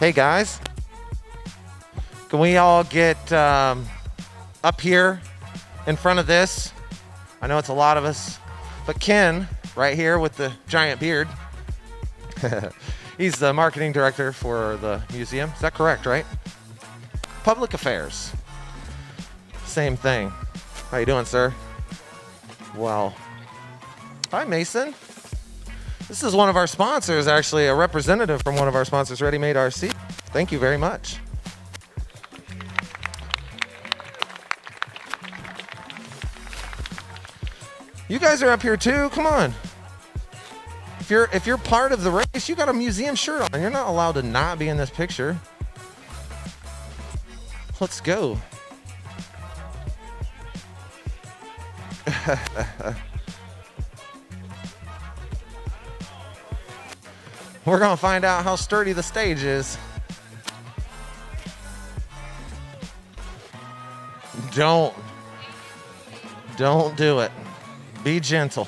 Hey guys, can we all get up here in front of this? I know it's a lot of us, but Ken, right here with the giant beard, he's the marketing director for the museum. Is that correct, right? Public affairs. Same thing. How you doing, sir? Well, hi, Mason. This is one of our sponsors, actually, a representative from one of our sponsors, Ready Made RC. Thank you very much. You guys are up here too. Come on. If you're part of the race, you got a museum shirt on. You're not allowed to not be in this picture. Let's go. We're gonna find out how sturdy the stage is. Don't do it. Be gentle.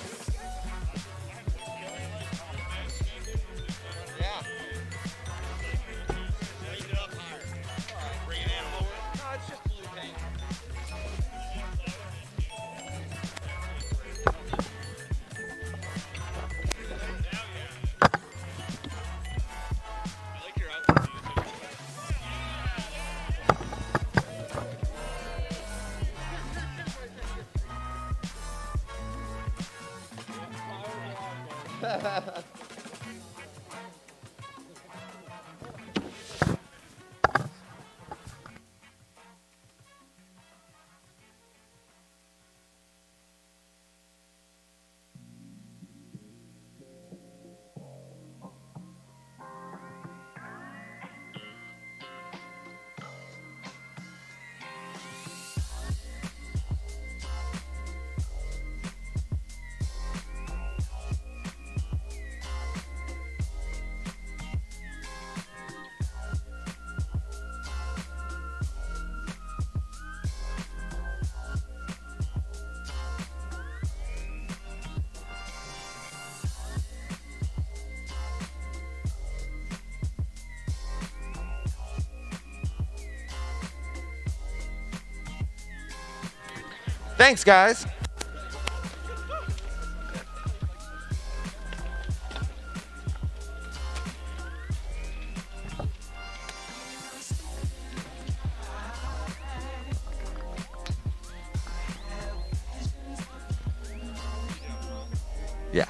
Thanks, guys. Yeah.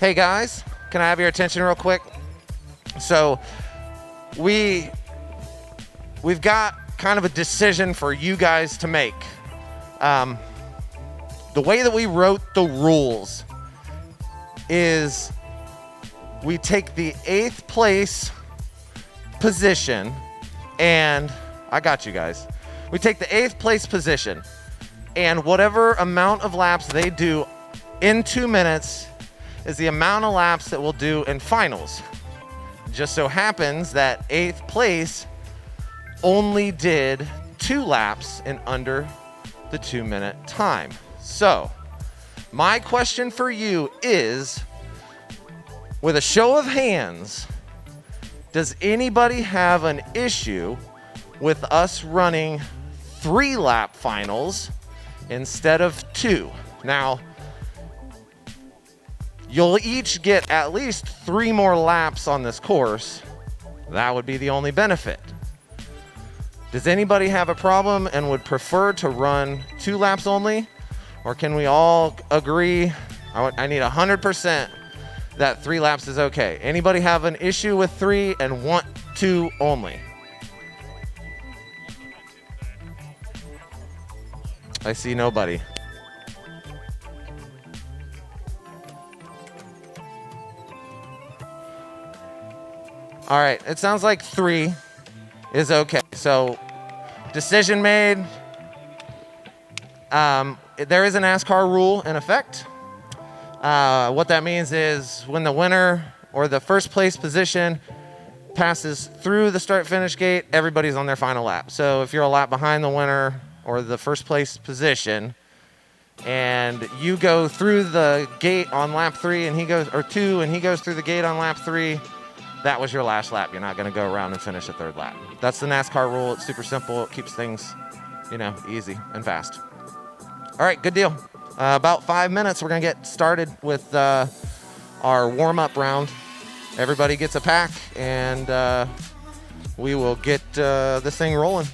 Hey guys, can I have your attention real quick? So we've got kind of a decision for you guys to make. The way that we wrote the rules is we take the 8th place position, and I got you guys. We take the 8th place position, and whatever amount of laps they do in 2 minutes is the amount of laps that we'll do in finals. Just so happens that 8th place only did 2 laps in under the 2-minute time. So my question for you is, with a show of hands, does anybody have an issue with us running 3-lap finals instead of 2? Now, you'll each get at least 3 more laps on this course. That would be the only benefit. Does anybody have a problem and would prefer to run 2 laps only? Or can we all agree, I need 100% that 3 laps is okay? Anybody have an issue with 3 and want 2 only? I see nobody. All right, it sounds like 3 is okay. So, decision made. There is a NASCAR rule in effect. What that means is when the winner or the first place position passes through the start-finish gate, everybody's on their final lap. So if you're a lap behind the winner or the first place position, and you go through the gate on lap 3 and he goes, or 2, and he goes through the gate on lap 3, that was your last lap. You're not going to go around and finish a 3rd lap. That's the NASCAR rule. It's super simple. It keeps things, easy and fast. All right, good deal. About 5 minutes, we're going to get started with our warm-up round. Everybody gets a pack, and we will get this thing rolling.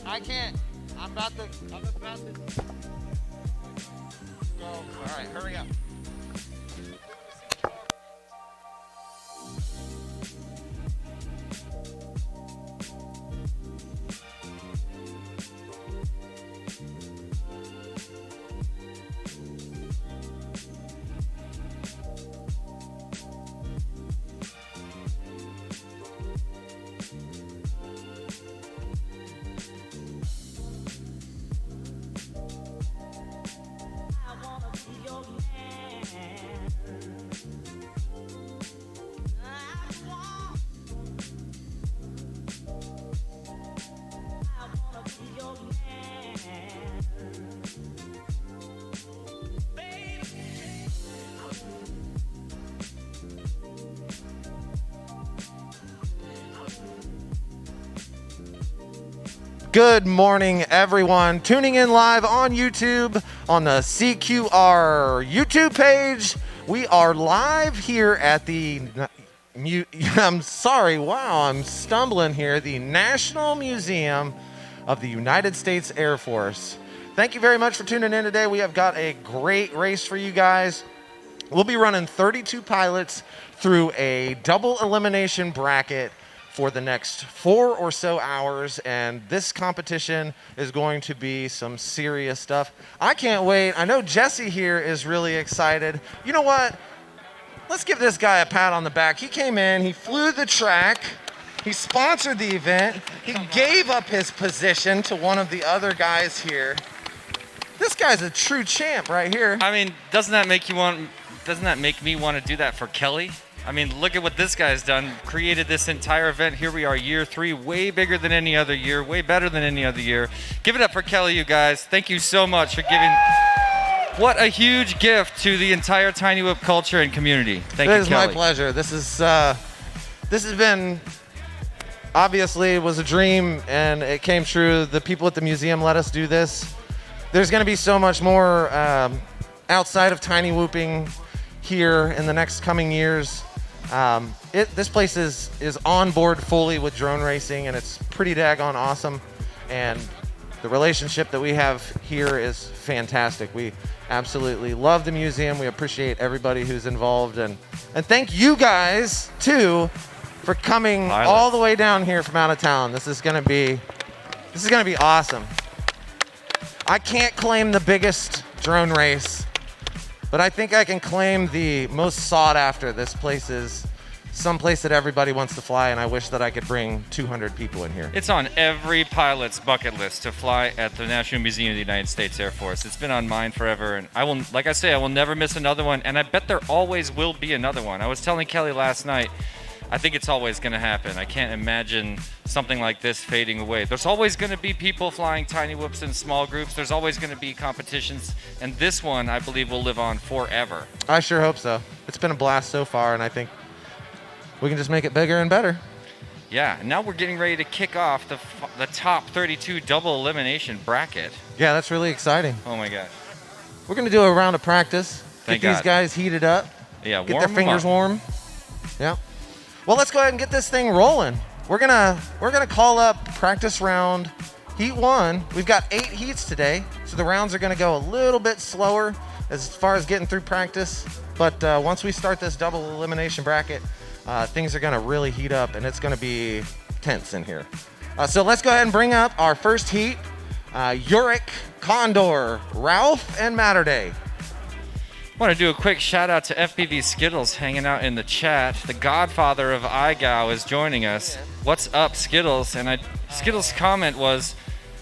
I can't. I'm about to go. All right, hurry up. Good morning, everyone. Tuning in live on YouTube on the CQR YouTube page. We are live here at the, I'm stumbling here, the National Museum of the United States Air Force. Thank you very much for tuning in today. We have got a great race for you guys. We'll be running 32 pilots through a double elimination bracket for the next 4 or so hours, and this competition is going to be some serious stuff. I can't wait. I know Jesse here is really excited. You know what? Let's give this guy a pat on the back. He came in, he flew the track, he sponsored the event, he gave up his position to one of the other guys here. This guy's a true champ right here. I mean, doesn't that make me want to do that for Kelly? I mean, look at what this guy's done. Created this entire event. Here we are, year 3, way bigger than any other year, way better than any other year. Give it up for Kelly, you guys. Thank you so much for giving. What a huge gift to the entire Tiny Whip culture and community. Thank you, Kelly. It is my pleasure. This has been, obviously, it was a dream, and it came true. The people at the museum let us do this. There's going to be so much more outside of Tiny Whooping here in the next coming years. This place is on board fully with drone racing, and it's pretty daggone awesome. And the relationship that we have here is fantastic. We absolutely love the museum. We appreciate everybody who's involved, and thank you guys too for coming all the way down here from out of town. This is gonna be awesome. I can't claim the biggest drone race, but I think I can claim the most sought after. This place is someplace that everybody wants to fly, and I wish that I could bring 200 people in here. It's on every pilot's bucket list to fly at the National Museum of the United States Air Force. It's been on mine forever, and I will never miss another one, and I bet there always will be another one. I was telling Kelly last night, I think it's always going to happen. I can't imagine something like this fading away. There's always going to be people flying Tiny Whoops in small groups. There's always going to be competitions, and this one, I believe, will live on forever. I sure hope so. It's been a blast so far, and I think we can just make it bigger and better. Yeah, and now we're getting ready to kick off the top 32 double elimination bracket. Yeah, that's really exciting. Oh my gosh. We're going to do a round of practice. Thank get God. These guys heated up. Yeah, get their fingers warm. Yeah. Well, let's go ahead and get this thing rolling. We're gonna call up practice round heat 1. We've got 8 heats today, so the rounds are gonna go a little bit slower as far as getting through practice. But once we start this double elimination bracket, things are gonna really heat up, and it's gonna be tense in here. So let's go ahead and bring up our first heat. Uric, Condor, Ralph, and Matterday. Want to do a quick shout out to FPV Skittles hanging out in the chat. The godfather of iGow is joining us. What's up, Skittles? And Skittles' comment was,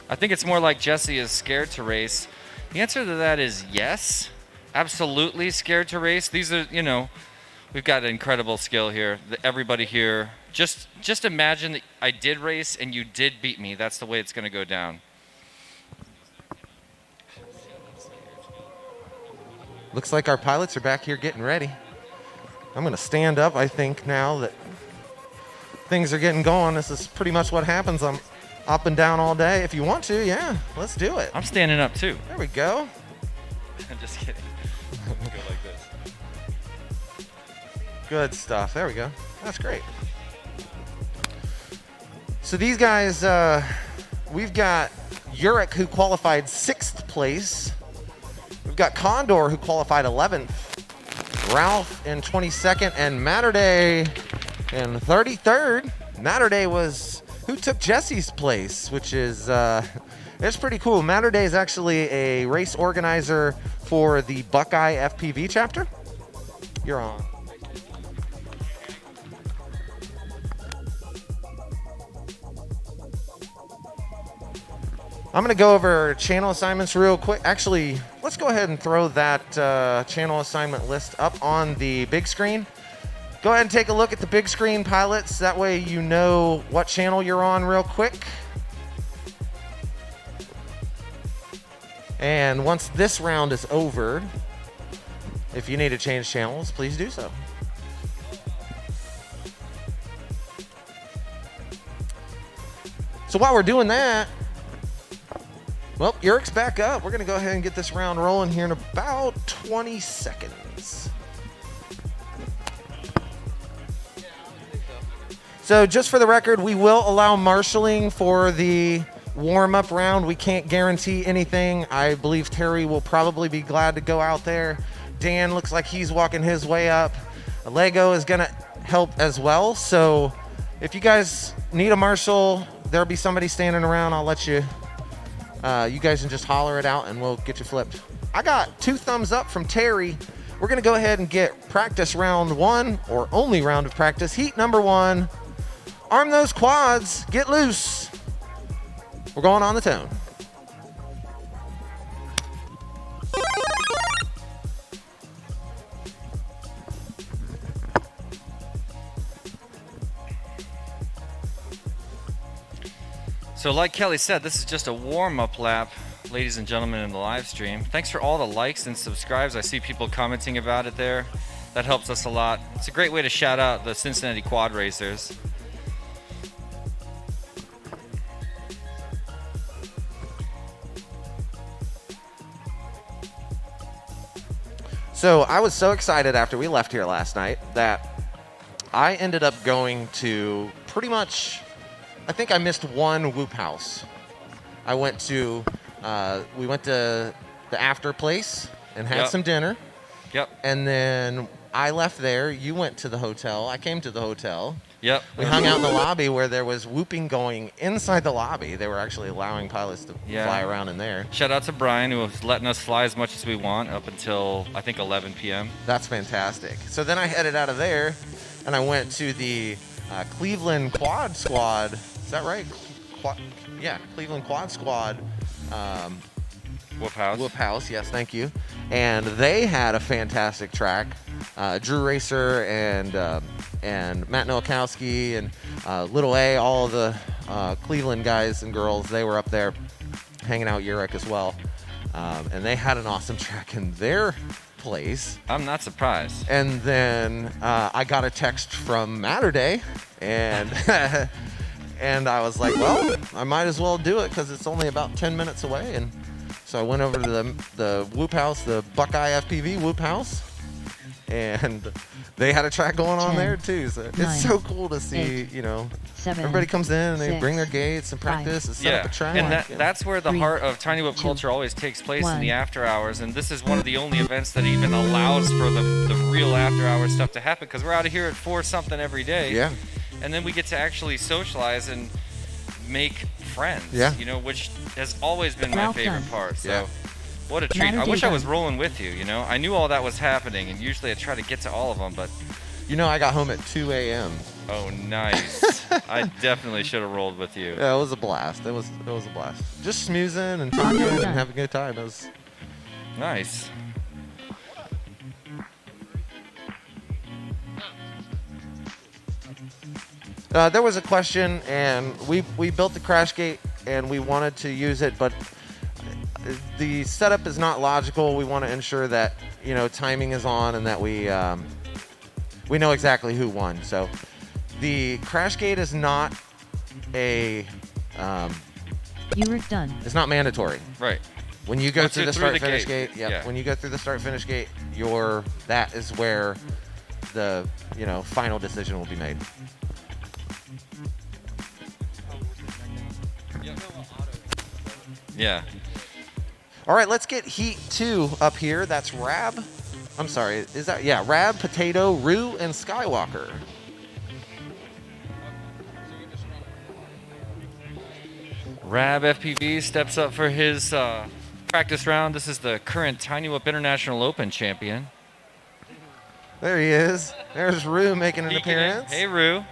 I think it's more like Jesse is scared to race. The answer to that is yes. Absolutely scared to race. These are, you know, we've got an incredible skill here. Everybody here. Just imagine that I did race and you did beat me. That's the way it's going to go down. Looks like our pilots are back here getting ready. I'm going to stand up, I think, now that things are getting going. This is pretty much what happens. I'm up and down all day. If you want to, yeah, let's do it. I'm standing up too. There we go. I'm just kidding. Go like this. Good stuff. There we go. That's great. So these guys, we've got Urich, who qualified 6th place. We've got Condor, who qualified 11th. Ralph in 22nd, and Matterday in 33rd. Matterday was who took Jesse's place, which is it's pretty cool. Matterday is actually a race organizer for the Buckeye FPV chapter. You're on. I'm going to go over channel assignments real quick. Actually, let's go ahead and throw that channel assignment list up on the big screen. Go ahead and take a look at the big screen, pilots. That way you know what channel you're on real quick. And once this round is over, if you need to change channels, please do so. So while we're doing that, well, Urich's back up. We're going to go ahead and get this round rolling here in about 20 seconds. So just for the record, we will allow marshaling for the warm-up round. We can't guarantee anything. I believe Terry will probably be glad to go out there. Dan looks like he's walking his way up. Lego is going to help as well. So if you guys need a marshal, there'll be somebody standing around. I'll let you... you guys can just holler it out and we'll get you flipped. I got 2 thumbs up from Terry. We're going to go ahead and get practice round 1, or only round of practice. Heat number 1. Arm those quads. Get loose. We're going on the tone. So like Kelly said, this is just a warm-up lap, ladies and gentlemen, in the live stream. Thanks for all the likes and subscribes. I see people commenting about it there. That helps us a lot. It's a great way to shout out the Cincinnati quad racers. So I was so excited after we left here last night that I ended up going to pretty much... I think I missed one whoop house. I went to, we went to the after place and had some dinner. Yep. And then I left there. You went to the hotel. I came to the hotel. Yep. We hung out in the lobby where there was whooping going inside the lobby. They were actually allowing pilots to fly around in there. Shout out to Brian, who was letting us fly as much as we want up until, I think, 11 p.m. That's fantastic. So then I headed out of there, and I went to the Cleveland Quad Squad. Is that right? Cleveland Quad Squad. Whoop house. Whoop house, yes, thank you. And they had a fantastic track. Drew Racer and Matt Nowakowski and Little A, all of the Cleveland guys and girls, they were up there hanging out Urich as well. And they had an awesome track in their place. I'm not surprised. And then I got a text from Matterday, and and I was like, well, I might as well do it because it's only about 10 minutes away. And so I went over to the whoop house, the Buckeye FPV whoop house, and they had a track going on there too. So it's so cool to see, you know, everybody comes in and they bring their gates and practice and set up a track. And that's where the heart of Tiny Whoop culture always takes place, in the after hours. And this is one of the only events that even allows for the real after hours stuff to happen, because we're out of here at 4 something every day. Yeah. And then we get to actually socialize and make friends. Yeah. You know, which has always been my favorite part. So What a treat. I wish I was rolling with you, you know? I knew all that was happening, and usually I try to get to all of them, but... You know, I got home at 2 a.m. Oh, nice. I definitely should have rolled with you. Yeah, it was a blast. It was a blast. Just smoozing and talking and having a good time. It was nice. There was a question, and we built the crash gate, and we wanted to use it, but the setup is not logical. We want to ensure that, you know, timing is on and that we know exactly who won. So the crash gate is not a you were done. It's not mandatory. Right. When you go Once through you're the through start the finish gate, gate, yeah. When you go through the start finish gate, that is where the, you know, final decision will be made. Yeah. All right, let's get Heat 2 up here. That's Rab. I'm sorry, is that, yeah, Rab, Potato, Rue, and Skywalker. Rab FPV steps up for his practice round. This is the current Tiny Whoop International Open champion. There he is. There's Rue making an appearance. Hey, Rue.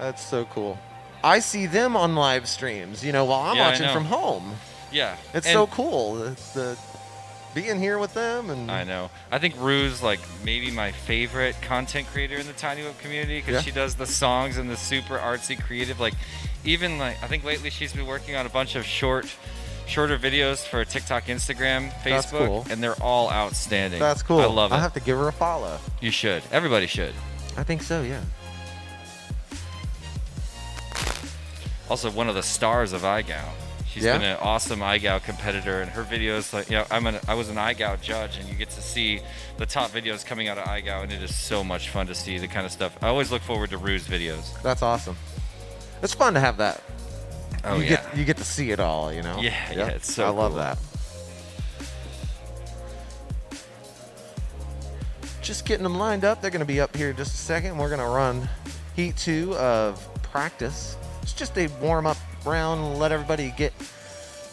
That's so cool. I see them on live streams, you know, while I'm watching from home. Yeah. It's so cool. The being here with them. And I know. I think Rue's like maybe my favorite content creator in the Tiny Whoop community because she does the songs and the super artsy creative. Like even like I think lately she's been working on a bunch of shorter videos for TikTok, Instagram, Facebook, and they're all outstanding. That's cool. I love it. I'll have to give her a follow. You should. Everybody should. I think so, yeah. Also one of the stars of iGow. She's been an awesome iGow competitor, and her videos, like, you know, I was an iGow judge, and you get to see the top videos coming out of iGow, and it is so much fun to see the kind of stuff. I always look forward to Rue's videos. That's awesome. It's fun to have that. Oh, you get to see it all, you know? Yeah, it's so I love cool. that. Just getting them lined up. They're going to be up here in just a second. We're going to run Heat 2 of practice. It's just a warm-up round, let everybody get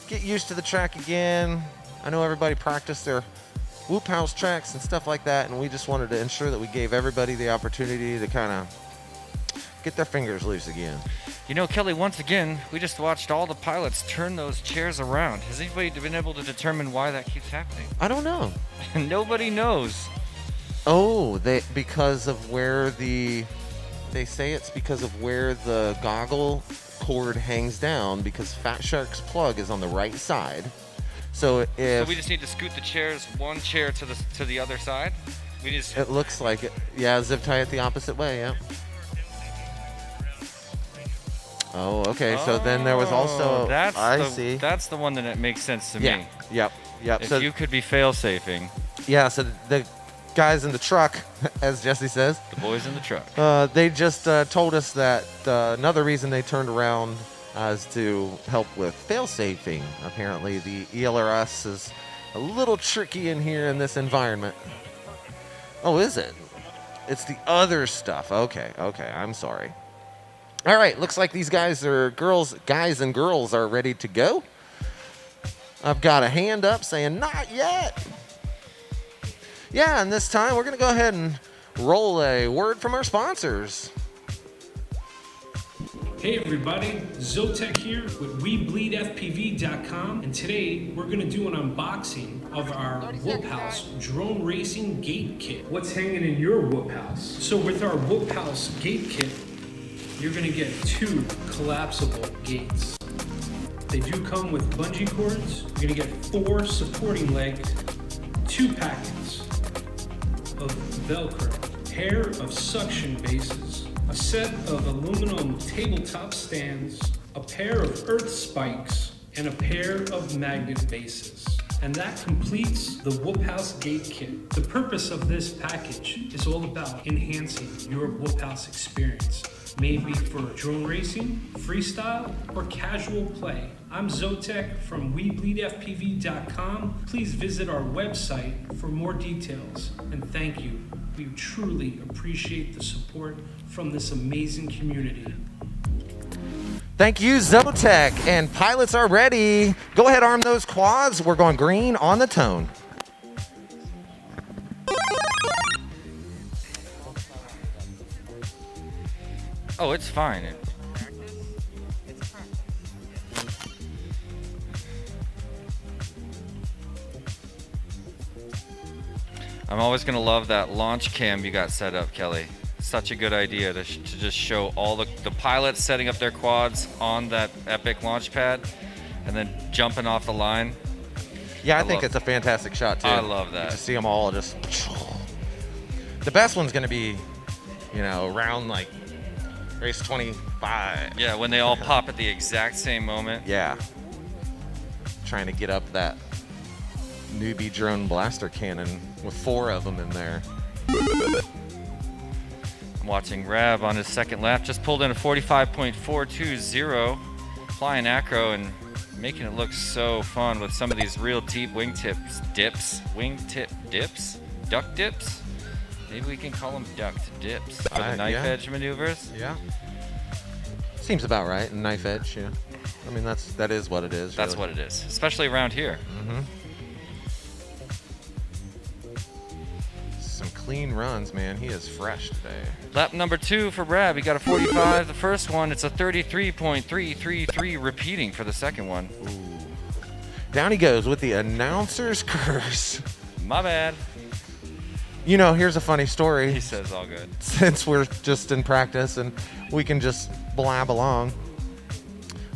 used to the track again. I know everybody practiced their Whoop House tracks and stuff like that, and we just wanted to ensure that we gave everybody the opportunity to kind of get their fingers loose again. You know, Kelly, once again, we just watched all the pilots turn those chairs around. Has anybody been able to determine why that keeps happening? I don't know. Nobody knows. Oh, because of where they say it's because of where the goggle cord hangs down, because Fat Shark's plug is on the right side. So we just need to scoot the chairs one chair to the other side. It looks like it. Yeah, zip tie it the opposite way. Yeah. Oh, okay. So then there was also. See. That's the one that it makes sense to me. Yep. If you could be fail-safing. Yeah. So the guys in the truck, as Jesse says. The boys in the truck. They just told us that another reason they turned around is to help with fail-safing. Apparently, the ELRS is a little tricky in here in this environment. Oh, is it? It's the other stuff. Okay. I'm sorry. All right. Looks like these guys and girls are ready to go. I've got a hand up saying not yet. Yeah, and this time we're going to go ahead and roll a word from our sponsors. Hey everybody, Zotek here with WeBleedFPV.com, and today we're going to do an unboxing of our Whoop House Drone Racing Gate Kit. What's hanging in your Whoop House? So with our Whoop House Gate Kit, you're going to get 2 collapsible gates. They do come with bungee cords. You're going to get 4 supporting legs, 2 packets of Velcro, pair of suction bases, a set of aluminum tabletop stands, a pair of earth spikes, and a pair of magnet bases. And that completes the Whoop House Gate Kit. The purpose of this package is all about enhancing your Whoop House experience. Maybe for drone racing, freestyle, or casual play. I'm Zotek from WeBleedFPV.com. Please visit our website for more details. And thank you. We truly appreciate the support from this amazing community. Thank you, Zotek. And pilots are ready. Go ahead, arm those quads. We're going green on the tone. Oh, it's fine. I'm always going to love that launch cam you got set up, Kelly. Such a good idea to just show all the pilots setting up their quads on that epic launch pad and then jumping off the line. Yeah, I think it's a fantastic shot, too. I love that. To see them all just... The best one's going to be, you know, around like race 25. Yeah, when they all pop at the exact same moment. Yeah. Trying to get up that newbie drone blaster cannon with 4 of them in there. I'm watching Rab on his second lap. Just pulled in a 45.420. Flying acro and making it look so fun with some of these real deep wingtip dips. Duck dips? Maybe we can call them ducked dips for the knife edge maneuvers. Yeah. Seems about right. Knife edge, yeah. I mean, that is what it is. That's what it is, especially around here. Mm-hmm. Some clean runs, man. He is fresh today. Lap number 2 for Brad. He got a 45 the first one. It's a 33.333 repeating for the second one. Ooh. Down he goes with the announcer's curse. My bad. You know, here's a funny story. He says all good. Since we're just in practice and we can just blab along.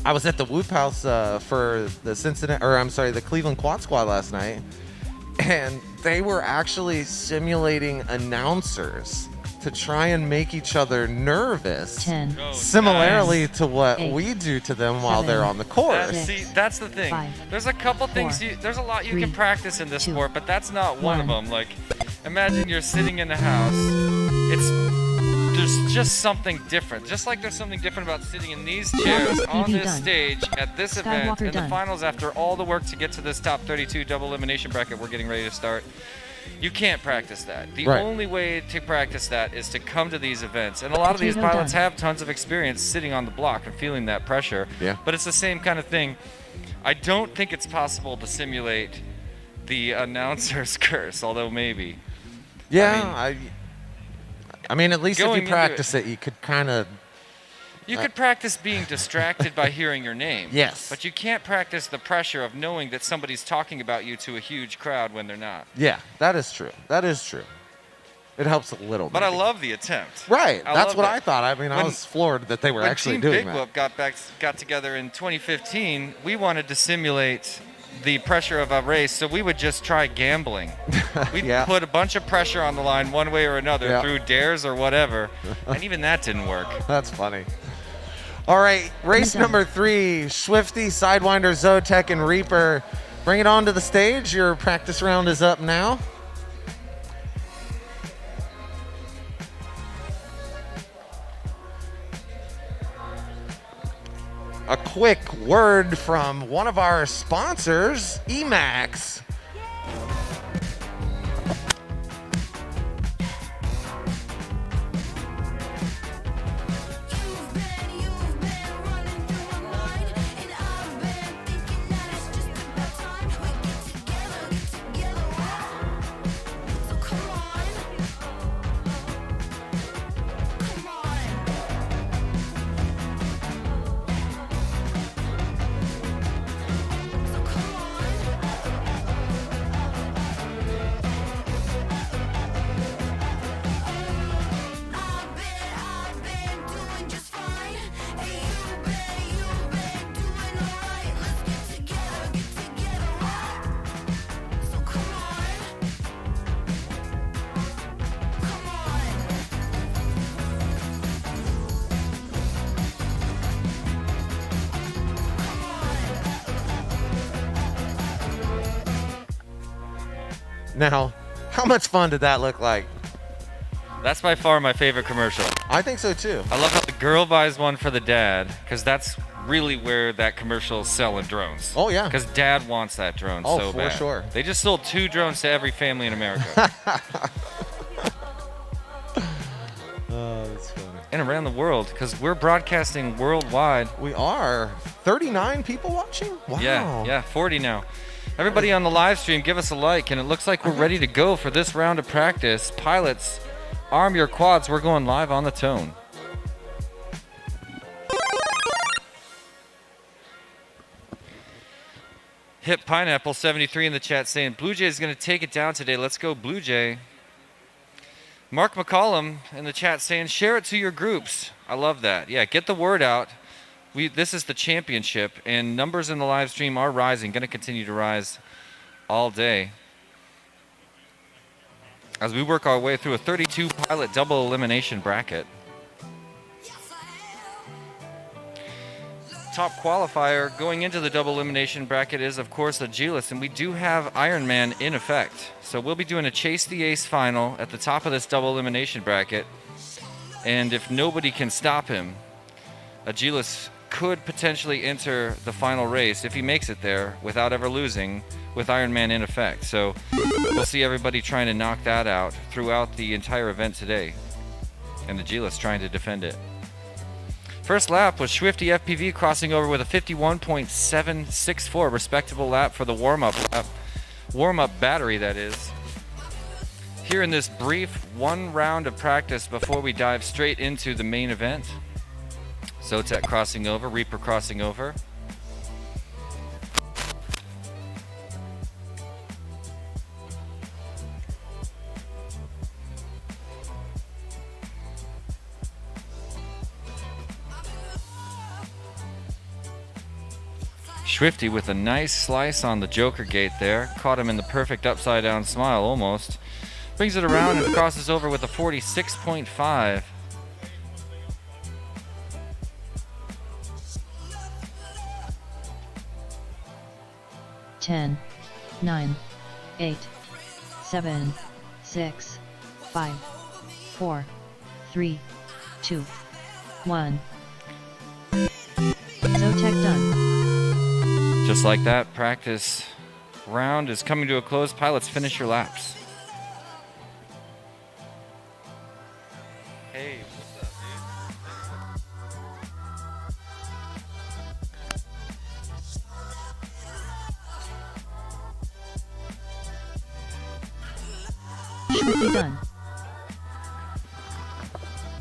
I was at the Whoop House for the the Cleveland Quad Squad last night, and they were actually simulating announcers to try and make each other nervous, 10, similarly to what 8, we do to them while they're on the course. See, that's the thing. 5, there's a couple things. There's a lot you 3, can practice in this 2, sport, but that's not one of 1. them. Like, imagine you're sitting in a house. There's just something different. Just like there's something different about sitting in these chairs on this stage at this event in the finals after all the work to get to this top 32 double elimination bracket we're getting ready to start. You can't practice that. The only way to practice that is to come to these events. And a lot of these pilots have tons of experience sitting on the block and feeling that pressure. Yeah. But it's the same kind of thing. I don't think it's possible to simulate the announcer's curse, although maybe. Yeah, I mean, at least if you practice it, you could kind of... You could practice being distracted by hearing your name. Yes. But you can't practice the pressure of knowing that somebody's talking about you to a huge crowd when they're not. Yeah, that is true. That is true. It helps a little bit. But I love the attempt. Right. That's what I thought. I mean, I was floored that they were actually doing that. When Team Big Whoop got together in 2015, we wanted to simulate the pressure of a race, so we would just try gambling. We'd put a bunch of pressure on the line one way or another through dares or whatever, and even that didn't work. That's funny. All right, race number 3, Swifty, Sidewinder, Zotek, and Reaper. Bring it on to the stage. Your practice round is up now. A quick word from one of our sponsors, Emax. Now, how much fun did that look like? That's by far my favorite commercial. I think so too. I love how the girl buys one for the dad, because that's really where that commercial is selling drones. Oh, yeah. Because dad wants that drone so bad. Oh, for sure. They just sold 2 drones to every family in America. Oh, that's funny. and around the world because we're broadcasting worldwide. We are. 39 people watching? Wow. Yeah, 40 now. Everybody on the live stream, give us a like, and it looks like we're ready to go for this round of practice. Pilots, arm your quads. We're going live on the tone. Hip Pineapple 73 in the chat saying, Blue Jay is going to take it down today. Let's go, Blue Jay. Mark McCollum in the chat saying, share it to your groups. I love that. Yeah, get the word out. This is the championship, and numbers in the live stream are rising, going to continue to rise all day as we work our way through a 32 pilot double elimination bracket. Top qualifier going into the double elimination bracket is, of course, Agilis, and we do have Iron Man in effect. So we'll be doing a Chase the Ace final at the top of this double elimination bracket, and if nobody can stop him, Agilis could potentially enter the final race if he makes it there without ever losing with Iron Man in effect. So we'll see everybody trying to knock that out throughout the entire event today, and Agilis trying to defend it. First lap was Swifty FPV crossing over with a 51.764, respectable lap for the warm-up battery, that is. Here in this brief one round of practice before we dive straight into the main event. Zotek crossing over, Reaper crossing over. Swifty with a nice slice on the Joker gate there. Caught him in the perfect upside down smile almost. Brings it around and crosses over with a 46.5. Ten, 9, 8, 7, 6, 5, 4, 3, 2, 1. Zotek done. Just like that, practice round is coming to a close. Pilots, finish your laps. Hey, what's up, dude? Swifty done.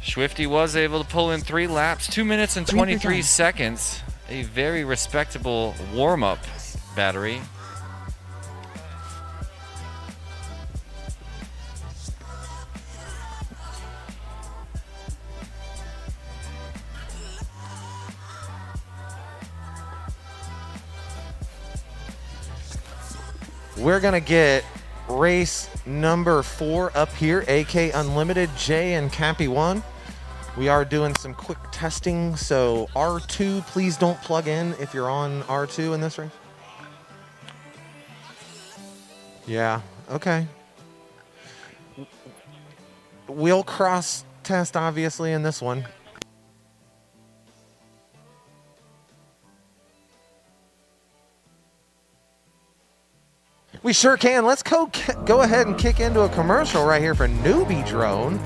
Swifty was able to pull in 3 laps, 2 minutes and 23 seconds. A very respectable warm-up battery. We're going to get race number 4 up here, AK Unlimited, Jay and Cappy 1. We are doing some quick testing, so R2, please don't plug in if you're on R2 in this race. Yeah, okay. We'll cross test, obviously, in this one. We sure can. Let's go ahead and kick into a commercial right here for Newbie Drone.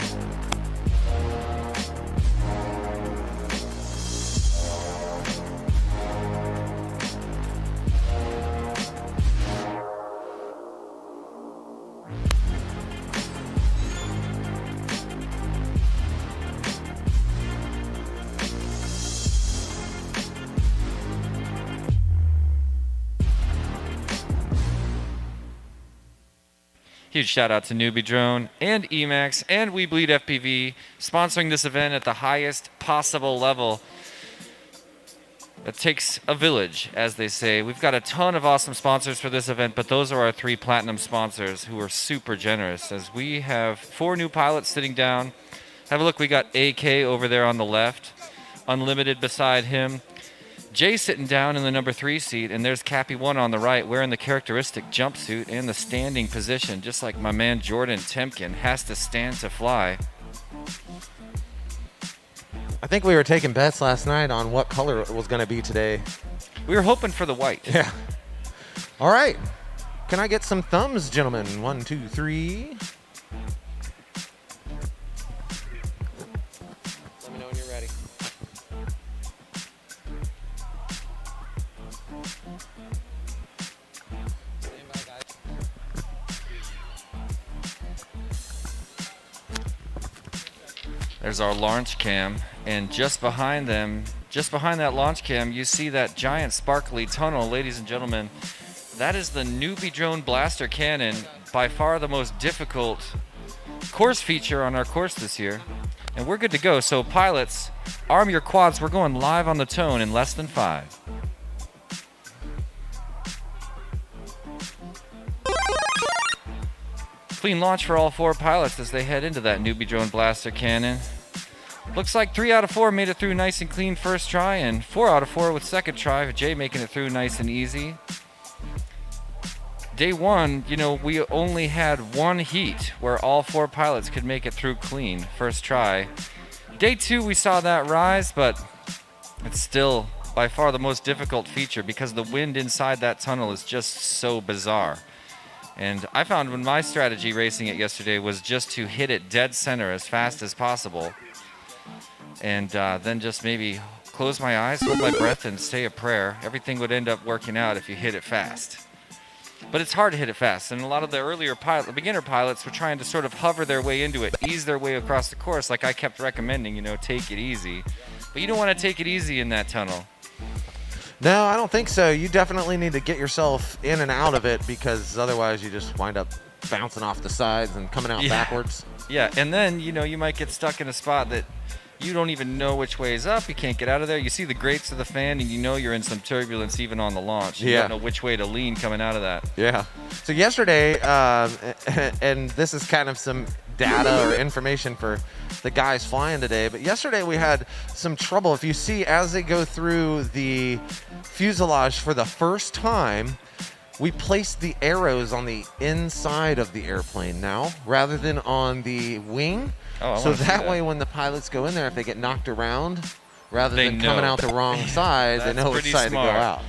Huge shout out to Newbie Drone and Emax and We Bleed FPV sponsoring this event at the highest possible level. It takes a village, as they say. We've got a ton of awesome sponsors for this event, but those are our 3 platinum sponsors who are super generous. As we have 4 new pilots sitting down. Have a look, we got AK over there on the left, Unlimited beside him. Jay sitting down in the number 3 seat, and there's Cappy 1 on the right wearing the characteristic jumpsuit and the standing position, just like my man Jordan Temkin has to stand to fly. I think we were taking bets last night on what color it was going to be today. We were hoping for the white. Yeah. All right. Can I get some thumbs, gentlemen? 1, 2, 3. There's our launch cam, and just behind them, just behind that launch cam, you see that giant sparkly tunnel, ladies and gentlemen. That is the Newbie Drone Blaster Cannon, by far the most difficult course feature on our course this year. And we're good to go. So pilots, arm your quads. We're going live on the tone in less than 5. Clean launch for all 4 pilots as they head into that Newbie Drone Blaster Cannon. Looks like 3 out of 4 made it through nice and clean first try, and 4 out of 4 with second try. Jay making it through nice and easy. Day 1, we only had 1 heat where all 4 pilots could make it through clean first try. Day 2, we saw that rise, but it's still by far the most difficult feature because the wind inside that tunnel is just so bizarre. And I found when my strategy racing it yesterday was just to hit it dead center as fast as possible. And then just maybe close my eyes, hold my breath, and say a prayer. Everything would end up working out if you hit it fast. But it's hard to hit it fast. And a lot of the earlier beginner pilots were trying to sort of hover their way into it, ease their way across the course, like I kept recommending, take it easy. But you don't want to take it easy in that tunnel. No, I don't think so. You definitely need to get yourself in and out of it because otherwise you just wind up bouncing off the sides and coming out backwards. Yeah, and then, you might get stuck in a spot that you don't even know which way is up. You can't get out of there. You see the grates of the fan and you're in some turbulence even on the launch. You don't know which way to lean coming out of that. Yeah. So yesterday, and this is kind of some data or information for the guys flying today, but yesterday we had some trouble. If you see, as they go through the fuselage for the first time, we placed the arrows on the inside of the airplane now rather than on the wing. So that way when the pilots go in there, if they get knocked around, rather than coming out the wrong side, they know which side to go out.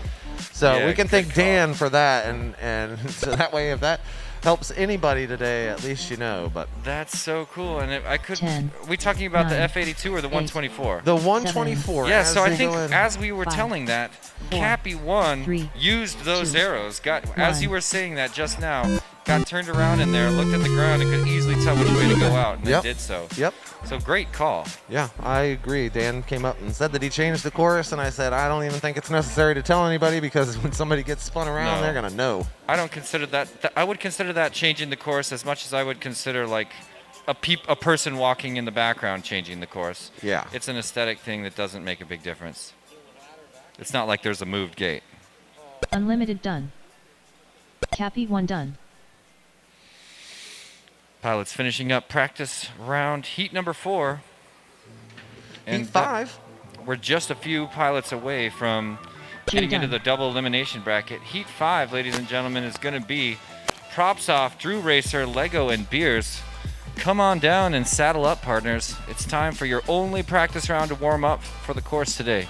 So we can thank Dan for that, and so that way if that helps anybody today, at least you know. But that's so cool. And I could. 10, we talking about 9, the F-82 or the 124? The 124. Yeah. So I think as we were telling that, 4, Cappy 1 3, used those 2, arrows. Got 1. As you were saying that just now, got turned around in there, looked at the ground, and could easily tell which way to go out, and it did so. Yep. So great call. Yeah, I agree. Dan came up and said that he changed the course, and I said I don't even think it's necessary to tell anybody because when somebody gets spun around, they're gonna know. I don't consider that. I would consider that changing the course as much as I would consider like a person walking in the background changing the course. Yeah. It's an aesthetic thing that doesn't make a big difference. It's not like there's a moved gate. Unlimited done. Cappy 1 done. Pilots finishing up practice round heat number 4. And heat 5. We're just a few pilots away from getting into the double elimination bracket. Heat 5, ladies and gentlemen, is going to be props off, Drew Racer, Lego, and beers. Come on down and saddle up, partners. It's time for your only practice round to warm up for the course today.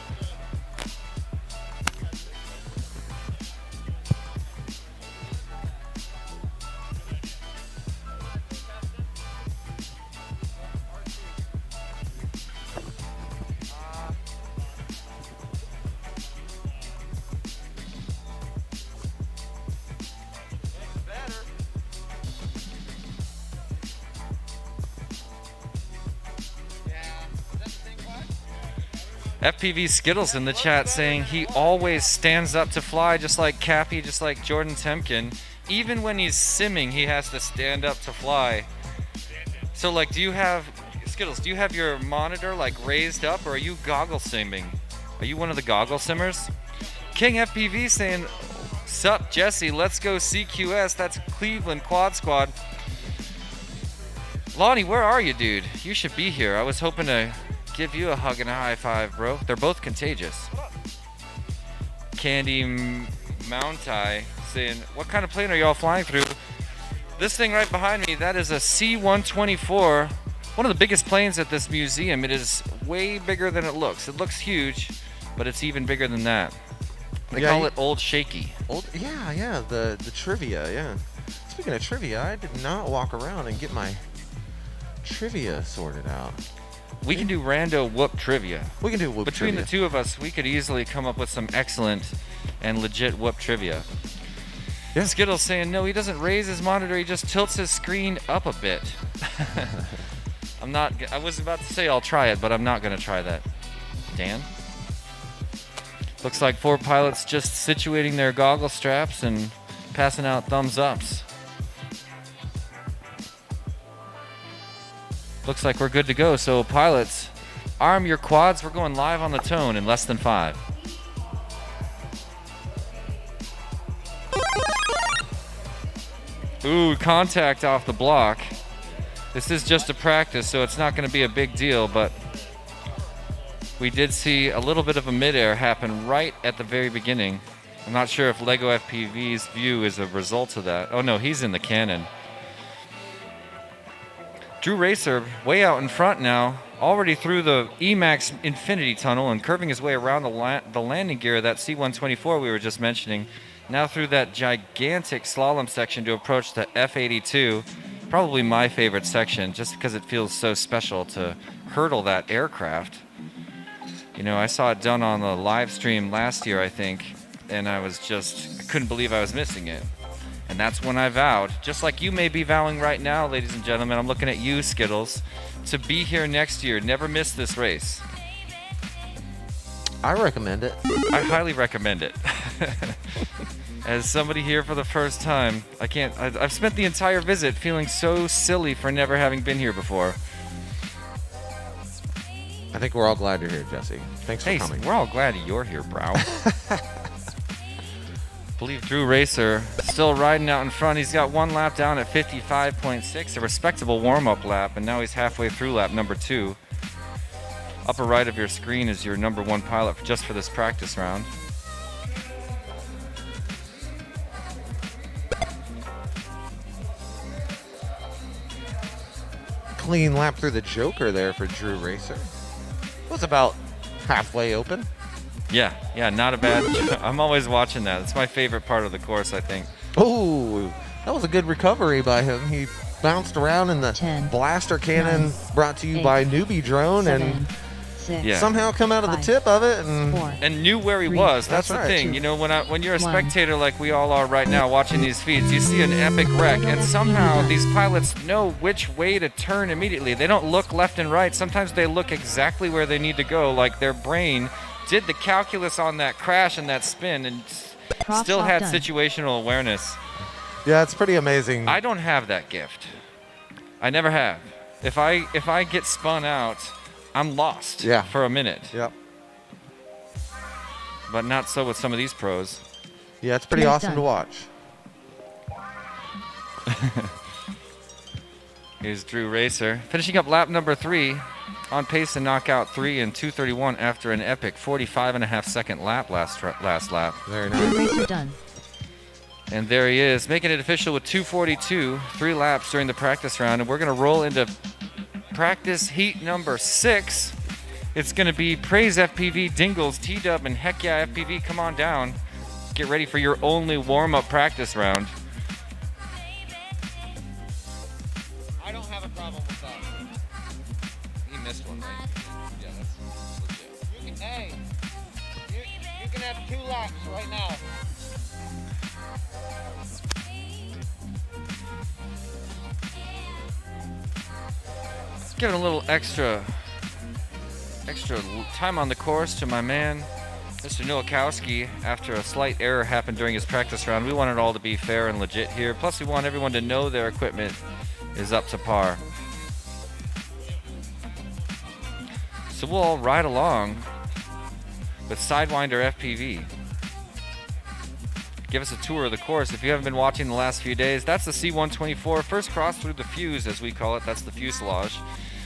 FPV Skittles in the chat saying he always stands up to fly just like Cappy, just like Jordan Temkin. Even when he's simming, he has to stand up to fly. So like, do you have, Skittles, do you have your monitor like raised up or are you goggle simming? Are you one of the goggle simmers? King FPV saying, sup Jesse, let's go CQS. That's Cleveland Quad Squad. Lonnie, where are you, dude? You should be here. I was hoping to give you a hug and a high five, bro. They're both contagious. Candy Mountai saying, what kind of plane are y'all flying through? This thing right behind me, that is a C-124, one of the biggest planes at this museum. It is way bigger than it looks. It looks huge, but it's even bigger than that. They call it Old Shaky. The trivia, yeah. Speaking of trivia, I did not walk around and get my trivia sorted out. We can do rando whoop trivia. We can do whoop Between trivia. the two of us, we could easily come up with some excellent and legit whoop trivia. Yeah. Skittles saying, no, he doesn't raise his monitor, he just tilts his screen up a bit. I was about to say I'll try it, but I'm not going to try that. Dan? Looks like 4 pilots just situating their goggle straps and passing out thumbs ups. Looks like we're good to go. So pilots, arm your quads. We're going live on the tone in less than 5. Ooh, contact off the block. This is just a practice, so it's not going to be a big deal, but we did see a little bit of a midair happen right at the very beginning. I'm not sure if Lego FPV's view is a result of that. Oh no, he's in the cannon. Drew Racer way out in front now, already through the Emax Infinity Tunnel and curving his way around the landing gear of that C-124 we were just mentioning. Now through that gigantic slalom section to approach the F-82. Probably my favorite section, just because it feels so special to hurdle that aircraft. You know, I saw it done on the live stream last year, I think, and I couldn't believe I was missing it. And that's when I vowed, just like you may be vowing right now, ladies and gentlemen, I'm looking at you, Skittles, to be here next year. Never miss this race. I recommend it. I highly recommend it. As somebody here for the first time, I've spent the entire visit feeling so silly for never having been here before. I think we're all glad you're here, Jesse. Thanks for coming. We're all glad you're here, bro. Believe Drew Racer still riding out in front. He's got 1 lap down at 55.6, a respectable warm-up lap, and now he's halfway through lap number 2. Upper right of your screen is your number 1 pilot just for this practice round. Clean lap through the Joker there for Drew Racer. It was about halfway open. Yeah, not a bad. I'm always watching that. It's my favorite part of the course, I think. Oh, that was a good recovery by him. He bounced around in the 10, blaster cannon 9, brought to you 8, by Newbie Drone 7, and 6, Yeah. somehow come out of the 5, tip of it 4, and knew where he 3, was. That's the right. thing. 2, You know, when you're a 1. spectator like we all are right now watching these feeds, you see an epic wreck, and somehow these pilots know which way to turn immediately. They don't look left and right. Sometimes they look exactly where they need to go, like their brain did the calculus on that crash and that spin and Props still off had done. situational awareness. yeah, it's pretty amazing. I don't have that gift. I never have. If I get spun out, I'm lost for a minute. Yep. But not so with some of these pros. Yeah, it's pretty Nice awesome done. to watch. Here's Drew Racer finishing up lap number 3, on pace to knock out 3 in 2:31 after an epic 45.5 second lap last lap. Very Drew nice. Racer done. And there he is, making it official with 2:42, 3 laps during the practice round, and we're gonna roll into practice heat number 6. It's gonna be Praise FPV, Dingles, T-Dub, and Heck Yeah FPV. Come on down. Get ready for your only warm-up practice round. I don't have a problem with that. He missed one, right? Yeah, that's legit. Hey, you can have 2 laps right now. Giving a little extra time on the course to my man, Mr. Nowakowski. After a slight error happened during his practice round, we want it all to be fair and legit here. Plus, we want everyone to know their equipment is up to par. So we'll all ride along with Sidewinder FPV. Give us a tour of the course. If you haven't been watching the last few days, that's the C-124. First cross through the fuse, as we call it. That's the fuselage.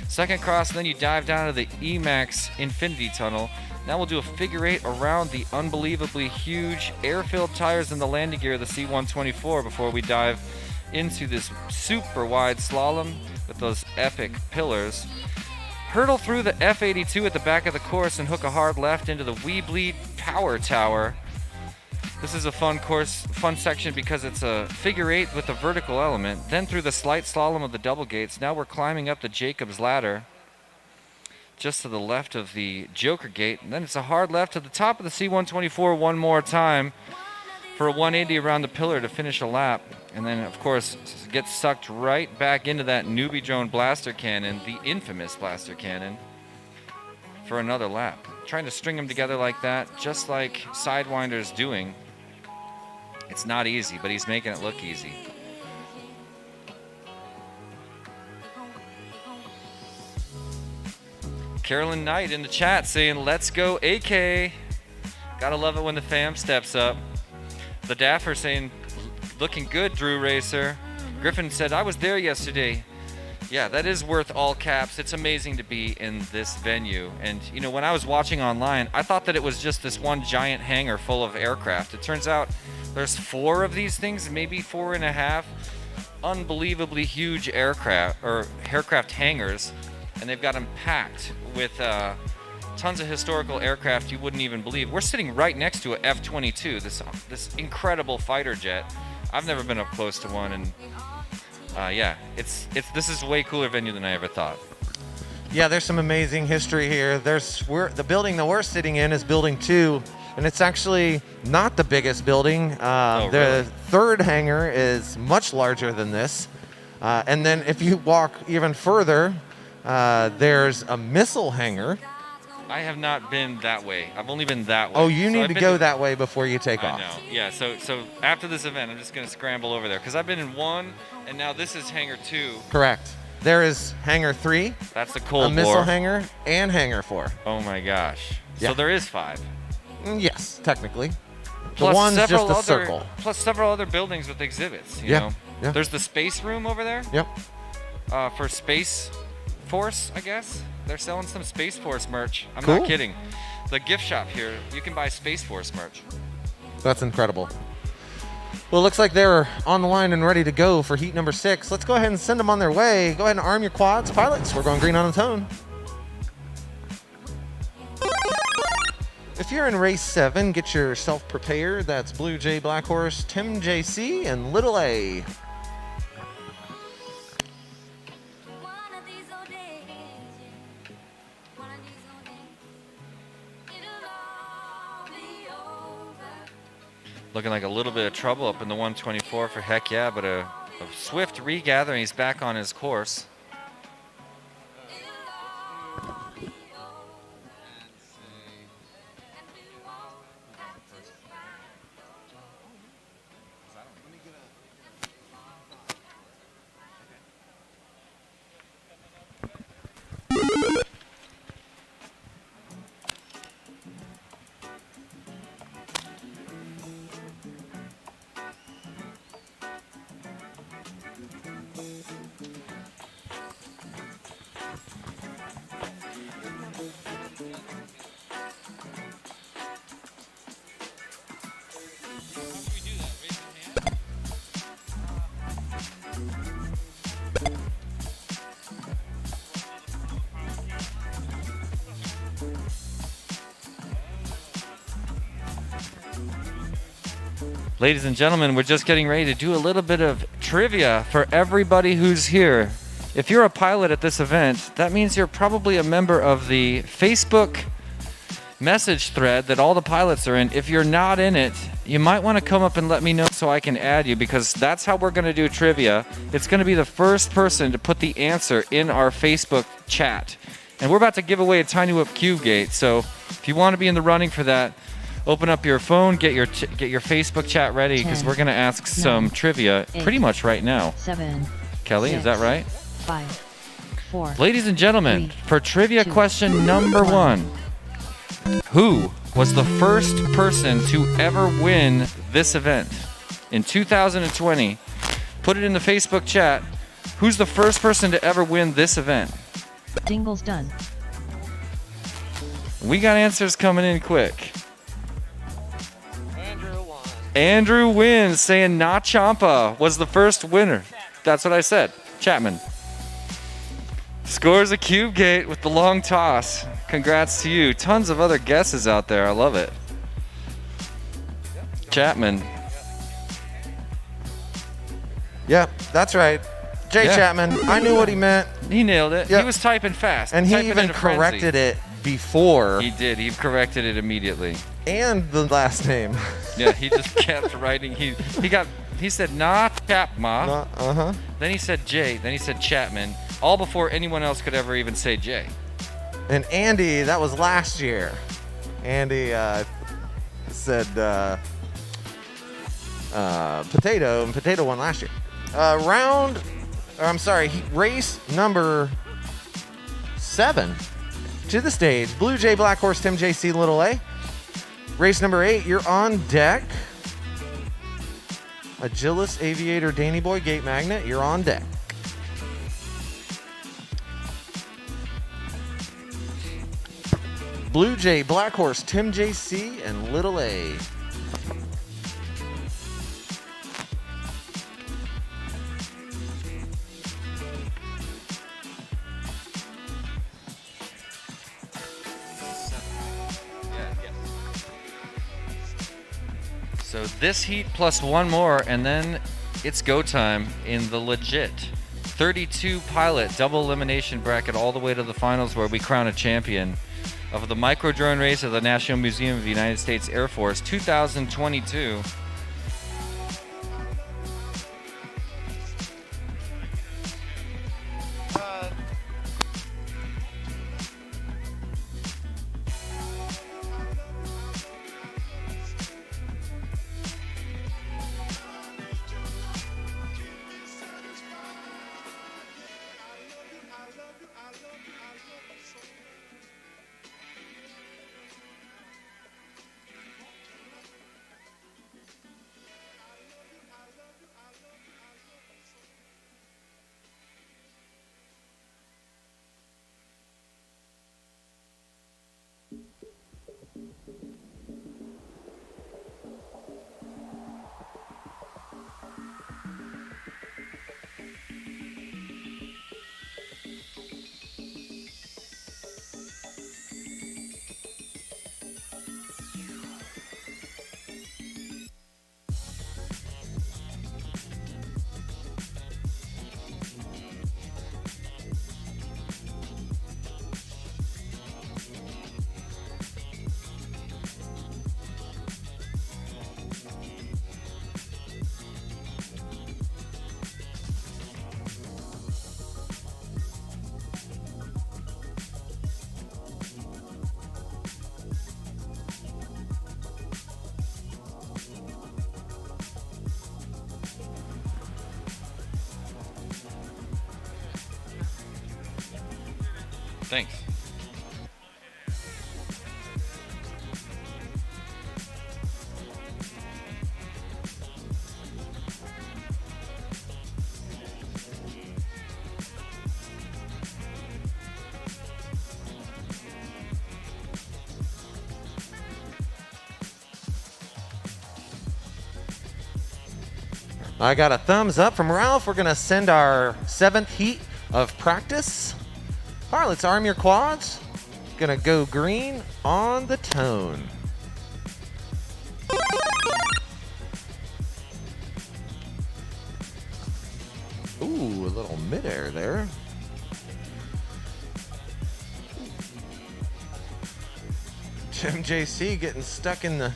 Second cross, and then you dive down to the Emax Infinity Tunnel. Now we'll do a figure 8 around the unbelievably huge air-filled tires and the landing gear of the C-124 before we dive into this super wide slalom with those epic pillars. Hurdle through the F-82 at the back of the course and hook a hard left into the We Bleed Power Tower. This is a fun section because it's a figure 8 with a vertical element. Then through the slight slalom of the double gates, now we're climbing up the Jacob's Ladder just to the left of the Joker gate. And then it's a hard left to the top of the C-124 one more time. for a 180 around the pillar to finish a lap. And then, of course, gets sucked right back into that newbie drone blaster cannon, the infamous blaster cannon, for another lap. Trying to string them together like that, just like Sidewinder's doing. It's not easy, but he's making it look easy. Carolyn Knight in the chat saying, let's go AK. Gotta love it when the fam steps up. The Daffer saying, looking good, Drew Racer. Griffin said, I was there yesterday. Yeah, that is worth all caps. It's amazing to be in this venue. And, you know, when I was watching online, I thought that it was just this one giant hangar full of aircraft. It turns out there's 4 of these things, maybe 4.5. Unbelievably huge aircraft hangars. And they've got them packed with tons of historical aircraft you wouldn't even believe. We're sitting right next to a F-22, this incredible fighter jet. I've never been up close to one, and yeah, this is a way cooler venue than I ever thought. Yeah, there's some amazing history here. The building that we're sitting in is Building 2, and it's actually not the biggest building. The really? third hangar is much larger than this. And then if you walk even further, there's a missile hangar. I have not been that way. I've only been that way. Oh, you So need I've to been go that way before you take I off. know. Yeah, so after this event, I'm just going to scramble over there. Because I've been in 1, and now this is Hangar 2. Correct. There is Hangar 3, That's the a Cold missile War. hangar, and Hangar 4. Oh, my gosh. Yeah. So there is 5. Yes, technically. Plus the one's several just a other, circle. Plus several other buildings with exhibits, you Yeah, know? yeah. There's the space room over there. Yep. For Space Force, I guess. They're selling some Space Force merch. I'm Cool. not kidding. The gift shop here, you can buy Space Force merch. That's incredible. Well, it looks like they're on the line and ready to go for heat number 6. Let's go ahead and send them on their way. Go ahead and arm your quads. Pilots, we're going green on the tone. If you're in race 7, get yourself prepared. That's Blue Jay Black Horse, Tim JC, and Little A. Looking like a little bit of trouble up in the 124 for Heck Yeah, but a swift regathering. He's back on his course. Ladies and gentlemen, we're just getting ready to do a little bit of trivia for everybody who's here. If you're a pilot at this event, that means you're probably a member of the Facebook message thread that all the pilots are in. If you're not in it, you might want to come up and let me know so I can add you, because that's how we're going to do trivia. It's going to be the first person to put the answer in our Facebook chat. And we're about to give away a Tiny Whip Cube Gate, so if you want to be in the running for that, open up your phone, get your Facebook chat ready, because 10, we're going to ask some 9, trivia 8, pretty much right now. 7. Kelly, is that 6, right? 5, 4. Ladies and gentlemen, 3, for trivia 2, question number 1. 1, who was the first person to ever win this event in 2020? Put it in the Facebook chat. Who's the first person to ever win this event? Dingle's done. We got answers coming in quick. Andrew wins, saying not Champa was the first winner. That's what I said. Chapman scores a cube gate with the long toss. Congrats to you. Tons of other guesses out there. I love it. Chapman. Yep, that's right. Jay Yeah. Chapman. I knew what he meant, He nailed it. Yep. He was typing fast. and he typing even in a frenzy. corrected it before He did. He corrected it immediately. and the last name. Yeah, he just kept writing. He said Chapma. Uh-huh. Then he said J. Then he said Chapman. All before anyone else could ever even say J. And Andy, that was last year. Andy said potato, and potato won last year. Race number 7 to the stage. Blue Jay, Black Horse, Tim JC, Little A. Race number 8, you're on deck. Agilis Aviator, Danny Boy, Gate Magnet, you're on deck. Blue Jay, Black Horse, Tim JC, and Little A. So this heat plus one more, and then it's go time in the legit 32 pilot double elimination bracket all the way to the finals, where we crown a champion of the micro drone race of the National Museum of the United States Air Force 2022. Thanks. I got a thumbs up from Ralph. We're going to send our 7th heat of practice. All right, let's arm your quads. Gonna go green on the tone. Ooh, a little midair there. Tim JC getting stuck in the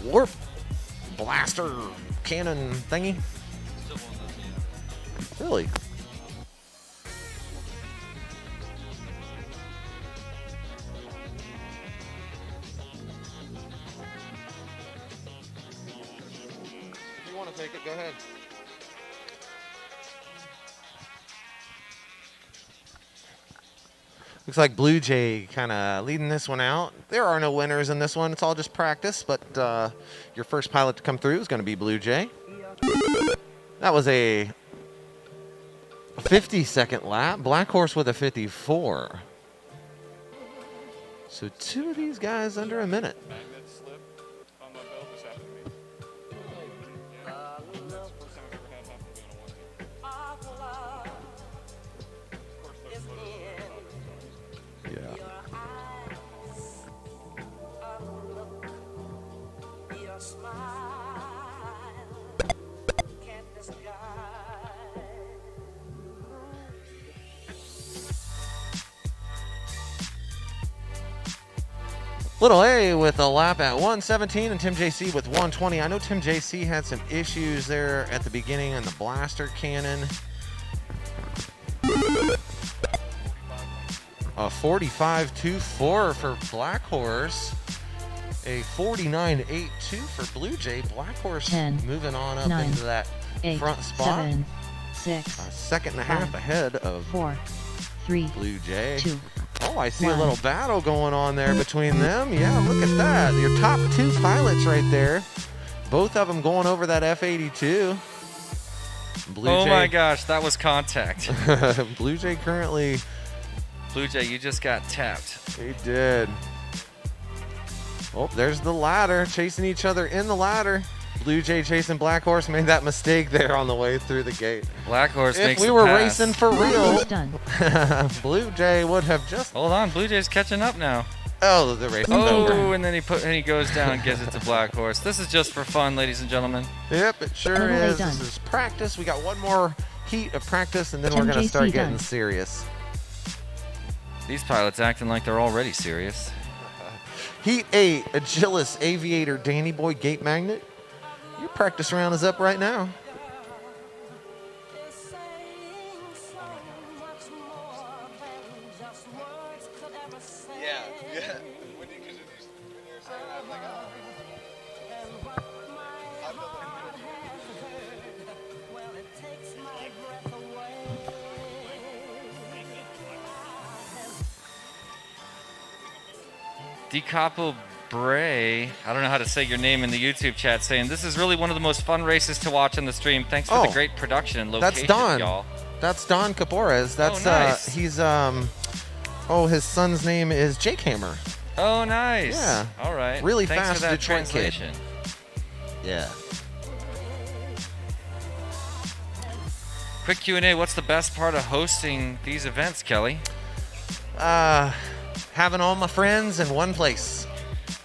warp blaster cannon thingy. Really? If you want to take it, go ahead. Looks like Blue Jay kind of leading this one out. There are no winners in this one. It's all just practice, but your first pilot to come through is going to be Blue Jay. That was a 50-second lap. Black Horse with a 54. So 2 of these guys under a minute. Magnet slip on my belt. This happened to me. Yeah. That's the first time I've ever had happen to me on a one. Of course, those photos. Yeah. Little A with a lap at 117 and Tim JC with 120. I know Tim JC had some issues there at the beginning on the blaster cannon. A 45.24 for Black Horse. A 49.82 for Blue Jay. Black Horse 10, moving on up 9, into that 8, front spot. 7, 6, A second and a half 5, ahead of 4, 3, Blue Jay. 2. Oh, I see a 1. little battle going on there between them. Yeah, look at that. Your top two pilots right there. Both of them going over that F82. Blue Oh Jay, my gosh, that was contact. Blue Jay currently, Blue Jay, you just got tapped. he did. Oh, there's the ladder, chasing each other in the ladder. Blue Jay chasing Black Horse, made that mistake there on the way through the gate. Black Horse If makes we the were pass. racing for real, Done. Blue Jay would have just. Hold on, Blue Jay's catching up now. Oh, the race is Oh, over. and then he goes down and gives it to Black Horse. This is just for fun, ladies and gentlemen. Yep, it sure Overlay is. done. This is practice. We got one more heat of practice, and then we're Tim going to JC start getting done. serious. These pilots acting like they're already serious. Heat 8, Agilis Aviator Danny Boy Gate Magnet. Your practice round is up right now. Decapo Bray, I don't know how to say your name in the YouTube chat, saying this is really one of the most fun races to watch on the stream. Thanks for the Oh, great production and That's location, Don. y'all. That's Don Capores. That's nice. he's his son's name is Jake Hammer. Oh, nice. Yeah. All right. Really Thanks fast for that Detroit kid. translation. Yeah. Quick Q&A. What's the best part of hosting these events, Kelly? Having all my friends in one place.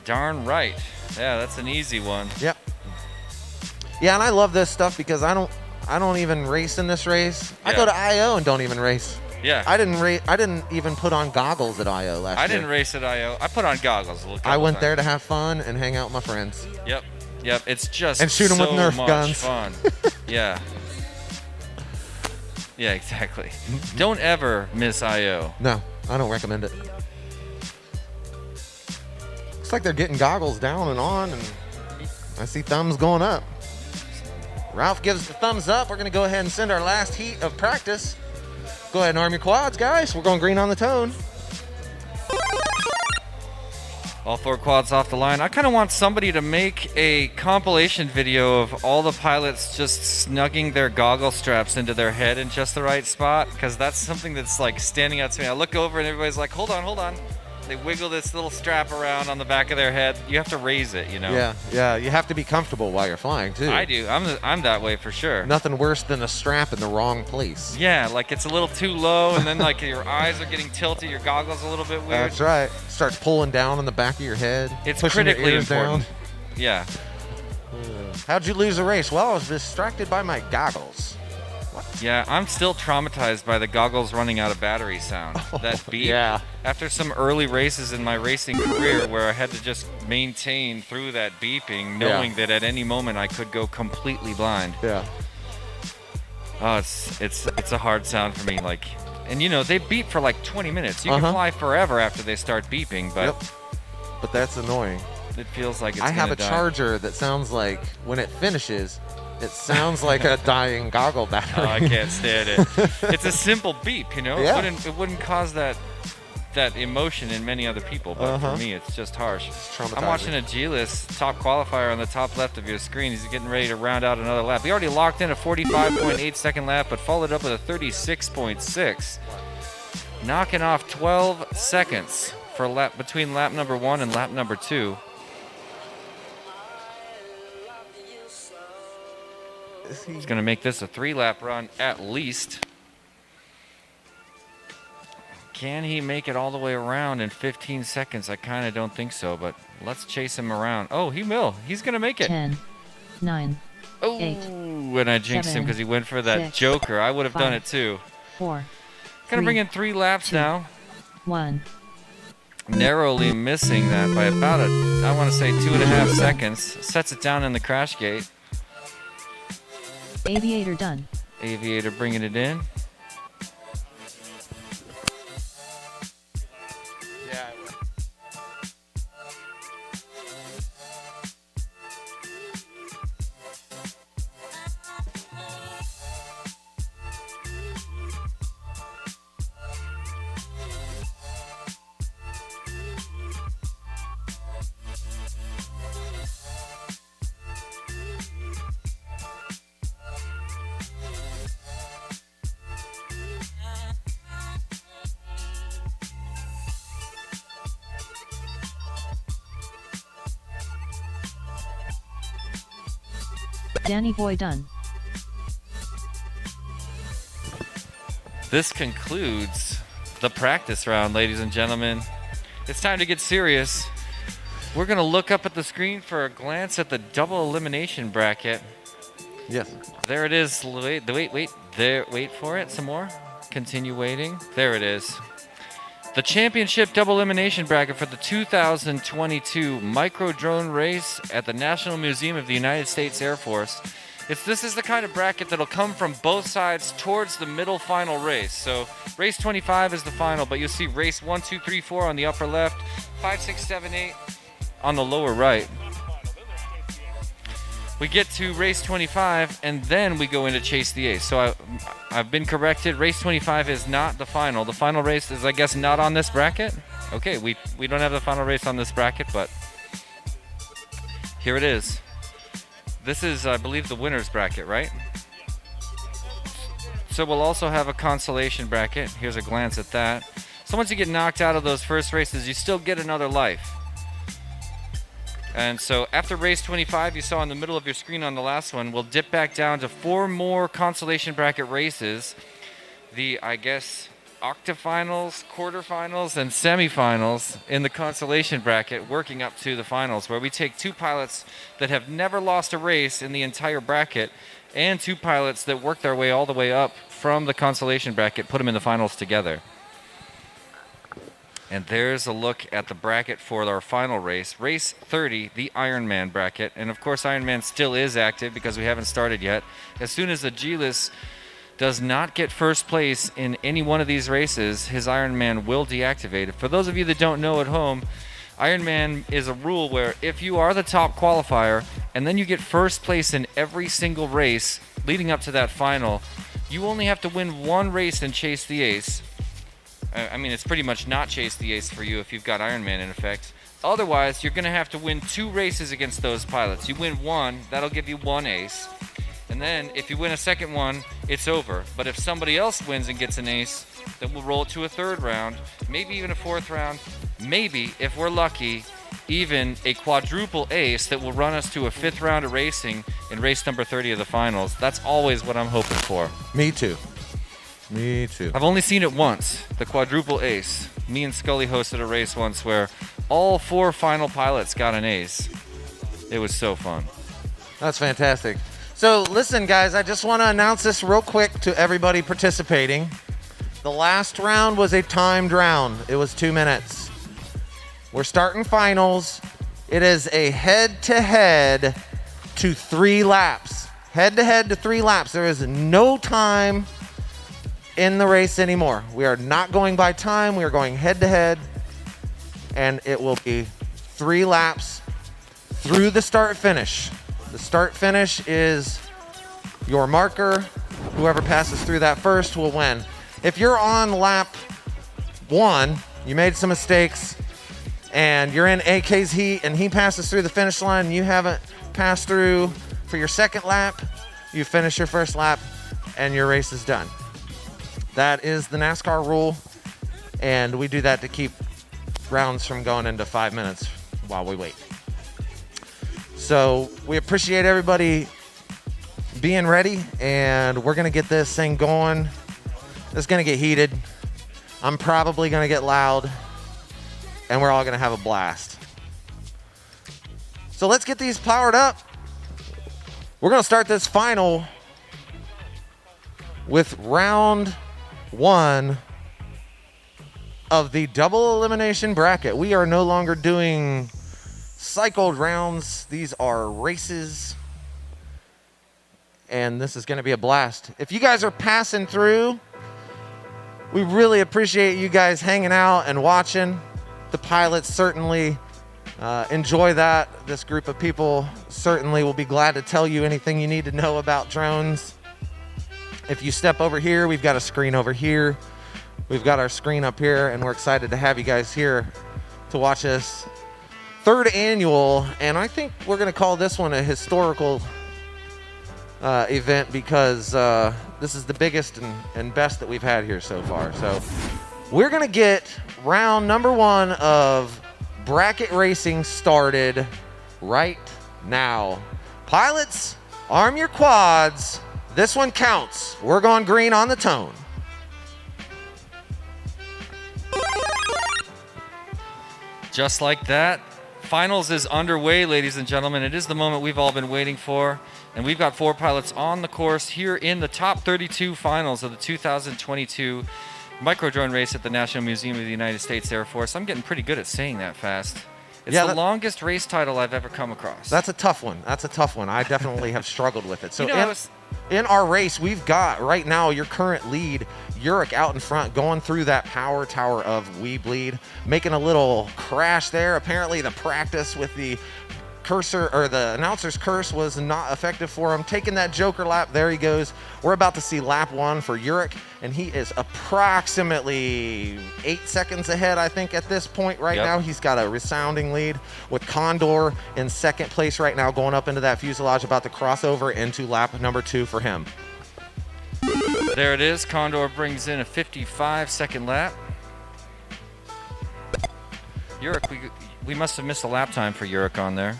Darn right. Yeah, that's an easy one. Yep. Yeah, and I love this stuff because I don't even race in this race. I Yeah. go to IO and don't even race. Yeah. I didn't even put on goggles at IO last year. I didn't race at IO. I put on goggles a little. I went there to have fun and hang out with my friends. Yep. Yep. It's just And shoot 'em with so Nerf much guns. fun. Yeah. Yeah, exactly. Don't ever miss IO. No, I don't recommend it. Looks like they're getting goggles down and on, and I see thumbs going up. Ralph gives the thumbs up. We're going to go ahead and send our last heat of practice. Go ahead and arm your quads, guys. We're going green on the tone. All four quads off the line. I kind of want somebody to make a compilation video of all the pilots just snugging their goggle straps into their head in just the right spot, because that's something that's like standing out to me. I look over and everybody's like, hold on, hold on. They wiggle this little strap around on the back of their head. You have to raise it, you know? Yeah. You have to be comfortable while you're flying, too. I do. I'm that way for sure. Nothing worse than a strap in the wrong place. Yeah, like it's a little too low, and then like your eyes are getting tilted, your goggles a little bit weird. That's right. Starts pulling down on the back of your head. It's pushing your critically ears important. down. Yeah. How'd you lose the race? Well, I was distracted by my goggles. Yeah, I'm still traumatized by the goggles running out of battery sound. That beep. Yeah. After some early races in my racing career where I had to just maintain through that beeping, knowing that at any moment I could go completely blind. Yeah. Oh, it's a hard sound for me. Like, and you know, they beep for like 20 minutes. You can fly forever after they start beeping, but But that's annoying. it feels like it's I have gonna a die. charger that sounds like when it finishes, it sounds like a dying goggle battery. Oh, I can't stand it. It's a simple beep, you know. Yeah. It wouldn't cause that emotion in many other people, but for me, it's just harsh. traumatizing. I'm watching a G-list top qualifier on the top left of your screen. He's getting ready to round out another lap. He already locked in a 45.8 second lap, but followed up with a 36.6, knocking off 12 seconds for between lap number 1 and lap number 2. He's going to make this a 3-lap run at least. Can he make it all the way around in 15 seconds? I kind of don't think so, but let's chase him around. Oh, he will. He's going to make it. 10, 9, Oh, 8, and I jinxed him 7, because he went for that 6, joker. I would have done 5, it too. 4, Going to bring in 3 laps 2, now. 1. narrowly missing that by about I want to say 2.5 seconds. Sets it down in the crash gate. Aviator done. Aviator bringing it in. Yeah. Danny Boy done. This concludes the practice round, ladies and gentlemen. It's time to get serious. We're going to look up at the screen for a glance at the double elimination bracket. Yes. There it is. Wait. There. Wait for it. Some more. Continue waiting. There it is. The championship double elimination bracket for the 2022 micro drone race at the National Museum of the United States Air Force. This is the kind of bracket that'll come from both sides towards the middle final race. So race 25 is the final, but you'll see race 1, 2, 3, 4 on the upper left, 5, 6, 7, 8 on the lower right. We get to race 25, and then we go into Chase the Ace. So I've been corrected. Race 25 is not the final. The final race is, I guess, not on this bracket. Okay, we don't have the final race on this bracket, but here it is. This is, I believe, the winner's bracket, right? So we'll also have a consolation bracket. Here's a glance at that. So once you get knocked out of those first races, you still get another life. And so after race 25, you saw in the middle of your screen on the last one, we'll dip back down to 4 more consolation bracket races. The, I guess, octafinals, quarterfinals, and semifinals in the consolation bracket, working up to the finals, where we take 2 pilots that have never lost a race in the entire bracket and 2 pilots that work their way all the way up from the consolation bracket, put them in the finals together. And there's a look at the bracket for our final race, race 30, the Ironman bracket. And of course, Ironman still is active because we haven't started yet. As soon as Agilis does not get first place in any one of these races, his Ironman will deactivate. For those of you that don't know at home, Ironman is a rule where if you are the top qualifier and then you get first place in every single race leading up to that final, you only have to win 1 race and chase the ace. I mean, it's pretty much not chase the ace for you if you've got Ironman in effect. Otherwise, you're going to have to win 2 races against those pilots. You win 1, that'll give you 1 ace. And then if you win a second one, it's over. But if somebody else wins and gets an ace, then we'll roll it to a 3rd round, maybe even a 4th round, maybe, if we're lucky, even a quadruple ace that will run us to a 5th round of racing in race number 30 of the finals. That's always what I'm hoping for. Me too. Me too. I've only seen it once, the quadruple ace. Me and Scully hosted a race once where all 4 final pilots got an ace. It was so fun. That's fantastic. So listen, guys, I just want to announce this real quick to everybody participating. The last round was a timed round. It was 2 minutes. We're starting finals. It is a head-to-head to 3 laps. Head-to-head to 3 laps. There is no time in the race anymore. We are not going by time. We are going head-to-head, and it will be 3 laps through the start-finish. The start-finish is your marker. Whoever passes through that first will win. If you're on lap 1, you made some mistakes, and you're in AK's heat, and he passes through the finish line, and you haven't passed through for your 2nd lap, you finish your 1st lap, and your race is done. That is the NASCAR rule, and we do that to keep rounds from going into 5 minutes while we wait. So we appreciate everybody being ready, and we're going to get this thing going. It's going to get heated. I'm probably going to get loud, and we're all going to have a blast. So let's get these powered up. We're going to start this final with round 1 of the double elimination bracket. We are no longer doing cycled rounds. These are races. And this is going to be a blast. If you guys are passing through, we really appreciate you guys hanging out and watching. The pilots certainly enjoy that. This group of people certainly will be glad to tell you anything you need to know about drones. If you step over here, we've got a screen over here. We've got our screen up here, and we're excited to have you guys here to watch this third annual. And I think we're going to call this one a historical event because this is the biggest and best that we've had here so far. So we're going to get round number 1 of bracket racing started right now. Pilots, arm your quads. This one counts. We're going green on the tone. Just like that, finals is underway, ladies and gentlemen. It is the moment we've all been waiting for. And we've got 4 pilots on the course here in the top 32 finals of the 2022 micro drone race at the National Museum of the United States Air Force. I'm getting pretty good at saying that fast. It's the longest race title I've ever come across. That's a tough one. That's a tough one. I definitely have struggled with it. So You know, in our race, we've got right now your current lead, Uric, out in front, going through that power tower of We Bleed, making a little crash there. Apparently the practice with the cursor or the announcer's curse was not effective for him. Taking that joker lap, there he goes. We're about to see lap 1 for Uric, and he is approximately 8 seconds ahead, I think, at this point right now. He's got a resounding lead with Condor in second place right now, going up into that fuselage, about to cross over into lap number 2 for him. There it is. Condor brings in a 55-second lap. Uric, we must have missed a lap time for Uric on there.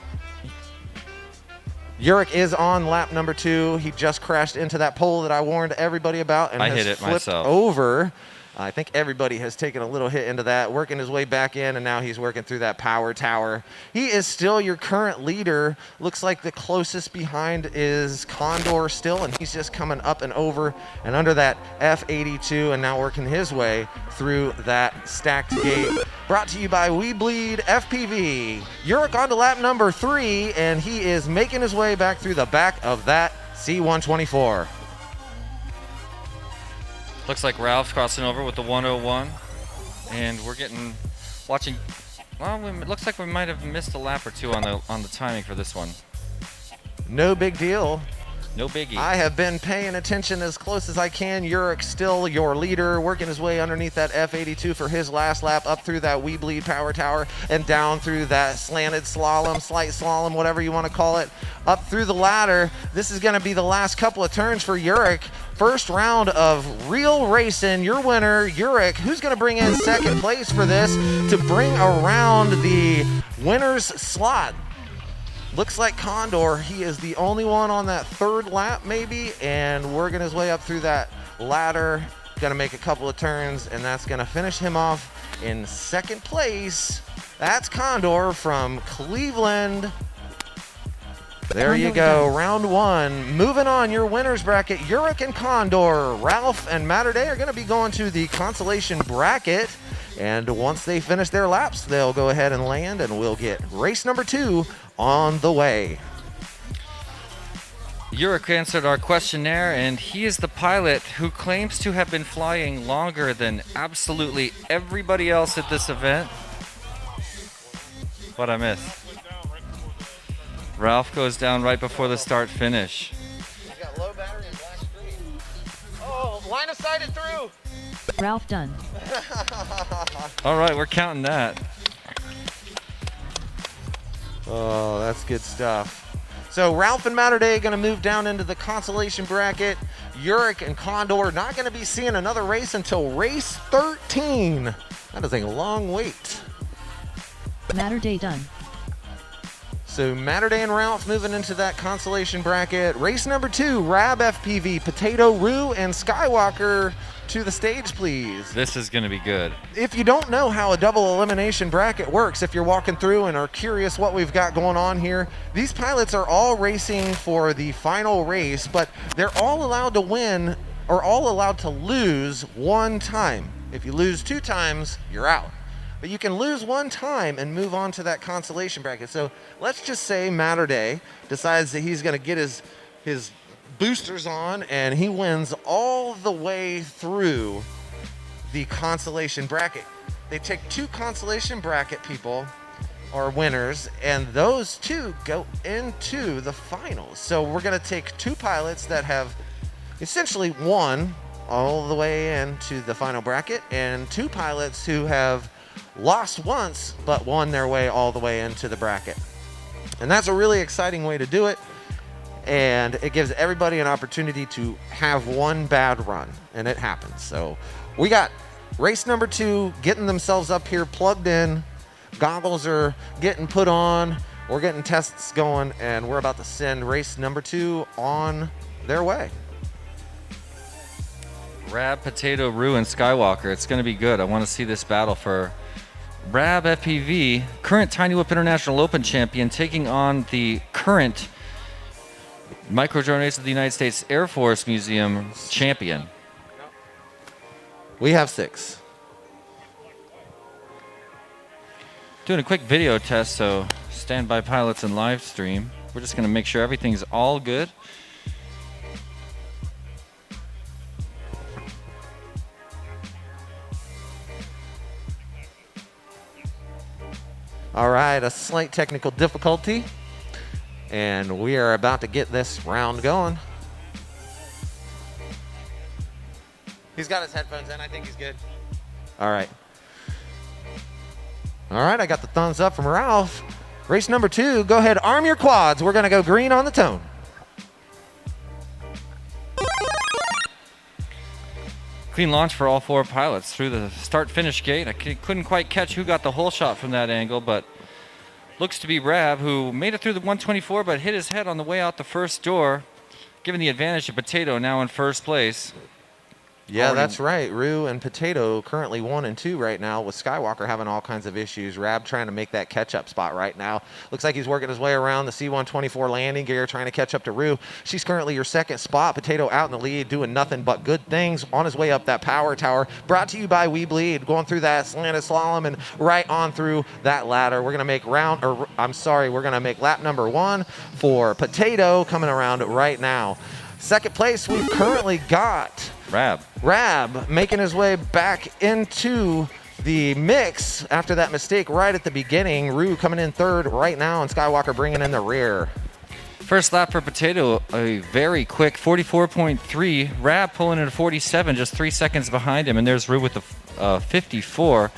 Uric is on lap number 2. He just crashed into that pole that I warned everybody about and I has hit it flipped myself. over. I think everybody has taken a little hit into that, working his way back in, and now he's working through that power tower. He is still your current leader. Looks like the closest behind is Condor still, and he's just coming up and over and under that F82 and now working his way through that stacked gate. Brought to you by We Bleed FPV. Uric on to lap number 3, and he is making his way back through the back of that C-124. Looks like Ralph's crossing over with the 101. And we're watching. Well, it looks like we might have missed a lap or 2 on the timing for this one. No big deal. No biggie. I have been paying attention as close as I can. Uric still your leader, working his way underneath that F82 for his last lap, up through that We Bleed power tower and down through that slanted slalom, slight slalom, whatever you want to call it, up through the ladder. This is going to be the last couple of turns for Uric. First round of real racing. Your winner, Uric, who's going to bring in second place for this to bring around the winner's slot. Looks like Condor, he is the only one on that third lap maybe, and working his way up through that ladder. Gonna make a couple of turns, and that's gonna finish him off in second place. That's Condor from Cleveland. There you go, round 1. Moving on, your winners bracket, Uric and Condor. Ralph and Matterday are gonna be going to the consolation bracket. And once they finish their laps, they'll go ahead and land, and we'll get race number 2 on the way. Uric answered our questionnaire, and he is the pilot who claims to have been flying longer than absolutely everybody else at this event. What'd I miss? Ralph goes down right before the start finish. He's got low battery and black screen. Oh, line of sight it through. Ralph done. All right, we're counting that. Oh, that's good stuff. So Ralph and Matterday are going to move down into the consolation bracket. Uric and Condor not going to be seeing another race until race 13. That is a long wait. Matter day done. So Matterday and Ralph moving into that consolation bracket. Race number 2, Rab FPV, Potato, Roo, and Skywalker to the stage, please. This is going to be good. If you don't know how a double elimination bracket works, if you're walking through and are curious what we've got going on here, these pilots are all racing for the final race, but they're all allowed to win or all allowed to lose one time. If you lose 2 times, you're out. But you can lose 1 time and move on to that consolation bracket. So let's just say Matter Day decides that he's going to get his boosters on and he wins all the way through the consolation bracket. They take 2 consolation bracket people or winners, and those 2 go into the finals. So we're going to take 2 pilots that have essentially won all the way into the final bracket, and 2 pilots who have lost once but won their way all the way into the bracket. And that's a really exciting way to do it, and it gives everybody an opportunity to have 1 bad run, and it happens. So we got race number 2 getting themselves up here plugged in. Goggles are getting put on, we're getting tests going, and we're about to send race number 2 on their way. Rab, Potato, Rue, and Skywalker. It's going to be good. I want to see this battle for Rab FPV, current Tiny Whip International Open champion, taking on the current Micro Drone Race of the United States Air Force Museum champion. We have 6. Doing a quick video test, so standby pilots and live stream. We're just going to make sure everything's all good. All right, a slight technical difficulty, and we are about to get this round going. He's got his headphones in. I think he's good. All right. All right, I got the thumbs up from Ralph. Race number 2, go ahead, arm your quads. We're going to go green on the tone. Clean launch for all 4 pilots through the start-finish gate. I couldn't quite catch who got the whole shot from that angle, but looks to be Rab, who made it through the 124 but hit his head on the way out the first door, giving the advantage to Potato, now in first place. Yeah, that's right. Rue and Potato currently 1 and 2 right now, with Skywalker having all kinds of issues. Rab trying to make that catch-up spot right now. Looks like he's working his way around the C-124 landing gear, trying to catch up to Rue. She's currently your 2nd spot. Potato out in the lead, doing nothing but good things on his way up that power tower. Brought to you by We Bleed, going through that slanted slalom and right on through that ladder. We're going to make we're going to make lap number 1 for Potato coming around right now. 2nd place, we've currently got Rab making his way back into the mix after that mistake right at the beginning. Rue coming in 3rd right now, and Skywalker bringing in the rear. First lap for Potato, a very quick 44.3. Rab pulling in a 47, just 3 seconds behind him, and there's Rue with the 54.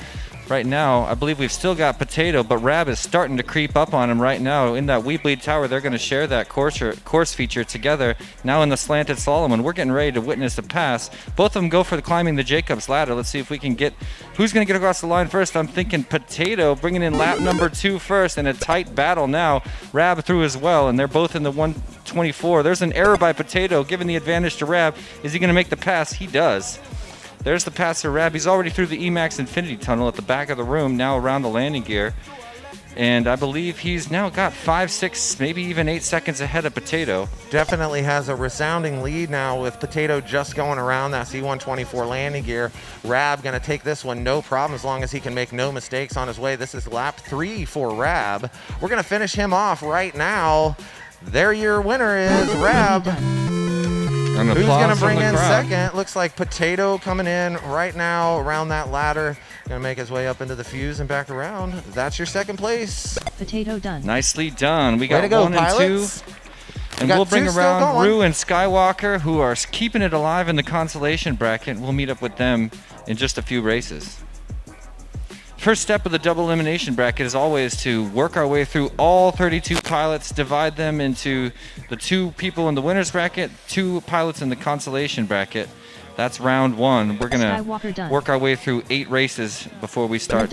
Right now, I believe we've still got Potato, but Rab is starting to creep up on him right now. In that We Bleed tower, they're going to share that course feature together. Now in the slanted slalom, and we're getting ready to witness the pass. Both of them go for climbing the Jacobs ladder. Let's see if we can get, who's going to get across the line first. I'm thinking Potato bringing in lap number 2 first, and a tight battle now. Rab through as well, and they're both in the 124. There's an error by Potato, giving the advantage to Rab. Is he going to make the pass? He does. There's the pass for Rab. He's already through the Emax Infinity Tunnel at the back of the room, now around the landing gear. And I believe he's now got 5, 6, maybe even 8 seconds ahead of Potato. Definitely has a resounding lead now, with Potato just going around that C-124 landing gear. Rab going to take this one no problem, as long as he can make no mistakes on his way. This is lap 3 for Rab. We're going to finish him off right now. There, your winner is Rab. Who's going to bring in second? Looks like Potato coming in right now around that ladder. Going to make his way up into the fuse and back around. That's your second place. Potato done. Nicely done. We got Way to go, 1 pilots. and 2. And we'll bring around Rue and Skywalker, who are keeping it alive in the consolation bracket. We'll meet up with them in just a few races. First step of the double elimination bracket is always to work our way through all 32 pilots, divide them into the 2 people in the winner's bracket, 2 pilots in the consolation bracket. That's round 1. We're going to work our way through 8 races before we start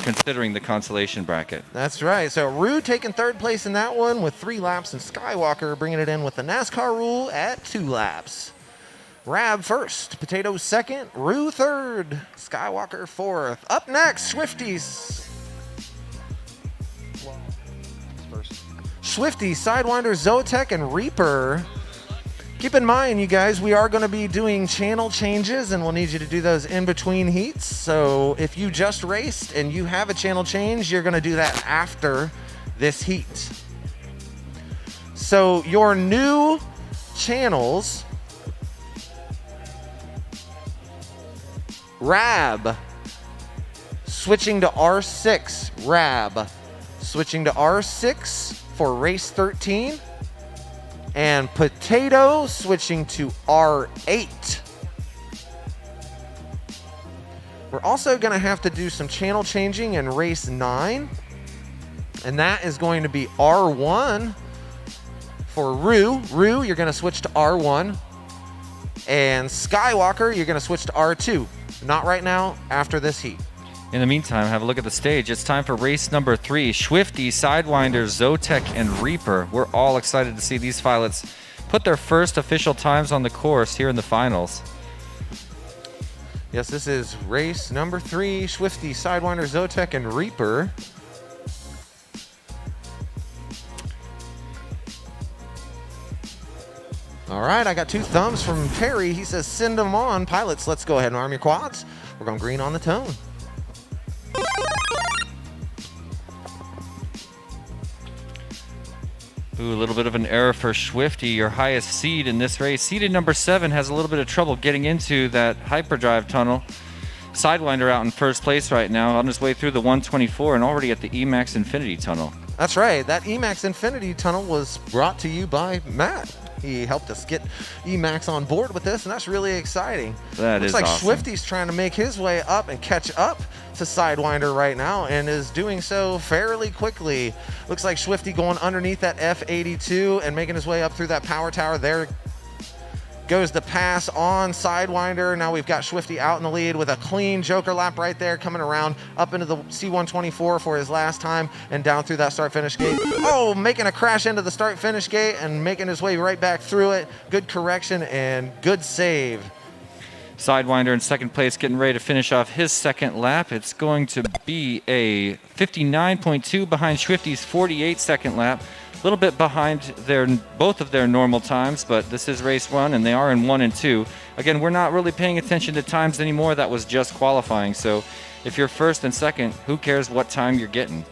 considering the consolation bracket. That's right. So Rue taking 3rd place in that one with 3 laps, and Skywalker bringing it in with the NASCAR rule at 2 laps. Rab first, Potato 2nd, Rue 3rd, Skywalker 4th. Up next, Swifties. Swifties, Sidewinder, Zotek, and Reaper Keep in mind, you guys, we are going to be doing channel changes, and we'll need you to do those in between heats. So if you just raced and you have a channel change, you're going to do that after this heat. So your new channels, Rab, switching to R6, Rab, switching to R6 for race 13. And Potato switching to R8. We're also going to have to do some channel changing in race 9. And that is going to be R1 for Rue. Rue, you're going to switch to R1. And Skywalker, you're going to switch to R2. Not right now, after this heat. In the meantime, have a look at the stage. It's time for race number 3. Swifty, Sidewinder, Zotek, and Reaper. We're all excited to see these pilots put their first official times on the course here in the finals. Yes, this is race number 3. Swifty, Sidewinder, Zotek, and Reaper. All right, I got 2 thumbs from Terry. He says, send them on. Pilots, let's go ahead and arm your quads. We're going green on the tone. Ooh, a little bit of an error for Swifty, your highest seed in this race. Seeded number 7 has a little bit of trouble getting into that hyperdrive tunnel. Sidewinder out in first place right now, on his way through the 124 and already at the Emax Infinity tunnel. That's right. That Emax Infinity tunnel was brought to you by Matt. He helped us get Emax on board with this, and that's really exciting. That is Looks like awesome. Swifty's trying to make his way up and catch up to Sidewinder right now, and is doing so fairly quickly. Looks like Swifty going underneath that F82 and making his way up through that power tower. There goes the pass on Sidewinder. Now we've got Swifty out in the lead with a clean Joker lap right there, coming around up into the C124 for his last time and down through that start-finish gate. Oh, making a crash into the start-finish gate and making his way right back through it. Good correction and good save. Sidewinder in second place, getting ready to finish off his second lap. It's going to be a 59.2 behind Swifty's 48 second lap. A little bit behind both of their normal times, but this is race 1, and they are in 1 and 2. Again, we're not really paying attention to times anymore. That was just qualifying. So if you're first and second, who cares what time you're getting?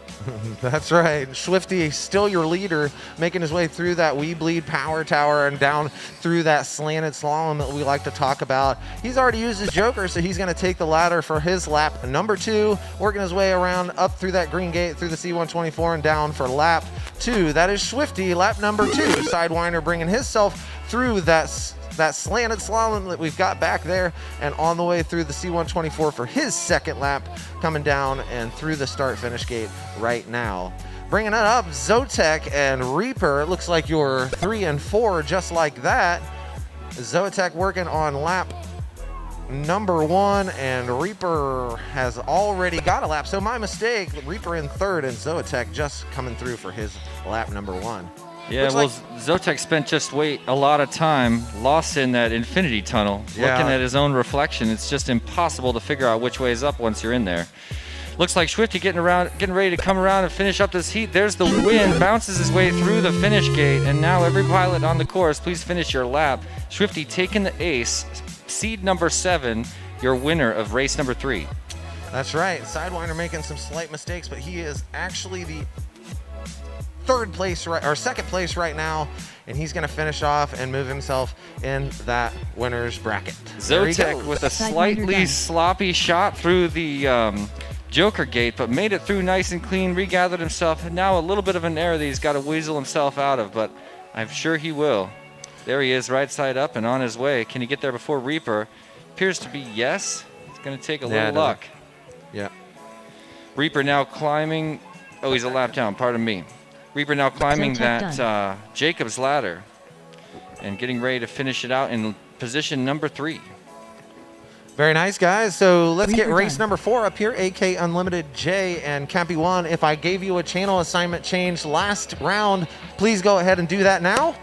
That's right. Swifty, still your leader, making his way through that We Bleed power tower and down through that slanted slalom that we like to talk about. He's already used his Joker, so he's going to take the ladder for his lap number 2, working his way around up through that green gate, through the C124 and down for lap 2. That is Swifty, lap number 2. Sidewinder bringing himself through that slanted slalom that we've got back there and on the way through the C124 for his second lap, coming down and through the start-finish gate right now. Bringing it up, Zotek and Reaper. It looks like you're 3 and 4 just like that. Zotek working on lap number 1, and Reaper has already got a lap. So my mistake, Reaper in 3rd and Zotek just coming through for his lap number 1. Yeah, well, Zotek spent just a lot of time lost in that infinity tunnel, looking at his own reflection. It's just impossible to figure out which way is up once you're in there. Looks like Swifty getting ready to come around and finish up this heat. There's the win, bounces his way through the finish gate, and now every pilot on the course, please finish your lap. Swifty taking the ace, seed number 7, your winner of race number 3. That's right. Sidewinder making some slight mistakes, but he is actually the second place right now, and he's going to finish off and move himself in that winner's bracket. Zotek with a slightly sloppy shot through the Joker gate, but made it through nice and clean, regathered himself, and now a little bit of an error that he's got to weasel himself out of, but I'm sure he will. There he is, right side up and on his way. Can he get there before Reaper? Appears to be yes. It's going to take a little luck. Yeah. Reaper now climbing. Oh, he's a lap down, pardon me. Reaper now climbing that Jacob's ladder and getting ready to finish it out in position number 3. Very nice, guys. So let's get Reaper race done. number 4 up here. AK Unlimited J and Campy One. If I gave you a channel assignment change last round, please go ahead and do that now.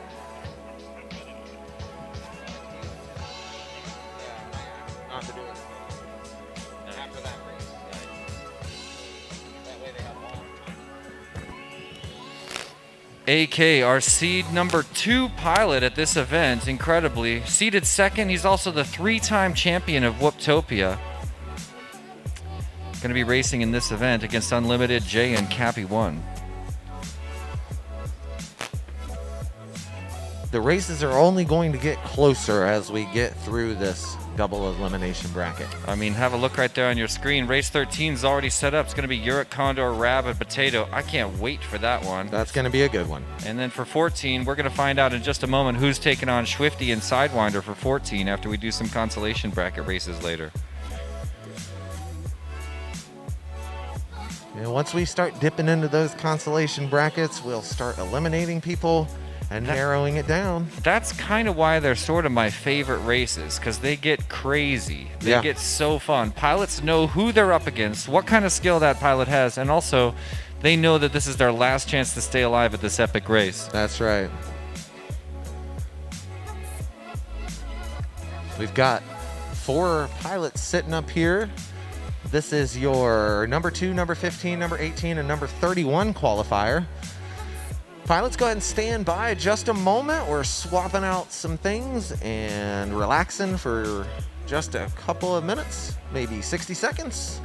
AK, our seed number 2 pilot at this event, incredibly. Seeded second, he's also the 3-time champion of Whooptopia. Going to be racing in this event against Unlimited, Jay, and Cappy 1. The races are only going to get closer as we get through this double elimination bracket. I mean, have a look right there on your screen. Race 13 is already set up. It's going to be Uric, Condor, Rab, and Potato. I can't wait for that one. That's going to be a good one. And then for 14, we're going to find out in just a moment who's taking on Swifty and Sidewinder for 14 after we do some consolation bracket races later. And once we start dipping into those consolation brackets, we'll start eliminating people and narrowing it down. That's kind of why they're sort of my favorite races, because they get crazy. They get so fun. Pilots know who they're up against, what kind of skill that pilot has, and also they know that this is their last chance to stay alive at this epic race. That's right. We've got 4 pilots sitting up here. This is your number 2, number 15, number 18, and number 31 qualifier. Pilots, go ahead and stand by just a moment. We're swapping out some things and relaxing for just a couple of minutes, maybe 60 seconds.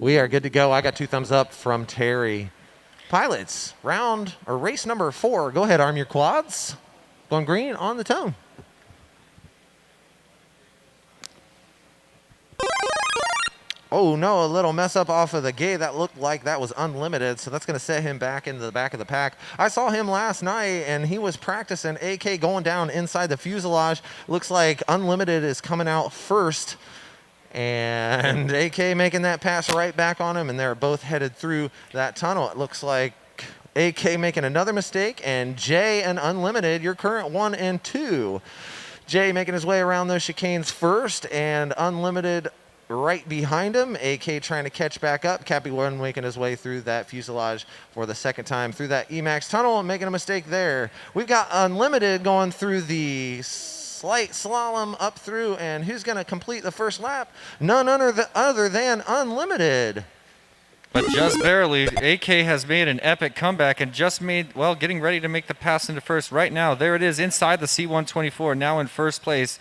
We are good to go. I got 2 thumbs up from Terry. Pilots, race number 4. Go ahead, arm your quads. Going green on the tone. Oh no, a little mess up off of the gate. That looked like that was Unlimited, so that's going to set him back into the back of the pack. I saw him last night, and he was practicing AK going down inside the fuselage. Looks like Unlimited is coming out first. And AK making that pass right back on him, and they're both headed through that tunnel. It looks like AK making another mistake, and Jay and Unlimited, your current 1 and 2. Jay making his way around those chicanes first, and Unlimited right behind him. AK trying to catch back up. Cappy 1 making his way through that fuselage for the second time through that Emax tunnel and making a mistake there. We've got Unlimited going through the slight slalom up through, and who's going to complete the first lap? None other than Unlimited. But just barely, AK has made an epic comeback and just made, well, getting ready to make the pass into first right now. There it is inside the C124, now in first place.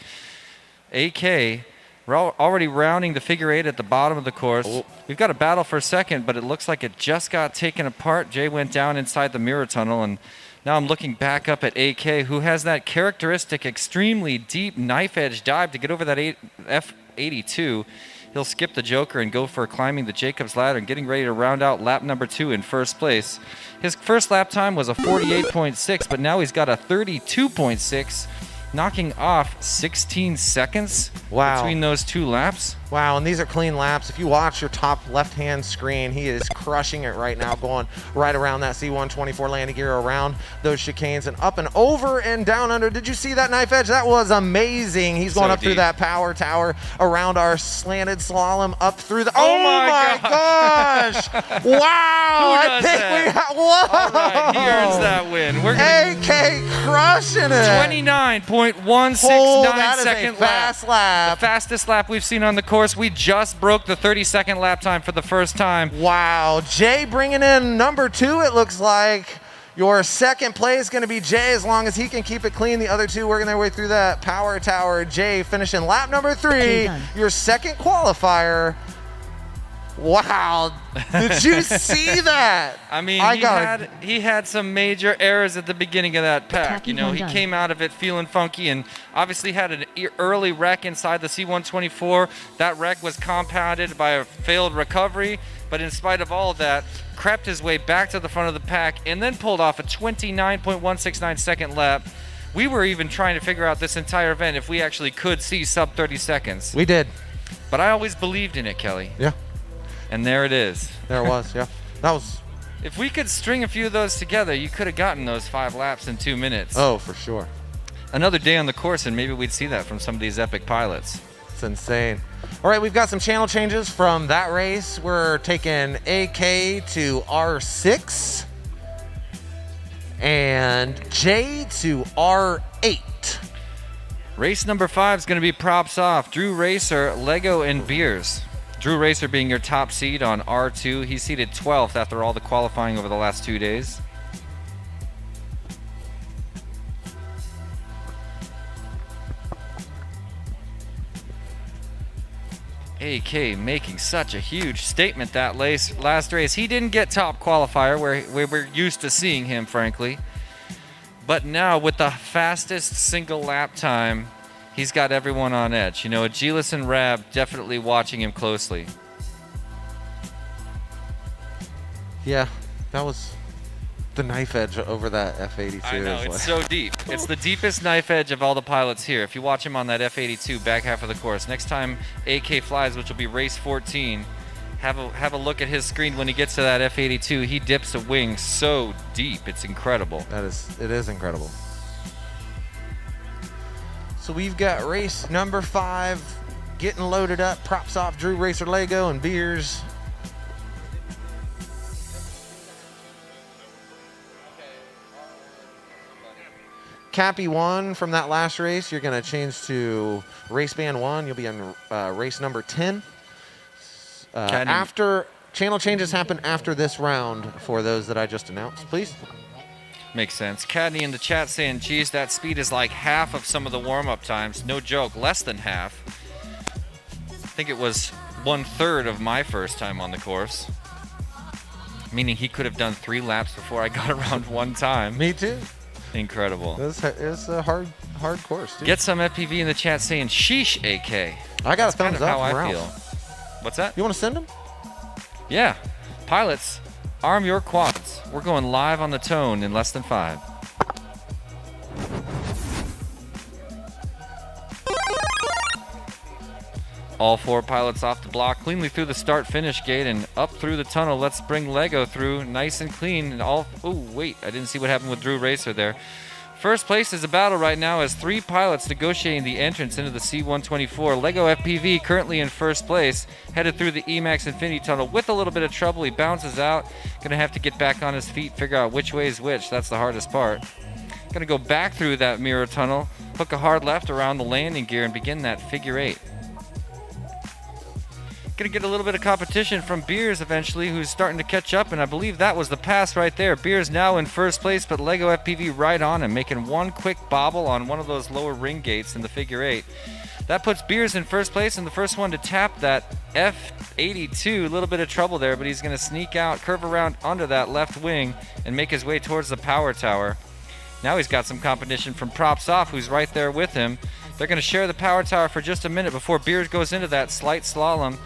AK, we're already rounding the figure 8 at the bottom of the course. Oh. We've got a battle for second, but it looks like it just got taken apart. Jay went down inside the mirror tunnel, and now I'm looking back up at AK, who has that characteristic extremely deep knife edge dive to get over that F82. He'll skip the Joker and go for climbing the Jacobs ladder and getting ready to round out lap number 2 in first place. His first lap time was a 48.6, but now he's got a 32.6, knocking off 16 seconds between those 2 laps. Wow, and these are clean laps. If you watch your top left-hand screen, he is crushing it right now, going right around that C124 landing gear, around those chicanes, and up and over and down under. Did you see that knife edge? That was amazing. He's going up through that power tower, around our slanted slalom, up through the... Oh my gosh! Wow! Who does that? Whoa! All right, he earns that win. We're gonna AK crushing it! 29.169 second fast lap. The fastest lap we've seen on the course. We just broke the 30-second lap time for the first time. Wow. Jay bringing in number 2, it looks like. Your second place is going to be Jay, as long as he can keep it clean. The other 2 working their way through that power tower. Jay finishing lap number 3, your second qualifier. Wow. Did you see that? I mean, he had some major errors at the beginning of that pack. You know, he came out of it feeling funky and obviously had an early wreck inside the C124. That wreck was compounded by a failed recovery, but in spite of all of that, crept his way back to the front of the pack and then pulled off a 29.169 second lap We were even trying to figure out this entire event if we actually could see sub 30 seconds. We did. But I always believed in it, Kelly. Yeah. And there it is. There it was. Yeah. That was. If we could string a few of those together, you could have gotten those 5 laps in 2 minutes. Oh, for sure. Another day on the course, and maybe we'd see that from some of these epic pilots. It's insane. All right, we've got some channel changes from that race. We're taking AK to R6 and J to R8. Race number 5 is going to be props off. Drew Racer, Lego, and Beers. Drew Racer being your top seed on R2. He's seated 12th after all the qualifying over the last 2 days. AK making such a huge statement that last race. He didn't get top qualifier where we're used to seeing him, frankly. But now with the fastest single lap time, he's got everyone on edge. You know, Agilis and Rab definitely watching him closely. Yeah, that was the knife edge over that F82. I know, is it's so deep. It's the deepest knife edge of all the pilots here. If you watch him on that F82 back half of the course, next time AK flies, which will be race 14, have a look at his screen when he gets to that F82. He dips a wing so deep, it's incredible. It is incredible. So we've got race number 5 getting loaded up. Props off Drew Racer, Lego, and Beers. Cappy 1 from that last race. You're going to change to race band 1. You'll be on race number 10. After channel changes happen after this round for those that I just announced, please. Makes sense. Cadney in the chat saying, geez, that speed is like half of some of the warm-up times. No joke, less than half. I think it was 1/3 of my first time on the course. Meaning he could have done 3 laps before I got around 1 time. Me too. Incredible. It's a hard course, too. Get some FPV in the chat saying, sheesh, AK. I got That's a thumbs kind of up how from I Ralph. feel. What's that? You want to send him? Yeah. Pilots, arm your quads. We're going live on the tone in less than 5. All 4 pilots off the block, cleanly through the start-finish gate and up through the tunnel. Let's bring Lego through nice and clean. And all. Oh, wait, I didn't see what happened with Drew Racer there. First place is a battle right now as 3 pilots negotiating the entrance into the C-124. Lego FPV currently in first place, headed through the Emax Infinity Tunnel with a little bit of trouble. He bounces out, gonna have to get back on his feet, figure out which way is which. That's the hardest part. Gonna go back through that mirror tunnel, hook a hard left around the landing gear and begin that figure 8. Gonna get a little bit of competition from Beers eventually, who's starting to catch up, and I believe that was the pass right there. Beers now in first place, but Lego FPV right on him, making one quick bobble on one of those lower ring gates in the figure 8. That puts Beers in first place and the first one to tap that F82. A little bit of trouble there, but he's gonna sneak out, curve around under that left wing, and make his way towards the power tower. Now he's got some competition from Props Off, who's right there with him. They're gonna share the power tower for just a minute before Beers goes into that slight slalom.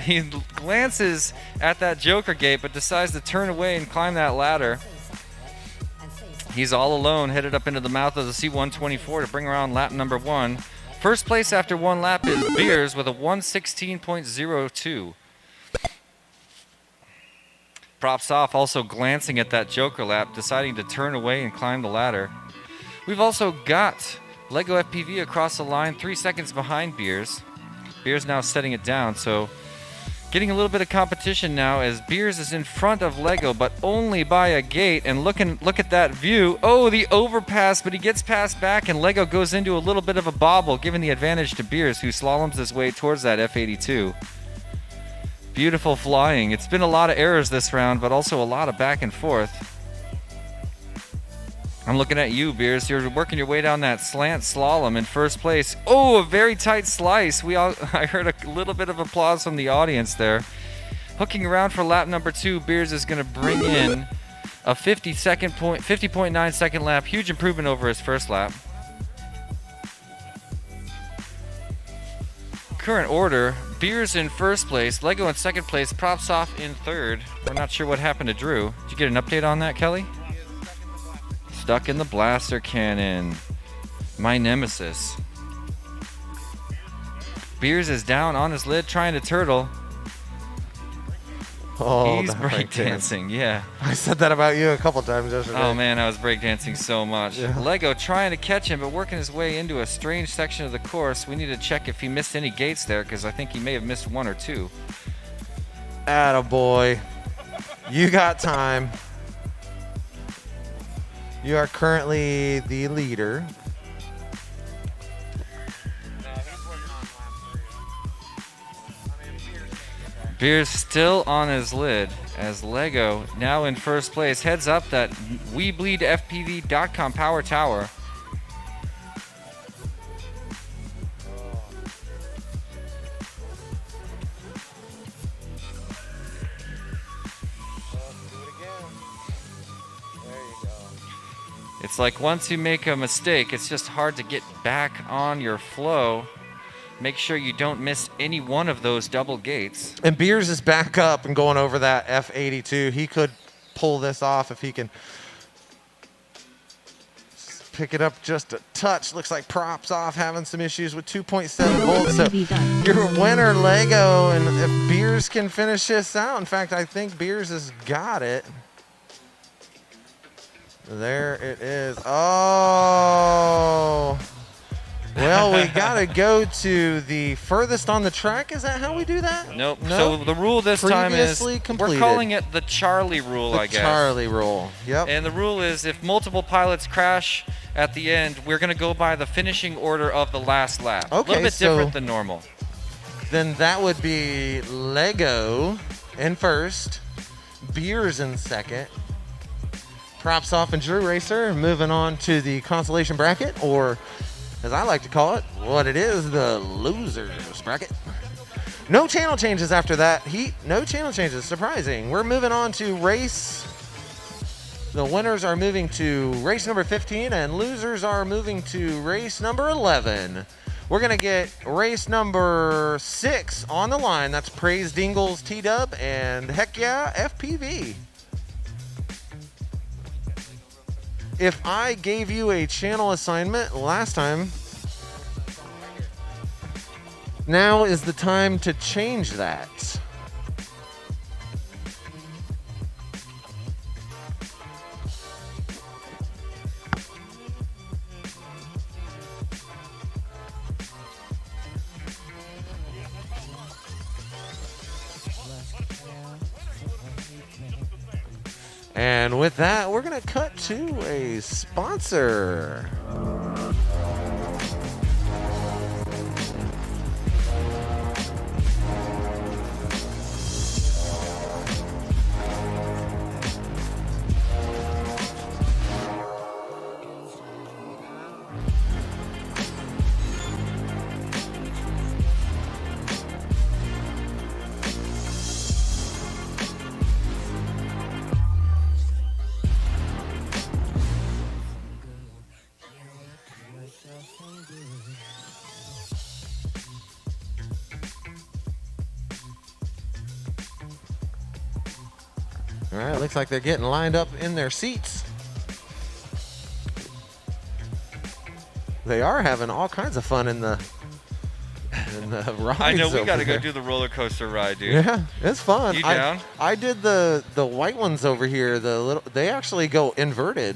He glances at that Joker gate, but decides to turn away and climb that ladder. He's all alone, headed up into the mouth of the C-124 to bring around lap number 1. First place after 1 lap is Beers with a 1:16.02. Props Off also glancing at that Joker lap, deciding to turn away and climb the ladder. We've also got Lego FPV across the line, 3 seconds behind Beers. Beers now setting it down, so getting a little bit of competition now as Beers is in front of Lego, but only by a gate. And look at that view. Oh, the overpass, but he gets passed back, and Lego goes into a little bit of a bobble, giving the advantage to Beers, who slaloms his way towards that F82. Beautiful flying. It's been a lot of errors this round, but also a lot of back and forth. I'm looking at you, Beers. You're working your way down that slant slalom in first place. Oh, a very tight slice. I heard a little bit of applause from the audience there. Hooking around for lap number 2, Beers is going to bring in a 50.9 second lap. Huge improvement over his first lap. Current order, Beers in first place, Lego in second place, Props Off in third. We're not sure what happened to Drew. Did you get an update on that, Kelly? Stuck in the blaster cannon. My nemesis. Beers is down on his lid trying to turtle. Oh, He's that breakdance. breakdancing, yeah. I said that about you a couple times yesterday. Oh man, I was breakdancing so much. Yeah. Lego trying to catch him, but working his way into a strange section of the course. We need to check if he missed any gates there, because I think he may have missed one or two. Attaboy. You got time. You are currently the leader. Beers still on his lid as Lego now in first place. Heads up that WeBleedFPV.com Power Tower. It's like once you make a mistake, it's just hard to get back on your flow. Make sure you don't miss any one of those double gates. And Beers is back up and going over that F82. He could pull this off if he can pick it up just a touch. Looks like Props off having some issues with 2.7 volts. So PV done. your winner, Lego, and if Beers can finish this out, in fact, I think Beers has got it. There it is. Oh. Well, we got to go to the furthest on the track. Is that how we do that? Nope. No? So the rule this time is Previously we're completed. calling it the Charlie rule, The I guess. Charlie rule. Yep. And the rule is if multiple pilots crash at the end, we're going to go by the finishing order of the last lap. A Okay, little bit so- different than normal. Then that would be Lego in first, Beers in second, Props off and Drew Racer moving on to the consolation bracket, or as I like to call it, what it is, the losers bracket. No channel changes after that heat. No channel changes. Surprising. We're moving on to race. The winners are moving to race number 15, and losers are moving to race number 11. We're going to get race number 6 on the line. That's Praise Dingles T-Dub and Heck Yeah FPV. If I gave you a channel assignment last time, now is the time to change that. And with that, we're going to cut to a sponsor. All right, looks like they're getting lined up in their seats. They are having all kinds of fun in the rides. I know we over got to go there. do the roller coaster ride, dude. Yeah, it's fun. You down? I did the white ones over here. They actually go inverted.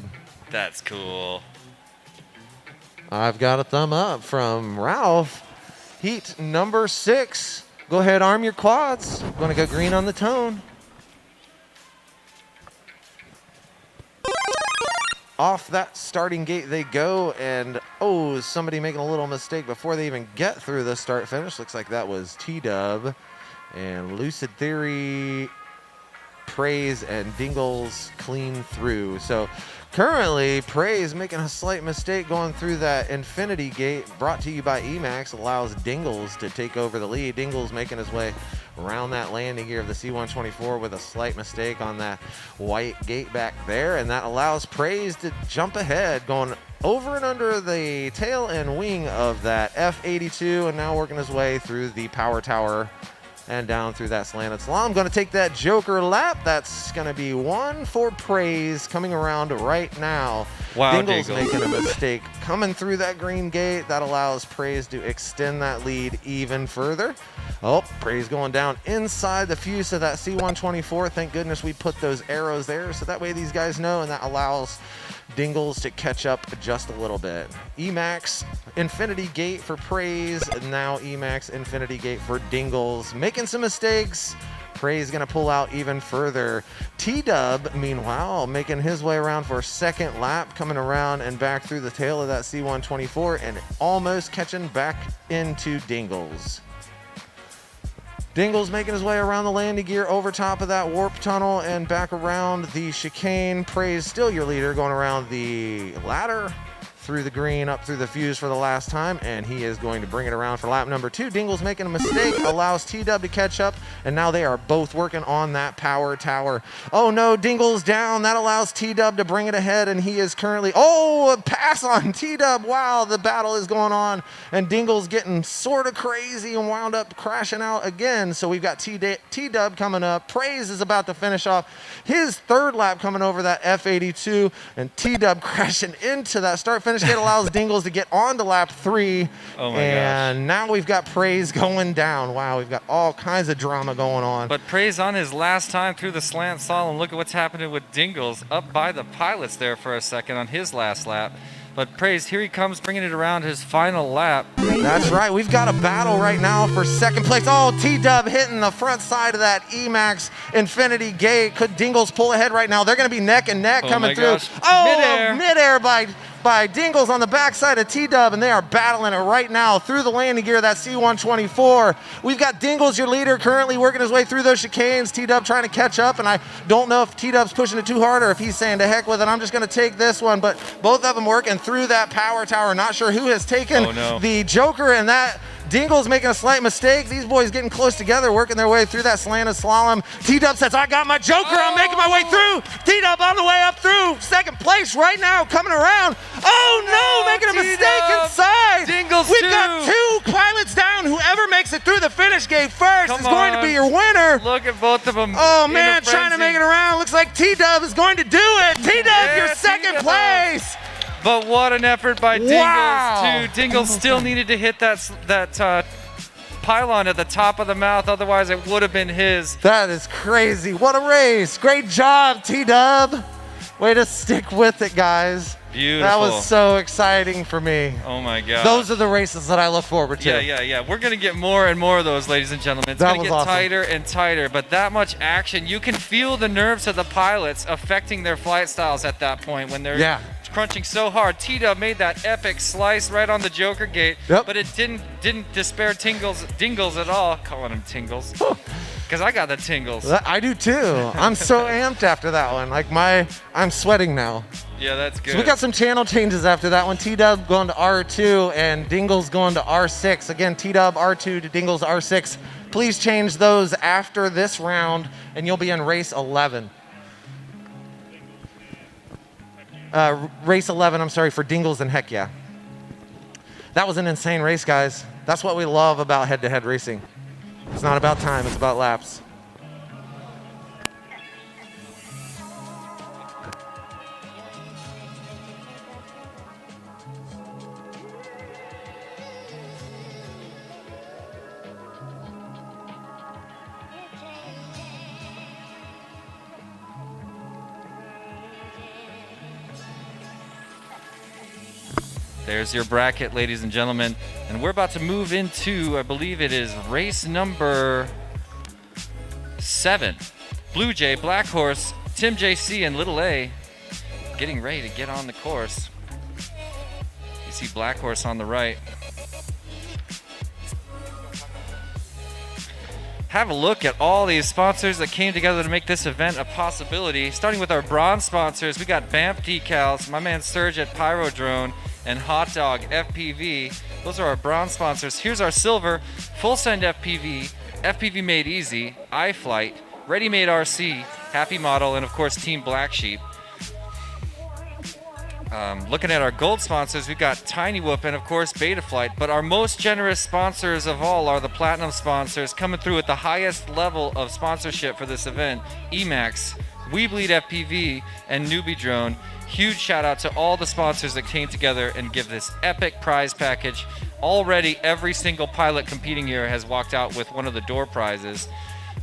That's cool. I've got a thumb up from Ralph. Heat number 6. Go ahead, arm your quads. Going to go green on the tone. Off that starting gate they go, and oh, somebody making a little mistake before they even get through the start finish. Looks like that was T-Dub, and Lucid Theory, Praise, and Dingles clean through. So currently, Praise making a slight mistake going through that Infinity Gate, brought to you by Emax, allows Dingles to take over the lead. Dingles making his way around that landing gear of the C-124 with a slight mistake on that white gate back there, and that allows Praise to jump ahead, going over and under the tail and wing of that F-82, and now working his way through the power tower and down through that slanted slalom. Going to take that joker lap. That's going to be 1 for Praise coming around right now. Wow, Dingle's Dingles. making a mistake coming through that green gate. That allows Praise to extend that lead even further. Oh, Praise going down inside the fuse of that C124. Thank goodness we put those arrows there so that way these guys know, and that allows Dingles to catch up just a little bit. Emax Infinity Gate for Praise, and now Emax Infinity Gate for Dingles. Making some mistakes. Praise gonna pull out even further. T-Dub, meanwhile, making his way around for a second lap, coming around and back through the tail of that C124 and almost catching back into Dingles. Dingles making his way around the landing gear over top of that warp tunnel and back around the chicane. Praise still your leader, going around the ladder through the green, up through the fuse for the last time, and he is going to bring it around for lap number 2. Dingles making a mistake, allows T-Dub to catch up, and now they are both working on that power tower. Oh no, Dingles down. That allows T-Dub to bring it ahead, and he is currently, a pass on T-Dub. Wow, the battle is going on, and Dingles getting sort of crazy and wound up crashing out again. So we've got T-Dub coming up. Praise is about to finish off his third lap coming over that F82, and T-Dub crashing into that start-finish gate allows Dingles to get on to lap 3. Oh my and gosh. now we've got Praise going down. Wow, we've got all kinds of drama going on. But Praise on his last time through the slant slalom. Look at what's happening with Dingles up by the pilots there for a second on his last lap. But Praise, here he comes bringing it around his final lap. That's right. We've got a battle right now for second place. Oh, T-Dub hitting the front side of that Emax Infinity Gate. Could Dingles pull ahead right now? They're going to be neck and neck Oh coming my through. gosh. Oh, Midair. midair by Dingles on the backside of T-Dub, and they are battling it right now through the landing gear of that C124. We've got Dingles, your leader, currently working his way through those chicanes. T-Dub trying to catch up, and I don't know if T-Dub's pushing it too hard or if he's saying to heck with it. I'm just going to take this one, but both of them working through that power tower. Not sure who has taken the joker, and that Dingles making a slight mistake. These boys getting close together, working their way through that slanted slalom. T-Dub says, I got my joker. I'm making my way through. T-Dub on the way up through. Second place right now, coming around. Oh no, making a mistake inside. Dingles We've too. got 2 pilots down. Whoever makes it through the finish gate first Come is going to on. be your winner. Look at both of them. Oh in a man, trying to frenzy. make it around. Looks like T-Dub is going to do it. T-Dub, Yeah, your second T-Dub. place. But what an effort by Dingles, Wow. too. Dingles still needed to hit that pylon at the top of the mouth. Otherwise, it would have been his. That is crazy. What a race. Great job, T-Dub. Way to stick with it, guys. Beautiful. That was so exciting for me. Oh, my God. Those are the races that I look forward to. Yeah. We're going to get more and more of those, ladies and gentlemen. It's That going to was get awesome. tighter and tighter, but that much action, you can feel the nerves of the pilots affecting their flight styles at that point when they're crunching so hard. T-Dub made that epic slice right on the joker gate, but it didn't despair Dingles at all. Calling him Tingles. Because I got the tingles. I do too. I'm so amped after that one. I'm sweating now. Yeah, that's good. So we got some channel changes after that one. T-Dub going to R2 and Dingles going to R6. Again, T-Dub R2 to Dingles R6. Please change those after this round and you'll be in race 11. Race 11, I'm sorry, for Dingles and Heck Yeah. That was an insane race, guys. That's what we love about head-to-head racing. It's not about time, it's about laps. There's your bracket, ladies and gentlemen. And we're about to move into, I believe it is race number 7. Blue Jay, Black Horse, Tim JC, and Little A getting ready to get on the course. You see Black Horse on the right. Have a look at all these sponsors that came together to make this event a possibility. Starting with our bronze sponsors, we got BAMP Decals, my man Serge at Pyro Drone, and Hot Dog FPV. Those are our bronze sponsors. Here's our silver, Full Send FPV, FPV Made Easy, iFlight, Ready Made RC, Happy Model, and of course Team Black Sheep. Looking at our gold sponsors, we've got Tiny Whoop and, of course, Betaflight. But our most generous sponsors of all are the platinum sponsors, coming through at the highest level of sponsorship for this event. Emax, We Bleed FPV, and Newbie Drone. Huge shout out to all the sponsors that came together and give this epic prize package. Already, every single pilot competing here has walked out with one of the door prizes.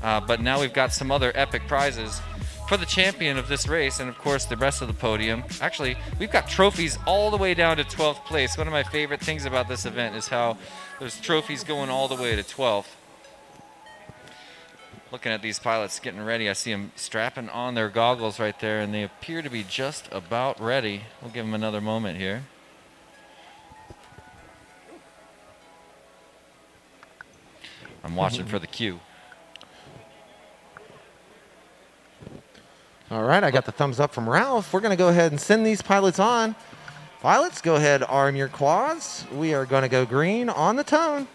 But now we've got some other epic prizes for the champion of this race, and of course the rest of the podium. Actually, we've got trophies all the way down to 12th place. One of my favorite things about this event is how there's trophies going all the way to 12th. Looking at these pilots getting ready, I see them strapping on their goggles right there, and they appear to be just about ready. We'll give them another moment here. I'm watching for the cue. All right, I got the thumbs up from Ralph. We're going to go ahead and send these pilots on. Pilots, go ahead, arm your quads. We are going to go green on the tone.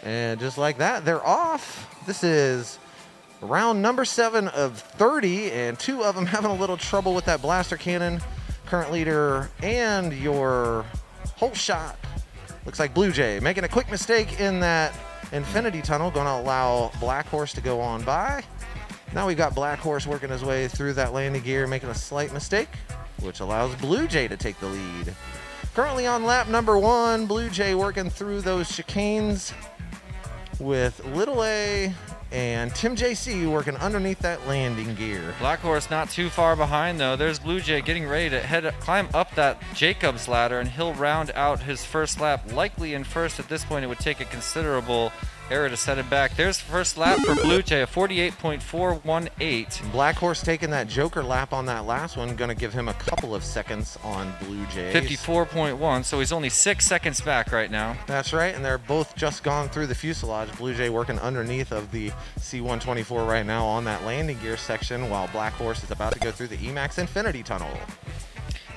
And just like that, they're off. This is round number 7 of 30, and 2 of them having a little trouble with that blaster cannon. Current leader and your whole shot. Looks like Blue Jay making a quick mistake in that infinity tunnel, going to allow Black Horse to go on by. Now we've got Black Horse working his way through that landing gear, making a slight mistake, which allows Blue Jay to take the lead. Currently on lap number 1, Blue Jay working through those chicanes with Little A and Tim JC working underneath that landing gear. Black Horse not too far behind though. There's Blue Jay getting ready to climb up that Jacobs ladder, and he'll round out his first lap. Likely in first at this point. It would take a considerable error to set him back. There's first lap for Blue Jay, a 48.418. Black Horse taking that Joker lap on that last one, going to give him a couple of seconds on Blue Jay. 54.1, so he's only 6 seconds back right now. That's right, and they're both just gone through the fuselage. Blue Jay working underneath of the C-124 right now on that landing gear section, while Black Horse is about to go through the Emax Infinity Tunnel.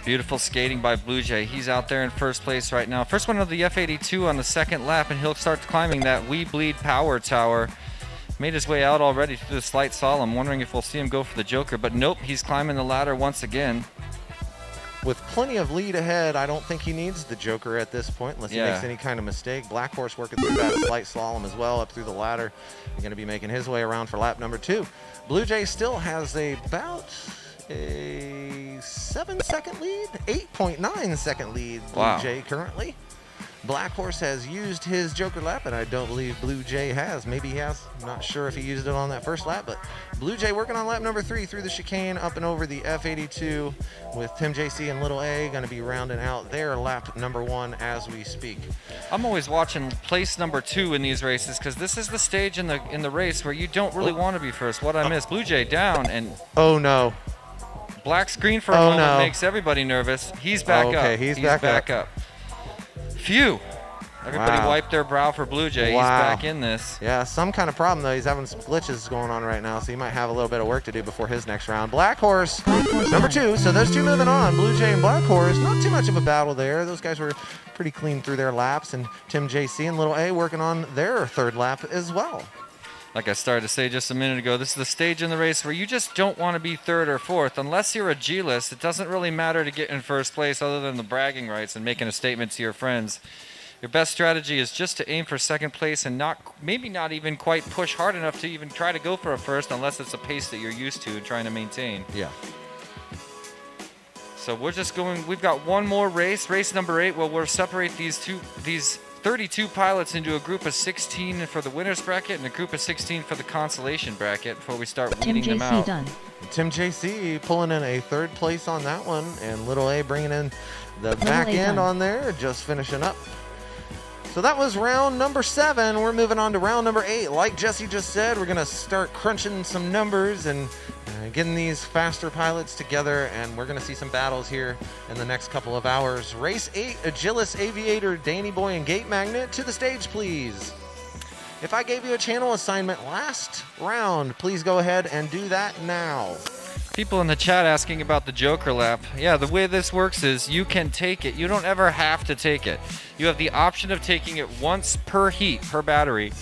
Beautiful skating by Blue Jay. He's out there in first place right now. First one of the F-82 on the second lap, and he'll start climbing that We Bleed Power Tower. Made his way out already through the slight slalom. Wondering if we'll see him go for the Joker, but nope, he's climbing the ladder once again. With plenty of lead ahead, I don't think he needs the Joker at this point unless he makes any kind of mistake. Black Horse working through that slight slalom as well, up through the ladder. He's going to be making his way around for lap number 2. Blue Jay still has about a 7-second lead, 8.9-second lead. Blue Jay currently. Black Horse has used his Joker lap, and I don't believe Blue Jay has. Maybe he has. I'm not sure if he used it on that first lap, but Blue Jay working on lap number 3 through the chicane, up and over the F-82 with Tim JC and Little A going to be rounding out their lap number 1 as we speak. I'm always watching place number 2 in these races because this is the stage in the race where you don't really want to be first. What I missed, Blue Jay down, and oh no. Black screen for a moment makes everybody nervous. He's back up. Okay, he's back up. Phew. Everybody wiped their brow for Blue Jay. He's back in this. Yeah, some kind of problem, though. He's having some glitches going on right now, so he might have a little bit of work to do before his next round. Black Horse, number 2. So those two moving on. Blue Jay and Black Horse. Not too much of a battle there. Those guys were pretty clean through their laps, and Tim JC and Little A working on their third lap as well. Like I started to say just a minute ago, this is the stage in the race where you just don't want to be third or fourth. Unless you're a G-list, it doesn't really matter to get in first place other than the bragging rights and making a statement to your friends. Your best strategy is just to aim for second place and maybe not even quite push hard enough to even try to go for a first unless it's a pace that you're used to and trying to maintain. Yeah. So we're just going, we've got one more race number 8, where we'll separate these 32 pilots into a group of 16 for the winner's bracket and a group of 16 for the consolation bracket before we start weeding them out. Done. Tim JC pulling in a third place on that one, and Little A bringing in the back end on there, just finishing up. So that was round number 7. We're moving on to round number 8. Like Jesse just said, we're going to start crunching some numbers and getting these faster pilots together, and we're going to see some battles here in the next couple of hours. Race 8, Agilis Aviator, Danny Boy, and Gate Magnet to the stage, please. If I gave you a channel assignment last round, please go ahead and do that now. People in the chat asking about the Joker lap. Yeah, the way this works is you can take it. You don't ever have to take it. You have the option of taking it once per heat, per battery.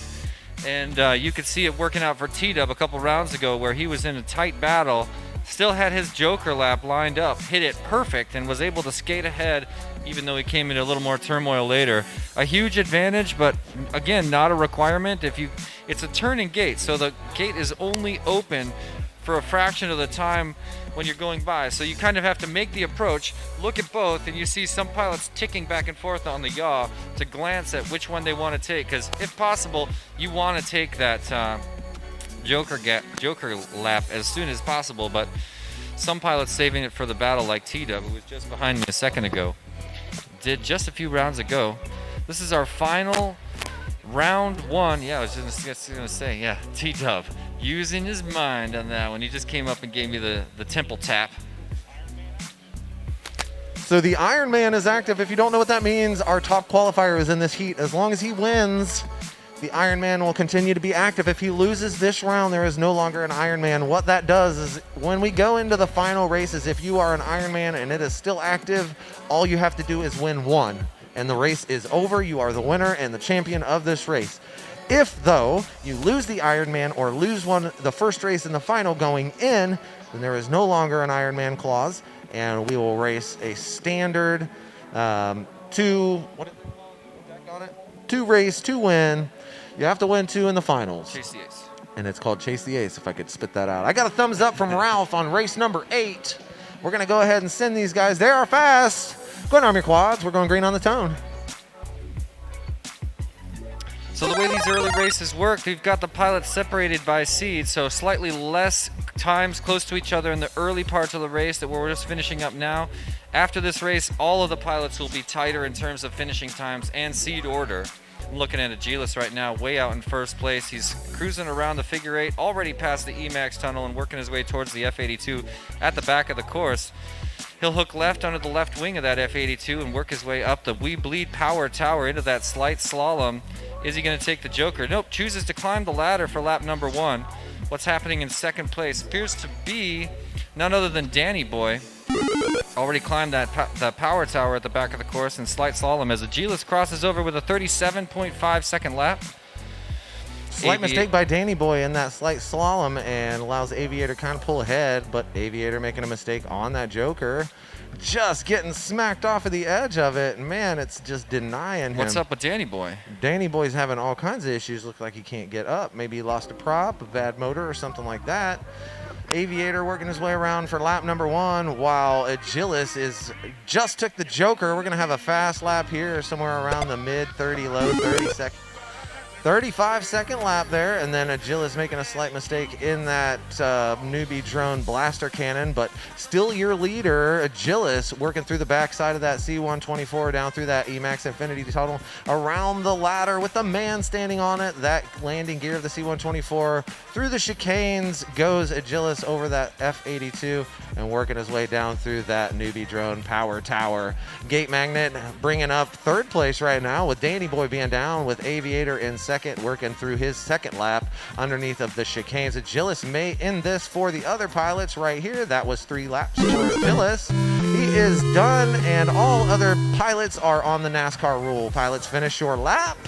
And you could see it working out for T-Dub a couple rounds ago where he was in a tight battle, still had his Joker lap lined up, hit it perfect, and was able to skate ahead even though he came into a little more turmoil later. A huge advantage, but again, not a requirement. It's a turning gate, so the gate is only open for a fraction of the time when you're going by. So you kind of have to make the approach, look at both, and you see some pilots ticking back and forth on the yaw to glance at which one they want to take, because if possible, you want to take that Joker lap as soon as possible, but some pilots saving it for the battle, like T-Dub, who was just behind me a second ago, did just a few rounds ago. This is our final round one. Yeah, I was just gonna say, yeah, T-Dub using his mind on that one. He just came up and gave me the temple tap. So the Iron Man is active. If you don't know what that means, our top qualifier is in this heat. As long as he wins, the Iron Man will continue to be active. If he loses this round, there is no longer an Iron Man. What that does is when we go into the final races, if you are an Iron Man and it is still active, all you have to do is win one, and the race is over. You are the winner and the champion of this race. If, though, you lose the Iron Man or lose the first race in the final going in, then there is no longer an Iron Man clause, and we will race a standard two race, two win. You have to win two in the finals. Chase the ace. And it's called Chase the Ace, if I could spit that out. I got a thumbs up from Ralph on race number 8. We're going to go ahead and send these guys. They are fast. Going on your quads. We're going green on the tone. So the way these early races work, we've got the pilots separated by seed, so slightly less times close to each other in the early parts of the race that we're just finishing up now. After this race, all of the pilots will be tighter in terms of finishing times and seed order. I'm looking at Agilis right now, way out in first place. He's cruising around the figure 8, already past the Emax tunnel and working his way towards the F82 at the back of the course. He'll hook left under the left wing of that F82 and work his way up the We Bleed Power Tower into that slight slalom. Is he going to take the Joker? Nope, chooses to climb the ladder for lap number 1. What's happening in second place appears to be none other than Danny Boy. Already climbed that power tower at the back of the course in slight slalom as Agilis crosses over with a 37.5 second lap. Slight mistake by Danny Boy in that slight slalom and allows Aviator kind of pull ahead, but Aviator making a mistake on that Joker. Just getting smacked off of the edge of it. Man, it's just denying him. What's up with Danny Boy? Danny Boy's having all kinds of issues. Looks like he can't get up. Maybe he lost a prop, a bad motor, or something like that. Aviator working his way around for lap number 1, while Agilis just took the Joker. We're going to have a fast lap here, somewhere around the mid-30, low 30 35-second lap there, and then Agilis making a slight mistake in that newbie drone blaster cannon, but still your leader, Agilis, working through the backside of that C-124 down through that Emax Infinity tunnel, around the ladder with the man standing on it. That landing gear of the C-124 through the chicanes goes Agilis over that F-82 and working his way down through that newbie drone power tower. Gate Magnet bringing up third place right now with Danny Boy being down, with Aviator in second, working through his second lap underneath of the chicanes. Agilis may end this for the other pilots right here. That was 3 laps for Agilis. He is done, and all other pilots are on the NASCAR rule. Pilots, finish your lap,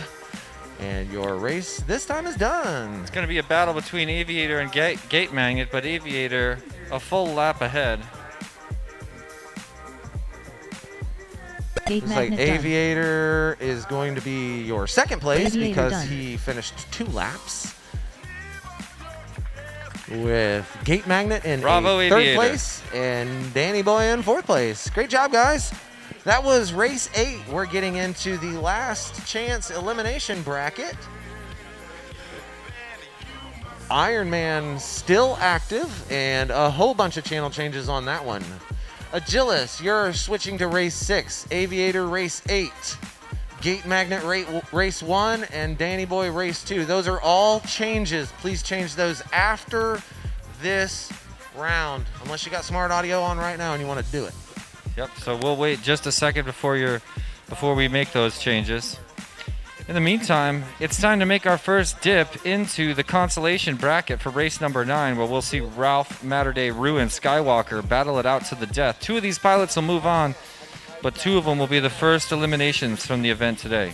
and your race this time is done. It's going to be a battle between Aviator and Gate Magnet, but Aviator a full lap ahead. Gate Looks like magnet done. Aviator is going to be your second place Aviator because done. he finished 2 laps. With Gate Magnet in Bravo, third Aviator. place and Danny Boy in 4th place. Great job, guys. That was race 8. We're getting into the last chance elimination bracket. Iron Man still active, and a whole bunch of channel changes on that one. Agilis, you're switching to race 6. Aviator, race 8. Gate Magnet, race 1. And Danny Boy, race 2. Those are all changes. Please change those after this round, unless you got smart audio on right now and you want to do it. Yep, so we'll wait just a second before we make those changes. In the meantime, it's time to make our first dip into the consolation bracket for race number 9, where we'll see Ralph, Matterday, Rue, and Skywalker battle it out to the death. 2 of these pilots will move on, but 2 of them will be the first eliminations from the event today.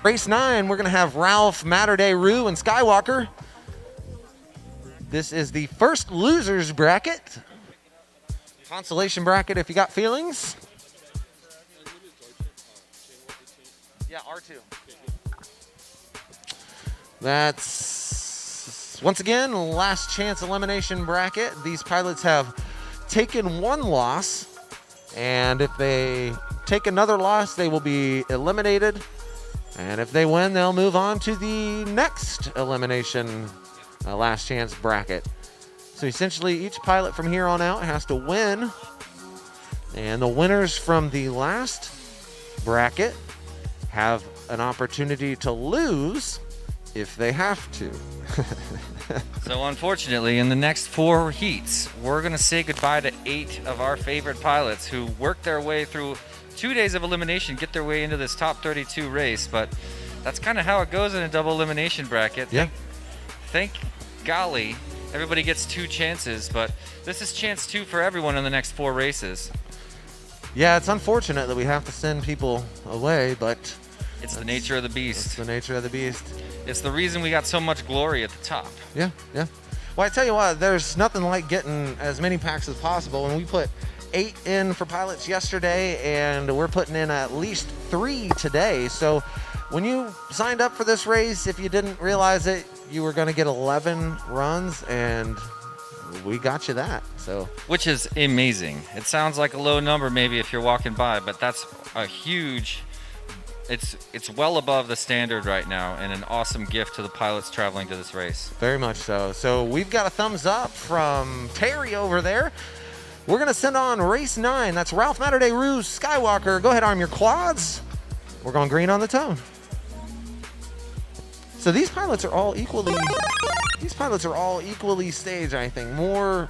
Race 9, we're going to have Ralph, Matterday, Rue, and Skywalker. This is the first losers bracket. Consolation bracket if you got feelings. Yeah, R2. That's, once again, last chance elimination bracket. These pilots have taken one loss, and if they take another loss, they will be eliminated. And if they win, they'll move on to the next elimination last chance bracket. So essentially, each pilot from here on out has to win. And the winners from the last bracket have an opportunity to lose if they have to. So unfortunately, in the next 4 heats, we're going to say goodbye to 8 of our favorite pilots who worked their way through 2 days of elimination, get their way into this top 32 race. But that's kind of how it goes in a double elimination bracket. Yeah. Thank golly, everybody gets 2 chances, but this is chance 2 for everyone in the next 4 races. Yeah, it's unfortunate that we have to send people away, but It's the nature of the it's beast. the nature of the beast. It's the reason we got so much glory at the top. Yeah, yeah. Well, I tell you what, there's nothing like getting as many packs as possible. And we put 8 in for pilots yesterday, and we're putting in at least 3 today. So when you signed up for this race, if you didn't realize it, you were going to get 11 runs, and we got you that. So Which is amazing. It sounds like a low number maybe if you're walking by, but that's a huge, it's well above the standard right now, and an awesome gift to the pilots traveling to this race. very much so. So we've got a thumbs up from Terry over there. We're going to send on race 9. That's Ralph, Matterday, Rue, Skywalker. Go ahead, arm your quads. We're going green on the tone. So these pilots are all equally staged, I think. More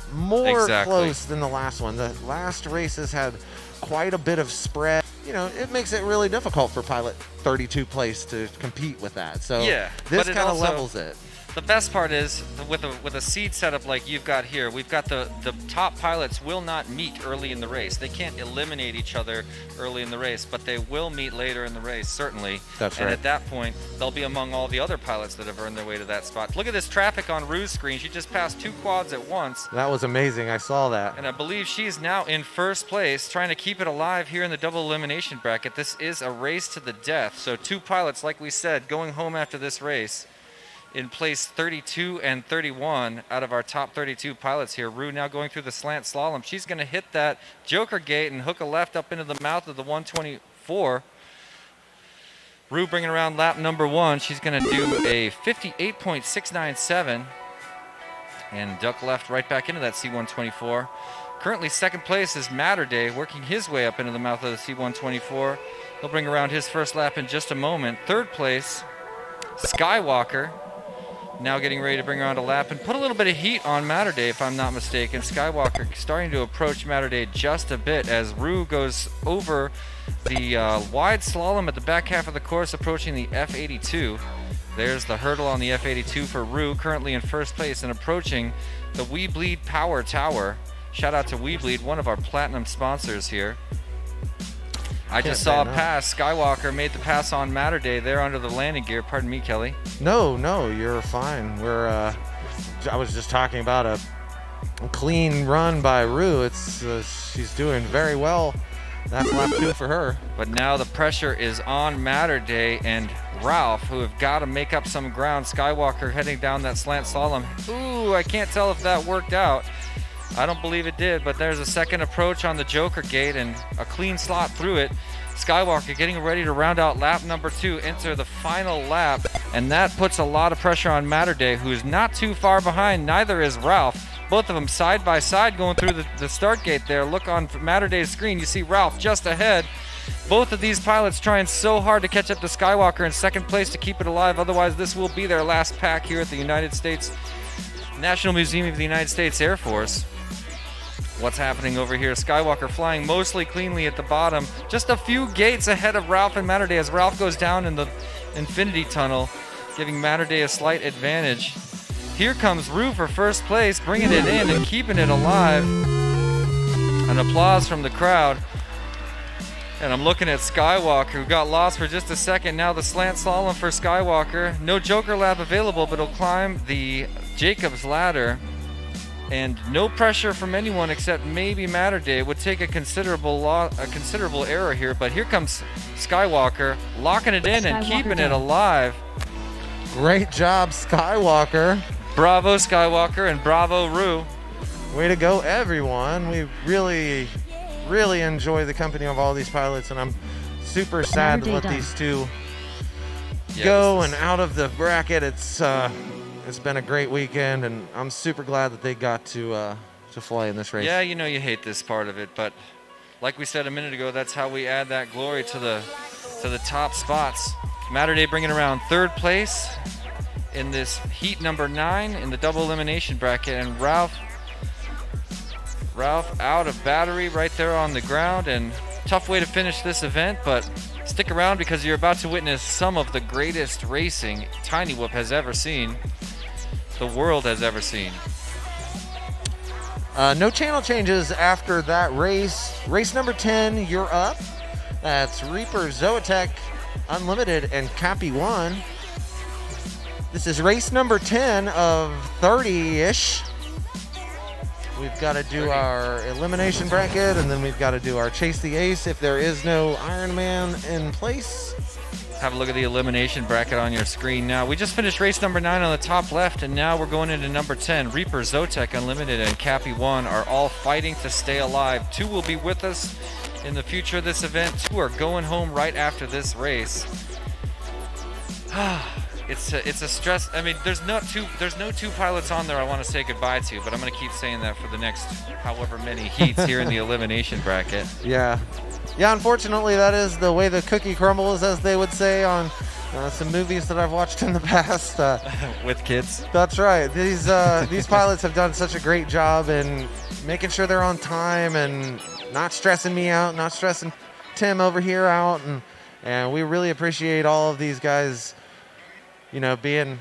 Exactly. close than the last one. The last races had quite a bit of spread. You know, it makes it really difficult for pilot 32 place to compete with that. So Yeah, this but it kind of also- levels it. The best part is with a seed setup like you've got here, we've got the top pilots will not meet early in the race. They can't eliminate each other early in the race, but they will meet later in the race, certainly. That's and right. at that point, they'll be among all the other pilots that have earned their way to that spot. Look at this traffic on Rue's screen. She just passed 2 quads at once. That was amazing. I saw that. And I believe she's now in first place, trying to keep it alive here in the double elimination bracket. This is a race to the death. So 2 pilots, like we said, going home after this race in place 32 and 31 out of our top 32 pilots here. Rue now going through the slant slalom. She's going to hit that Joker gate and hook a left up into the mouth of the 124. Rue bringing around lap number 1. She's going to do a 58.697 and duck left right back into that C124. Currently second place is Matterday, working his way up into the mouth of the C124. He'll bring around his first lap in just a moment. Third place, Skywalker, now getting ready to bring around a lap and put a little bit of heat on Matterday, if I'm not mistaken. Skywalker starting to approach Matterday just a bit as Rue goes over the wide slalom at the back half of the course, approaching the F82. There's the hurdle on the F82 for Rue, currently in first place and approaching the We Bleed Power Tower. Shout out to We Bleed, one of our platinum sponsors here. I just saw a pass. Skywalker made the pass on Matterday there under the landing gear. Pardon me, Kelly. No, you're fine. I was just talking about a clean run by Rue. It's she's doing very well. That's lap 2 for her. But now the pressure is on Matterday and Ralph, who have got to make up some ground. Skywalker heading down that slant slalom. Ooh, I can't tell if that worked out. I don't believe it did, but there's a second approach on the Joker gate and a clean slot through it. Skywalker getting ready to round out lap number 2, enter the final lap, and that puts a lot of pressure on Matterday, who is not too far behind. Neither is Ralph. Both of them side by side going through the start gate there. Look on Matterday's screen, you see Ralph just ahead. Both of these pilots trying so hard to catch up to Skywalker in second place to keep it alive. Otherwise, this will be their last pack here at the United States National Museum of the United States Air Force. What's happening over here? Skywalker flying mostly cleanly at the bottom, just a few gates ahead of Ralph and Matterday as Ralph goes down in the Infinity Tunnel, giving Matterday a slight advantage. Here comes Rue for first place, bringing it in and keeping it alive. An applause from the crowd. And I'm looking at Skywalker, who got lost for just a second. Now the slant slalom for Skywalker. No Joker lap available, but he'll climb the Jacob's ladder. And no pressure from anyone except maybe Matter Day. It would take a considerable error here, but here comes Skywalker, locking it in and Skywalker keeping it done. alive. Great job, Skywalker. Bravo, Skywalker, and bravo, Rue. Way to go, everyone. We really enjoy the company of all these pilots, and I'm super sad to Saturday let done. these two Yeah, go this and is- out of the bracket. It's been a great weekend, and I'm super glad that they got to fly in this race. Yeah, you know you hate this part of it, but like we said a minute ago, that's how we add that glory to the top spots. Matter Day bringing around third place in this heat number 9 in the double elimination bracket, and Ralph out of battery right there on the ground, and tough way to finish this event, but stick around because you're about to witness some of the greatest racing Tiny Whoop has ever seen, the world has ever seen. No channel changes after that race. Race number 10, you're up. That's Reaper, Zoetek, Unlimited, and Cappy 1. This is race number 10 of 30-ish. We've got to do our elimination bracket, and then we've got to do our Chase the Ace if there is no Iron Man in place. Have a look at the elimination bracket on your screen now. We just finished race number 9 on the top left, and now we're going into number 10. Reaper, Zoetek, Unlimited, and Cappy 1 are all fighting to stay alive. 2 will be with us in the future of this event. 2 are going home right after this race. It's a stress. I mean, there's no two pilots on there I want to say goodbye to, but I'm going to keep saying that for the next however many heats here in the elimination bracket. Yeah, unfortunately, that is the way the cookie crumbles, as they would say on some movies that I've watched in the past. With kids. That's right. These pilots have done such a great job in making sure they're on time and not stressing me out, not stressing Tim over here out, and we really appreciate all of these guys, being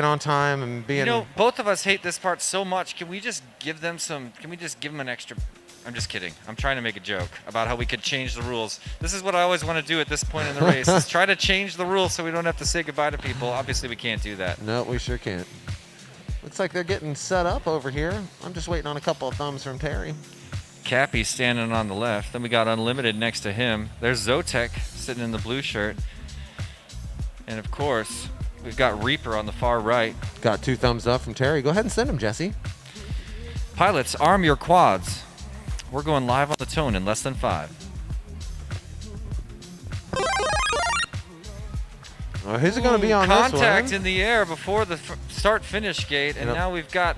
on time and being. Both of us hate this part so much. Can we just give them an extra? I'm just kidding. I'm trying to make a joke about how we could change the rules. This is what I always want to do at this point in the race, is try to change the rules so we don't have to say goodbye to people. Obviously, we can't do that. No, we sure can't. Looks like they're getting set up over here. I'm just waiting on a couple of thumbs from Terry. Cappy standing on the left. Then we got Unlimited next to him. There's Zoetek sitting in the blue shirt. And of course, we've got Reaper on the far right. Got 2 thumbs up from Terry. Go ahead and send him, Jesse. Pilots, arm your quads. We're going live on the tone in less than 5. Oh, who's it going to be on this one? Contact in the air before the start-finish gate, and Yep. now we've got,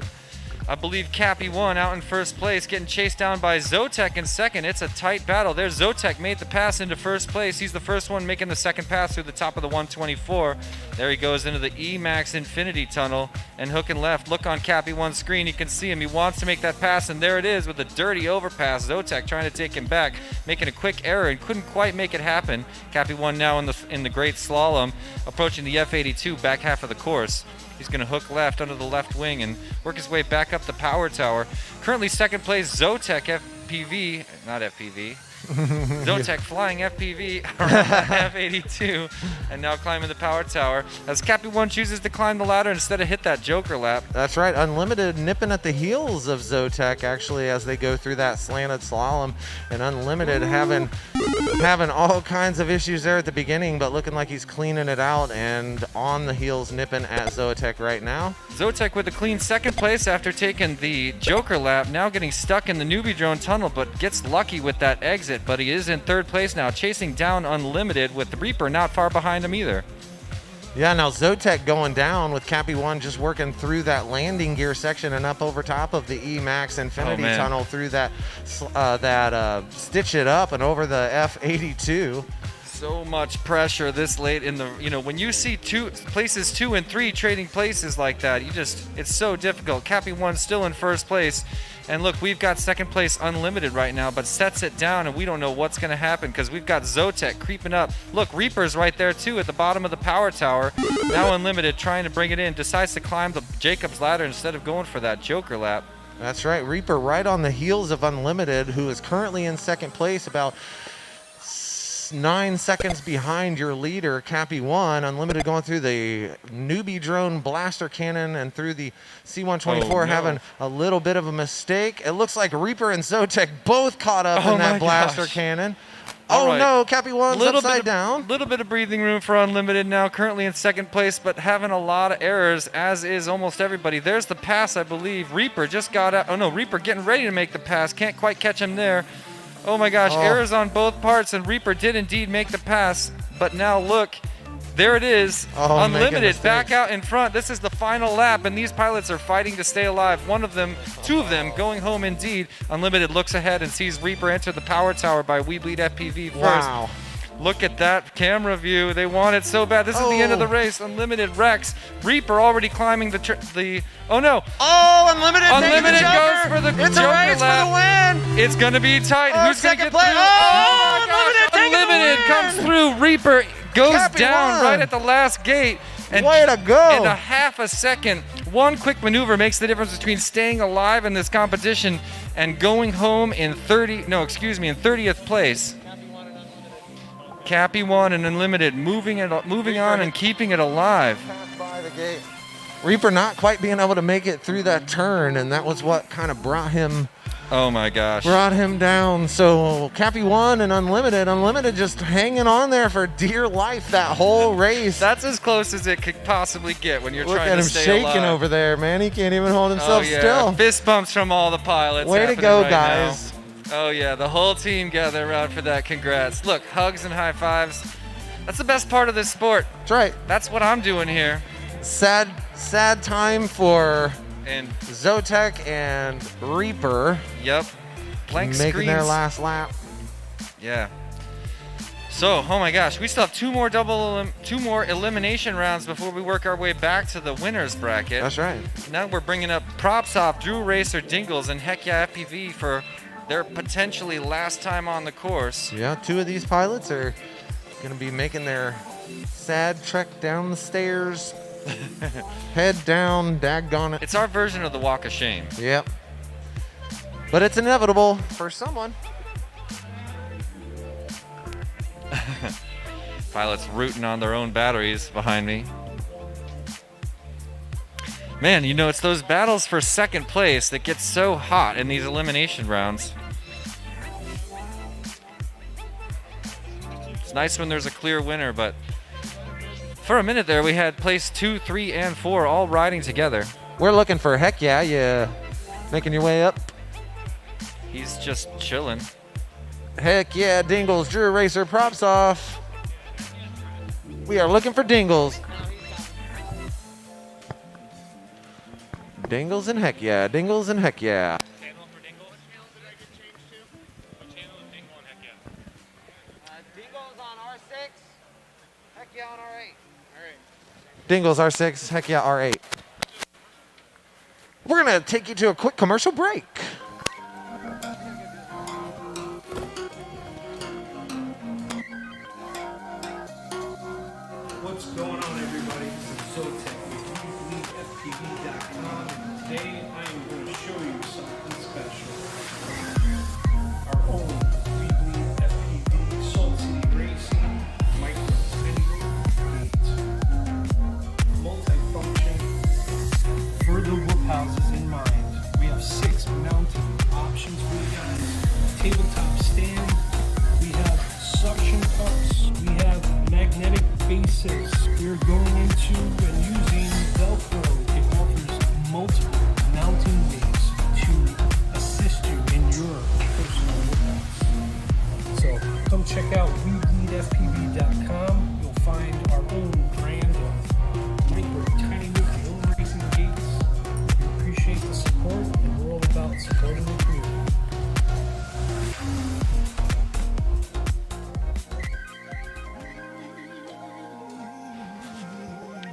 I believe, Cappy 1 out in first place, getting chased down by Zoetek in second. It's a tight battle. There's Zoetek, made the pass into first place. He's the first one making the second pass through the top of the 124. There he goes into the E-Max Infinity Tunnel and hooking left. Look on Cappy 1's screen. You can see him. He wants to make that pass, and there it is with a dirty overpass. Zoetek trying to take him back, making a quick error and couldn't quite make it happen. Cappy 1 now in the great slalom, approaching the F82 back half of the course. He's going to hook left under the left wing and work his way back up the power tower. Currently second place, Zoetek FPV, not FPV. Zoetek flying FPV around F82 and now climbing the power tower as Cappy 1 chooses to climb the ladder instead of hit that Joker lap. That's right. Unlimited nipping at the heels of Zoetek, actually, as they go through that slanted slalom. And Unlimited having all kinds of issues there at the beginning, but looking like he's cleaning it out and on the heels nipping at Zoetek right now. Zoetek with a clean second place after taking the Joker lap, now getting stuck in the newbie drone tunnel, but gets lucky with that exit. But he is in third place now, chasing down Unlimited with the Reaper not far behind him either. Yeah, now Zoetek going down with Cappy 1 just working through that landing gear section and up over top of the E-Max Infinity man. Tunnel through that stitch it up and over the F82. So much pressure this late in the, when you see places 2 and 3 trading places like that, it's so difficult. Cappy 1 still in first place. And look, we've got second place Unlimited right now, but sets it down and we don't know what's going to happen because we've got Zoetek creeping up. Look, Reaper's right there too at the bottom of the power tower. Now Unlimited trying to bring it in, decides to climb the Jacob's ladder instead of going for that Joker lap. That's right. Reaper right on the heels of Unlimited, who is currently in second place, about 9 seconds behind your leader, Cappy 1. Unlimited going through the newbie drone blaster cannon and through the C-124 Oh, no. having a little bit of a mistake. It looks like Reaper and Zotek both caught up Oh in that my blaster gosh. cannon. All Oh right. no, Cappy 1's upside down. Little bit of breathing room for Unlimited now, currently in second place, but having a lot of errors, as is almost everybody. There's the pass, I believe. Reaper just got out. Oh no, Reaper getting ready to make the pass. Can't quite catch him there. Oh my gosh, errors on both parts, and Reaper did indeed make the pass. But now look, there it is. Oh, making Unlimited back mistakes. out in front. This is the final lap, and these pilots are fighting to stay alive. Two of them going home indeed. Unlimited looks ahead and sees Reaper enter the power tower by We Bleed FPV first. Wow. Look at that camera view. They want it so bad. This is the end of the race. Unlimited wrecks. Reaper already climbing the. Oh no! Oh, Unlimited! Unlimited taking the goes Joker. for the It's Joker a race lap. for the win. It's gonna be tight. Oh, Who's gonna second get place. through? Oh, my gosh. Unlimited taking the Unlimited win. comes through. Reaper goes Cappy down won. right at the last gate. And Way to go. in a half a second, one quick maneuver makes the difference between staying alive in this competition and going home in 30th place. Cappy 1 and Unlimited moving on and keeping it alive. By the gate. Reaper not quite being able to make it through that turn, and that was what kind of brought him Oh my gosh. down. So Cappy 1 and Unlimited just hanging on there for dear life that whole race. That's as close as it could possibly get when you're Look trying at to him stay shaking alive. over there, man. He can't even hold Oh himself yeah, still. fist bumps from all the pilots. Way to happening go, right guys. now. Oh yeah, the whole team gather around for that. Congrats. Look, hugs and high fives. That's the best part of this sport. That's right. That's what I'm doing here. Sad time for And Zotek and Reaper yep, blank making screens. their last lap. Yeah. So, oh my gosh, we still have two more elimination rounds before we work our way back to the winners bracket. That's right. Now we're bringing up Props Off, Drew Racer, Dingles, and Heck Yeah FPV for their potentially last time on the course. Yeah, 2 of these pilots are going to be making their sad trek down the stairs. Head down, daggone it. It's our version of the Walk of Shame. Yep. But it's inevitable for someone. Pilots rooting on their own batteries behind me. Man, you know, it's those battles for second place that get so hot in these elimination rounds. It's nice when there's a clear winner, but for a minute there, we had place 2, 3, and 4 all riding together. We're looking for Heck Yeah. You making your way up? He's just chilling. Heck Yeah, Dingles, Drew Racer, Props Off. We are looking for Dingles. Dingles and Heck Yeah, Dingles and Heck Yeah. Channel for Dingle? What channel did I get changed to? What channel is Dingle and Heck Yeah? Dingo's on R6, Heck Yeah on R8. Dingles R6, Heck Yeah R8. We're going to take you to a quick commercial break. What's going on, everybody? This is Zotek with WeBleedFPV.com, and today I am going to show you something special. Our own We Bleed FPV Salt City Racing micro gate. Multifunction for the whoop houses in mind. We have 6 mounting options for you guys. Tabletop stand. We have suction cups. We have magnetic bases. We're going into and using Velcro. It offers multiple mounting ways to assist you in your personal workouts. So come check out WeBleedFPV.com. You'll find our own brand of micro tiny little racing gates. We appreciate the support, and we're all about supporting the community.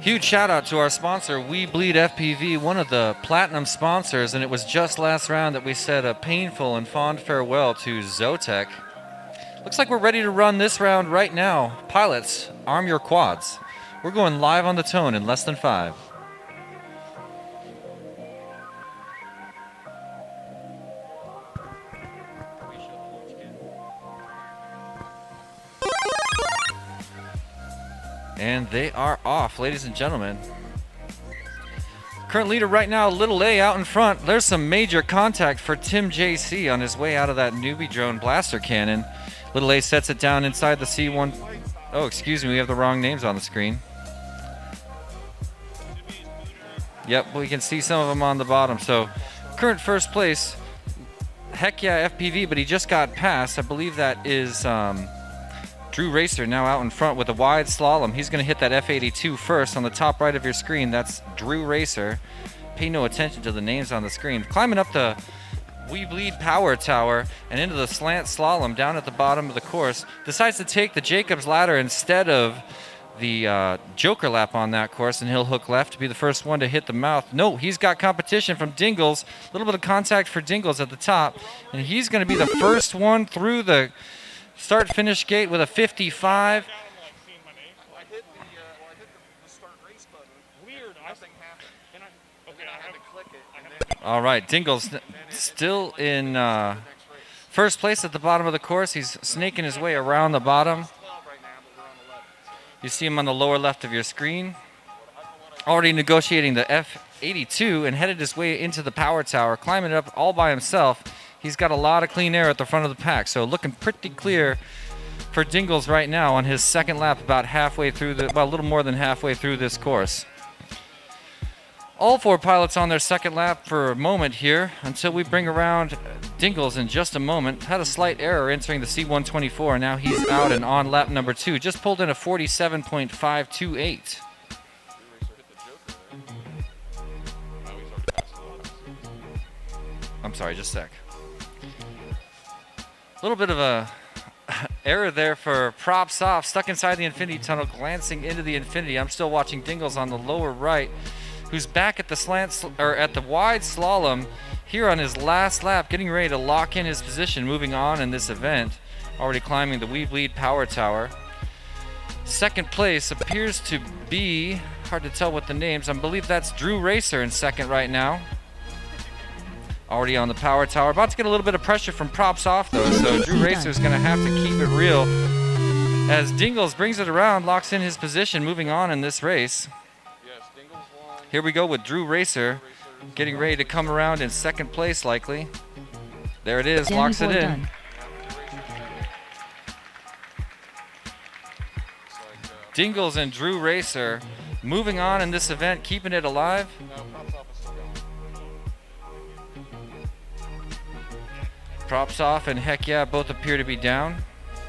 Huge shout out to our sponsor, We Bleed FPV, one of the platinum sponsors, and it was just last round that we said a painful and fond farewell to Zotek. Looks like we're ready to run this round right now. Pilots, arm your quads. We're going live on the tone in less than 5. And they are off, ladies and gentlemen. Current leader right now, Little A out in front. There's some major contact for Tim JC on his way out of that newbie drone blaster cannon. Little A sets it down inside the C1. Oh, excuse me, we have the wrong names on the screen. Yep, we can see some of them on the bottom. So, current first place, heck yeah, FPV, but he just got passed. I believe that is Drew Racer now out in front with a wide slalom. He's going to hit that F82 first on the top right of your screen. That's Drew Racer. Pay no attention to the names on the screen. Climbing up the We Bleed Power Tower and into the slant slalom down at the bottom of the course. Decides to take the Jacob's Ladder instead of the Joker lap on that course, and he'll hook left to be the first one to hit the mouth. No, he's got competition from Dingles. A little bit of contact for Dingles at the top, and he's going to be the first one through the start-finish gate with a 55. I hit the start race button. Weird. Nothing happened. Okay, I had to click it. All right, Dingles still in first place at the bottom of the course. He's snaking his way around the bottom. You see him on the lower left of your screen. Already negotiating the F82 and headed his way into the power tower, climbing it up all by himself. He's got a lot of clean air at the front of the pack, so looking pretty clear for Dingles right now on his second lap, about halfway through a little more than halfway through this course. All four pilots on their second lap for a moment here until we bring around Dingles in just a moment. Had a slight error entering the C124. Now he's out and on lap number 2. Just pulled in a 47.528. I'm sorry, just a sec. A little bit of a error there for Props Off, stuck inside the Infinity Tunnel, glancing into the Infinity. I'm still watching Dingles on the lower right, who's back at the at the wide slalom here on his last lap, getting ready to lock in his position, moving on in this event. Already climbing the We Bleed Power Tower. Second place appears to be, hard to tell what the names, I believe that's Drew Racer in second right now. Already on the power tower. About to get a little bit of pressure from Props Off though, so Drew Racer is going to have to keep it real as Dingles brings it around, locks in his position, moving on in this race. Here we go with Drew Racer getting ready to come around in second place likely. There it is, locks it in. Done. Dingles and Drew Racer moving on in this event, keeping it alive. Props Off and Heck Yeah both appear to be down.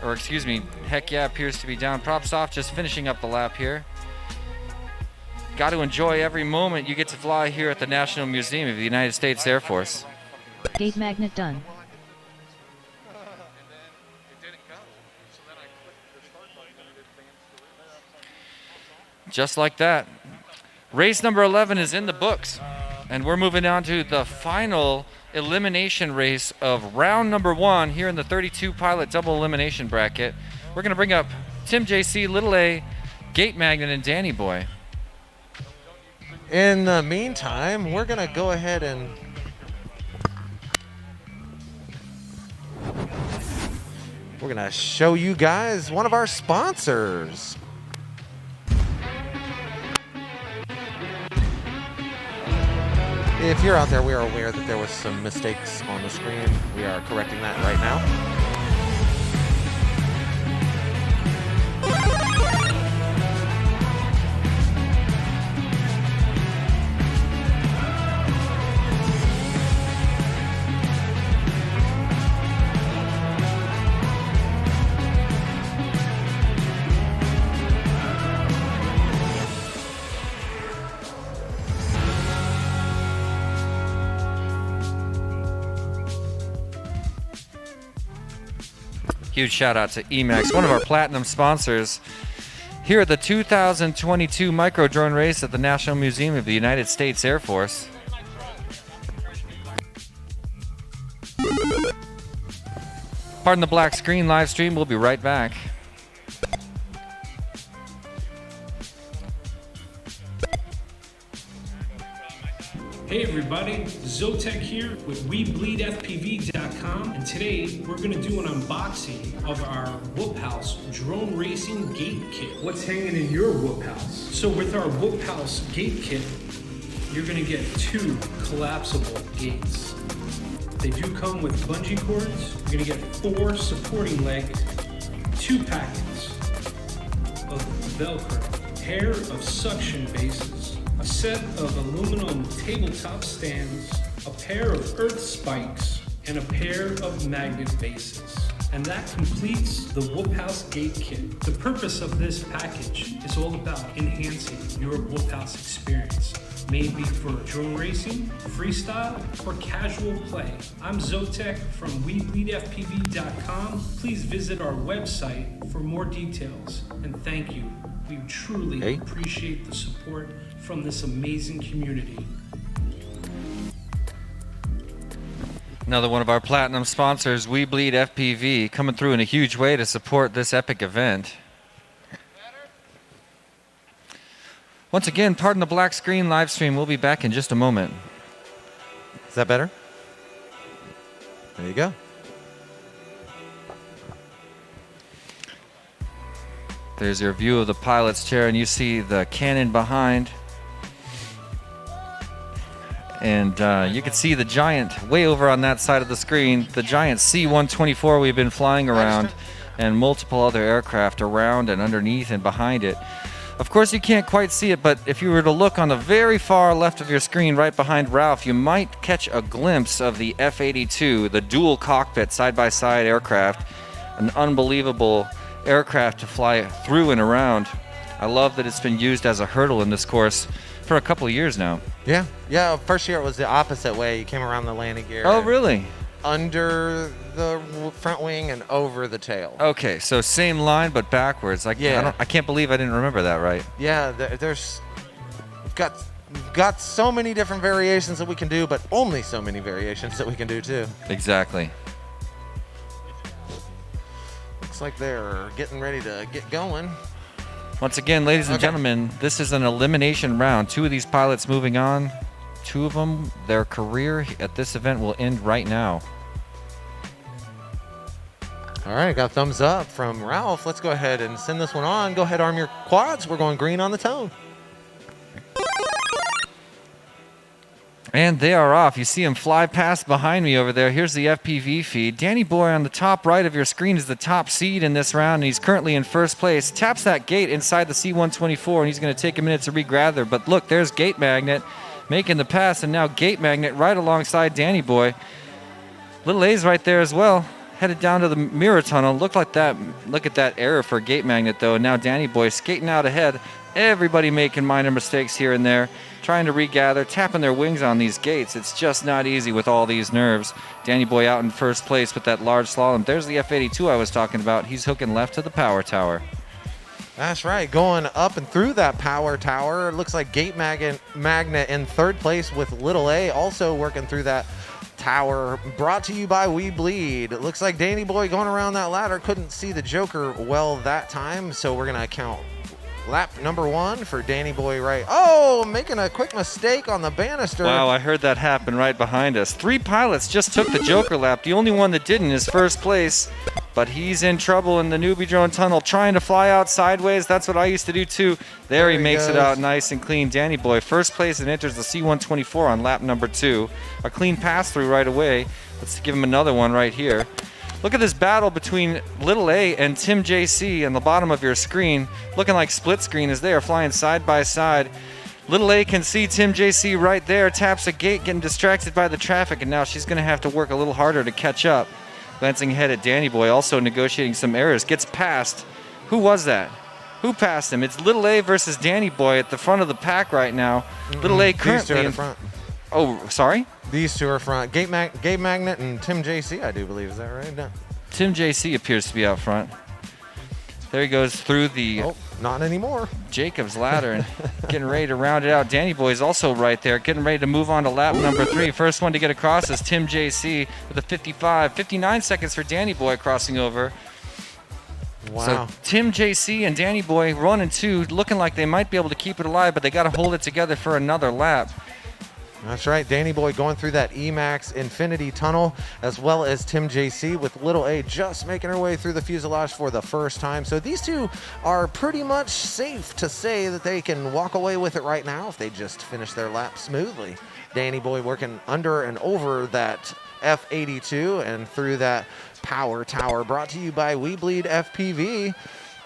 Or excuse me, Heck Yeah appears to be down. Props Off just finishing up the lap here. Got to enjoy every moment you get to fly here at the National Museum of the United States Air Force. Gate magnet done. Just like that. Race number 11 is in the books. And we're moving on to the final elimination race of round number 1 here in the 32 pilot double elimination bracket. We're going to bring up Tim JC, Little A, Gate Magnet, and Danny Boy. In the meantime, we're going to go ahead and we're going to show you guys one of our sponsors. If you're out there, we are aware that there was some mistakes on the screen. We are correcting that right now. Huge shout out to Emax, one of our platinum sponsors here at the 2022 Micro Drone Race at the National Museum of the United States Air Force. Pardon the black screen live stream, we'll be right back. Hey everybody, Zotek here with WeBleedFPV.com, and today we're going to do an unboxing of our Whoop House Drone Racing Gate Kit. What's hanging in your Whoop House? So with our Whoop House Gate Kit, you're going to get 2 collapsible gates. They do come with bungee cords. You're going to get 4 supporting legs, 2 packets of Velcro, pair of suction bases, a set of aluminum tabletop stands, a pair of earth spikes, and a pair of magnet bases. And that completes the Whoop House Gate Kit. The purpose of this package is all about enhancing your Whoop House experience. Maybe for drone racing, freestyle, or casual play. I'm Zotek from WeBleedFPV.com. Please visit our website for more details. And thank you. We truly appreciate the support from this amazing community. Another one of our platinum sponsors, We Bleed FPV, coming through in a huge way to support this epic event. Once again, pardon the black screen live stream. We'll be back in just a moment. Is that better? There you go. There's your view of the pilot's chair, and you see the cannon behind. And you can see the giant way over on that side of the screen, the giant C-124 we've been flying around, and multiple other aircraft around and underneath and behind it. Of course, you can't quite see it, but if you were to look on the very far left of your screen, right behind Ralph, you might catch a glimpse of the F-82, the dual cockpit side-by-side aircraft, an unbelievable aircraft to fly through and around. I love that it's been used as a hurdle in this course for a couple of years now. Yeah. First year it was the opposite way. You came around the landing gear. Oh, really? Under the front wing and over the tail. Okay, so same line but backwards. I can't believe I didn't remember that right. Yeah, there's got so many different variations that we can do, but only so many variations that we can do too. Exactly. Looks like they're getting ready to get going. Once again, ladies and gentlemen, this is an elimination round. 2 of these pilots moving on. 2 of them, their career at this event will end right now. All right, got a thumbs up from Ralph. Let's go ahead and send this one on. Go ahead, arm your quads. We're going green on the tone. And they are off. You see them fly past behind me over there. Here's the FPV feed. Danny Boy on the top right of your screen is the top seed in this round, and he's currently in first place. Taps that gate inside the C-124, and he's going to take a minute to regather. But look, there's Gate Magnet making the pass, and now Gate Magnet right alongside Danny Boy. Little A's right there as well, headed down to the mirror tunnel. Look at that error for Gate Magnet, though. And now Danny Boy skating out ahead. Everybody making minor mistakes here and there, trying to regather, tapping their wings on these gates. It's just not easy with all these nerves. Danny Boy out in first place with that large slalom. There's the F-82 I was talking about. He's hooking left to the power tower. That's right, going up and through that power tower. It looks like Gate Magnet in third place with Little A also working through that tower. Brought to you by We Bleed. It looks like Danny Boy going around that ladder couldn't see the Joker well that time, so we're going to count lap number 1 for Danny Boy right. Oh, making a quick mistake on the banister. Wow, I heard that happen right behind us. 3 pilots just took the Joker lap. The only one that didn't is first place, but he's in trouble in the newbie drone tunnel trying to fly out sideways. That's what I used to do too. There he makes it out nice and clean. Danny Boy first place and enters the C-124 on lap number 2. A clean pass through right away. Let's give him another one right here. Look at this battle between Little A and Tim JC on the bottom of your screen, looking like split screen as they are flying side by side. Little A can see Tim JC right there, taps a gate, getting distracted by the traffic, and now she's going to have to work a little harder to catch up. Glancing ahead at Danny Boy, also negotiating some errors, gets past. Who was that? Who passed him? It's Little A versus Danny Boy at the front of the pack right now. Little A currently in front. Oh, sorry? These 2 are front. Gate Magnet and Tim JC, I do believe. Is that right? No. Tim JC appears to be out front. There he goes through the not anymore. Jacob's ladder and getting ready to round it out. Danny Boy's also right there, getting ready to move on to lap number 3. First one to get across is Tim JC with a 59 seconds for Danny Boy crossing over. Wow. So Tim JC and Danny Boy 1 and 2 looking like they might be able to keep it alive, but they got to hold it together for another lap. That's right. Danny Boy going through that Emax Infinity Tunnel, as well as Tim JC with Little A just making her way through the fuselage for the first time. So these two are pretty much safe to say that they can walk away with it right now if they just finish their lap smoothly. Danny Boy working under and over that F82 and through that power tower, brought to you by We Bleed FPV.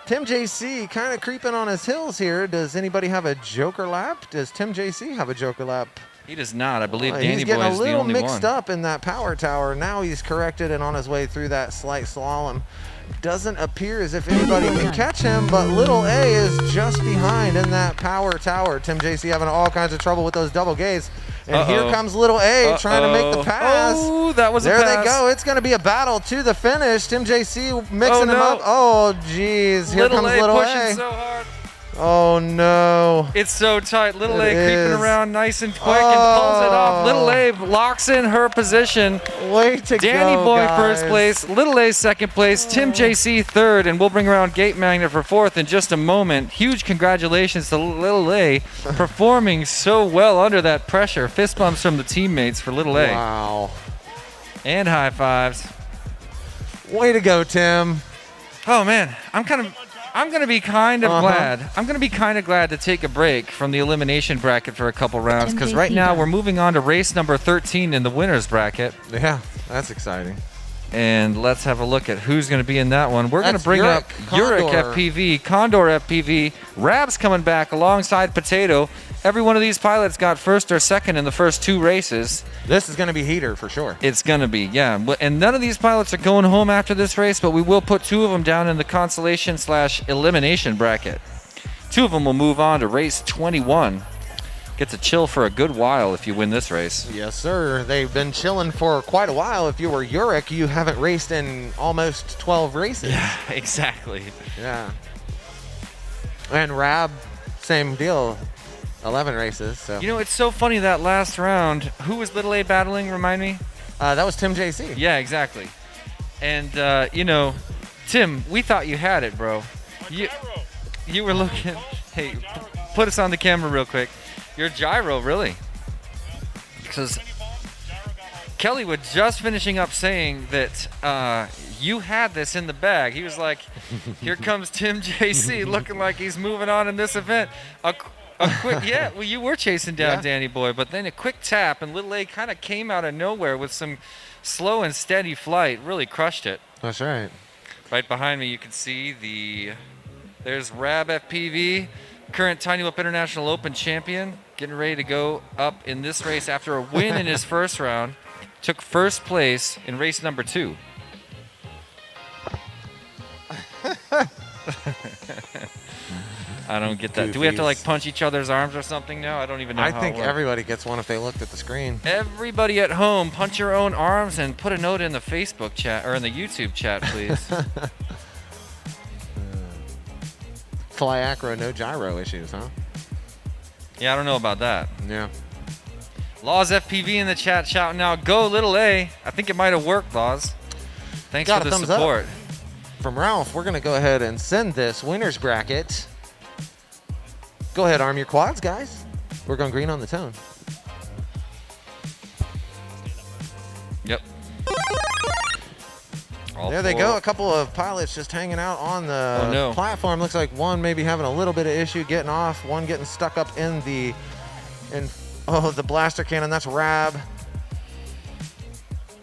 Tim JC kind of creeping on his heels here. Does anybody have a joker lap? Does Tim JC have a joker lap? He does not. I believe Danny Boy is the only one. He's getting a little mixed up in that power tower. Now he's corrected and on his way through that slight slalom. Doesn't appear as if anybody can catch him, but Little A is just behind in that power tower. Tim JC having all kinds of trouble with those double gates. And here comes Little A trying to make the pass. Oh, that was a there pass. They go. It's going to be a battle to the finish. Tim JC mixing him up. Oh, geez. Here comes Little A. Pushing so hard. Oh, no. It's so tight. Little A creeping around nice and quick and pulls it off. Little A locks in her position. Way to Danny go, Boy guys. first place, Little A second place, Tim JC third, and we'll bring around Gate Magnet for fourth in just a moment. Huge congratulations to Little A performing so well under that pressure. Fist bumps from the teammates for Little A. Wow. And high fives. Way to go, Tim. Oh man, I'm gonna be kind of glad. I'm gonna be kind of glad to take a break from the elimination bracket for a couple rounds, because right now we're moving on to race number 13 in the winners bracket. Yeah, that's exciting. And let's have a look at who's going to be in that one. We're going to bring up Uric FPV, Condor FPV, Rab's coming back alongside Potato. Every one of these pilots got first or second in the first two races. This is going to be heater for sure. It's going to be, yeah. And none of these pilots are going home after this race, but we will put two of them down in the consolation/elimination bracket. Two of them will move on to race 21. Get to chill for a good while if you win this race. Yes, sir. They've been chilling for quite a while. If you were Uric, you haven't raced in almost 12 races. Yeah, exactly. Yeah. And Rab, same deal. 11 races. So. You know, it's so funny that last round. Who was Little A battling? Remind me. That was Tim JC. Yeah, exactly. And you know, Tim, we thought you had it, bro. You were looking. Hey, put us on the camera real quick. Your gyro, really? Because Kelly was just finishing up saying that you had this in the bag. He was like, "Here comes Tim JC, looking like he's moving on in this event." A quick, yeah. Well, you were chasing down Danny Boy, but then a quick tap, and Little A kind of came out of nowhere with some slow and steady flight. Really crushed it. That's right. Right behind me, you can see there's Rab FPV, current Tiny Whip International Open champion, getting ready to go up in this race after a win in his first round. Took first place in race number 2. I don't get that. Do we have to like punch each other's arms or something now? I don't even know how I think it works. everybody gets one if they looked at the screen. Everybody at home, punch your own arms and put a note in the Facebook chat or in the YouTube chat, please. Fly acro, no gyro issues, huh? Yeah, I don't know about that. Yeah. Laws FPV in the chat shouting out, "Go Little A." I think it might have worked, Laws. Thanks Got for a the thumbs support. Up from Ralph, we're going to go ahead and send this winner's bracket. Go ahead, arm your quads, guys. We're going green on the tone. Yep. There they go. A couple of pilots just hanging out on the platform. Looks like one maybe having a little bit of issue getting off. One getting stuck up in the blaster cannon. That's Rab.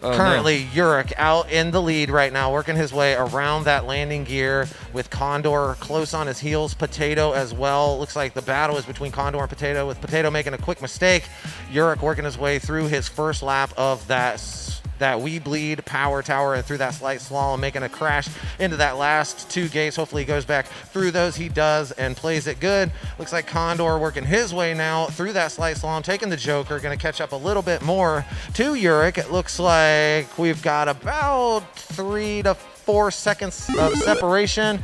Currently, Uric out in the lead right now, working his way around that landing gear with Condor close on his heels. Potato as well. Looks like the battle is between Condor and Potato, with Potato making a quick mistake. Uric working his way through his first lap of that We Bleed power tower and through that slight slalom, making a crash into that last 2 gates. Hopefully he goes back through those. He does and plays it good. Looks like Condor working his way now through that slight slalom, taking the Joker, going to catch up a little bit more to Uric. It looks like we've got about 3 to 4 seconds of separation.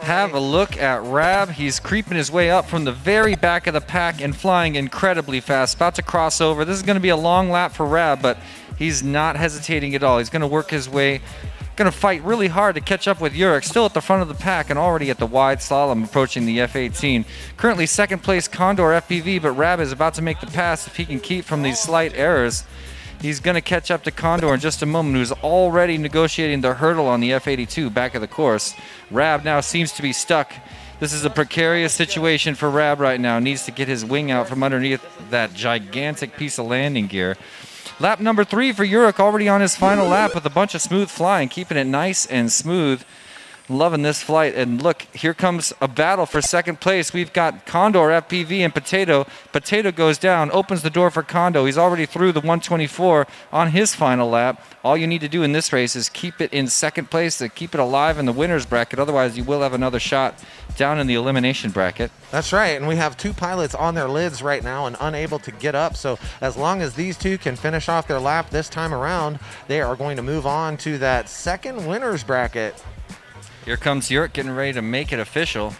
Have a look at Rab. He's creeping his way up from the very back of the pack and flying incredibly fast. About to cross over. This is going to be a long lap for Rab, but he's not hesitating at all. He's going to work his way Going to fight really hard to catch up with Urich, still at the front of the pack and already at the wide slalom approaching the F18. Currently second place Condor FPV, but Rab is about to make the pass if he can keep from these slight errors. He's going to catch up to Condor in just a moment, who's already negotiating the hurdle on the F82 back of the course. Rab now seems to be stuck. This is a precarious situation for Rab right now. Needs to get his wing out from underneath that gigantic piece of landing gear. Lap number 3 for Urich, already on his final lap with a bunch of smooth flying, keeping it nice and smooth. Loving this flight. And look, here comes a battle for second place. We've got Condor FPV and Potato. Potato goes down, opens the door for Condor. He's already through the 124 on his final lap. All you need to do in this race is keep it in second place to keep it alive in the winner's bracket. Otherwise, you will have another shot down in the elimination bracket. That's right, and we have 2 pilots on their lids right now and unable to get up. So as long as these 2 can finish off their lap this time around, they are going to move on to that second winner's bracket. Here comes Urich getting ready to make it official.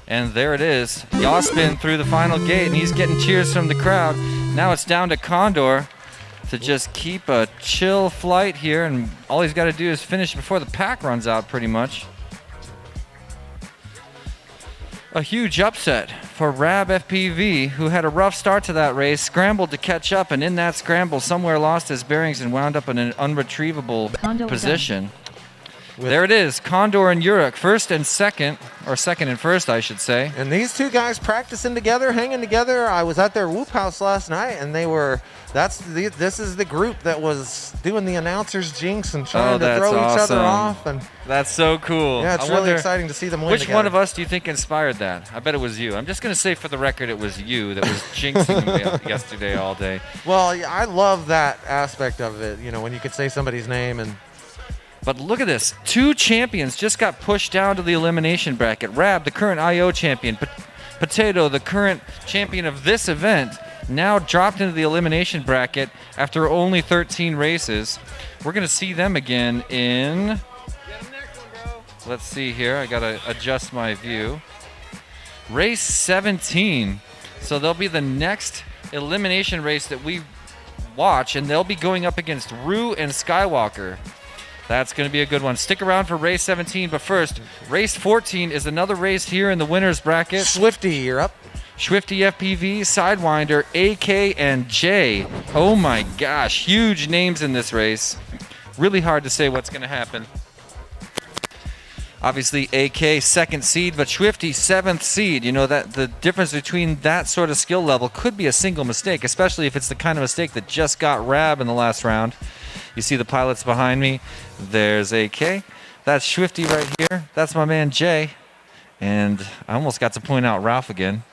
And there it is. Yaspin through the final gate, and he's getting cheers from the crowd. Now it's down to Condor to just keep a chill flight here, and all he's got to do is finish before the pack runs out pretty much. A huge upset for Rab FPV, who had a rough start to that race, scrambled to catch up, and in that scramble somewhere lost his bearings and wound up in an unretrievable Condor position. There it is, Condor and Urich, first and second, or second and first, I should say. And these 2 guys practicing together, hanging together. I was at their whoop house last night, and they were. This is the group that was doing the announcers jinx and trying to throw each other off. And that's so cool. yeah, it's really exciting to see them win Which together. one of us do you think inspired that? I bet it was you. I'm just going to say for the record it was you that was jinxing them yesterday all day. Well, I love that aspect of it. You know, when you can say somebody's name and. But look at this. 2 champions just got pushed down to the elimination bracket. Rab, the current IO champion. Potato, the current champion of this event, now dropped into the elimination bracket after only 13 races. We're going to see them again in... Let's see here. I got to adjust my view. Race 17. So they'll be the next elimination race that we watch, and they'll be going up against Rue and Skywalker. That's going to be a good one. Stick around for race 17, but first, race 14 is another race here in the winner's bracket. Swifty, you're up. Swifty FPV, Sidewinder, AK, and J. Oh my gosh, huge names in this race. Really hard to say what's going to happen. Obviously, AK, second seed, but Swifty, 7th seed. You know, that the difference between that sort of skill level could be a single mistake, especially if it's the kind of mistake that just got Rab in the last round. You see the pilots behind me. There's AK. That's Swifty right here. That's my man Jay. And I almost got to point out Ralph again.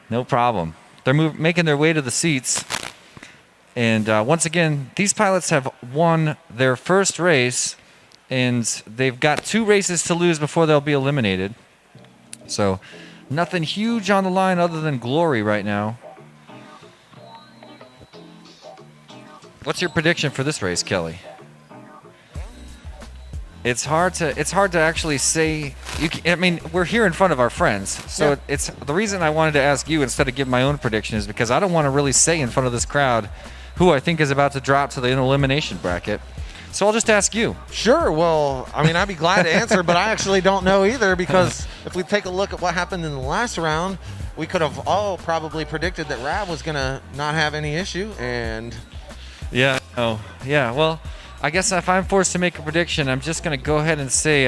No problem. They're making their way to the seats. And once again, these pilots have won their first race, and they've got 2 races to lose before they'll be eliminated. So nothing huge on the line other than glory right now. What's your prediction for this race, Kelly? It's hard to actually say. I mean, we're here in front of our friends, so it's the reason I wanted to ask you instead of give my own prediction is because I don't want to really say in front of this crowd who I think is about to drop to the elimination bracket. So I'll just ask you. Sure. Well, I mean, I'd be glad to answer, but I actually don't know either because if we take a look at what happened in the last round, we could have all probably predicted that Rab was going to not have any issue, and yeah. Oh, yeah. Well, I guess if I'm forced to make a prediction, I'm just going to go ahead and say,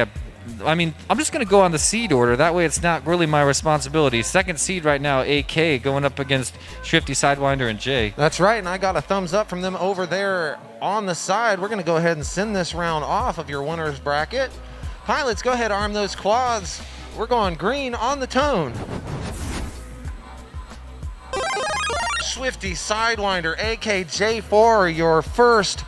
I'm just going to go on the seed order. That way it's not really my responsibility. Second seed right now, AK, going up against Swifty, Sidewinder, and Jay. That's right, and I got a thumbs up from them over there on the side. We're going to go ahead and send this round off of your winner's bracket. Pilots, go ahead, arm those quads. We're going green on the tone. Swifty, Sidewinder, AK, J4, your first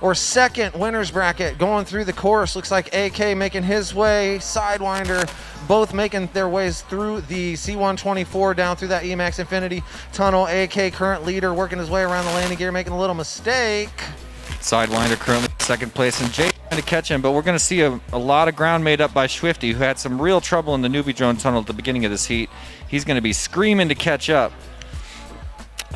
or second winner's bracket going through the course. Looks like AK making his way, Sidewinder both making their ways through the C-124 down through that Emax Infinity tunnel. AK, current leader, working his way around the landing gear, making a little mistake. Sidewinder currently second place, and Jay trying to catch him, but we're going to see a lot of ground made up by Swifty, who had some real trouble in the newbie drone tunnel at the beginning of this heat. He's going to be screaming to catch up.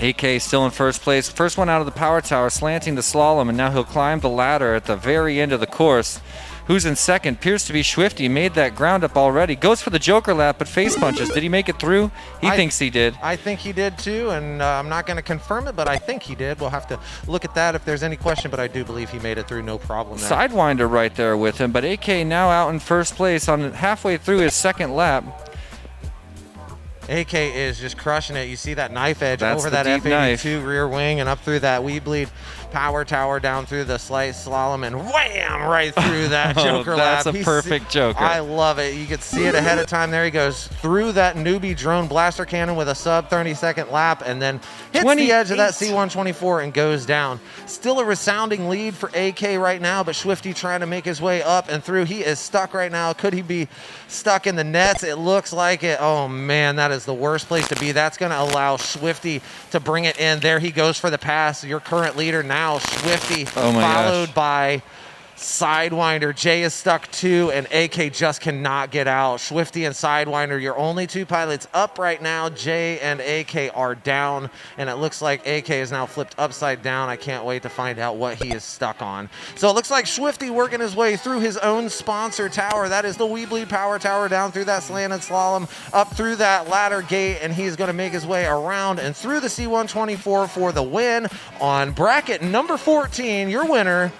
AK still in first place. First one out of the power tower, slanting the slalom, and now he'll climb the ladder at the very end of the course. Who's in second? Appears to be Swifty. Made that ground up already. Goes for the Joker lap, but face punches. Did he make it through? He thinks he did. I think he did too, and I'm not going to confirm it, but I think he did. We'll have to look at that if there's any question, but I do believe he made it through, no problem there. Sidewinder right there with him, but AK now out in first place on halfway through his second lap. AK is just crushing it. You see that knife edge That's over the that deep knife. F82 rear wing and up through that wee bleed power tower down through the slight slalom and wham right through that Joker lap. That's a perfect Joker. I love it. You could see it ahead of time. There he goes through that newbie drone blaster cannon with a sub 30-second lap and then hits the edge of that C-124 and goes down. Still a resounding lead for AK right now, but Swifty trying to make his way up and through. He is stuck right now. Could he be stuck in the nets? It looks like it. Oh man, that is the worst place to be. That's going to allow Swifty to bring it in. There he goes for the pass. Your current leader now, Swifty, followed by Sidewinder. Jay is stuck too, and AK just cannot get out. Swifty and Sidewinder, your only two pilots up right now. Jay and AK are down, and it looks like AK is now flipped upside down. I can't wait to find out what he is stuck on. So it looks like Swifty working his way through his own sponsor tower. That is the Weebly Power Tower, down through that slanted slalom, up through that ladder gate, and he's going to make his way around and through the C-124 for the win on bracket number 14. Your winner,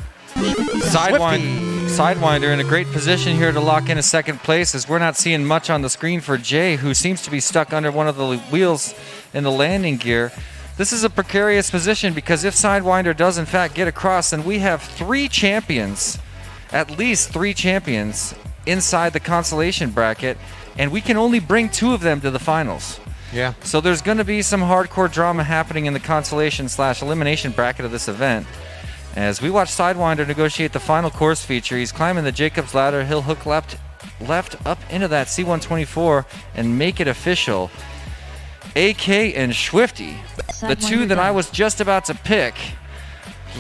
Sidewinder in a great position here to lock in a second place, as we're not seeing much on the screen for Jay, who seems to be stuck under one of the wheels in the landing gear. This is a precarious position because if Sidewinder does in fact get across, then we have three champions, at least three champions inside the consolation bracket, and we can only bring two of them to the finals. Yeah. So there's going to be some hardcore drama happening in the consolation/elimination bracket of this event. As we watch Sidewinder negotiate the final course feature, he's climbing the Jacobs ladder. He'll hook left up into that C-124 and make it official. AK and Swifty, the two that I was just about to pick.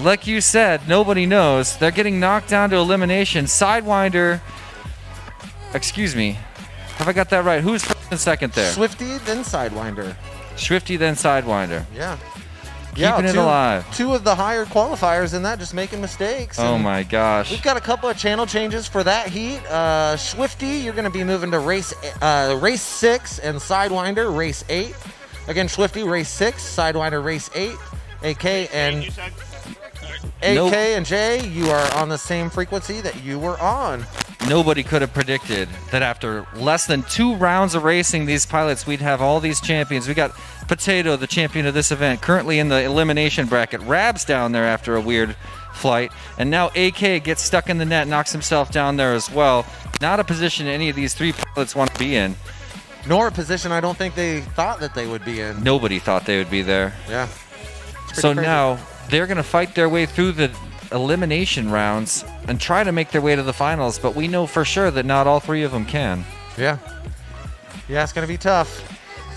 Like you said, nobody knows. They're getting knocked down to elimination. Sidewinder, excuse me, have I got that right? Who's first and second there? Swifty, then Sidewinder. Swifty, then Sidewinder. Yeah. Keeping it alive. Two of the higher qualifiers in that, just making mistakes. Oh my gosh. We've got a couple of channel changes for that heat. Swifty, you're going to be moving to race 6, and Sidewinder race 8. Again, Swifty race 6, Sidewinder race 8. AK and Jay, you are on the same frequency that you were on. Nobody could have predicted that after less than 2 rounds of racing these pilots, we'd have all these champions. We got Potato, the champion of this event, currently in the elimination bracket. Rab's down there after a weird flight. And now AK gets stuck in the net, knocks himself down there as well. Not a position any of these 3 pilots want to be in. Nor a position I don't think they thought that they would be in. Nobody thought they would be there. Yeah. So crazy. now they're going to fight their way through the elimination rounds and try to make their way to the finals, but we know for sure that not all 3 of them can. Yeah. Yeah, it's going to be tough.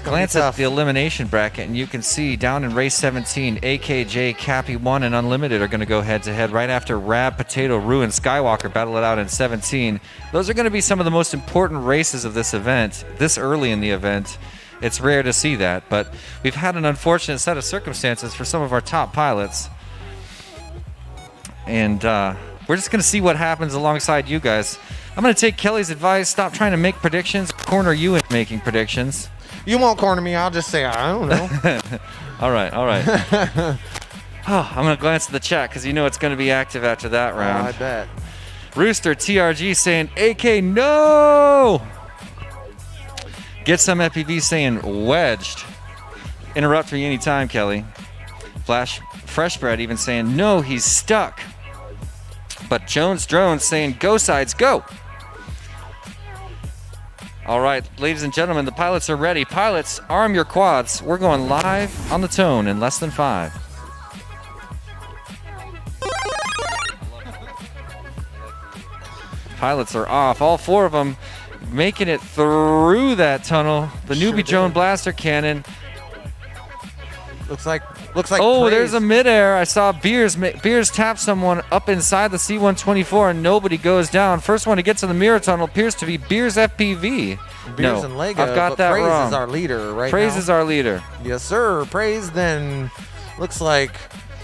Glance at the elimination bracket, and you can see down in race 17, AKJ, Cappy 1, and Unlimited are going to go head-to-head right after Rab, Potato, Rue, and Skywalker battle it out in 17. Those are going to be some of the most important races of this event, this early in the event. It's rare to see that, but we've had an unfortunate set of circumstances for some of our top pilots. And we're just going to see what happens alongside you guys. I'm going to take Kelly's advice, stop trying to make predictions, corner you in making predictions. You won't corner me. I'll just say, I don't know. All right. I'm going to glance at the chat because you know it's going to be active after that round. I bet. Rooster TRG saying, AK, no! Get some FPV saying, wedged. Interrupt me anytime, Kelly. Flash Fresh Bread even saying, no, he's stuck. But Jones Drones saying, go sides, go! All right, ladies and gentlemen, the pilots are ready. Pilots, arm your quads. We're going live on the tone in less than 5. Pilots are off, all 4 of them making it through that tunnel. The newbie drone blaster cannon. Looks like Looks like Oh, Praise- there's a midair. I saw Beers tap someone up inside the C-124 and nobody goes down. First one to get to the mirror tunnel appears to be Beers FPV. Beers No, and Lego. I've got but that Praise wrong. is our leader right Praise now. is our leader. Yes, sir. Praise, then looks like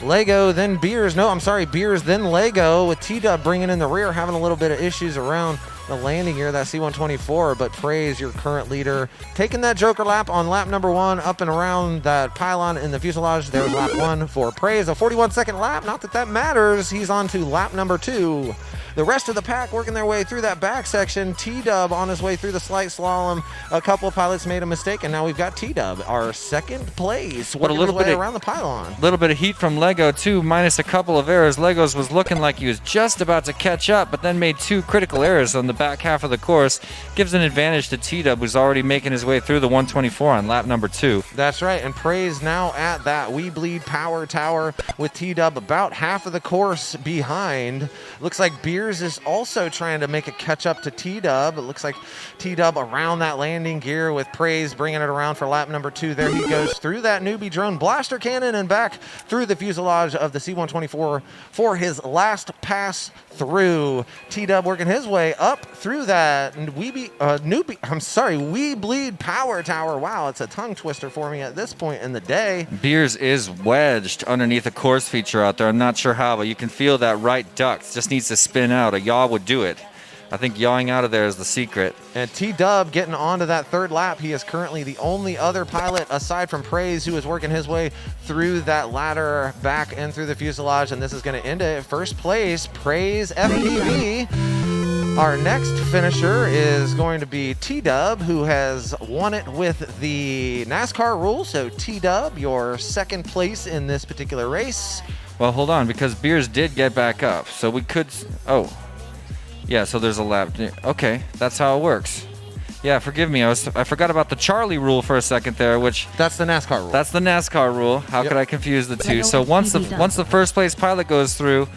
Lego, then Beers. No, I'm sorry, Beers, then Lego, with T-Dub bringing in the rear, having a little bit of issues around the landing gear, that C-124, but Praise, your current leader, taking that Joker lap on lap number 1, up and around that pylon in the fuselage. There's lap 1 for Praise, a 41-second lap. Not that that matters. He's on to lap number 2. The rest of the pack working their way through that back section. T-Dub on his way through the slight slalom. A couple of pilots made a mistake, and now we've got T-Dub, our second place, working his way around the pylon. A little bit of heat from Lego, too, minus a couple of errors. Legos was looking like he was just about to catch up, but then made 2 critical errors on the back half of the course. Gives an advantage to T-Dub, who's already making his way through the 124 on lap number 2. That's right, and Praise now at that We Bleed Power Tower with T-Dub about half of the course behind. Looks like Beers is also trying to make a catch up to T-Dub. It looks like T-Dub around that landing gear with Praise bringing it around for lap number 2. There he goes through that newbie drone blaster cannon and back through the fuselage of the C-124 for his last pass through. T-Dub working his way up through that We Bleed Power Tower. Wow, it's a tongue twister for me at this point in the day. Beers is wedged underneath a course feature out there. I'm not sure how, but you can feel that right duct. Just needs to spin out. A yaw would do it. I think yawing out of there is the secret. And T-Dub getting onto that third lap. He is currently the only other pilot aside from Praise who is working his way through that ladder back and through the fuselage. And this is going to end it. First place, Praise FPV. Our next finisher is going to be T-Dub, who has won it with the NASCAR rule. So T-Dub, your second place in this particular race. Well, hold on, because Beers did get back up. So we could... Oh. Yeah, so there's a lap. Okay, that's how it works. Yeah, forgive me. I forgot about the Charlie rule for a second there, which... That's the NASCAR rule. That's the NASCAR rule. How could I confuse the two? So once the first place pilot goes through,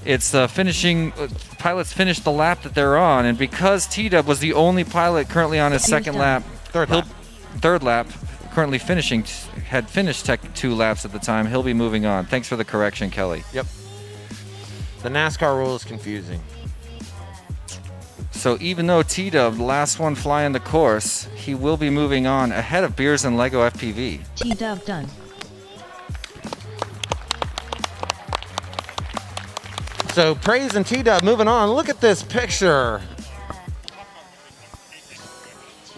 it's pilots finish the lap that they're on, and because T-Dub was the only pilot currently on his second lap, third lap, currently finishing, had finished 2 laps at the time, he'll be moving on. Thanks for the correction, Kelly. Yep. The NASCAR rule is confusing. So even though T-Dub, the last one flying the course, he will be moving on ahead of Beers and Lego FPV. T-Dub done. So Praise and T-Dub moving on. Look at this picture.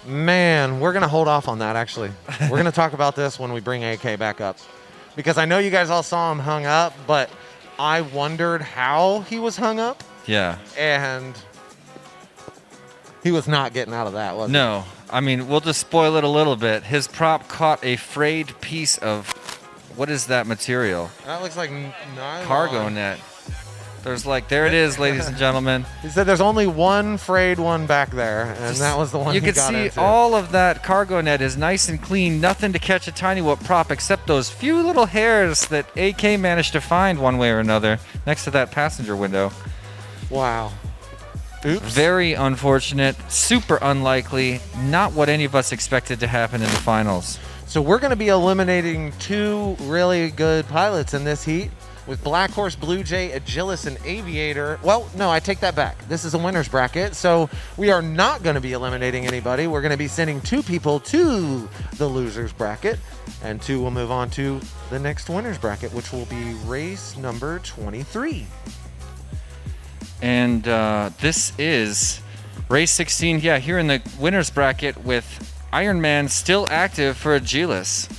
Man, we're going to hold off on that, actually. We're going to talk about this when we bring AK back up. Because I know you guys all saw him hung up, but I wondered how he was hung up. Yeah. And he was not getting out of that, was he? No. I mean, we'll just spoil it a little bit. His prop caught a frayed piece of... What is that material? That looks like nylon. Cargo net. There it is, ladies and gentlemen. He said there's only one frayed one back there, and that was the one you he can got see into. all of that cargo net is nice and clean, nothing to catch a tiny whoop prop except those few little hairs that AK managed to find one way or another next to that passenger window. Wow. Oops. Very unfortunate, super unlikely, not what any of us expected to happen in the finals. So we're going to be eliminating 2 really good pilots in this heat with Black Horse, Blue Jay, Agilis, and Aviator. Well, no, I take that back. This is a winner's bracket, so we are not going to be eliminating anybody. We're going to be sending 2 people to the loser's bracket, and 2 will move on to the next winner's bracket, which will be race number 23. And this is race 16, here in the winner's bracket with Iron Man still active for Agilis.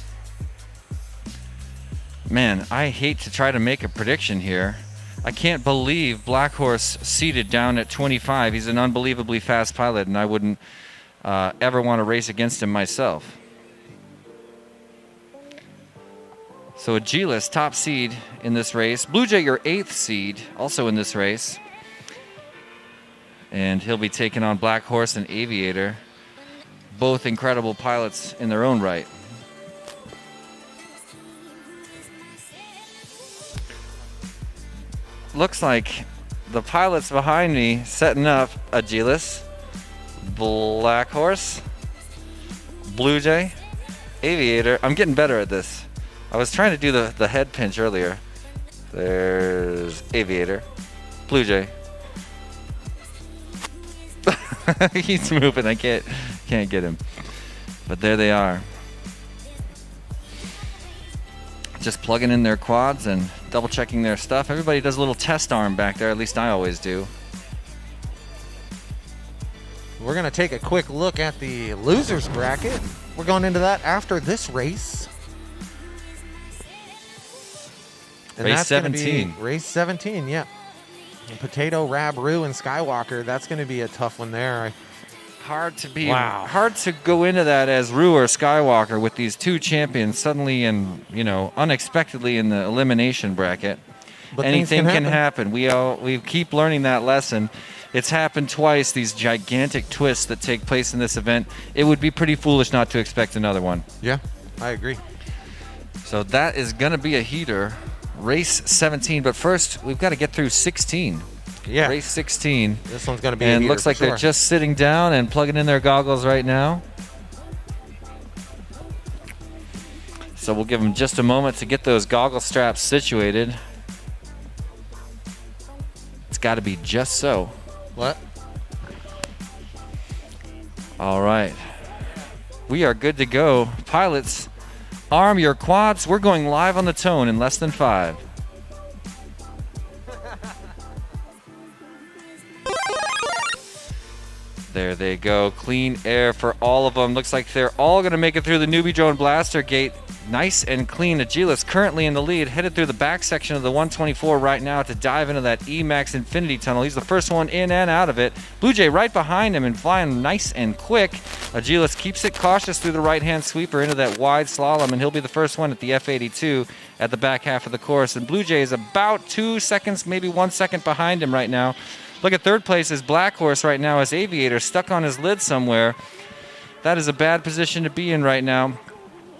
Man, I hate to try to make a prediction here. I can't believe Black Horse seated down at 25. He's an unbelievably fast pilot, and I wouldn't ever want to race against him myself. So Agilis, top seed in this race. Blue Jay, your 8th seed, also in this race. And he'll be taking on Black Horse and Aviator. Both incredible pilots in their own right. Looks like the pilots behind me setting up Agilis, Black Horse, Blue Jay, Aviator. I'm getting better at this. I was trying to do the head pinch earlier. There's Aviator. Blue Jay. He's moving. I can't get him. But there they are. Just plugging in their quads and double checking their stuff. Everybody does a little test arm back there. At least I always do. We're going to take a quick look at the losers bracket. We're going into that after this race. And Race that's gonna be 17. Race 17, yeah. And Potato, Rab, Roo, and Skywalker. That's going to be a tough one there. Hard Wow. hard to go into that as Rue or Skywalker with these two champions suddenly and unexpectedly in the elimination bracket. But Anything things can happen. We keep learning that lesson. It's happened twice, these gigantic twists that take place in this event. It would be pretty foolish not to expect another one. Yeah, I agree. So that is going to be a heater. Race 17, but first we've got to get through 16. Yeah. Race 16. This one's going to be a And heater looks for like they're sure. just sitting down and plugging in their goggles right now. So we'll give them just a moment to get those goggle straps situated. It's got to be just so. What? All right. We are good to go. Pilots, arm your quads. We're going live on the tone in less than 5. There they go. Clean air for all of them. Looks like they're all going to make it through the newbie drone blaster gate. Nice and clean. Agilis currently in the lead, headed through the back section of the 124 right now to dive into that Emax Infinity Tunnel. He's the first one in and out of it. Blue Jay right behind him and flying nice and quick. Agilis keeps it cautious through the right-hand sweeper into that wide slalom, and he'll be the first one at the F82 at the back half of the course. And Blue Jay is about 2 seconds, maybe 1 second behind him right now. Look at third place is Black Horse right now as Aviator stuck on his lid somewhere. That is a bad position to be in right now.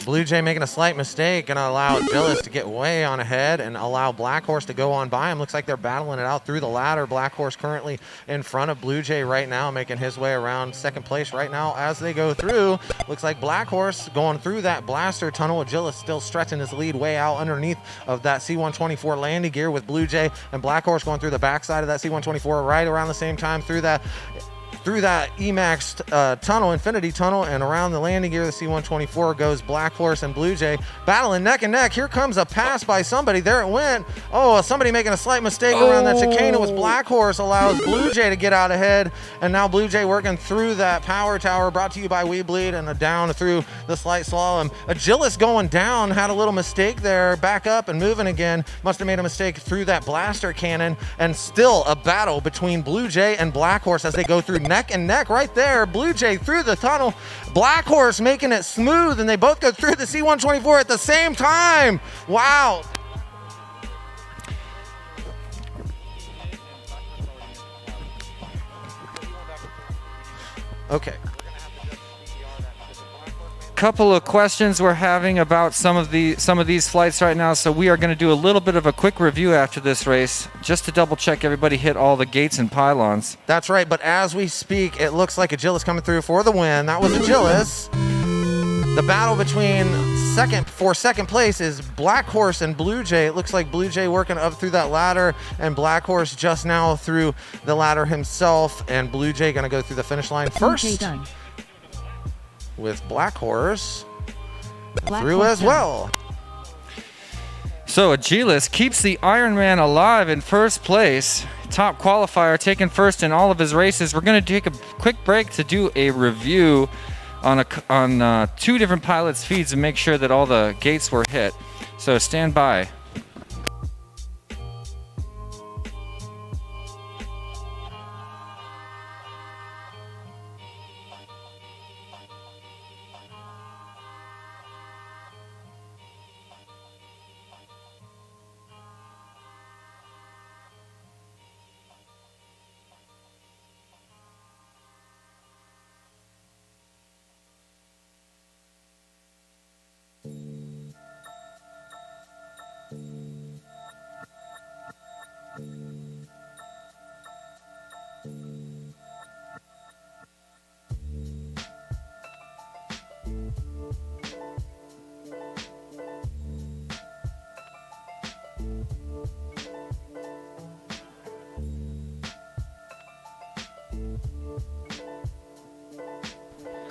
Blue Jay making a slight mistake, going to allow Gillis to get way on ahead and allow Black Horse to go on by him. Looks like they're battling it out through the ladder. Black Horse currently in front of Blue Jay right now, making his way around second place right now as they go through. Looks like Black Horse going through that blaster tunnel. Gillis still stretching his lead way out underneath of that C-124 landing gear with Blue Jay, and Black Horse going through the backside of that C-124 right around the same time through that Emax tunnel, Infinity Tunnel, and around the landing gear of the C-124 goes Black Horse and Blue Jay battling neck and neck. Here comes a pass by somebody. There it went. Oh, somebody making a slight mistake around that chicane. It was Black Horse, allows Blue Jay to get out ahead, and now Blue Jay working through that power tower, brought to you by We Bleed, and down through the slight slalom. Agilis going down, had a little mistake there, back up and moving again. Must have made a mistake through that blaster cannon, and still a battle between Blue Jay and Black Horse as they go through neck and neck right there. Blue Jay through the tunnel, Black Horse making it smooth, and they both go through the C-124 at the same time. Wow. Okay. Couple of questions we're having about some of these flights right now, so we are going to do a little bit of a quick review after this race just to double check everybody hit all the gates and pylons. That's right, but as we speak, it looks like Agilis coming through for the win. That was Agilis. The battle between second place is Black Horse and Blue Jay. It looks like Blue Jay working up through that ladder, and Black Horse just now through the ladder himself, and Blue Jay going to go through the finish line first. DJ done. With Black Horse Black through Horse as done. well. So Agilis keeps the Ironman alive in first place. Top qualifier, taking first in all of his races. We're going to take a quick break to do a review on two different pilots' feeds and make sure that all the gates were hit. So stand by.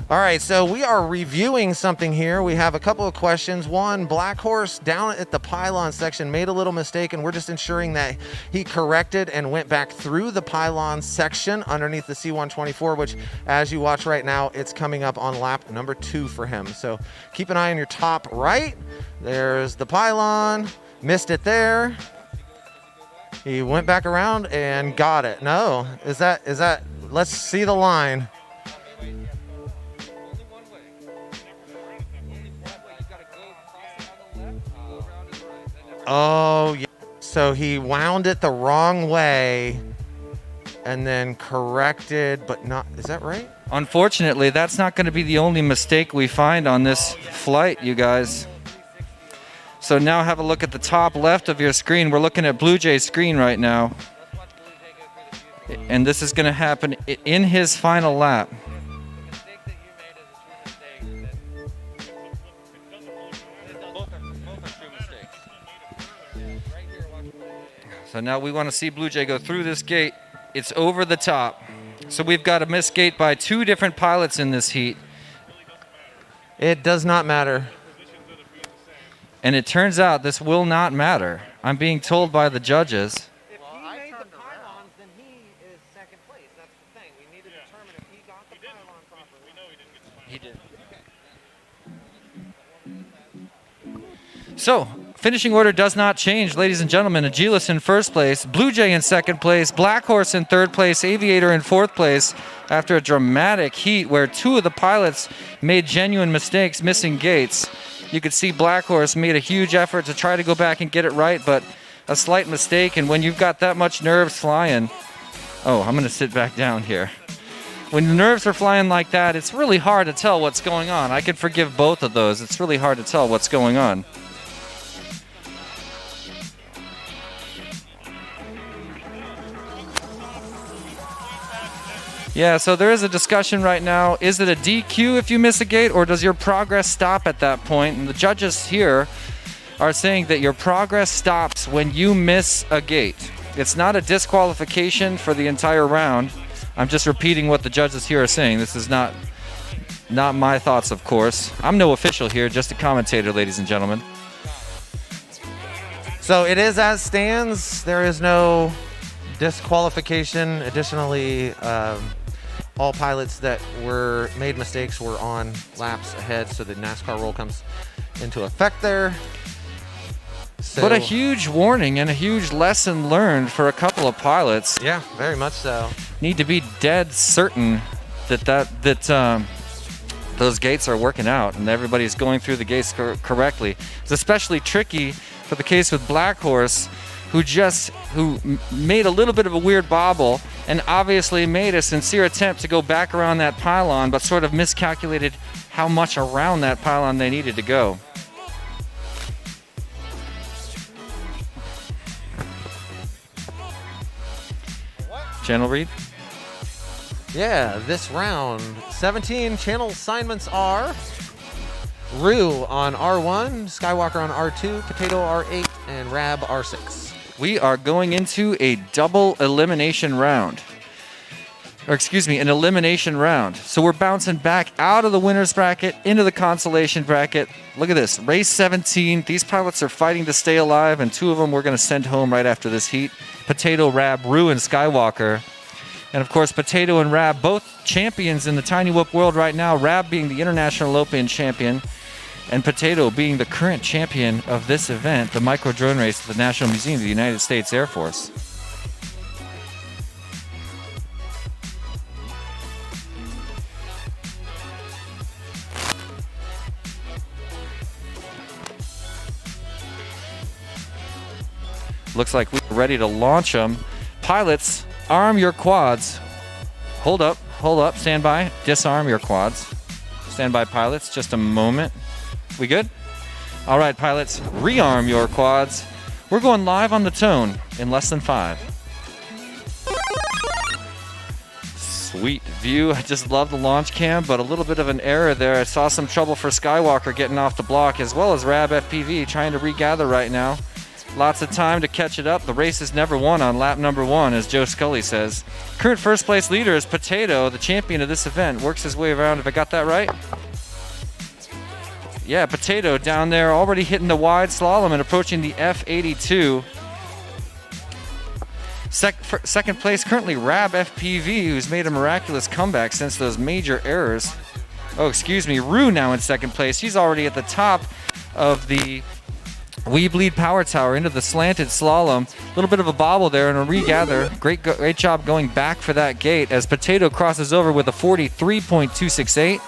All right, so we are reviewing something here. We have a couple of questions. One, Black Horse down at the pylon section made a little mistake, and we're just ensuring that he corrected and went back through the pylon section underneath the C124, which, as you watch right now, it's coming up on lap number 2 for him. So keep an eye on your top right. There's the pylon. Missed it there. He went back around and got it. No, is that, let's see the line. Oh, yeah. So he wound it the wrong way and then corrected, but not, is that right? Unfortunately, that's not going to be the only mistake we find on this flight, you guys. So now have a look at the top left of your screen. We're looking at Blue Jay's screen right now. And this is going to happen in his final lap. So now we want to see Blue Jay go through this gate. It's over the top. So we've got a missed gate by 2 different pilots in this heat. It does not matter. And it turns out this will not matter. I'm being told by the judges. If he made the pylons, then he is second place. That's the thing. We need to determine if he got the pylon properly. We know he didn't get the pylon. He did. So, finishing order does not change, ladies and gentlemen. Agilis in first place, Blue Jay in second place, Black Horse in third place, Aviator in fourth place after a dramatic heat where 2 of the pilots made genuine mistakes, missing gates. You could see Black Horse made a huge effort to try to go back and get it right, but a slight mistake, and when you've got that much nerves flying... Oh, I'm going to sit back down here. When the nerves are flying like that, it's really hard to tell what's going on. I could forgive both of those. It's really hard to tell what's going on. Yeah, so there is a discussion right now. Is it a DQ if you miss a gate, or does your progress stop at that point? And the judges here are saying that your progress stops when you miss a gate. It's not a disqualification for the entire round. I'm just repeating what the judges here are saying. This is not my thoughts, of course. I'm no official here, just a commentator, ladies and gentlemen. So it is as stands. There is no disqualification. Additionally, all pilots that were made mistakes were on laps ahead, so the NASCAR rule comes into effect there. So, but a huge warning and a huge lesson learned for a couple of pilots. Yeah, very much so. Need to be dead certain that those gates are working out and everybody's going through the gates correctly. It's especially tricky for the case with Black Horse, who made a little bit of a weird bobble and obviously made a sincere attempt to go back around that pylon, but sort of miscalculated how much around that pylon they needed to go. Channel read? Yeah, this round, 17 channel assignments are Rue on R1, Skywalker on R2, Potato R8, and Rab R6. We are going into a double elimination round. Or excuse me, an elimination round. So we're bouncing back out of the winner's bracket into the consolation bracket. Look at this, race 17. These pilots are fighting to stay alive, and 2 of them we're going to send home right after this heat. Potato, Rab, Rue, and Skywalker. And of course, Potato and Rab, both champions in the Tiny Whoop world right now. Rab being the International Open champion, and Potato being the current champion of this event, the micro drone race at the National Museum of the United States Air Force. Looks like we're ready to launch them. Pilots, arm your quads. Hold up, stand by. Disarm your quads. Stand by, pilots, just a moment. We good? All right, pilots, rearm your quads. We're going live on the tone in less than 5. Sweet view. I just love the launch cam, but a little bit of an error there. I saw some trouble for Skywalker getting off the block, as well as Rab FPV trying to regather right now. Lots of time to catch it up. The race is never won on lap number 1, as Joe Scully says. Current first place leader is Potato, the champion of this event. Works his way around, if I got that right. Yeah, Potato down there already hitting the wide slalom and approaching the F82. Second place currently Rab FPV, who's made a miraculous comeback since those major errors. Oh, excuse me, Rue now in second place. She's already at the top of the We Bleed Power Tower into the slanted slalom. A little bit of a bobble there and a regather. Great job going back for that gate as Potato crosses over with a 43.268.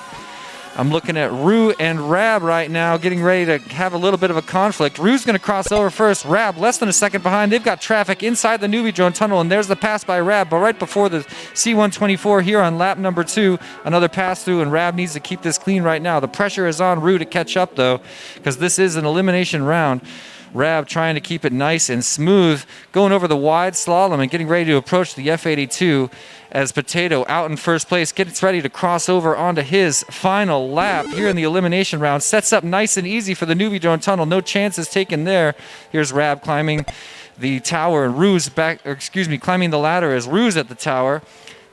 I'm looking at Rue and Rab right now, getting ready to have a little bit of a conflict. Rue's going to cross over first. Rab less than a second behind. They've got traffic inside the newbie drone tunnel, and there's the pass by Rab. But right before the C124 here on lap number 2, another pass through, and Rab needs to keep this clean right now. The pressure is on Rue to catch up, though, because this is an elimination round. Rab trying to keep it nice and smooth, going over the wide slalom and getting ready to approach the F82 as Potato out in first place gets ready to cross over onto his final lap here in the elimination round. Sets up nice and easy for the newbie drone tunnel. No chances taken there. Here's Rab climbing the tower and Rue's climbing the ladder as Rue's at the tower.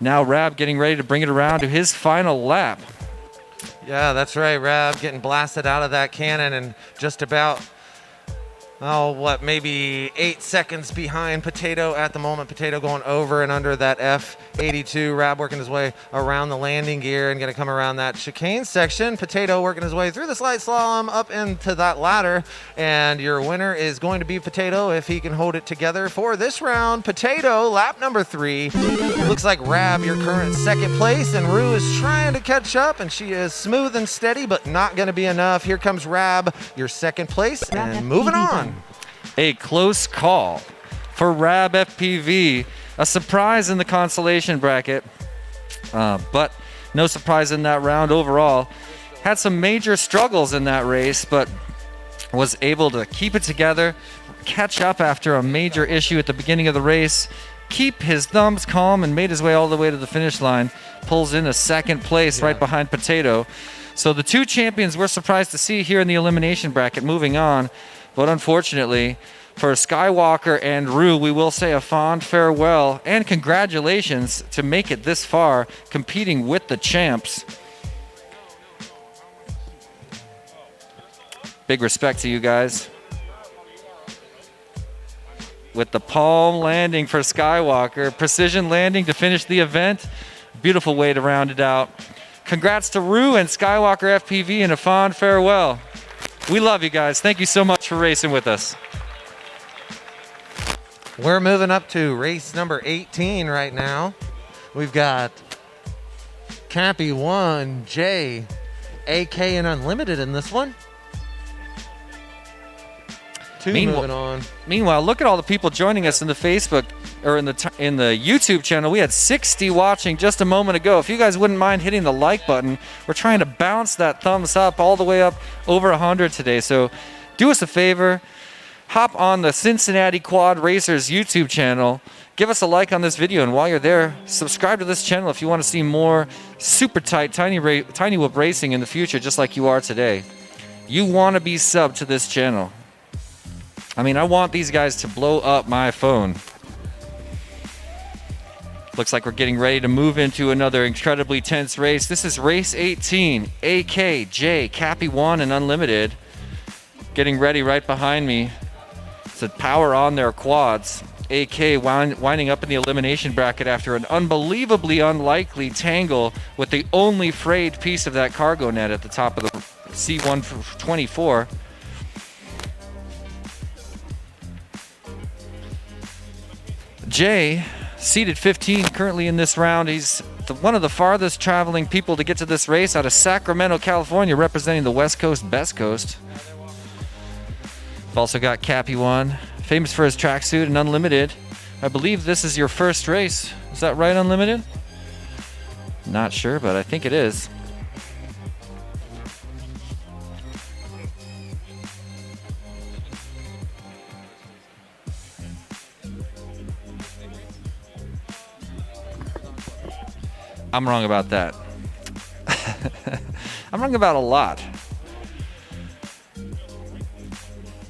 Now Rab getting ready to bring it around to his final lap. Yeah, that's right. Rab getting blasted out of that cannon and just about, maybe 8 seconds behind Potato at the moment. Potato going over and under that F82. Rab working his way around the landing gear and going to come around that chicane section. Potato working his way through the slight slalom up into that ladder. And your winner is going to be Potato if he can hold it together for this round. Potato, lap number 3. Looks like Rab, your current second place, and Rue is trying to catch up, and she is smooth and steady, but not going to be enough. Here comes Rab, your second place, and moving on. A close call for Rab FPV. A surprise in the consolation bracket, but no surprise in that round overall. Had some major struggles in that race, but was able to keep it together, catch up after a major issue at the beginning of the race, keep his thumbs calm, and made his way all the way to the finish line. Pulls in a second place right behind Potato. So the two champions we're surprised to see here in the elimination bracket moving on. But unfortunately, for Skywalker and Rue, we will say a fond farewell and congratulations to make it this far, competing with the champs. Big respect to you guys. With the palm landing for Skywalker, precision landing to finish the event. Beautiful way to round it out. Congrats to Rue and Skywalker FPV and a fond farewell. We love you guys. Thank you so much for racing with us. We're moving up to race number 18 right now. We've got Cappy 1, J, AK, and Unlimited in this one. Moving on. Meanwhile, look at all the people joining us in the Facebook or in the YouTube channel. We had 60 watching just a moment ago. If you guys wouldn't mind hitting the like button, we're trying to bounce that thumbs up all the way up over 100 today. So do us a favor, hop on the Cincinnati Quad Racers YouTube channel, give us a like on this video, and while you're there, subscribe to this channel if you want to see more super tight tiny whoop racing in the future, just like you are today. You want to be subbed to this channel. I mean, I want these guys to blow up my phone. Looks like we're getting ready to move into another incredibly tense race. This is race 18. AK, J, Cappy 1, and Unlimited getting ready right behind me to power on their quads. AK winding up in the elimination bracket after an unbelievably unlikely tangle with the only frayed piece of that cargo net at the top of the C124. Jay, seated 15 currently in this round. He's one of the farthest traveling people to get to this race out of Sacramento, California, representing the West Coast, Best Coast. We've also got Cappy 1, famous for his tracksuit, and Unlimited. I believe this is your first race. Is that right, Unlimited? Not sure, but I think it is. I'm wrong about that. I'm wrong about a lot.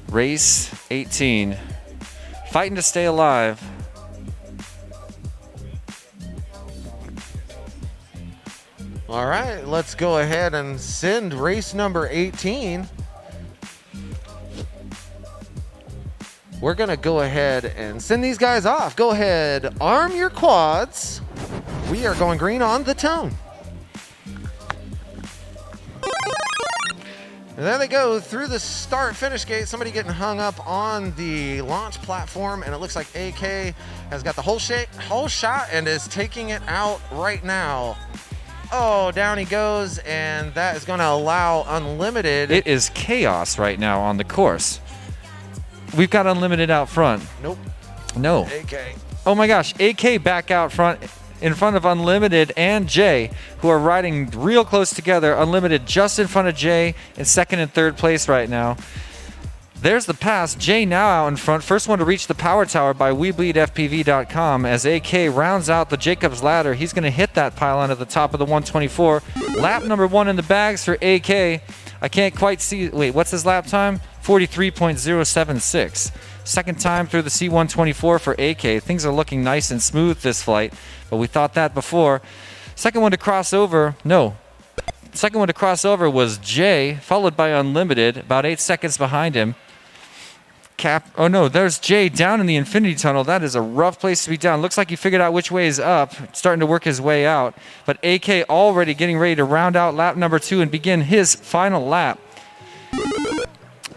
Race 18. fighting to stay alive. All right, let's go ahead and send race number 18. We're going to go ahead and send these guys off. Go ahead, arm your quads. We are going green on the tone. And there they go through the start-finish gate. Somebody getting hung up on the launch platform, and it looks like AK has got the whole shot and is taking it out right now. Oh, down he goes, and that is going to allow Unlimited. It is chaos right now on the course. We've got Unlimited out front. Nope. No. AK. Oh my gosh, AK back out front in front of Unlimited and Jay, who are riding real close together. Unlimited just in front of Jay in second and third place right now. There's the pass. Jay now out in front. First one to reach the power tower by WeBleedFPV.com as AK rounds out the Jacobs ladder. He's going to hit that pylon at the top of the 124. Lap number 1 in the bags for AK. I can't quite see. Wait, what's his lap time? 43.076. Second time through the C124 for AK. Things are looking nice and smooth this flight, but we thought that before. Second one to cross over. No. Second one to cross over was Jay, followed by Unlimited, about 8 seconds behind him. Oh no, there's Jay down in the infinity tunnel. That is a rough place to be down. Looks like he figured out which way is up, starting to work his way out. But AK already getting ready to round out lap number 2 and begin his final lap.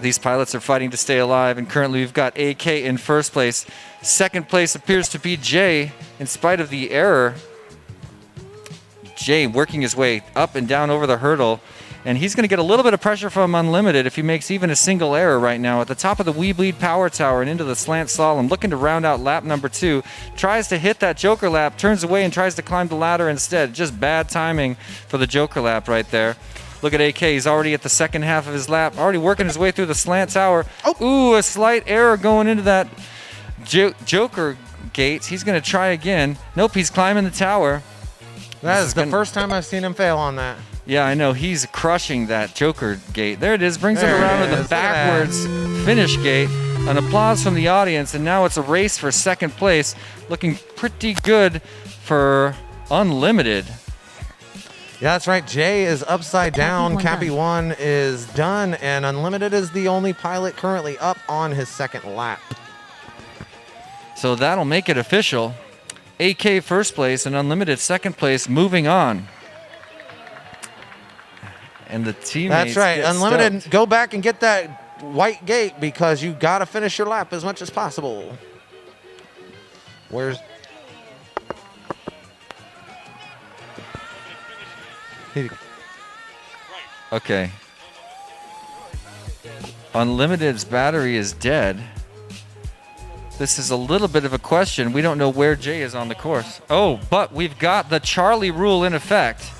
These pilots are fighting to stay alive, and currently we've got AK in first place. Second place appears to be Jay, in spite of the error. Jay working his way up and down over the hurdle. And he's going to get a little bit of pressure from Unlimited if he makes even a single error right now. At the top of the We Bleed Power Tower and into the slant slalom, looking to round out lap number 2. Tries to hit that Joker lap, turns away and tries to climb the ladder instead. Just bad timing for the Joker lap right there. Look at AK. He's already at the second half of his lap, already working his way through the slant tower. Oh. Ooh, a slight error going into that Joker gate. He's going to try again. Nope, he's climbing the tower. That is the first time I've seen him fail on that. Yeah, I know. He's crushing that Joker gate. There it is. Brings him around with a backwards finish gate. An applause from the audience, and now it's a race for second place. Looking pretty good for Unlimited. Yeah, that's right. Jay is upside down. Cappy 1 is done, and Unlimited is the only pilot currently up on his second lap. So that'll make it official. AK first place and Unlimited second place, moving on. And the teammates. That's right. get Unlimited, stoked. go back and get that white gate because you got to finish your lap as much as possible. Where's... Okay. Unlimited's battery is dead. This is a little bit of a question. We don't know where Jay is on the course. Oh, but we've got the Charlie rule in effect,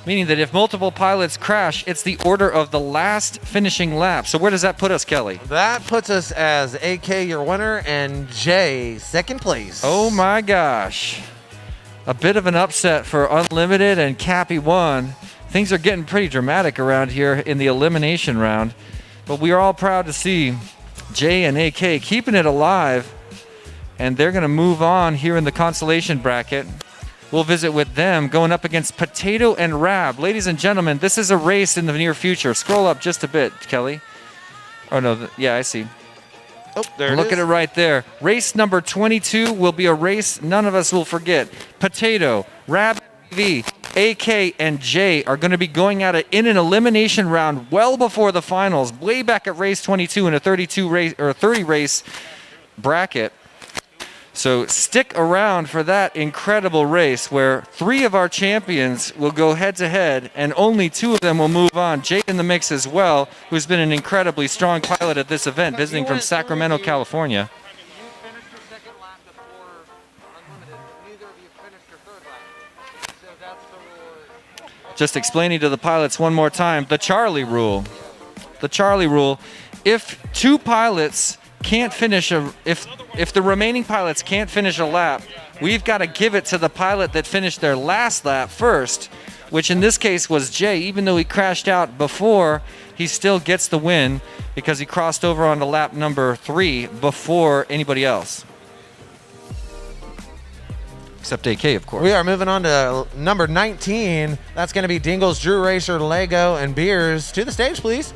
meaning that if multiple pilots crash, it's the order of the last finishing lap. So where does that put us, Kelly? That puts us as AK your winner and Jay second place. Oh my gosh. A bit of an upset for Unlimited and Cappy 1. Things are getting pretty dramatic around here in the elimination round. But we are all proud to see Jay and AK keeping it alive. And they're going to move on here in the consolation bracket. We'll visit with them going up against Potato and Rab. Ladies and gentlemen, this is a race in the near future. Scroll up just a bit, Kelly. Oh, no. Yeah, I see. Oh, there it is. Look at it right there. Race number 22 will be a race none of us will forget. Potato, Rab TV, AK, and Jay are going to be going at it in an elimination round well before the finals, way back at race 22 in a 30 race bracket. So stick around for that incredible race where 3 of our champions will go head-to-head and only 2 of them will move on. Jay in the mix as well, who's been an incredibly strong pilot at this event, visiting from Sacramento, California. You finished your second lap before Unlimited. Neither of you finished your third lap. So that's the rule. Just explaining to the pilots one more time, the Charlie rule. The Charlie rule. If 2 pilots can't finish if the remaining pilots can't finish a lap, we've got to give it to the pilot that finished their last lap first. which in this case was Jay. Even though he crashed out before, he still gets the win because he crossed over onto lap number 3 before anybody else. Except AK, of course. We are moving on to number 19. That's going to be Dingles, Drew Racer, Lego, and Beers. To the stage, please.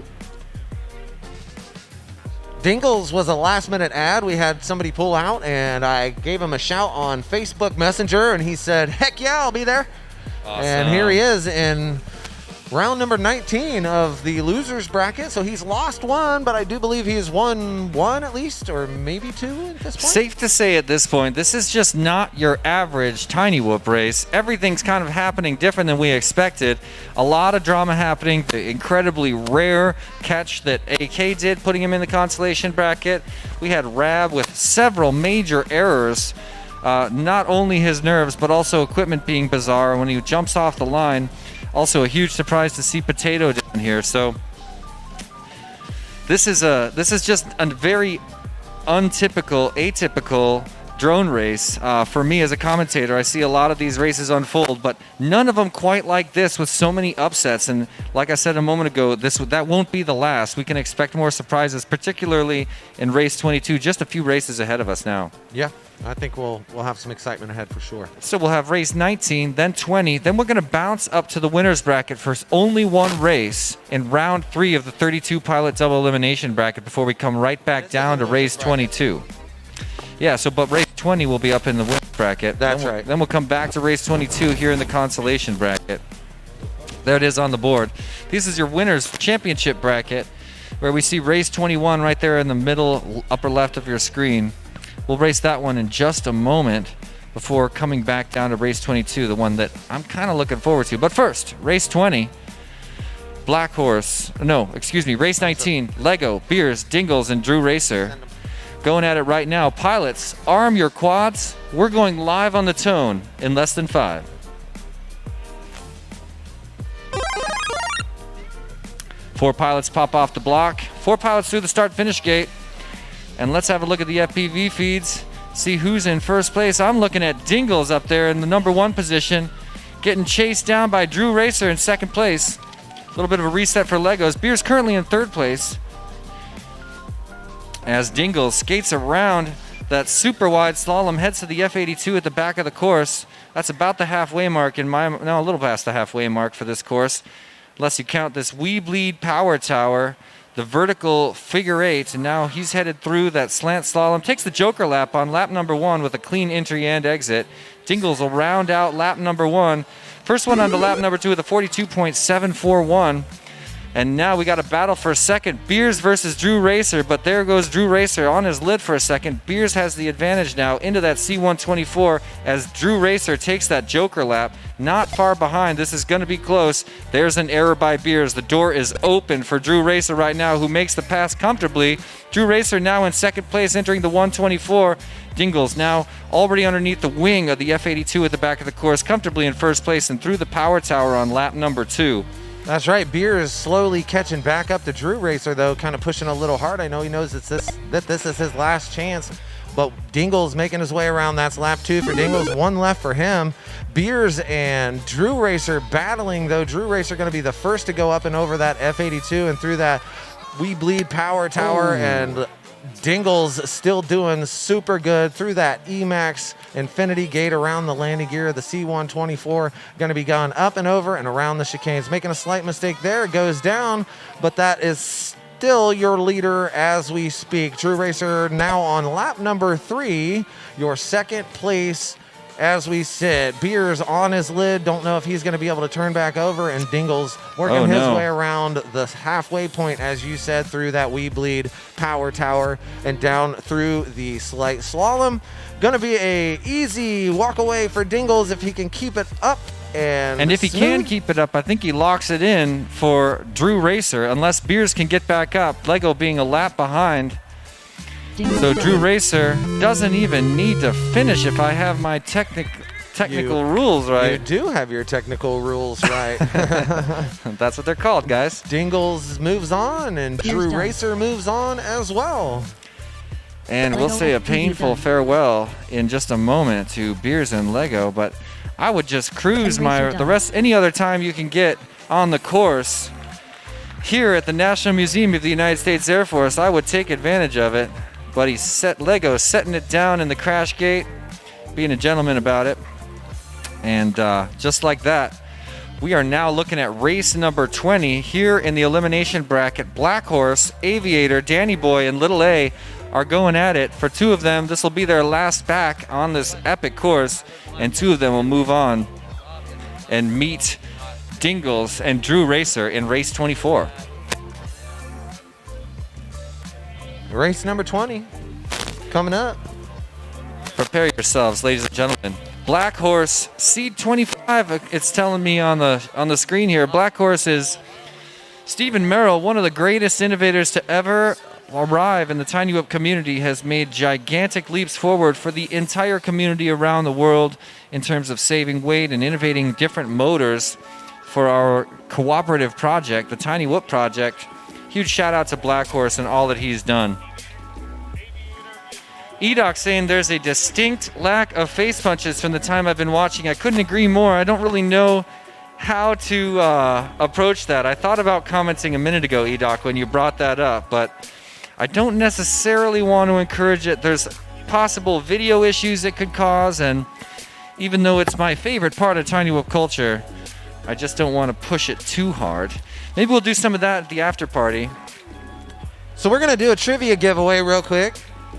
Dingles was a last-minute ad. We had somebody pull out, and I gave him a shout on Facebook Messenger, and he said, heck yeah, I'll be there. Awesome. And here he is in round number 19 of the losers bracket. So he's lost one, but I do believe he's won one at least, or maybe 2 at this point. Safe to say at this point, this is just not your average tiny whoop race. Everything's kind of happening different than we expected. A lot of drama happening. The incredibly rare catch that AK did, putting him in the consolation bracket. We had Rab with several major errors. Not only his nerves, but also equipment being bizarre when he jumps off the line. Also a huge surprise to see Potato down here. So this is just a very untypical, atypical drone race. For me as a commentator, I see a lot of these races unfold, but none of them quite like this with so many upsets. And like I said a moment ago, that won't be the last. We can expect more surprises, particularly in race 22, just a few races ahead of us now. Yeah, I think we'll have some excitement ahead for sure. So we'll have race 19, then 20, then we're going to bounce up to the winner's bracket for only one race in round 3 of the 32 pilot double elimination bracket before we come right back down to race 22. Yeah, but race 20 will be up in the winner's bracket. That's right. Then we'll come back to race 22 here in the consolation bracket. There it is on the board. This is your winner's championship bracket, where we see race 21 right there in the middle upper left of your screen. We'll race that one in just a moment before coming back down to race 22, the one that I'm kind of looking forward to. But first, race 20, race 19, Lego, Beers, Dingles, and Drew Racer. Going at it right now. Pilots, arm your quads. We're going live on the tone in less than 5. Four pilots pop off the block. 4 pilots through the start-finish gate. And let's have a look at the FPV feeds, see who's in first place. I'm looking at Dingles up there in the number 1 position, getting chased down by Drew Racer in second place. A little bit of a reset for Legos. Beer's currently in third place, as Dingles skates around that super wide slalom, heads to the F82 at the back of the course. That's about the halfway mark a little past the halfway mark for this course, unless you count this We Bleed Power Tower, the vertical figure 8, and now he's headed through that slant slalom. Takes the Joker lap on lap number 1 with a clean entry and exit. Dingles will round out lap number 1. First one onto lap number 2 with a 42.741. And now we got a battle for a second. Beers versus Drew Racer, but there goes Drew Racer on his lid for a second. Beers has the advantage now into that C124 as Drew Racer takes that Joker lap. Not far behind. This is going to be close. There's an error by Beers. The door is open for Drew Racer right now, who makes the pass comfortably. Drew Racer now in second place, entering the 124. Dingles now already underneath the wing of the F82 at the back of the course, comfortably in first place and through the power tower on lap number 2. That's right. Beer is slowly catching back up to Drew Racer, though, kind of pushing a little hard. I know he knows that this is his last chance, but Dingles making his way around. That's lap 2 for Dingles. 1 left for him. Beers and Drew Racer battling, though. Drew Racer going to be the first to go up and over that F82 and through that We Bleed Power Tower, and Dingles still doing super good through that Emax Infinity gate around the landing gear of the C124. Going to be going up and over and around the chicanes. Making a slight mistake there. It goes down, but that is still your leader as we speak. Drew Racer now on lap number 3, your second place as we sit. Beers on his lid. Don't know if he's going to be able to turn back over, and Dingles working his way around the halfway point, as you said, through that We Bleed Power Tower and down through the slight slalom. Going to be a easy walk away for Dingles if he can keep it up. And if he can keep it up, I think he locks it in for Drew Racer, unless Beers can get back up. Lego being a lap behind. So Drew Racer doesn't even need to finish if I have my technical rules right. You do have your technical rules right. That's what they're called, guys. Dingles moves on, and Drew Racer moves on as well. And we'll say a painful farewell in just a moment to Beers and Lego, but I would just cruise And race are the done. rest any other time you can get on the course. Here at the National Museum of the United States Air Force, I would take advantage of it. But he's setting it down in the crash gate, being a gentleman about it. And just like that, we are now looking at race number 20 here in the elimination bracket. Black Horse, Aviator, Danny Boy, and Little A are going at it. For two of them, this will be their last back on this epic course, and two of them will move on and meet Dingles and Drew Racer in race 24. Race number 20 coming up. Prepare yourselves, ladies and gentlemen. Black Horse, seed 25. It's telling me on the screen here. Black Horse is Stephen Merrill, one of the greatest innovators to ever arrive in the tiny whip community, has made gigantic leaps forward for the entire community around the world in terms of saving weight and innovating different motors for our cooperative project, the Tiny Whoop Project. Huge shout out to Black Horse and all that he's done. Edoc saying there's a distinct lack of face punches from the time I've been watching. I couldn't agree more. I don't really know how to approach that. I thought about commenting a minute ago, Edoc, when you brought that up, but I don't necessarily want to encourage it. There's possible video issues it could cause, and even though it's my favorite part of Tiny Whoop culture, I just don't want to push it too hard. Maybe we'll do some of that at the after party. So we're going to do a trivia giveaway real quick.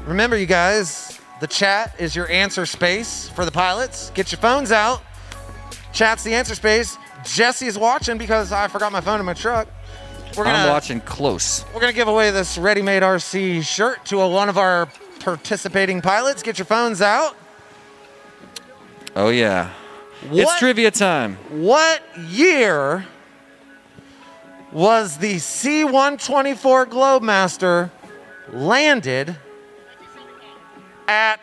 Remember, you guys, the chat is your answer space for the pilots. Get your phones out. Chat's the answer space. Jesse's watching because I forgot my phone in my truck. I'm watching close. We're going to give away this Ready-Made RC shirt to one of our participating pilots. Get your phones out. Oh, yeah. It's trivia time. What year was the C-124 Globemaster landed at?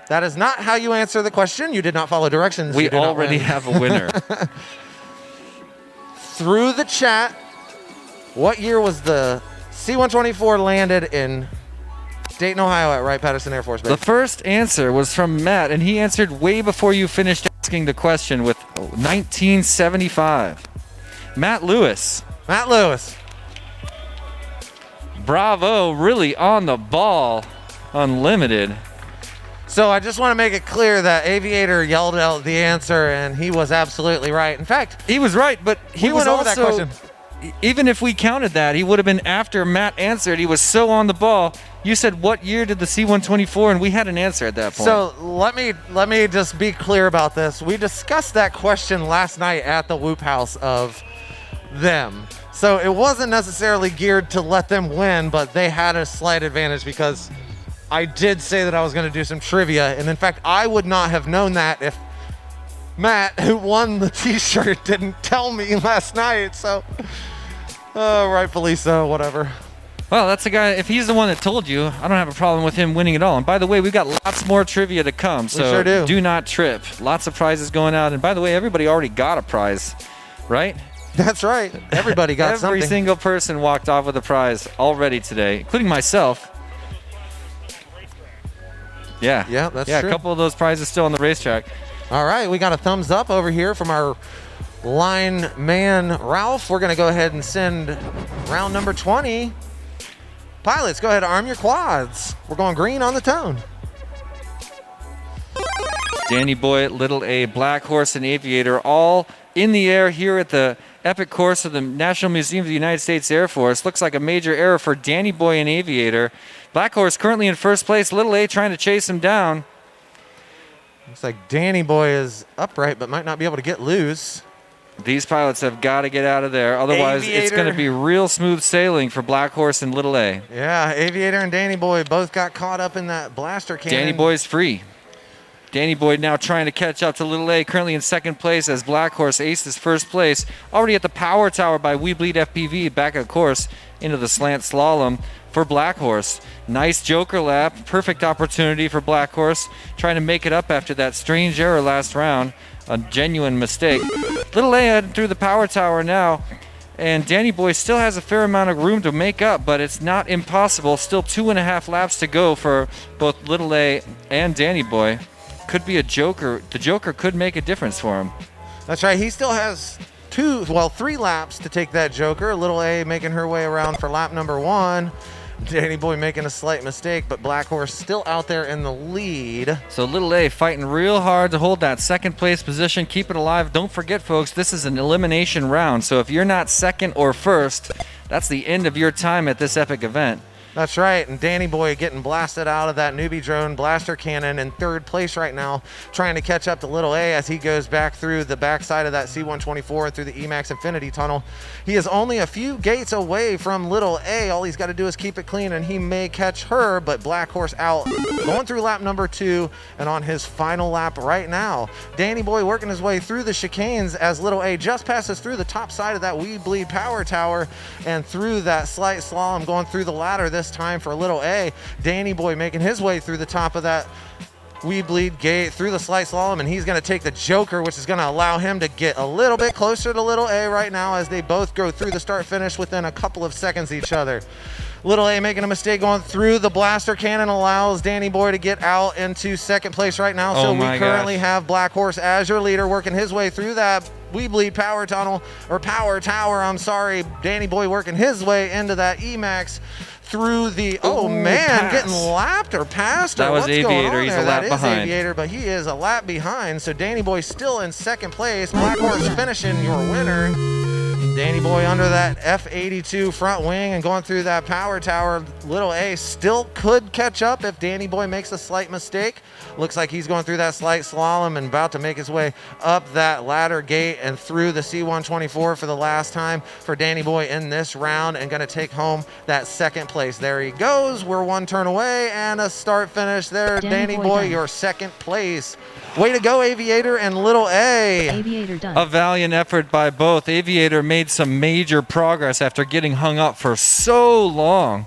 That is not how you answer the question. You did not follow directions. We You did not already win. have a winner. Through the chat, what year was the C-124 landed in Dayton, Ohio at Wright-Patterson Air Force Base? The first answer was from Matt, and he answered way before you finished asking the question with 1975. Matt Lewis. Matt Lewis. Bravo, really on the ball. Unlimited. So I just want to make it clear that Aviator yelled out the answer, and he was absolutely right. In fact, He was right, but he we was went over that also, question. even if we counted that, he would have been after Matt answered. He was so on the ball. You said, what year did the C-124? And we had an answer at that point. So let me just be clear about this. We discussed that question last night at the Whoop House of them. So it wasn't necessarily geared to let them win, but they had a slight advantage because I did say that I was going to do some trivia. And in fact, I would not have known that if Matt, who won the t-shirt, didn't tell me last night. So rightfully so, whatever. Well, that's the guy. If he's the one that told you, I don't have a problem with him winning it all. And by the way, we've got lots more trivia to come. So sure do. not trip. Lots of prizes going out. And by the way, everybody already got a prize, right? That's right. Everybody got Every something. single person walked off with a prize already today, including myself. Yeah. Yeah, that's yeah, true. a couple of those prizes still on the racetrack. All right, we got a thumbs up over here from our line man, Ralph. We're going to go ahead and send round number 20. Pilots, go ahead and arm your quads. We're going green on the tone. Danny Boy, Little A, Black Horse, and Aviator all in the air here at the epic course of the National Museum of the United States Air Force. Looks like a major error for Danny Boy and Aviator. Black Horse currently in first place. Little A trying to chase him down. Looks like Danny Boy is upright but might not be able to get loose. These pilots have got to get out of there. Otherwise, it's Aviator. going to be real smooth sailing for Black Horse and Little A. Yeah, Aviator and Danny Boy both got caught up in that blaster cannon. Danny Boy's free. Danny Boy now trying to catch up to Little A, currently in second place as Black Horse aces first place. Already at the power tower by We Bleed FPV, back of course into the slant slalom for Black Horse. Nice joker lap, perfect opportunity for Black Horse, trying to make it up after that strange error last round, a genuine mistake. Little A heading through the power tower now, and Danny Boy still has a fair amount of room to make up, but it's not impossible. Still 2.5 laps to go for both Little A and Danny Boy. could be a joker. The joker could make a difference for him. That's right. He still has 3 laps to take that joker. Little A making her way around for lap number 1. Danny Boy making a slight mistake, but Black Horse still out there in the lead. So Little A fighting real hard to hold that second place position, keep it alive. Don't forget, folks, this is an elimination round. So if you're not second or first, that's the end of your time at this epic event. That's right, and Danny Boy getting blasted out of that newbie drone blaster cannon in 3rd place right now, trying to catch up to Little A as he goes back through the backside of that C-124 and through the Emax Infinity Tunnel. He is only a few gates away from Little A. All he's got to do is keep it clean, and he may catch her, but Black Horse out, going through lap number 2, and on his final lap right now. Danny Boy working his way through the chicanes as Little A just passes through the top side of that We Bleed Power Tower and through that slight slalom, going through the ladder this time for Little A. Danny Boy making his way through the top of that We Bleed gate through the slight slalom, and he's going to take the joker, which is going to allow him to get a little bit closer to Little A right now as they both go through the start finish within a couple of seconds each other. Little A making a mistake going through the blaster cannon allows Danny Boy to get out into 2nd place right now. So we currently have Black Horse as your leader working his way through that We Bleed Power Tunnel, or Power Tower, I'm sorry. Danny Boy working his way into that Emax through the, getting lapped or passed. That or was what's Aviator. Going on He's there? a lap that behind. Is Aviator, but he is a lap behind. So Danny Boy still in 2nd place. Black Horse finishing your winner. Danny Boy under that F82 front wing and going through that power tower. Little A still could catch up if Danny Boy makes a slight mistake. Looks like he's going through that slight slalom and about to make his way up that ladder gate and through the C-124 for the last time for Danny Boy in this round, and going to take home that 2nd place. There he goes. We're 1 turn away and a start finish there. Danny Boy, your 2nd place. Way to go, Aviator and Little A. Aviator done. A valiant effort by both. Aviator made some major progress after getting hung up for so long.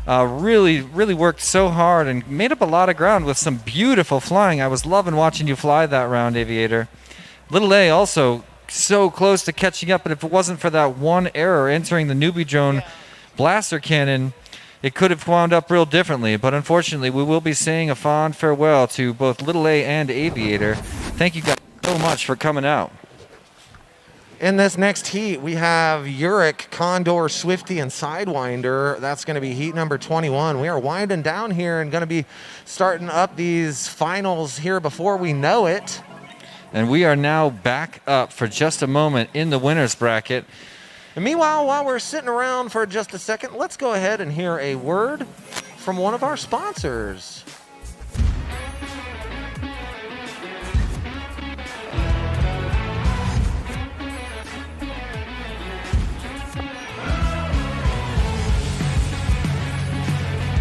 Really worked so hard and made up a lot of ground with some beautiful flying. I was loving watching you fly that round, Aviator. Little A also so close to catching up, but if it wasn't for that one error entering the newbie drone blaster cannon, it could have wound up real differently. But unfortunately, we will be saying a fond farewell to both Little A and Aviator. Thank you guys so much for coming out. In this next heat, we have Urich, Condor, Swifty, and Sidewinder. That's going to be heat number 21. We are winding down here and going to be starting up these finals here before we know it. And we are now back up for just a moment in the winner's bracket. And meanwhile, while we're sitting around for just a second, let's go ahead and hear a word from one of our sponsors.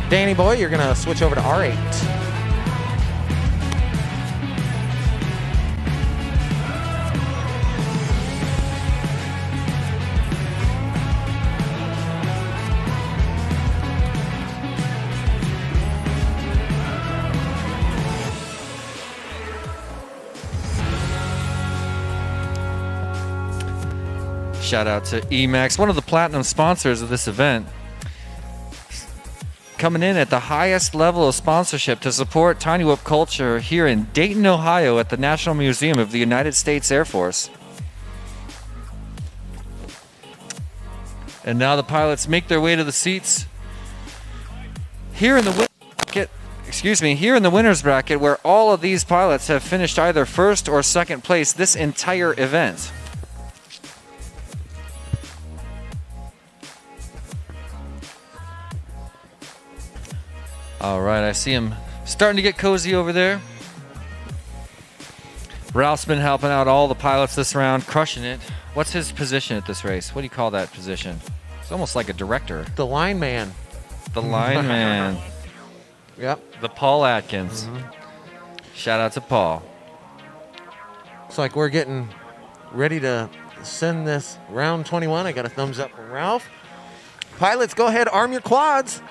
Danny Boy, you're going to switch over to R8. Shout out to Emax, one of the platinum sponsors of this event. Coming in at the highest level of sponsorship to support Tiny Whoop culture here in Dayton, Ohio at the National Museum of the United States Air Force. And now the pilots make their way to the seats here in the winner's bracket, where all of these pilots have finished either first or second place this entire event. All right, I see him starting to get cozy over there. Ralph's been helping out all the pilots this round, crushing it. What's his position at this race? What do you call that position? It's almost like a director. The line man. The line man. Yep. The Paul Atkins. Mm-hmm. Shout out to Paul. Looks like we're getting ready to send this round 21. I got a thumbs up from Ralph. Pilots, go ahead, arm your quads.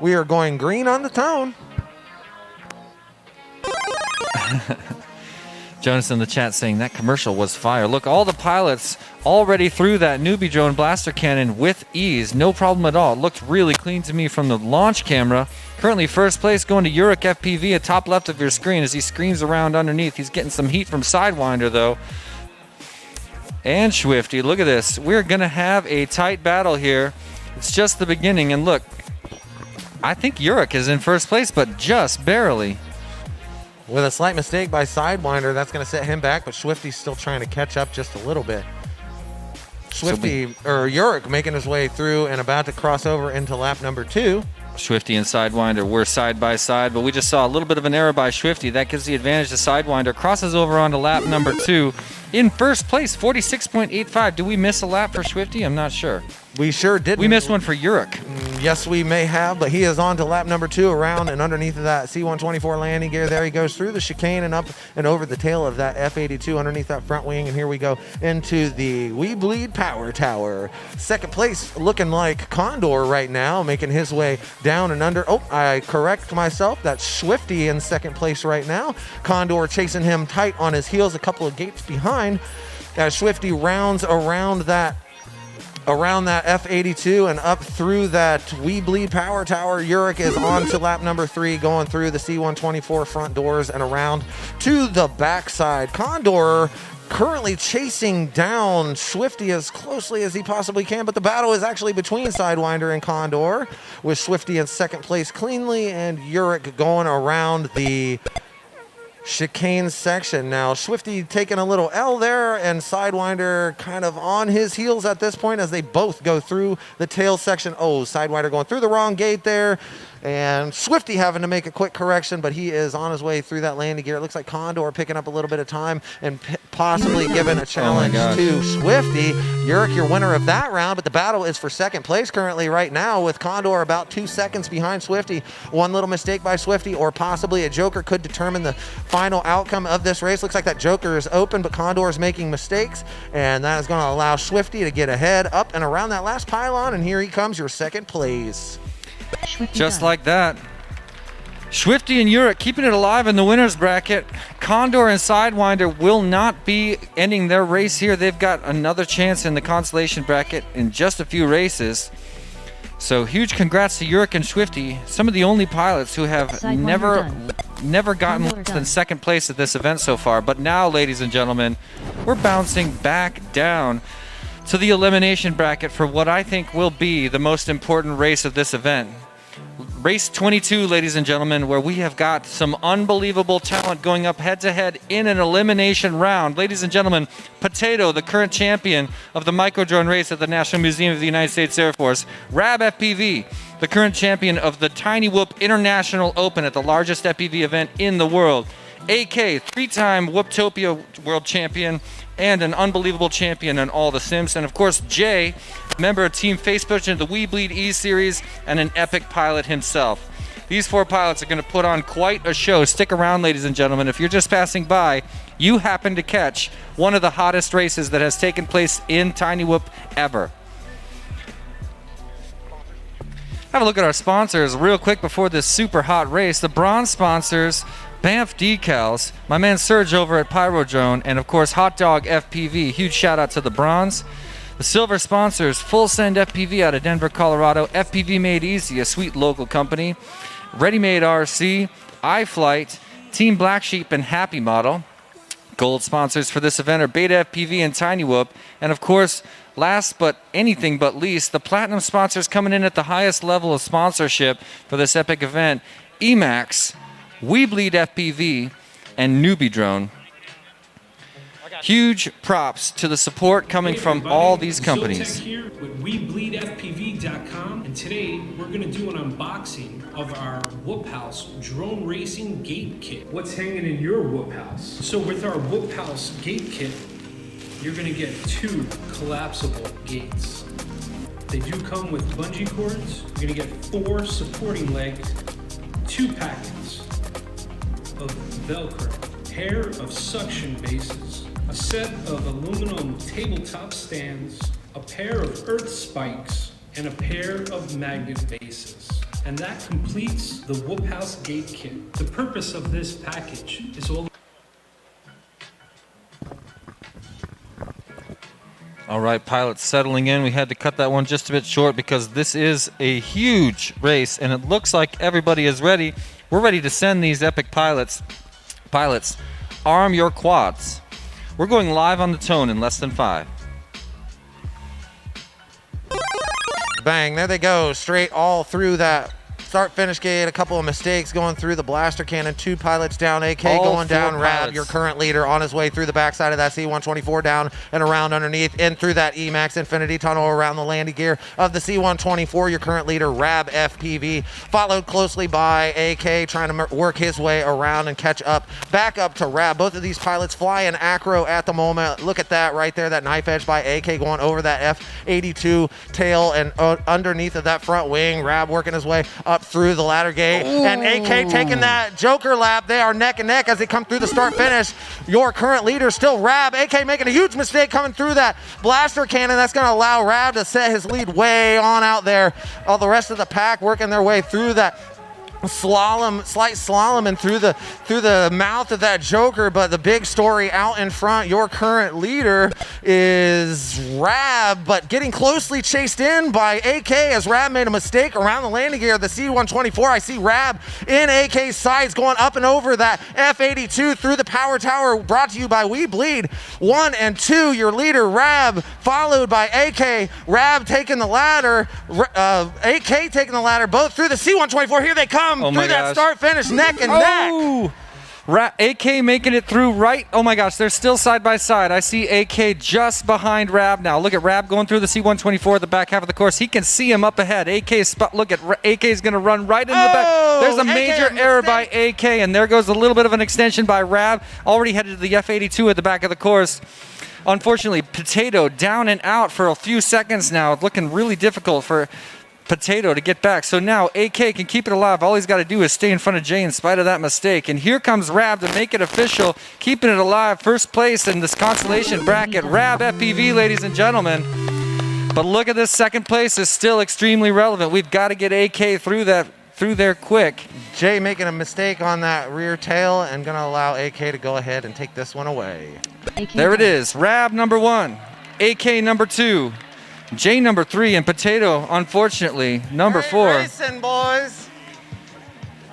We are going green on the tone. Jonas in the chat saying that commercial was fire. Look, all the pilots already threw that newbie drone blaster cannon with ease. No problem at all. It looked really clean to me from the launch camera. Currently first place going to Uric FPV at top left of your screen as he screams around underneath. He's getting some heat from Sidewinder though. And Swifty, look at this. We're going to have a tight battle here. It's just the beginning. And look, I think Uric is in first place, but just barely. With a slight mistake by Sidewinder, that's going to set him back, but Swifty's still trying to catch up just a little bit. Uric making his way through and about to cross over into lap number 2. Swifty and Sidewinder were side by side, but we just saw a little bit of an error by Swifty. That gives the advantage to Sidewinder. Crosses over onto lap number 2. In first place, 46.85. Do we miss a lap for Swifty? I'm not sure. We sure did. We missed one for Uric. Yes, we may have, but he is on to lap number 2 around and underneath of that C-124 landing gear. There he goes through the chicane and up and over the tail of that F-82 underneath that front wing. And here we go into the We Bleed Power Tower. Second place looking like Condor right now, making his way down and under. Oh, I correct myself. That's Swifty in second place right now. Condor chasing him tight on his heels, a couple of gates behind as Swifty rounds around that F-82 and up through that We Bleed Power Tower. Uric is on to lap number 3, going through the C-124 front doors and around to the backside. Condor currently chasing down Swifty as closely as he possibly can, but the battle is actually between Sidewinder and Condor, with Swifty in second place cleanly and Uric going around the chicane section. Now Swifty taking a little L there and Sidewinder kind of on his heels at this point as they both go through the tail section. Oh, Sidewinder going through the wrong gate there and Swifty having to make a quick correction, but he is on his way through that landing gear. It looks like Condor picking up a little bit of time and possibly giving a challenge to Swifty. Uric, your winner of that round, but the battle is for second place currently right now with Condor about 2 seconds behind Swifty. One little mistake by Swifty or possibly a joker could determine the final outcome of this race. Looks like that joker is open, but Condor is making mistakes, and that is going to allow Swifty to get ahead up and around that last pylon, and here he comes, your second place. Just like that. Swifty and Uric keeping it alive in the winner's bracket. Condor and Sidewinder will not be ending their race here. They've got another chance in the consolation bracket in just a few races. So huge congrats to Uric and Swifty, some of the only pilots who have never gotten less than second place at this event so far. But now, ladies and gentlemen, we're bouncing back down to the elimination bracket for what I think will be the most important race of this event. Race 22, ladies and gentlemen, where we have got some unbelievable talent going up head-to-head in an elimination round. Ladies and gentlemen, Potato, the current champion of the microdrone race at the National Museum of the United States Air Force. Rab FPV, the current champion of the Tiny Whoop International Open at the largest FPV event in the world. AK, three-time Whooptopia world champion and an unbelievable champion in all the sims. And of course, Jay, member of Team Facebook in the We Bleed E series and an epic pilot himself. These 4 pilots are going to put on quite a show. Stick around, ladies and gentlemen. If you're just passing by, you happen to catch one of the hottest races that has taken place in Tiny Whoop ever. Have a look at our sponsors real quick before this super hot race. The bronze sponsors, Banff Decals, my man Serge over at Pyrodrone, and of course Hot Dog FPV. Huge shout out to the bronze. The silver sponsors, Full Send FPV out of Denver, Colorado, FPV Made Easy, a sweet local company, Ready Made RC, iFlight, Team Black Sheep, and Happy Model. Gold sponsors for this event are Beta FPV and Tiny Whoop, and of course, last but anything but least, the platinum sponsors coming in at the highest level of sponsorship for this epic event, Emax, We Bleed FPV, and Newbie Drone. Huge props to the support coming from all these companies. Zotech here with WeBleedFPV.com, and today we're going to do an unboxing of our Whoop House drone racing gate kit. What's hanging in your Whoop House? So with our Whoop House gate kit, you're going to get 2 collapsible gates. They do come with bungee cords. You're going to get 4 supporting legs, 2 packets of Velcro, pair of suction bases, a set of aluminum tabletop stands, a pair of earth spikes, and a pair of magnet bases. And that completes the Whoop House gate kit. The purpose of this package is all All right, pilots settling in. We had to cut that one just a bit short because this is a huge race, and it looks like everybody is ready. We're ready to send these epic pilots. Pilots, arm your quads. We're going live on the tone in less than 5. Bang, there they go, straight all through that start-finish gate. A couple of mistakes going through the blaster cannon. 2 pilots down. AK All going down. 4 Rab, pilots. your current leader, on his way through the backside of that C-124, down and around underneath, in through that Emax Infinity tunnel around the landing gear of the C-124. Your current leader, Rab FPV, followed closely by AK, trying to work his way around and catch up, back up to Rab. Both of these pilots flying acro at the moment. Look at that right there, that knife edge by AK going over that F-82 tail and underneath of that front wing. Rab working his way up through the ladder gate. Ooh. And AK taking that Joker lap. They are neck and neck as they come through the start finish. Your current leader still Rab. AK making a huge mistake coming through that blaster cannon. That's going to allow Rab to set his lead way on out there. All the rest of the pack working their way through that slight slalom and through the mouth of that Joker. But the big story out in front, your current leader is Rab, but getting closely chased in by AK as Rab made a mistake around the landing gear of the C-124. I see Rab in AK's sides going up and over that F-82 through the power tower, brought to you by We Bleed. 1 and 2, your leader Rab, followed by AK. Rab taking the ladder, AK taking the ladder, both through the C-124. Here they come. Oh through that start finish, neck and neck. AK making it through right. Oh my gosh, they're still side by side. I see AK just behind Rab now. Look at Rab going through the C-124 at the back half of the course. He can see him up ahead. Look at AK's going to run right into the back. There's a major error by AK, and there goes a little bit of an extension by Rab. Already headed to the F-82 at the back of the course. Unfortunately, Potato down and out for a few seconds now. It's looking really difficult for Potato to get back. So now AK can keep it alive. All he's got to do is stay in front of Jay in spite of that mistake. And here comes Rab to make it official, keeping it alive. First place in this consolation bracket. Rab FPV, ladies and gentlemen. But look at this, second place is still extremely relevant. We've got to get AK through there quick. Jay making a mistake on that rear tail and going to allow AK to go ahead and take this one away. There it is. Rab number 1, AK number 2, Jay number 3, and Potato, unfortunately, number 4. Racing, boys.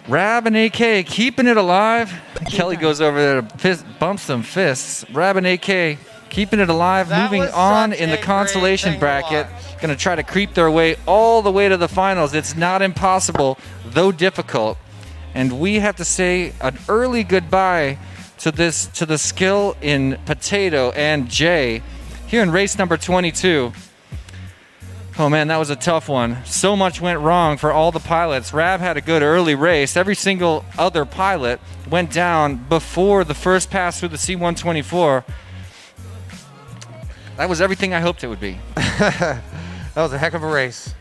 Rab and AK keeping it alive. Kelly goes over there to bump some fists. Rab and AK keeping it alive, moving on in the consolation bracket. Going to try to creep their way all the way to the finals. It's not impossible, though difficult. And we have to say an early goodbye to the skill in Potato and Jay here in race number 22. Oh man, that was a tough one. So much went wrong for all the pilots. Rab had a good early race. Every single other pilot went down before the first pass through the C-124. That was everything I hoped it would be. That was a heck of a race.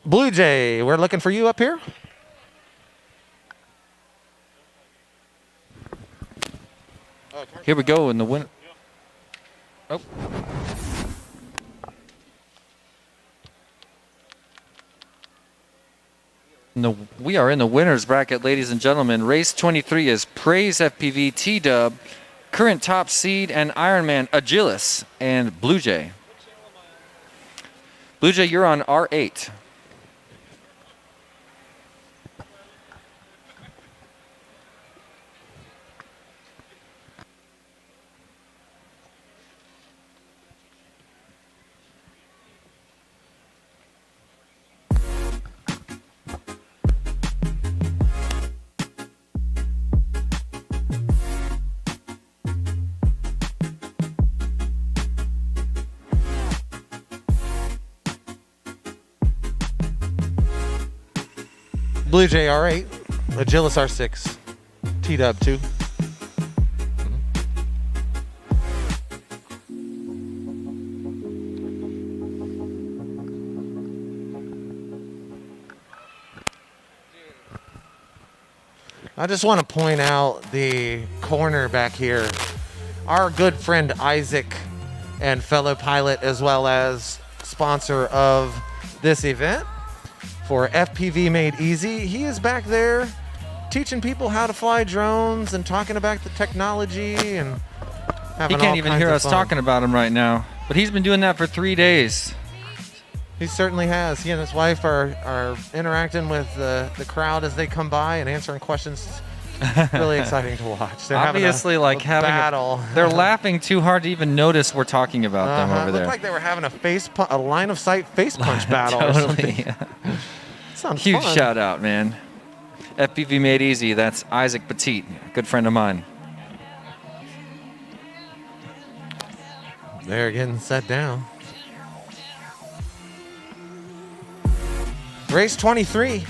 Blue Jay, we're looking for you up here. Here we go in the win. Oh. We are in the winners bracket, ladies and gentlemen. Race 23 is Praise FPV, T-Dub, current top seed, and Ironman Agilis, and Blue Jay. Blue Jay, you're on R8. Blue Jay R8, Agilis R6, T-Dub 2. I just want to point out the corner back here. Our good friend Isaac and fellow pilot, as well as sponsor of this event for FPV Made Easy. He is back there teaching people how to fly drones and talking about the technology and having He can't all even kinds hear of us fun. talking about him right now. But he's been doing that for 3 days. He certainly has. He and his wife are interacting with the crowd as they come by and answering questions. Really exciting to watch. They're Obviously, having like a having battle. They're laughing too hard to even notice we're talking about them over It there. looked like they were having a line of sight face punch battle or something. Totally. Sounds Huge fun. shout out, man. FPV Made Easy. That's Isaac Petit, good friend of mine. They're getting set down. Race 23.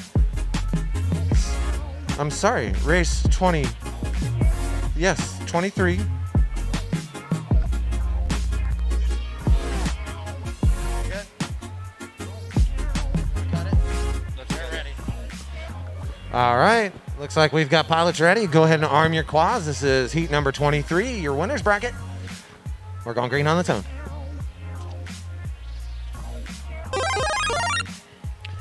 I'm sorry, race 20. Yes, 23. All right, looks like we've got pilots ready. Go ahead and arm your quads. This is heat number 23, your winner's bracket. We're going green on the tone.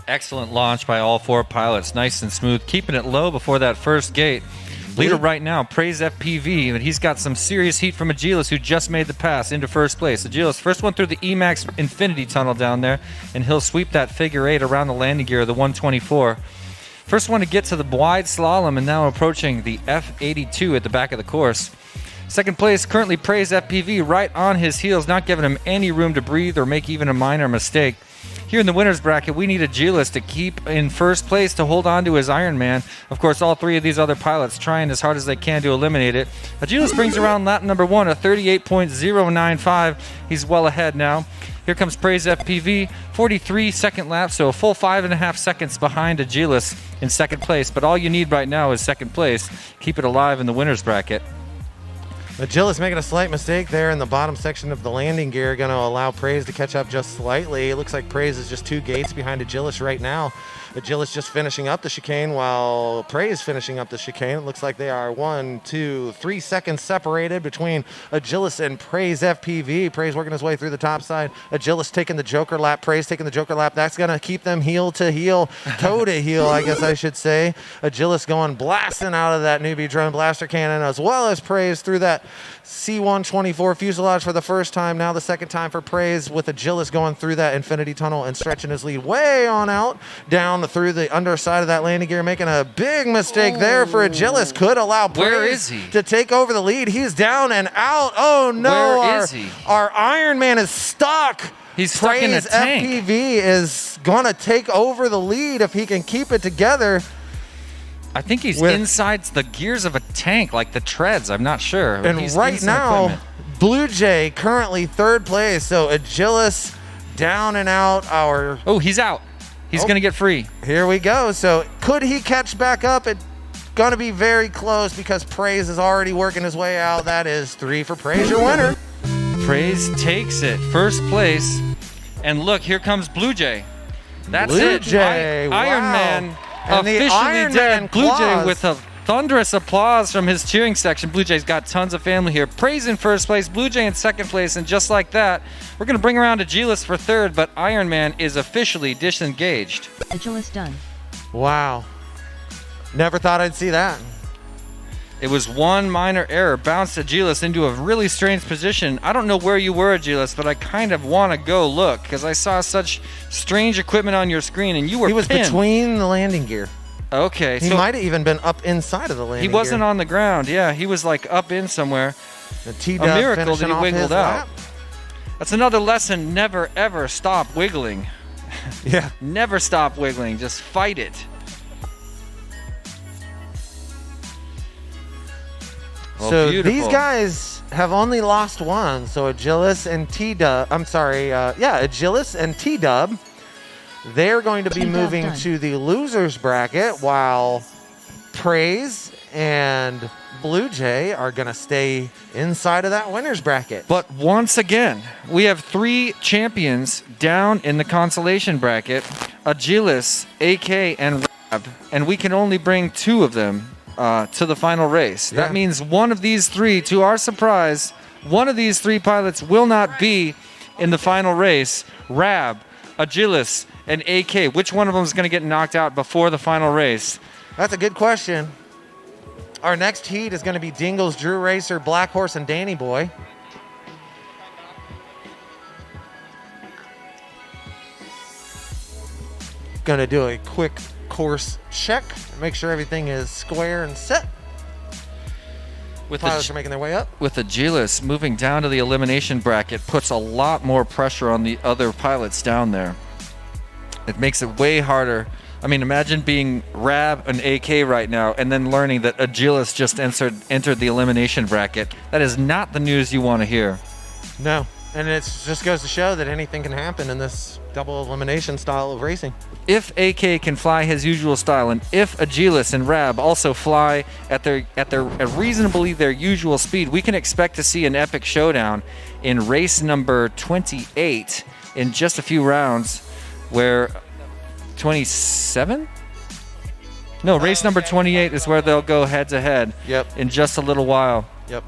Excellent launch by all 4 pilots. Nice and smooth. Keeping it low before that first gate. Leader right now, Praise FPV, but he's got some serious heat from Agilis, who just made the pass into first place. Agilis, first one through the Emax Infinity Tunnel down there, and he'll sweep that figure 8 around the landing gear of the 124. First one to get to the wide slalom, and now approaching the F82 at the back of the course. Second place, currently Praise FPV, right on his heels, not giving him any room to breathe or make even a minor mistake. Here in the winner's bracket, we need Agilis to keep in first place to hold on to his Ironman. Of course, all 3 of these other pilots trying as hard as they can to eliminate it. Agilis brings around lap number 1, a 38.095. He's well ahead now. Here comes Praise FPV, 43 second lap, so a full 5.5 seconds behind Agilis in second place. But all you need right now is second place. Keep it alive in the winner's bracket. Agilis making a slight mistake there in the bottom section of the landing gear, going to allow Praise to catch up just slightly. It looks like Praise is just 2 gates behind Agilis right now. Agilis just finishing up the chicane while Praise finishing up the chicane. It looks like they are 1, 2, 3 seconds separated between Agilis and Praise FPV. Praise working his way through the top side. Agilis taking the Joker lap. Praise taking the Joker lap. That's going to keep them heel to heel, toe to heel, I guess I should say. Agilis going blasting out of that newbie drone blaster cannon, as well as Praise through that C-124 fuselage for the first time. Now the second time for Praise, with Agilis going through that infinity tunnel and stretching his lead way on out, down through the underside of that landing gear, making a big mistake there for Agilis. Could allow Where Praise is he? to take over the lead. He's down and out. Oh no, Where is he? Our Iron Man is stuck. He's stuck in a Praise tank. FPV is going to take over the lead if he can keep it together. I think he's With- inside the gears of a tank, like the treads. I'm not sure. And He's right in some now, equipment. Blue Jay currently third place. So Agilis down and out. Oh, he's out. He's Oh. going to get free. Here we go. So could he catch back up? It's going to be very close because Praise is already working his way out. That is 3 for Praise, your winner. Praise takes it. First place. And look, here comes Blue Jay. That's Blue it. Jay, Iron wow. Man And the officially Iron did. Man Blue Jay claws. with a thunderous applause from his cheering section. Blue Jay's got tons of family here. Praise in first place, Blue Jay in second place, and just like that, we're going to bring around Agilis for third, but Iron Man is officially disengaged. Agilis done. Wow. Never thought I'd see that. It was one minor error, bounced Agilis into a really strange position. I don't know where you were, Agilis, but I kind of want to go look because I saw such strange equipment on your screen, and you were He was pinned. between the landing gear. Okay, He so might have even been up inside of the landing he gear. wasn't on the ground. Yeah, he was like up in somewhere. The T-Dub A miracle finishing that he off his wiggled out. lap. That's another lesson. Never, ever stop wiggling. Yeah. Never stop wiggling. Just fight it. Well, So beautiful. these guys have only lost one. So Agilis and T-Dub, Agilis and T-Dub They're going to be 2 job moving done. to the losers bracket, while Praise and Blue Jay are going to stay inside of that winners bracket. But once again, we have 3 champions down in the consolation bracket, Agilis, AK, and Rab, and we can only bring 2 of them to the final race. Yeah. That means one of these 3, to our surprise, one of these 3 pilots will not be in the final race. Rab, Agilis, and AK. Which one of them is going to get knocked out before the final race? That's a good question. Our next heat is going to be Dingles, Drew Racer, Black Horse, and Danny Boy. Going to do a quick course check, make sure everything is square and set. With Pilots are making their way up. with Agilis moving down to the elimination bracket puts a lot more pressure on the other pilots down there. It makes it way harder. I mean, imagine being Rab and AK right now and then learning that Agilis just entered the elimination bracket. That is not the news you want to hear. No, and it just goes to show that anything can happen in this double elimination style of racing. If AK can fly his usual style, and if Agilis and Rab also fly at reasonably their usual speed, we can expect to see an epic showdown in race number 28 in just a few rounds, where 27? No, race number 28 is where they'll go head to head. Yep. In just a little while. Yep.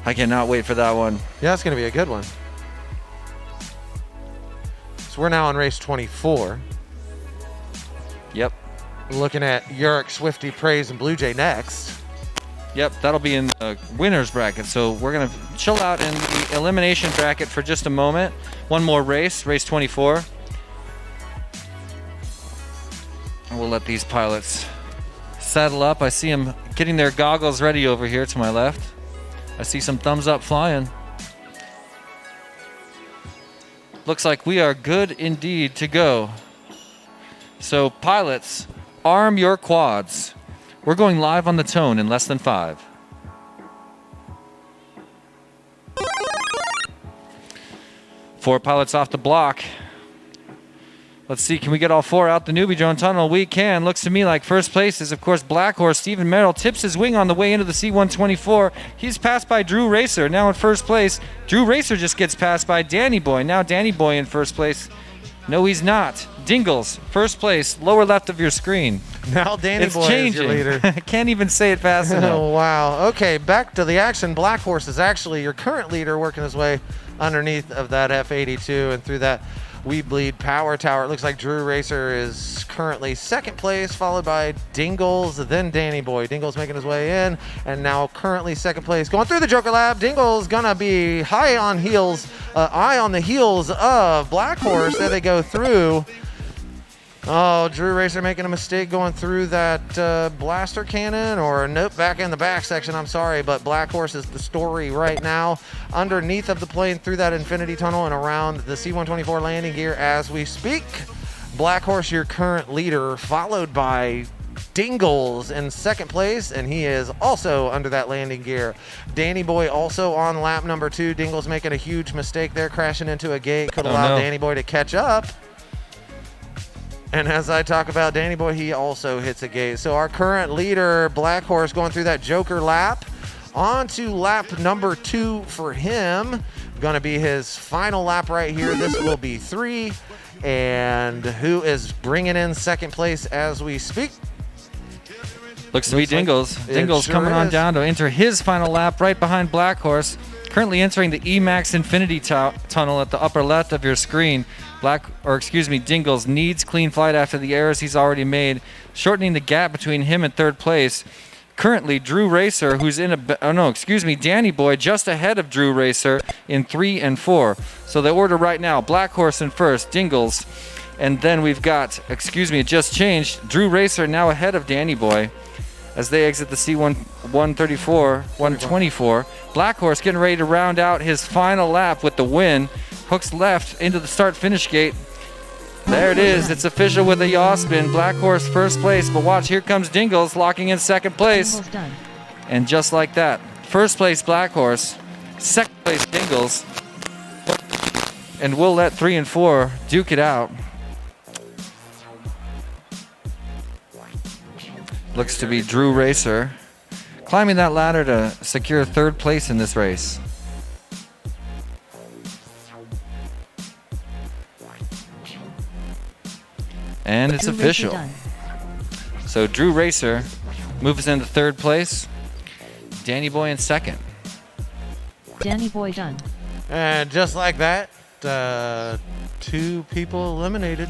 I cannot wait for that one. Yeah, it's going to be a good one. So we're now on race 24. Yep. Looking at Yurik, Swifty, Praise, and Blue Jay next. Yep, that'll be in the winner's bracket. So we're going to chill out in the elimination bracket for just a moment. One more race, race 24. And we'll let these pilots saddle up. I see them getting their goggles ready over here to my left. I see some thumbs up flying. Looks like we are good indeed to go. So pilots, arm your quads. We're going live on the tone in less than 5. Four pilots off the block. Let's see, can we get all 4 out the newbie drone tunnel? We can. Looks to me like first place is, of course, Black Horse. Stephen Merrill tips his wing on the way into the C-124. He's passed by Drew Racer, now in first place. Drew Racer just gets passed by Danny Boy. Now Danny Boy in first place. No, he's not. Dingles, first place, lower left of your screen. Now Danny It's Boy changing. is your leader. I can't even say it fast enough. Oh, wow. Okay, back to the action. Black Horse is actually your current leader, working his way underneath of that F82 and through that We Bleed Power Tower. It looks like Drew Racer is currently second place, followed by Dingles, then Danny Boy. Dingles making his way in, and now currently second place. Going through the Joker Lab, Dingles gonna be eye on the heels of Black Horse as they go through. Oh, Drew Racer making a mistake going through that blaster cannon, or nope, back in the back section, I'm sorry, but Black Horse is the story right now. Underneath of the plane through that infinity tunnel and around the C-124 landing gear as we speak. Black Horse, your current leader, followed by Dingles in second place, and he is also under that landing gear. Danny Boy also on lap number 2. Dingles making a huge mistake there, crashing into a gate. Could allow Danny Boy to catch up. And as I talk about Danny Boy, he also hits a gate. So our current leader, Black Horse, going through that Joker lap. On to lap number 2 for him. Going to be his final lap right here. This will be 3. And who is bringing in second place as we speak? Looks to be Dingles. Dingles sure coming on is. down to enter his final lap right behind Black Horse. Currently entering the Emax Infinity Tunnel at the upper left of your screen. Dingles needs clean flight after the errors he's already made, shortening the gap between him and third place. Currently, Drew Racer, who's Danny Boy, just ahead of Drew Racer in 3 and 4. So the order right now, Black Horse in first, Dingles, and then we've got, it just changed, Drew Racer now ahead of Danny Boy as they exit the C-124. Black Horse getting ready to round out his final lap with the win. Hooks left into the start-finish gate. There it is. It's official with a yaw spin. Black Horse first place, but watch, here comes Dingles locking in second place. Dingles done. And just like that, first place Black Horse, second place Dingles. and we'll let 3 and 4 duke it out. Looks to be Drew Racer climbing that ladder to secure 3rd place in this race. And it's Drew Racer official. done. So Drew Racer moves into 3rd place. Danny Boy in 2nd. Danny Boy done. And just like that, 2 people eliminated.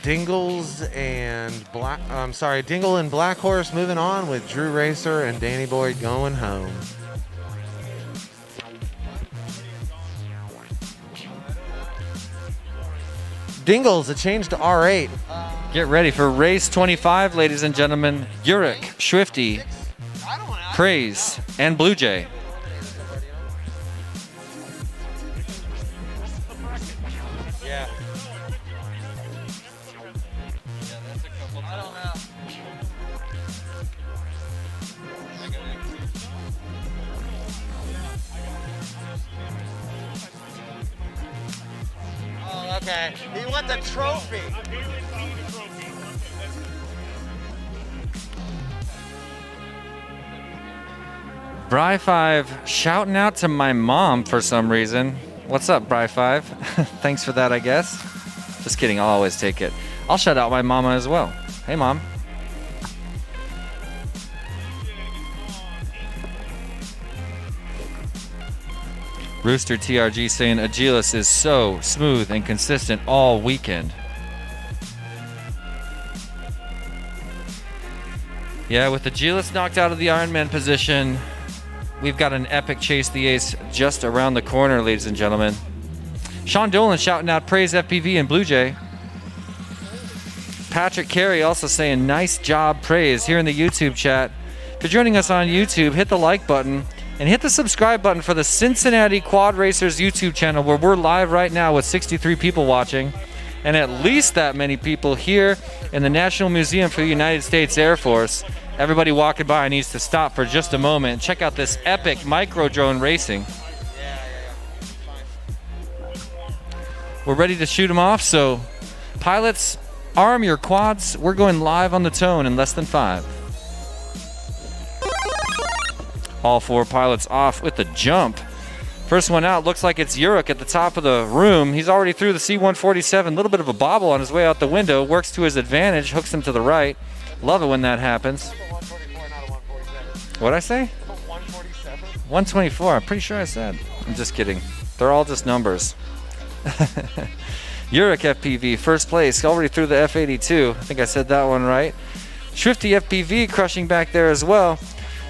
Dingle and Black Horse moving on with Drew Racer and Danny Boy going home. Dingle's a change to R8. Get ready for race 25, ladies and gentlemen. Urich, Swifty, Praise, and Blue Jay. Yeah. I don't know. Oh, okay. He won the trophy. Bry5 shouting out to my mom for some reason. What's up, Bry5? Thanks for that, I guess. Just kidding, I'll always take it. I'll shout out my mama as well. Hey, Mom. Rooster TRG saying Agilis is so smooth and consistent all weekend. Yeah, with Agilis knocked out of the Ironman position, we've got an epic Chase the Ace just around the corner, ladies and gentlemen. Sean Dolan shouting out praise FPV and Blue Jay. Patrick Carey also saying nice job, praise here in the YouTube chat. If you're joining us on YouTube, hit the like button and hit the subscribe button for the Cincinnati Quad Racers YouTube channel, where we're live right now with 63 people watching and at least that many people here in the National Museum for the United States Air Force. Everybody walking by needs to stop for just a moment and check out this epic micro drone racing. We're ready to shoot them off, so pilots, arm your quads. We're going live on the tone in less than 5. All 4 pilots off with the jump. First one out looks like it's Urich at the top of the room. He's already through the C-147. A little bit of a bobble on his way out the window. Works to his advantage, hooks him to the right. Love it when that happens. What'd I say? 124, I'm pretty sure I said. I'm just kidding. They're all just numbers. Urich FPV, first place, already through the F-82. I think I said that one right. Swifty FPV crushing back there as well.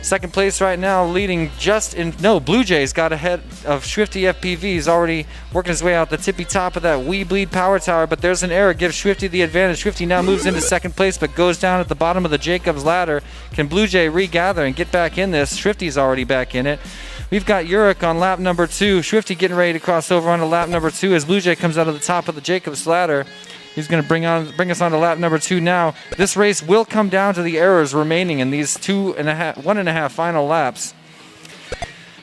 Second place right now, leading just in... No, Blue Jay's got ahead of Swifty FPV. He's already working his way out the tippy top of that We Bleed power tower, but there's an error. Gives Swifty the advantage. Swifty now moves into second place, but goes down at the bottom of the Jacobs ladder. Can Blue Jay regather and get back in this? Swifty's already back in it. We've got Urich on lap number 2. Swifty getting ready to cross over onto lap number 2 as Blue Jay comes out of the top of the Jacobs ladder. He's going to bring us on to lap number 2 now. This race will come down to the errors remaining in these 1.5 final laps.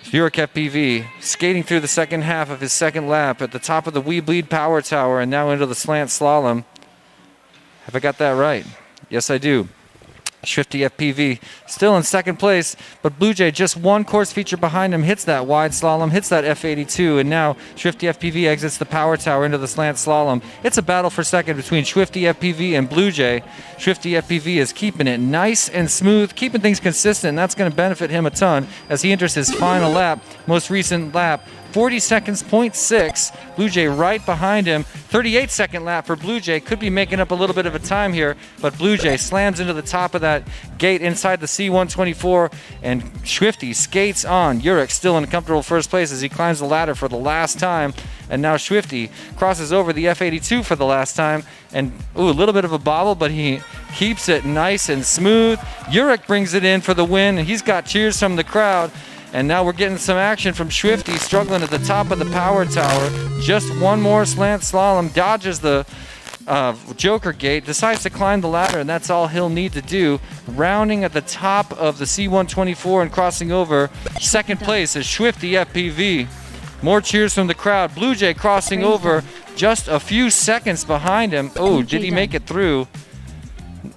Urich FPV skating through the second half of his second lap at the top of the We Bleed power tower and now into the slant slalom. Have I got that right? Yes, I do. Swifty FPV still in second place, but Blue Jay just one course feature behind him, hits that wide slalom, hits that F82, and now Swifty FPV exits the power tower into the slant slalom. It's a battle for second between Swifty FPV and Blue Jay. Swifty FPV is keeping it nice and smooth, keeping things consistent, and that's going to benefit him a ton as he enters his final lap, most recent lap. 40 seconds, 0.6. Blue Jay right behind him. 38-second lap for Blue Jay. Could be making up a little bit of a time here, but Blue Jay slams into the top of that gate inside the C-124, and Swifty skates on. Urich still in a comfortable first place as he climbs the ladder for the last time, and now Swifty crosses over the F-82 for the last time, and a little bit of a bobble, but he keeps it nice and smooth. Urich brings it in for the win, and he's got cheers from the crowd. And now we're getting some action from Swifty, struggling at the top of the power tower. Just one more slant slalom, dodges the Joker Gate, decides to climb the ladder, and that's all he'll need to do. Rounding at the top of the C124 and crossing over, second place is Swifty FPV. More cheers from the crowd. Blue Jay crossing over, just a few seconds behind him. Oh, did he make it through?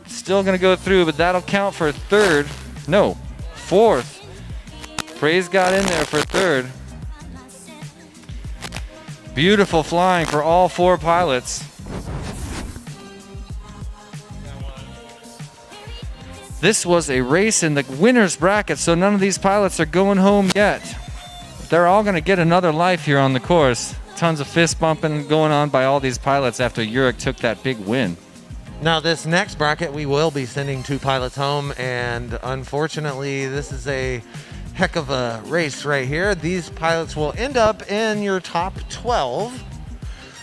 Still going to go through, but that'll count for third. No, fourth. Praise got in there for third. Beautiful flying for all 4 pilots. This was a race in the winner's bracket, so none of these pilots are going home yet. They're all going to get another life here on the course. Tons of fist bumping going on by all these pilots after Urich took that big win. Now, this next bracket, we will be sending 2 pilots home, and unfortunately, this is a heck of a race right here. These pilots will end up in your top 12.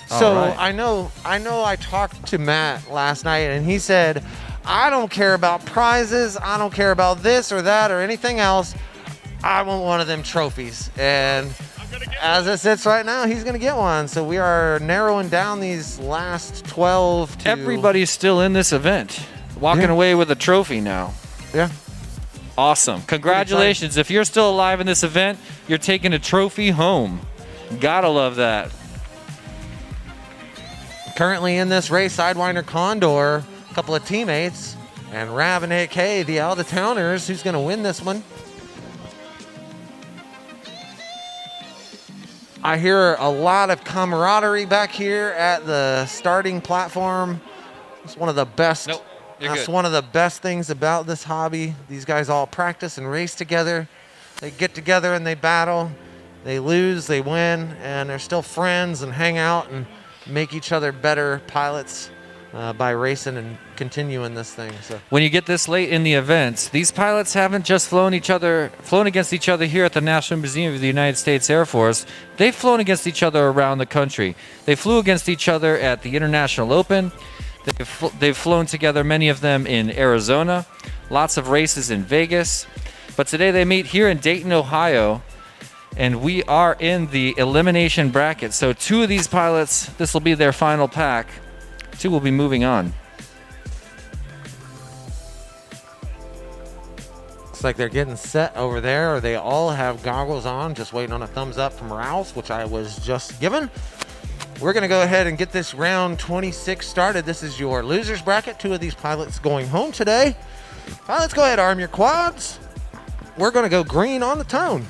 So right. I know I talked to Matt last night, and he said, I don't care about prizes. I don't care about this or that or anything else. I want one of them trophies. And as it sits right now, he's going to get one. So we are narrowing down these last 12 to... Everybody's still in this event, walking away with a trophy now. Yeah. Awesome. Congratulations. If you're still alive in this event, you're taking a trophy home. Gotta love that. Currently in this race, Sidewinder Condor, a couple of teammates, and Rav and AK, the out-of-towners. Who's going to win this one? I hear a lot of camaraderie back here at the starting platform. It's one of the best. Nope, you're that's good. one of the best things about this hobby. These guys all practice and race together. They get together and they battle. They lose, they win, and they're still friends and hang out and make each other better pilots by racing and continuing this thing. So When you get this late in the events, these pilots haven't just flown against each other here at the National Museum of the United States Air Force. They've flown against each other around the country. They flew against each other at the International Open. They've flown together, many of them in Arizona. Lots of races in Vegas. But today they meet here in Dayton, Ohio. And we are in the elimination bracket. So 2 of these pilots, this will be their final pack. 2 will be moving on. looks like they're getting set over there, or they all have goggles on, just waiting on a thumbs up from Rouse, which I was just given. We're going to go ahead and get this round 26 started. This is your losers bracket. 2 of these pilots going home today. Pilots, go ahead, arm your quads. We're going to go green on the tone.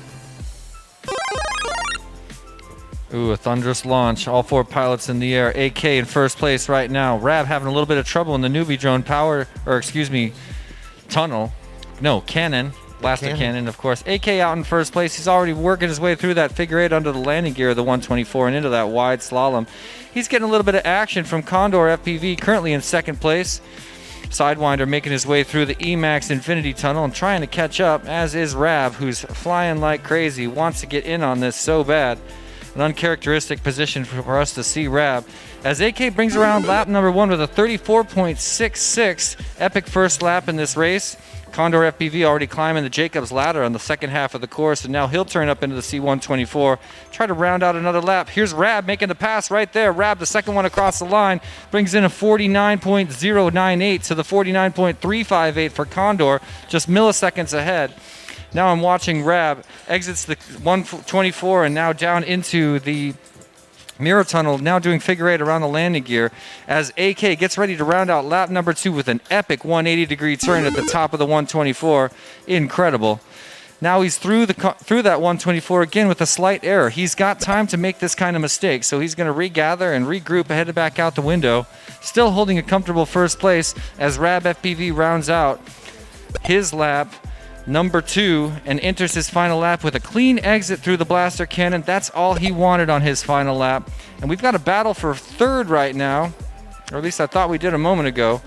Ooh, a thunderous launch. All 4 pilots in the air. AK in first place right now. Rab having a little bit of trouble in the newbie drone tunnel. No, cannon. Blaster cannon, of course. AK out in first place. He's already working his way through that figure 8 under the landing gear of the 124 and into that wide slalom. He's getting a little bit of action from Condor FPV, currently in second place. Sidewinder making his way through the Emax Infinity Tunnel and trying to catch up, as is Rab, who's flying like crazy, wants to get in on this so bad. An uncharacteristic position for us to see Rab. As AK brings around lap number 1 with a 34.66, epic first lap in this race. Condor FPV already climbing the Jacobs ladder on the second half of the course, and now he'll turn up into the C124, try to round out another lap. Here's Rab making the pass right there. Rab, the second one across the line, brings in a 49.098 to the 49.358 for Condor, just milliseconds ahead. Now I'm watching Rab exits the 124 and now down into the mirror tunnel, now doing figure 8 around the landing gear as AK gets ready to round out lap number 2 with an epic 180-degree turn at the top of the 124. Incredible. Now he's through that 124 again with a slight error. He's got time to make this kind of mistake, so he's going to regather and regroup, headed back out the window. Still holding a comfortable first place as Rab FPV rounds out his lap number 2 and enters his final lap with a clean exit through the blaster cannon. That's all he wanted on his final lap. And we've got a battle for third right now, or at least I thought we did a moment ago.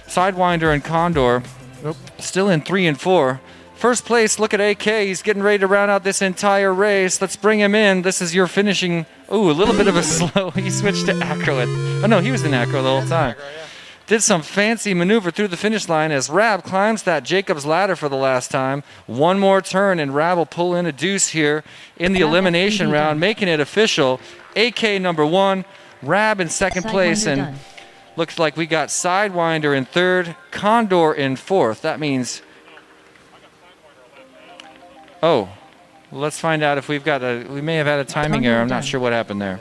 Sidewinder and Condor still in 3 and 4. First place, look at AK. He's getting ready to round out this entire race. Let's bring him in. This is your finishing. Ooh, a little bit of a slow. He switched to acro. Oh no, he was in acro the whole time. Did some fancy maneuver through the finish line as Rab climbs that Jacobs ladder for the last time. One more turn and Rab will pull in a deuce here in the elimination round, making it official. AK number 1, Rab in second place, Sidewinder and done. looks like we got Sidewinder in third, Condor in fourth. That means... Oh, well, let's find out if we've got a... We may have had a timing Condor error. I'm not done. sure what happened there.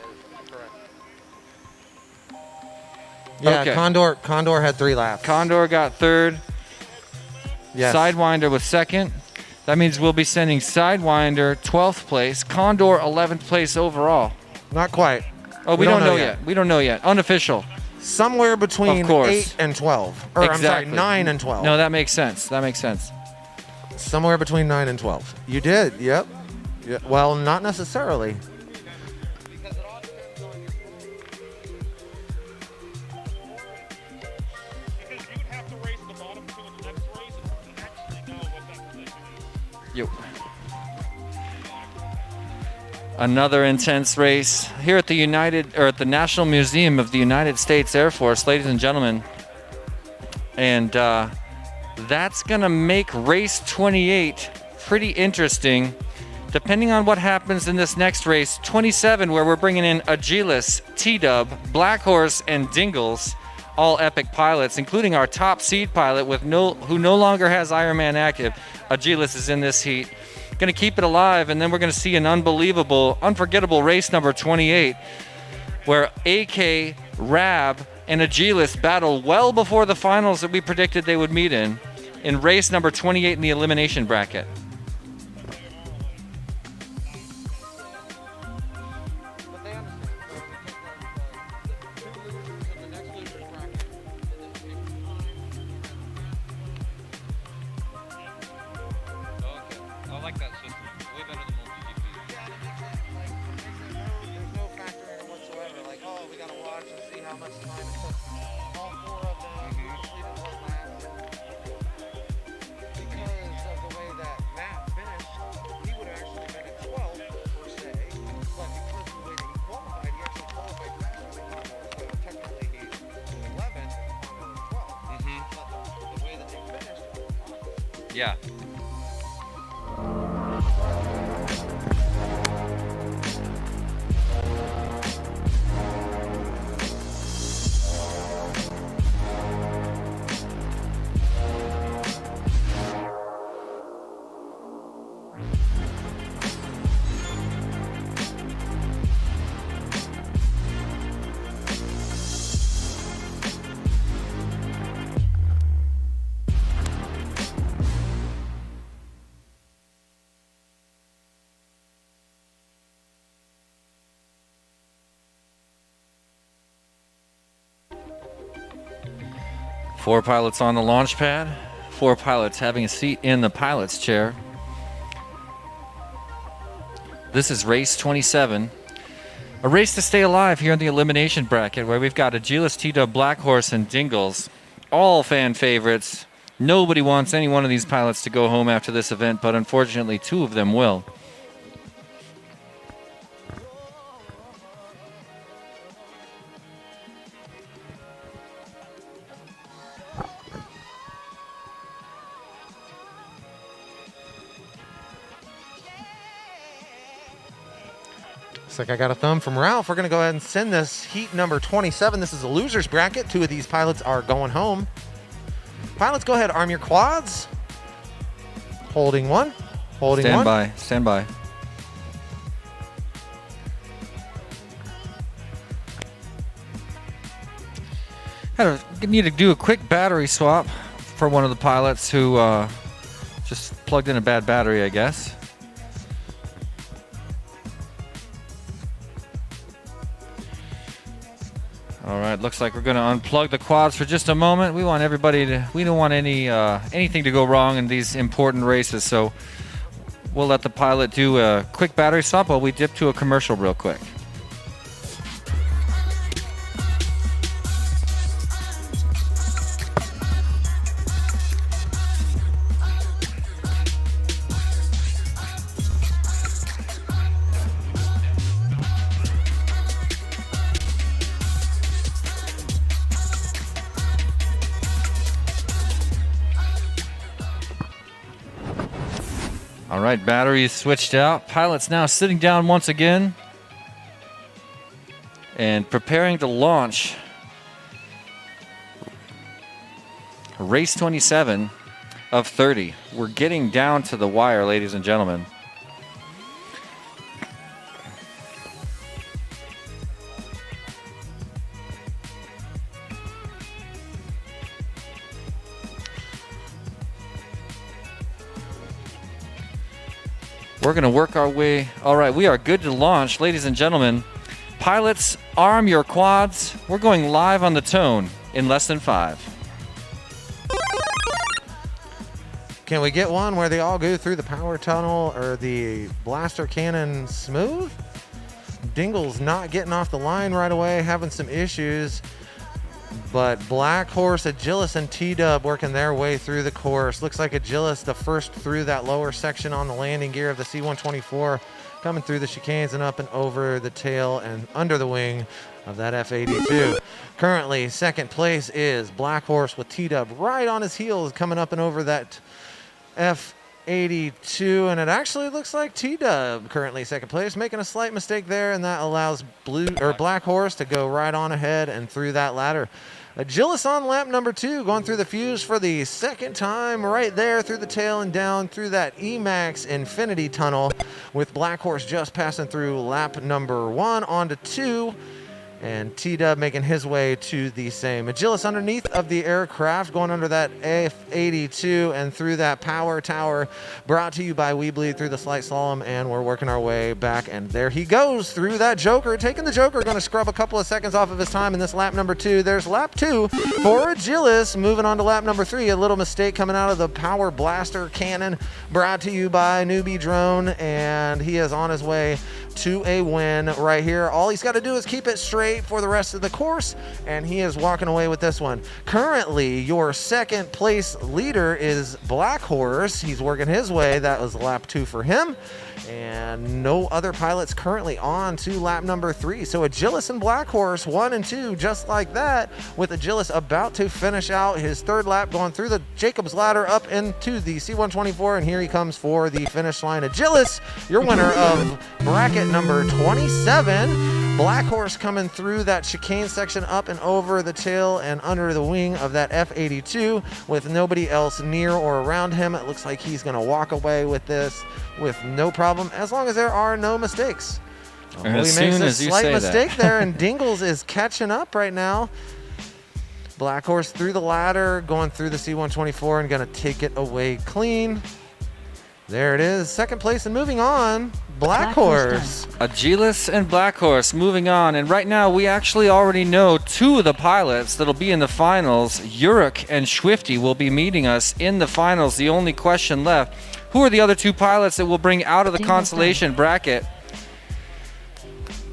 Yeah, Okay. Condor had 3 laps. Condor got third. Yes. Sidewinder was second. That means we'll be sending Sidewinder 12th place, Condor 11th place overall. Not quite. Oh, we don't know yet. We don't know yet. Unofficial. Somewhere between Of course. 8 and 12. Or Exactly. I'm sorry, 9 and 12. No, that makes sense. That makes sense. Somewhere between 9 and 12. You did, yep. Yeah, well, not necessarily. Because it all depends on your Because you'd have to race the bottom 2 of the next race to actually know what that position is. Yo. Another intense race here at the at the National Museum of the United States Air Force, ladies and gentlemen. And that's going to make race 28 pretty interesting. Depending on what happens in this next race, 27, where we're bringing in Agilis, T-Dub, Black Horse, and Dingles, all epic pilots, including our top seed pilot who no longer has Ironman active. Agilis is in this heat. Going to keep it alive, and then we're going to see an unforgettable race number 28, where AK, Rab, and Agilis battle well before the finals that we predicted they would meet in race number 28 in the elimination bracket. But they understand. So we take the 2 losers in the next losers bracket, and then pick time. I like that system. Way better than MotoGP. Yeah, and it makes sense. Like, there's no factor in it whatsoever. Like, oh, we gotta watch and see how much time it took all 4 of them completed what laps. Because of the way that Matt finished, he would have actually been at 12th per se, but because of the way that he qualified, he actually qualified faster than Condor. So technically he's 11th and Condor was 12th. But the way that they finished was awesome. Yeah. Four pilots on the launch pad. 4 pilots having a seat in the pilot's chair. This is race 27. A race to stay alive here in the elimination bracket, where we've got Agilis, T-Dub, Black Horse, and Dingles. All fan favorites. Nobody wants any one of these pilots to go home after this event, but unfortunately 2 of them will. Looks like I got a thumb from Ralph. We're going to go ahead and send this heat number 27. This is a loser's bracket. 2 of these pilots are going home. Pilots, go ahead. Arm your quads. Holding 1. Holding 1. Stand by. Stand by. Need to do a quick battery swap for one of the pilots who just plugged in a bad battery, I guess. All right, looks like we're going to unplug the quads for just a moment. We want everybody to, we don't want anything to go wrong in these important races, so we'll let the pilot do a quick battery swap while we dip to a commercial real quick. All right, battery is switched out. Pilot's now sitting down once again. and preparing to launch race 27 of 30. We're getting down to the wire, ladies and gentlemen. We're going to work our way. All right, we are good to launch, ladies and gentlemen. Pilots, arm your quads. We're going live on the tone in less than 5. Can we get one where they all go through the power tunnel or the blaster cannon smooth? Dingle's not getting off the line right away, having some issues. But Black Horse, Agilis, and T-Dub working their way through the course. Looks like Agilis the first through that lower section on the landing gear of the C-124, coming through the chicanes and up and over the tail and under the wing of that F-82. Currently, second place is Black Horse with T-Dub right on his heels, coming up and over that F-82, and it actually looks like T-Dub currently second place, making a slight mistake there, and that allows Black Horse to go right on ahead and through that ladder. Agilis on lap number 2, going through the fuse for the second time, right there through the tail and down through that Emax Infinity Tunnel, with Black Horse just passing through lap number 1 onto 2. And T-Dub making his way to the same. Agilis underneath of the aircraft, going under that F-82 and through that power tower, brought to you by We Bleed through the slight slalom, and we're working our way back, and there he goes through that Joker, taking the Joker, going to scrub a couple of seconds off of his time in this lap number 2. There's lap 2 for Agilis. Moving on to lap number 3, a little mistake coming out of the power blaster cannon, brought to you by Newbie Drone, and he is on his way to a win right here. All he's got to do is keep it straight for the rest of the course, and he is walking away with this one. Currently, your second place leader is Black Horse. He's working his way. That was lap 2 for him, and no other pilots currently on to lap number 3. So Agilis and Black Horse 1 and 2, just like that, with Agilis about to finish out his third lap, going through the Jacob's ladder up into the C-124, and here he comes for the finish line. Agilis, your winner of bracket number 27. Black Horse coming through that chicane section up and over the tail and under the wing of that F-82 with nobody else near or around him. It looks like he's going to walk away with this with no problem, as long as there are no mistakes. He makes a slight mistake there, and Dingles is catching up right now. Black Horse through the ladder, going through the C-124 and going to take it away clean. There it is, second place, and moving on, Black Horse. Agilis and Black Horse moving on, and right now we actually already know 2 of the pilots that'll be in the finals. Uruk and Swifty will be meeting us in the finals. The only question left, who are the other 2 pilots that we'll bring out of the consolation bracket?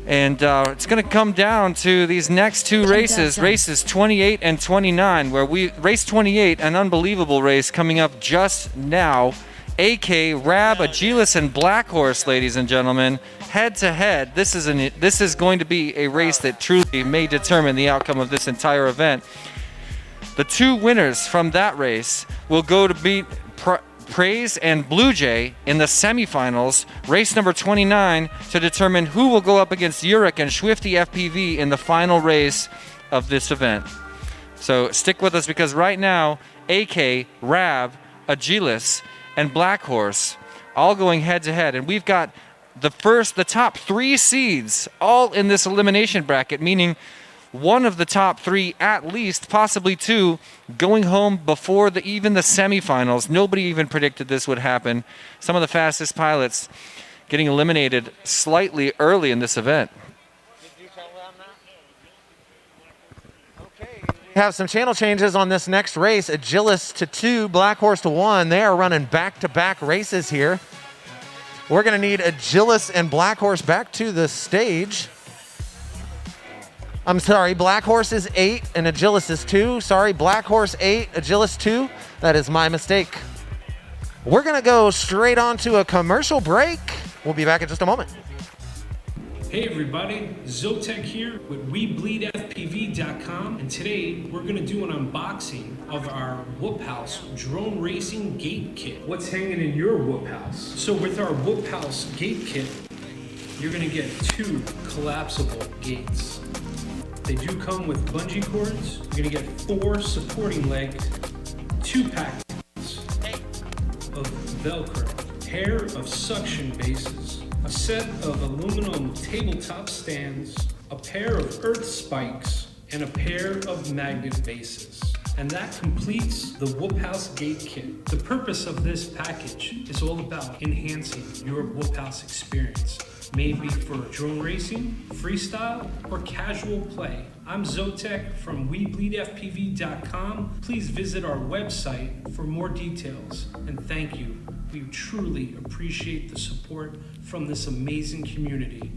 And it's going to come down to these next 2 races, races 28 and 29, where race 28, an unbelievable race coming up just now. AK, Rab, Agilis, and Black Horse, ladies and gentlemen, head to head. This is going to be a race that truly may determine the outcome of this entire event. The 2 winners from that race will go to beat Praise and Blue Jay in the semifinals, race number 29, to determine who will go up against Uruk and Swifty FPV in the final race of this event. So stick with us, because right now, AK, Rab, Agilis, and Black Horse all going head to head, and we've got the top 3 seeds all in this elimination bracket, meaning one of the top 3 at least, possibly 2, going home before even the semifinals. Nobody even predicted this would happen. Some of the fastest pilots getting eliminated slightly early in this event. Have some channel changes on this next race. Agilis to 2, Black Horse to 1. They are running back-to-back races here. We're going to need Agilis and Black Horse back to the stage. I'm sorry, Black Horse is 8 and Agilis is 2. Sorry, Black Horse 8, Agilis 2. That is my mistake. We're going to go straight on to a commercial break. We'll be back in just a moment. Hey everybody, Zotek here with WeBleedFPV.com, and today we're going to do an unboxing of our Whoop House Drone Racing Gate Kit. What's hanging in your Whoop House? So with our Whoop House Gate Kit, you're going to get 2 collapsible gates. They do come with bungee cords. You're going to get 4 supporting legs, 2 packets of Velcro, pair of suction bases, a set of aluminum tabletop stands, a pair of earth spikes, and a pair of magnet bases. And that completes the Whoop House Gate Kit. The purpose of this package is all about enhancing your Whoop House experience. Maybe for drone racing, freestyle, or casual play. I'm Zotek from WeBleedFPV.com. Please visit our website for more details. And thank you. We truly appreciate the support from this amazing community.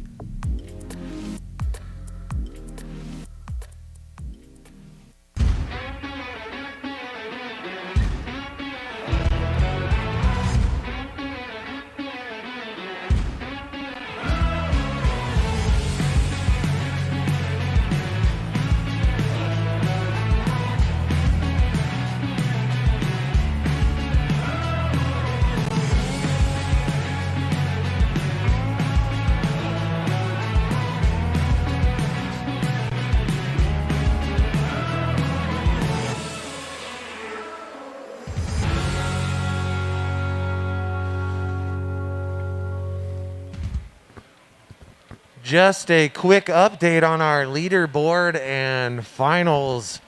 Just a quick update on our leaderboard and finals.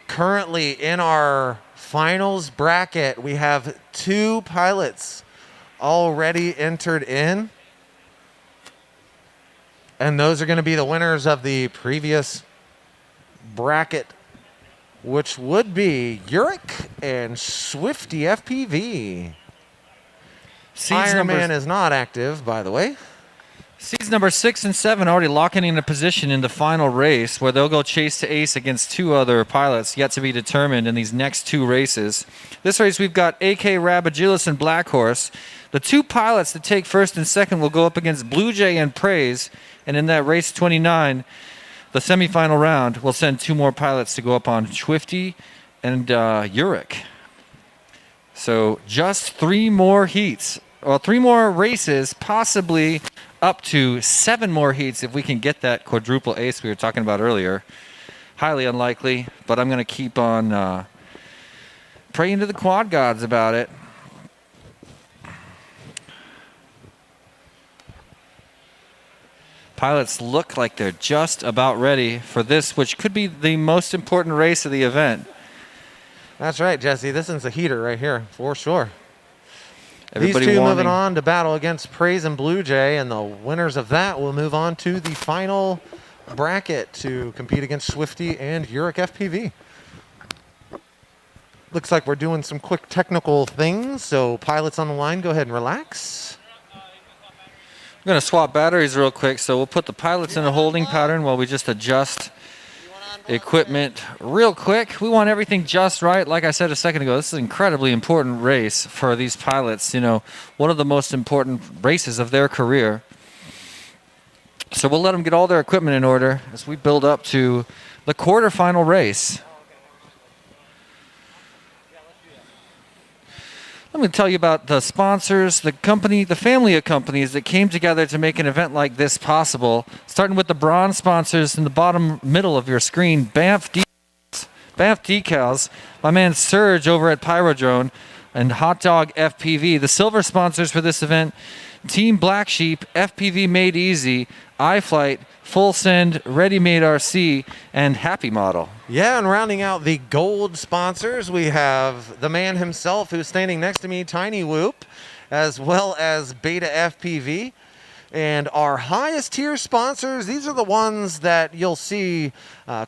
Currently in our finals bracket, we have 2 pilots already entered in. And those are going to be the winners of the previous bracket, which would be Uric and Swifty FPV. Iron Man is not active, by the way. Seeds number 6 and 7 already locking in a position in the final race where they'll go chase to ace against 2 other pilots yet to be determined in these next 2 races. This race we've got AK Rabagilis and Black Horse. The 2 pilots that take first and second will go up against Blue Jay and Praise, and in that race 29, the semifinal round, will send 2 more pilots to go up on Swifty and Uric. So just 3 more heats, or 3 more races, possibly up to 7 more heats if we can get that quadruple ace we were talking about earlier. Highly unlikely, but I'm going to keep on praying to the quad gods about it. Pilots look like they're just about ready for this, which could be the most important race of the event. That's right, Jesse. This is a heater right here, for sure. Everybody These 2 wanting- moving on to battle against Praise and Blue Jay, and the winners of that will move on to the final bracket to compete against Swifty and Uric FPV. Looks like we're doing some quick technical things, so pilots on the line, go ahead and relax. I'm going to swap batteries real quick, so we'll put the pilots in a holding pattern while we just adjust equipment real quick. We want everything just right. Like I said a second ago, this is an incredibly important race for these pilots. You know, one of the most important races of their career. So we'll let them get all their equipment in order as we build up to the quarterfinal race. Let me tell you about the sponsors, the company, the family of companies that came together to make an event like this possible. Starting with the bronze sponsors in the bottom middle of your screen, Banff Decals, my man Serge over at Pyrodrone, and Hot Dog FPV. The silver sponsors for this event, Team Black Sheep, FPV Made Easy, iFlight, Full Send, Ready Made RC, and Happy Model. Yeah, and rounding out the gold sponsors, we have the man himself who's standing next to me, Tiny Whoop, as well as Beta FPV. And our highest tier sponsors, these are the ones that you'll see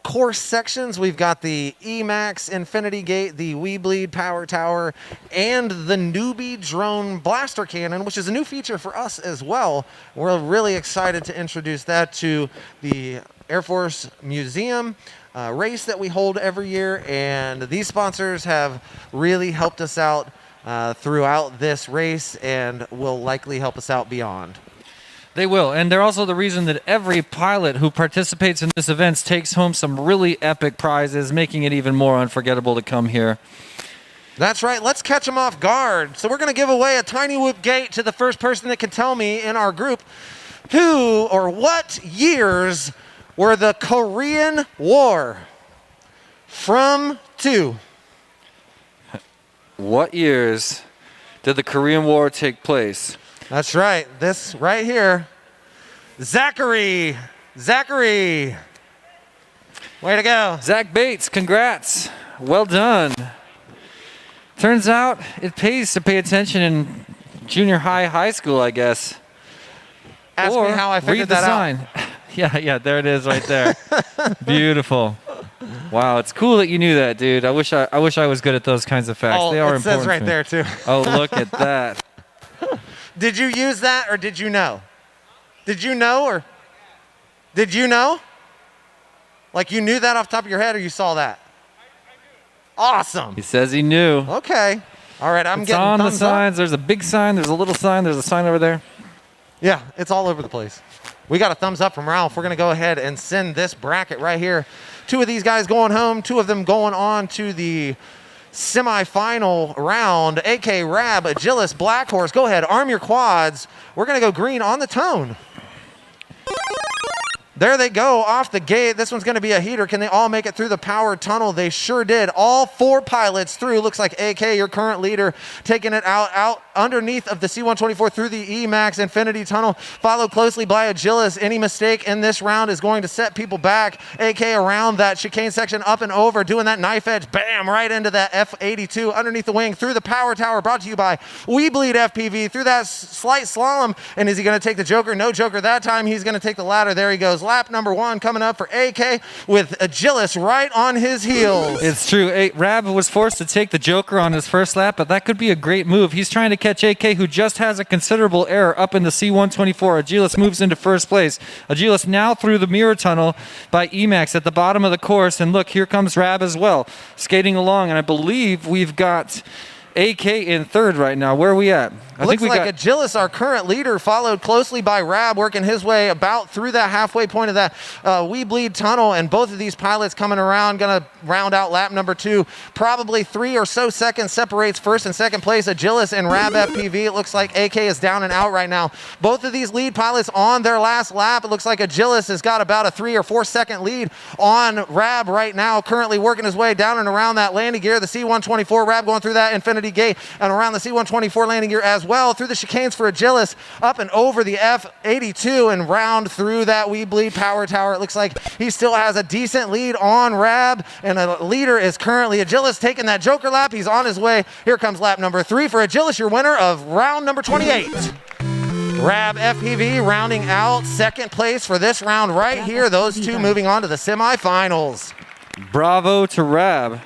course sections. We've got the Emax Infinity Gate, the We Bleed Power Tower, and the Newbie Drone Blaster Cannon, which is a new feature for us as well. We're really excited to introduce that to the Air Force Museum race that we hold every year. And these sponsors have really helped us out throughout this race and will likely help us out beyond. They will, and they're also the reason that every pilot who participates in this event takes home some really epic prizes, making it even more unforgettable to come here. That's right. Let's catch them off guard. So we're going to give away a Tiny Whoop Gate to the first person that can tell me in our group Who or what years were the Korean War from to? What years did the Korean War take place? That's right. This right here. Zachary. Way to go. Zach Bates, congrats. Well done. Turns out it pays to pay attention in junior high school, I guess. Ask or me how I figured read the that out. sign. Yeah, there it is right there. Beautiful. Wow, it's cool that you knew that, dude. I wish I was good at those kinds of facts. Oh, They are it important says right to me. there too. Oh, look at that. Did you use that or did you know? Did you know or did you know? Like you knew that off the top of your head or you saw that? Awesome. He says he knew. Okay. All right, I'm It's getting on the thumbs up. signs. There's a big sign. There's a little sign. There's a sign over there. Yeah, it's all over the place. We got a thumbs up from Ralph. We're going to go ahead and send this bracket right here. 2 of these guys going home, 2 of them going on to the semifinal round. AK Rab, Agilis, Black Horse. Go ahead, arm your quads. We're going to go green on the tone. There they go off the gate. This one's going to be a heater. Can they all make it through the power tunnel? They sure did. All 4 pilots through. Looks like AK, your current leader, taking it out underneath of the C-124 through the E-Max Infinity Tunnel. Followed closely by Agilis. Any mistake in this round is going to set people back. AK around that chicane section, up and over, doing that knife edge. Bam, right into that F-82 underneath the wing, through the power tower, brought to you by We Bleed FPV, through that slight slalom. And is he going to take the Joker? No Joker that time. He's going to take the ladder. There he goes. Lap number 1 coming up for AK with Agilis right on his heels. It's true. Rab was forced to take the Joker on his first lap, but that could be a great move. He's trying to catch AK, who just has a considerable error up in the C-124. Agilis moves into first place. Agilis now through the mirror tunnel by Emax at the bottom of the course. And look, here comes Rab as well, skating along. And I believe we've got AK in third right now. Where are we at? Looks like Agilis, our current leader, followed closely by Rab, working his way about through that halfway point of that We Bleed tunnel. And both of these pilots coming around, going to round out lap number 2. Probably 3 or so seconds separates first and second place. Agilis and Rab FPV. It looks like AK is down and out right now. Both of these lead pilots on their last lap. It looks like Agilis has got about a 3 or 4 second lead on Rab right now, currently working his way down and around that landing gear. The C-124, Rab going through that Infinity Gate and around the C-124 landing gear as well, through the chicanes for Agilis, up and over the F-82 and round through that We Bleed power tower. It looks like he still has a decent lead on Rab, and the leader is currently Agilis taking that Joker lap. He's on his way. Here comes lap number 3 for Agilis, your winner of round number 28. Rab FPV rounding out second place for this round right here. Those 2 moving on to the semifinals. Bravo to Rab.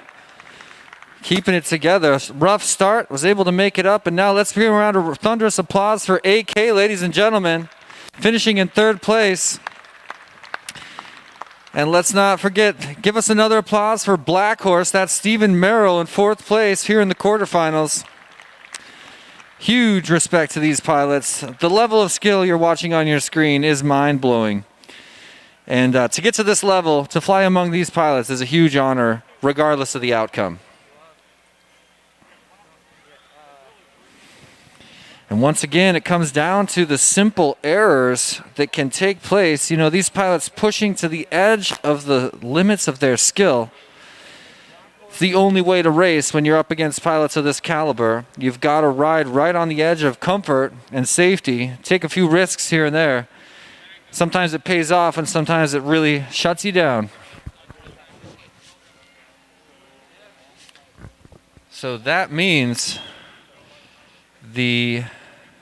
Keeping it together. Rough start, was able to make it up, and now let's give a round of thunderous applause for AK, ladies and gentlemen, finishing in third place. And let's not forget, give us another applause for Black Horse. That's Stephen Merrill in fourth place here in the quarterfinals. Huge respect to these pilots. The level of skill you're watching on your screen is mind-blowing. And to get to this level, to fly among these pilots is a huge honor, regardless of the outcome. And once again, it comes down to the simple errors that can take place. You know, these pilots pushing to the edge of the limits of their skill. It's the only way to race when you're up against pilots of this caliber. You've got to ride right on the edge of comfort and safety, take a few risks here and there. Sometimes it pays off, and sometimes it really shuts you down. So that means the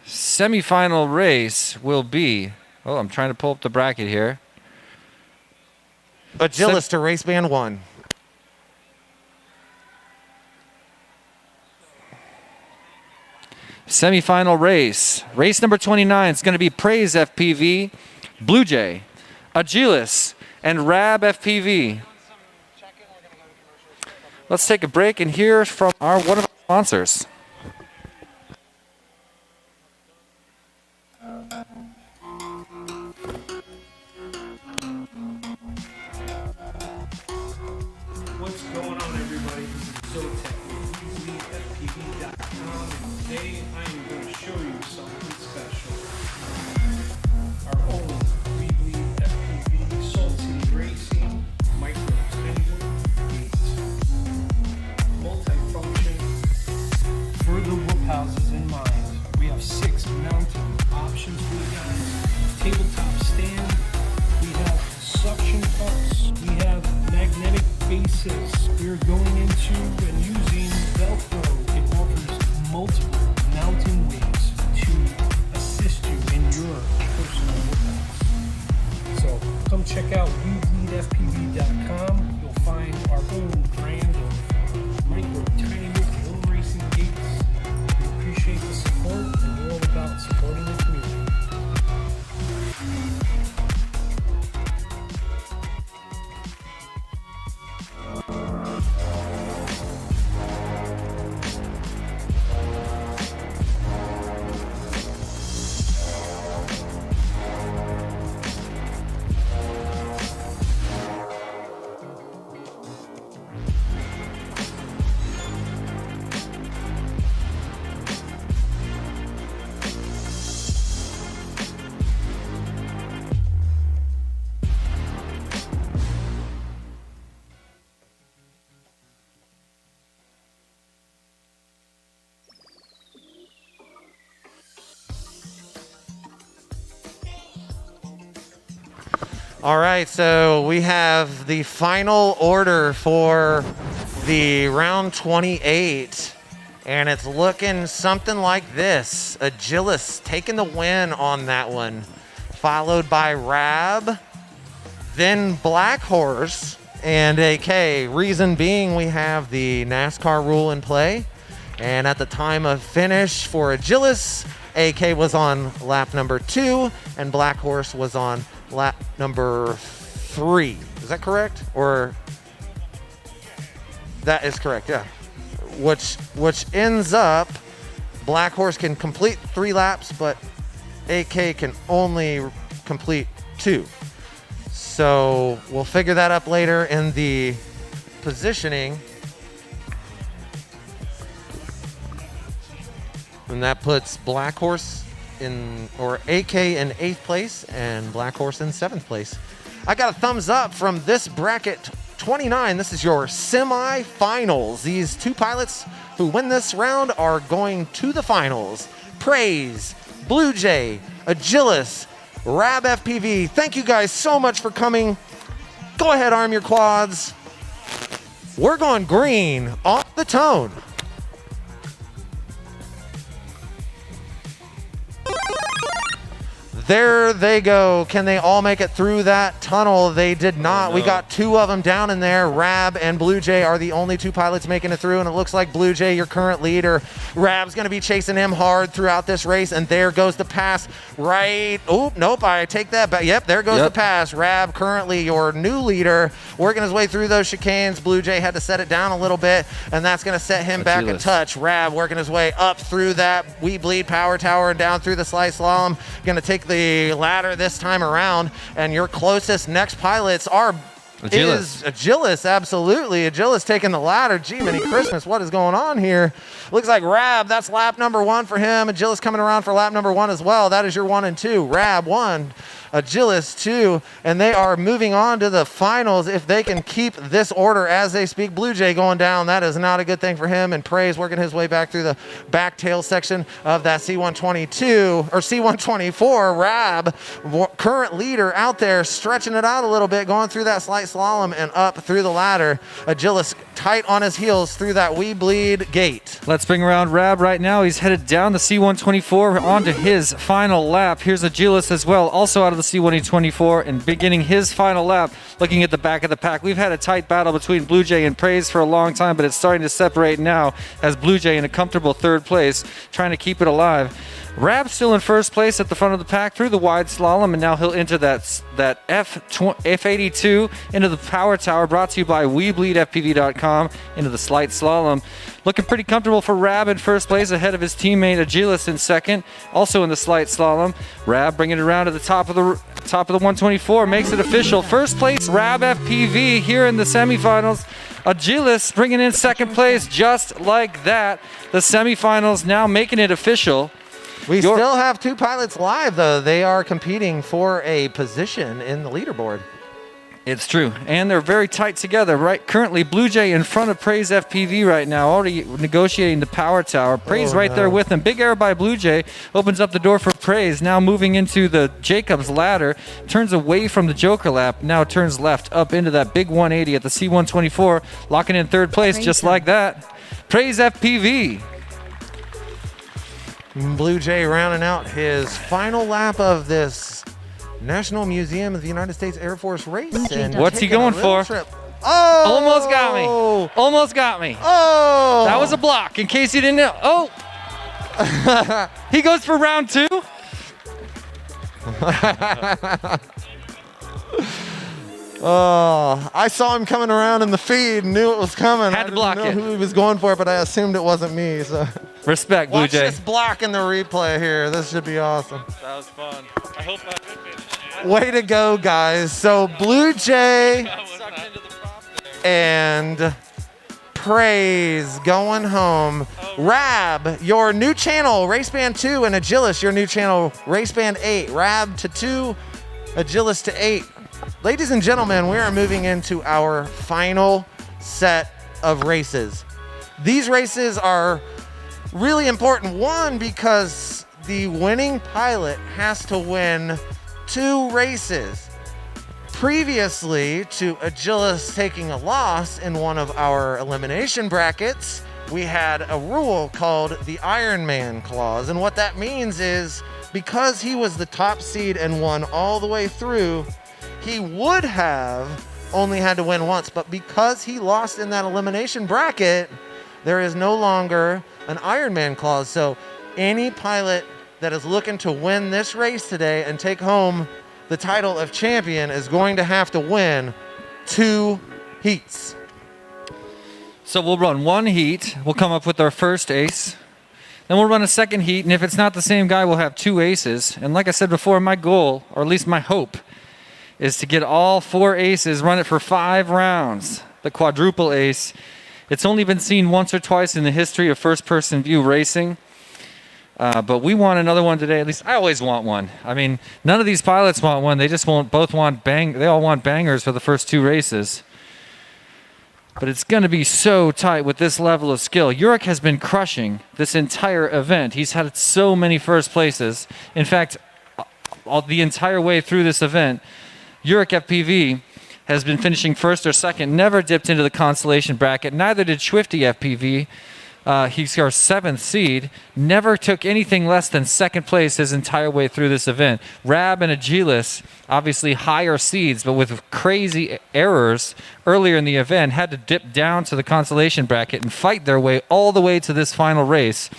semifinal race will be, I'm trying to pull up the bracket here. Agilis to race band 1. Semifinal race. Race number 29 is going to be Praise FPV, Blue Jay, Agilis, and Rab FPV. Let's take a break and hear from one of our sponsors. What's going on, everybody? This is Zotec with WeBleedFPV.com, and today I am going to show you something special. Our harnesses. We're going into and using Velcro. It offers multiple mounting ways to assist you in your personal workouts. So come check out WeBleedFPV.com. You'll find our own brand of micro tiny drone racing gates. We appreciate the support, and we're all about supporting the community. All right, so we have the final order for the round 28, and it's looking something like this. Agilis taking the win on that one, followed by Rab, then Black Horse, and AK. Reason being, we have the NASCAR rule in play, and at the time of finish for Agilis, AK was on lap number 2, and Black Horse was on lap number 3. Is that correct? Or that is correct, yeah. Which ends up Black Horse can complete 3 laps, but AK can only complete 2. So we'll figure that up later in the positioning. And that puts Black Horse or AK in 8th place and Black Horse in 7th place. I got a thumbs up from this bracket 29. This is your semi-finals. These 2 pilots who win this round are going to the finals. Praise, Blue Jay, Agilis, Rab FPV. Thank you guys so much for coming. Go ahead, arm your quads. We're going green off the tone. There they go. Can they all make it through that tunnel? They did not. Oh, no. We got 2 of them down in there. Rab and Blue Jay are the only 2 pilots making it through, and it looks like Blue Jay, your current leader. Rab's going to be chasing him hard throughout this race, and there goes the pass. Right. Oh, nope, I take that back. Yep, there goes the pass. Rab, currently your new leader, working his way through those chicanes. Blue Jay had to set it down a little bit, and that's going to set him back a touch. Rab working his way up through that We Bleed Power Tower and down through the slight slalom. Going to take the ladder this time around, and your closest next pilots are Agilis, absolutely. Agilis taking the ladder. Gee, many Christmas, what is going on here? Looks like Rab, that's lap number 1 for him. Agilis coming around for lap number 1 as well. That is your 1 and 2. Rab 1, Agilis 2, and they are moving on to the finals if they can keep this order as they speak. Blue Jay going down. That is not a good thing for him, and Praise working his way back through the back tail section of that C122 or C124. Rab, current leader out there, stretching it out a little bit, going through that slight slalom and up through the ladder. Agilis tight on his heels through that We Bleed gate. Let's bring around Rab right now. He's headed down the C124 onto his final lap. Here's Agilis as well, also out of the C124 and beginning his final lap. Looking at the back of the pack, we've had a tight battle between Blue Jay and Praise for a long time, but it's starting to separate now as Blue Jay in a comfortable 3rd place, trying to keep it alive. Rab still in 1st place at the front of the pack through the wide slalom, and now he'll enter that F82 into the power tower, brought to you by WeBleedFPV.com, into the slight slalom. Looking pretty comfortable for Rab in 1st place, ahead of his teammate Agilis in 2nd, also in the slight slalom. Rab bringing it around to the top of the 124, makes it official. 1st place, Rab FPV here in the semifinals. Agilis bringing in 2nd place, just like that. The semifinals now making it official. We still have 2 pilots live, though. They are competing for a position in the leaderboard. It's true, and they're very tight together. Right, currently Blue Jay in front of Praise FPV right now, already negotiating the power tower. Praise right there with him. Big error by Blue Jay opens up the door for Praise. Now moving into the Jacobs ladder, turns away from the Joker lap. Now turns left up into that big 180 at the C124, locking in third place Praise just him. like that. Praise FPV. Blue Jay rounding out his final lap of this National Museum of the United States Air Force race. Blue Jay And done. What's he taking a going little for? trip. Oh! Almost got me. Almost got me. Oh! That was a block, in case you didn't know. Oh! He goes for round 2. Oh, I saw him coming around in the feed, knew it was coming. Had to block I didn't know it. who he was going for, but I assumed it wasn't me. So Respect, Blue watch Jay. this block in the replay here. This should be awesome. That was fun. I hope Way to go, guys. So Blue Jay and Praise going home. Rab, your new channel, Race Band 2, and Agilis, your new channel, Race Band 8. Rab to 2, Agilis to 8. Ladies and gentlemen, we are moving into our final set of races. These races are really important. One, because the winning pilot has to win 2 races. Previously to Agilis taking a loss in one of our elimination brackets, we had a rule called the Iron Man clause. And what that means is because he was the top seed and won all the way through, he would have only had to win once. But because he lost in that elimination bracket, there is no longer an Iron Man clause. So any pilot that is looking to win this race today and take home the title of champion is going to have to win 2 heats. So we'll run 1 heat. We'll come up with our first ace. Then we'll run a second heat, and if it's not the same guy, we'll have 2 aces. And like I said before, my goal, or at least my hope, is to get all 4 aces, run it for 5 rounds. The quadruple ace. It's only been seen once or twice in the history of first-person view racing. But we want another one today. At least I always want one. I mean, none of these pilots want one. They just both want they all want bangers for the first 2 races. But it's going to be so tight with this level of skill. Urich has been crushing this entire event. He's had so many first places. In fact, the entire way through this event, Urich FPV has been finishing first or second, never dipped into the consolation bracket. Neither did Swifty FPV. He's our 7th seed, never took anything less than 2nd place his entire way through this event. Rab and Agilis, obviously higher seeds, but with crazy errors earlier in the event, had to dip down to the consolation bracket and fight their way all the way to this final race.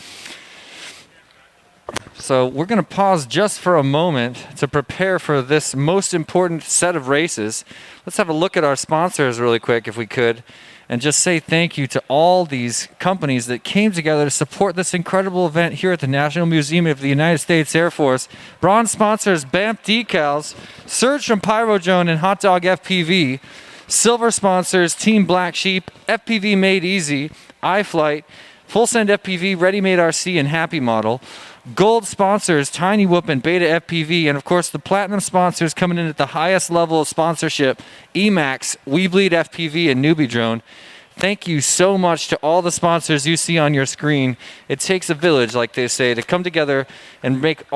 So we're going to pause just for a moment to prepare for this most important set of races. Let's have a look at our sponsors really quick, if we could, and just say thank you to all these companies that came together to support this incredible event here at the National Museum of the United States Air Force. Bronze sponsors BAMP Decals, Surge from Pyrojone and Hot Dog FPV. Silver sponsors Team Black Sheep, FPV Made Easy, iFlight, Full Send FPV, Ready Made RC, and Happy Model. Gold sponsors Tiny Whoop and Beta FPV, and of course the platinum sponsors coming in at the highest level of sponsorship, Emax, We Bleed FPV, and Newbie Drone. Thank you so much to all the sponsors you see on your screen. It takes a village, like they say, to come together and make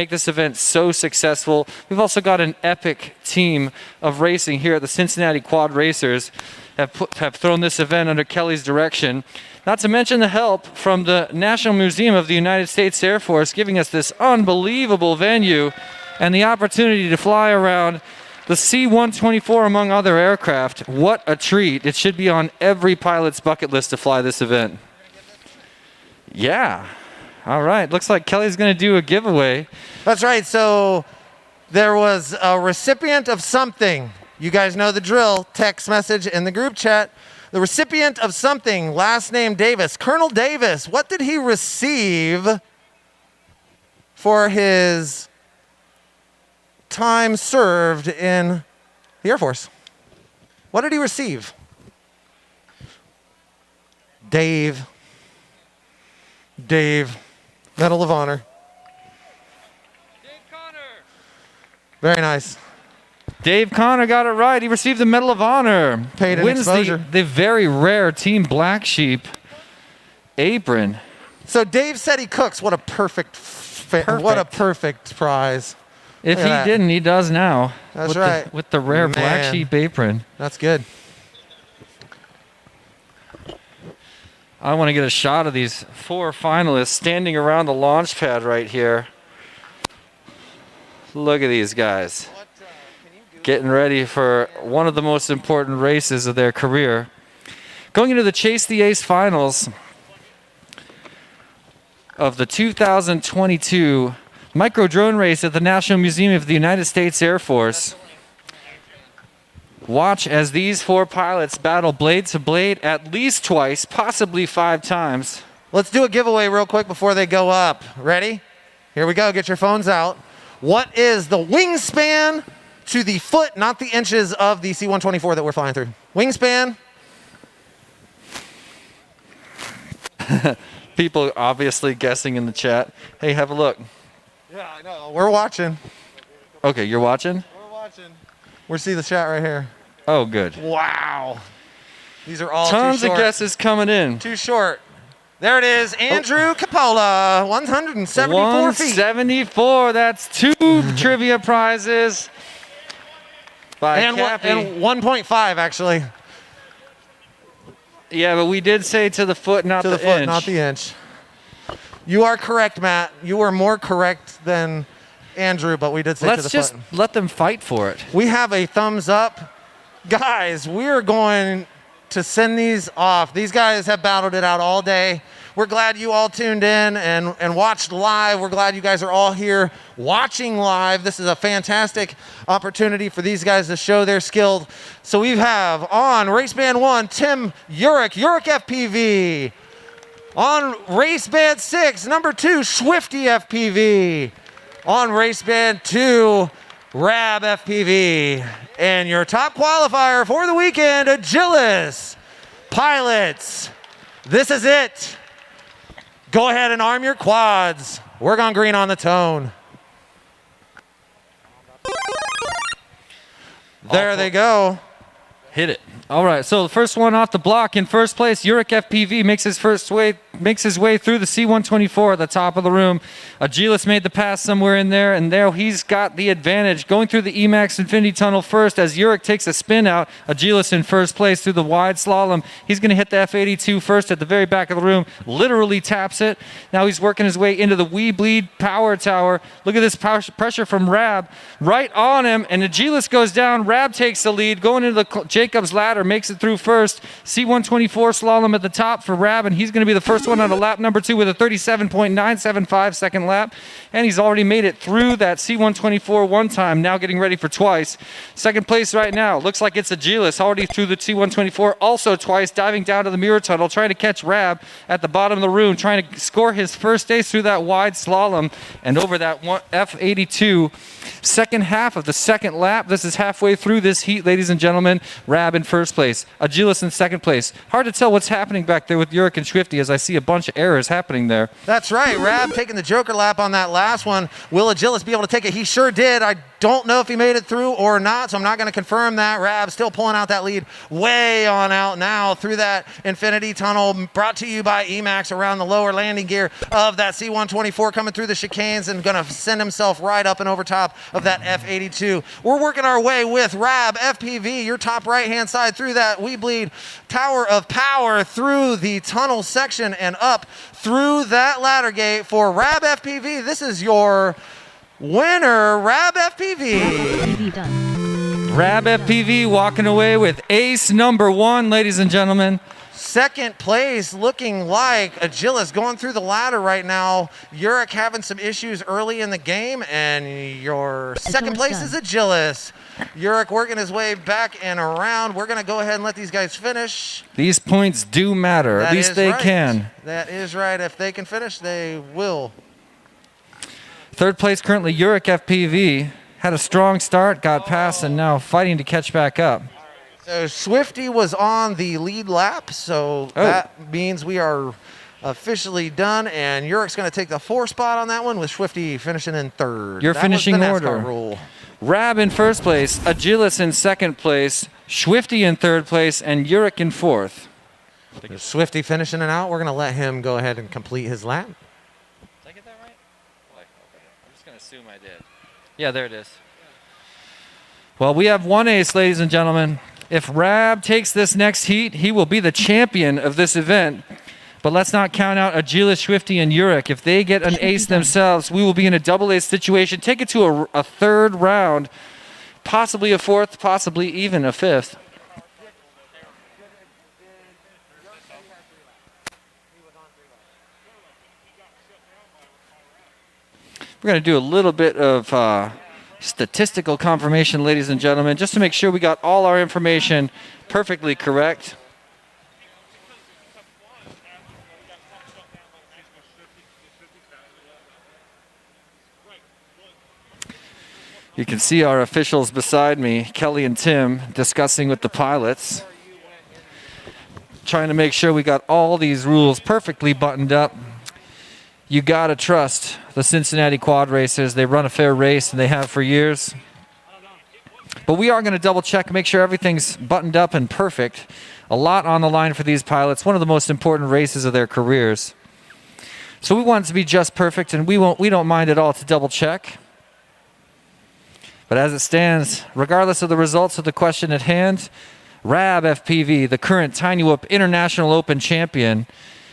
this event so successful. We've also got an epic team of racing here at the Cincinnati Quad Racers have thrown this event under Kelly's direction. Not to mention the help from the National Museum of the United States Air Force, giving us this unbelievable venue and the opportunity to fly around the C-124 among other aircraft. What a treat. It should be on every pilot's bucket list to fly this event. Yeah. All right. Looks like Kelly's going to do a giveaway. That's right. So there was a recipient of something. You guys know the drill. Text message in the group chat. The recipient of something, last name Davis. Colonel Davis, what did he receive for his time served in the Air Force? What did he receive? Dave, Medal of Honor. Dave Connor. Very nice. Dave Connor got it right. He received the Medal of Honor. Paid in Wins exposure. the very rare Team Black Sheep apron. So Dave said he cooks. What a what a perfect prize. If Look he at that. didn't, he does now. That's with right. With the rare Black Man. Sheep apron. That's good. I want to get a shot of these 4 finalists standing around the launch pad right here. Look at these guys. Getting ready for one of the most important races of their career. Going into the Chase the Ace finals of the 2022 micro drone race at the National Museum of the United States Air Force. Watch as these 4 pilots battle blade to blade at least twice, possibly 5 times. Let's do a giveaway real quick before they go up. Ready? Here we go. Get your phones out. What is the wingspan to the foot, not the inches, of the C-124 that we're flying through? Wingspan. People obviously guessing in the chat. Hey, have a look. Yeah, I know. We're watching. Okay, you're watching? We're watching. We're seeing the chat right here. Oh, good. Wow. These are all Tons too of short. guesses coming in. Too short. There it is. Andrew Capola, 174 feet. 174. That's 2 trivia prizes by And Cappy. 1.5, actually. Yeah, but we did say to the foot, not To the the foot, inch. not the inch. You are correct, Matt. You are more correct than Andrew, but we did say to Let's the just foot. let them fight for it. We have a thumbs up. Guys, we're going to send these off. These guys have battled it out all day. We're glad you all tuned in and watched live. We're glad you guys are all here watching live. This is a fantastic opportunity for these guys to show their skill. So we have on race band 1, Tim Urich FPV. On race band 6, number 2, Swifty FPV. On race band 2, Rab FPV. And your top qualifier for the weekend, Agilis pilots. This is it. Go ahead and arm your quads. We're going green on the tone. There they go. Hit it. All right, so the first one off the block in first place, Urich FPV makes his way through the C-124 at the top of the room. Agilis made the pass somewhere in there, and there he's got the advantage. Going through the Emax Infinity Tunnel first as Urich takes a spin out. Agilis in first place through the wide slalom. He's going to hit the F-82 first at the very back of the room. Literally taps it. Now he's working his way into the We Bleed Power Tower. Look at this pressure from Rab. Right on him, and Agilis goes down. Rab takes the lead. Going into the Jacob's Ladder, makes it through first. C-124 slalom at the top for Rab, and he's going to be the first one on a lap number 2 with a 37.975 second lap. And he's already made it through that C-124 one time, now getting ready for twice. Second place right now, looks like it's Agilis, already through the C-124, also twice, diving down to the mirror tunnel, trying to catch Rab at the bottom of the room, trying to score his first ace through that wide slalom and over that F-82. Second half of the second lap. This is halfway through this heat, ladies and gentlemen. Rab in first place. Agilis in second place. Hard to tell what's happening back there with Urich and Swifty as I see a bunch of errors happening there. That's right. Rab taking the Joker lap on that last one. Will Agilis be able to take it? He sure did. I don't know if he made it through or not, so I'm not going to confirm that. Rab still pulling out that lead way on out now through that Infinity Tunnel, brought to you by Emax around the lower landing gear of that C-124, coming through the chicanes and going to send himself right up and over top of that F-82. We're working our way with Rab FPV, your top right-hand side, through that We Bleed Tower of Power, through the tunnel section and up through that ladder gate for Rab FPV. This is your winner, Rab FPV. FPV done. Rab FPV walking away with ace number 1, ladies and gentlemen. Second place looking like Agilis going through the ladder right now. Urich having some issues early in the game, and your second place is Agilis. Urich working his way back and around. We're going to go ahead and let these guys finish. These points do matter. At least they can. That is right. If they can finish, they will. Third place currently Urich FPV. Had a strong start, got past, and now fighting to catch back up. So Swifty was on the lead lap, so that means we are officially done, and Urich's going to take the 4th spot on that one with Swifty finishing in 3rd. Your That finishing was the order. NASCAR rule. Rab in first place, Agilis in second place, Swifty in third place, and Uric in fourth. There's Swifty finishing it out. We're going to let him go ahead and complete his lap. Did I get that right? Okay. I'm just going to assume I did. Yeah, there it is. Well, we have one ace, ladies and gentlemen. If Rab takes this next heat, he will be the champion of this event. But let's not count out Agilis, Swifty, and Uric. If they get an ace themselves, we will be in a double ace situation. Take it to a third round, possibly a fourth, possibly even a fifth. We're going to do a little bit of statistical confirmation, ladies and gentlemen, just to make sure we got all our information perfectly correct. You can see our officials beside me, Kelly and Tim, discussing with the pilots, trying to make sure we got all these rules perfectly buttoned up. You gotta trust the Cincinnati quad racers. They run a fair race, and they have for years. But we are going to double check, make sure everything's buttoned up and perfect. A lot on the line for these pilots. One of the most important races of their careers. So we want it to be just perfect, and we don't mind at all to double check. But as it stands, regardless of the results of the question at hand, Rab FPV, the current Tiny Whoop International Open champion,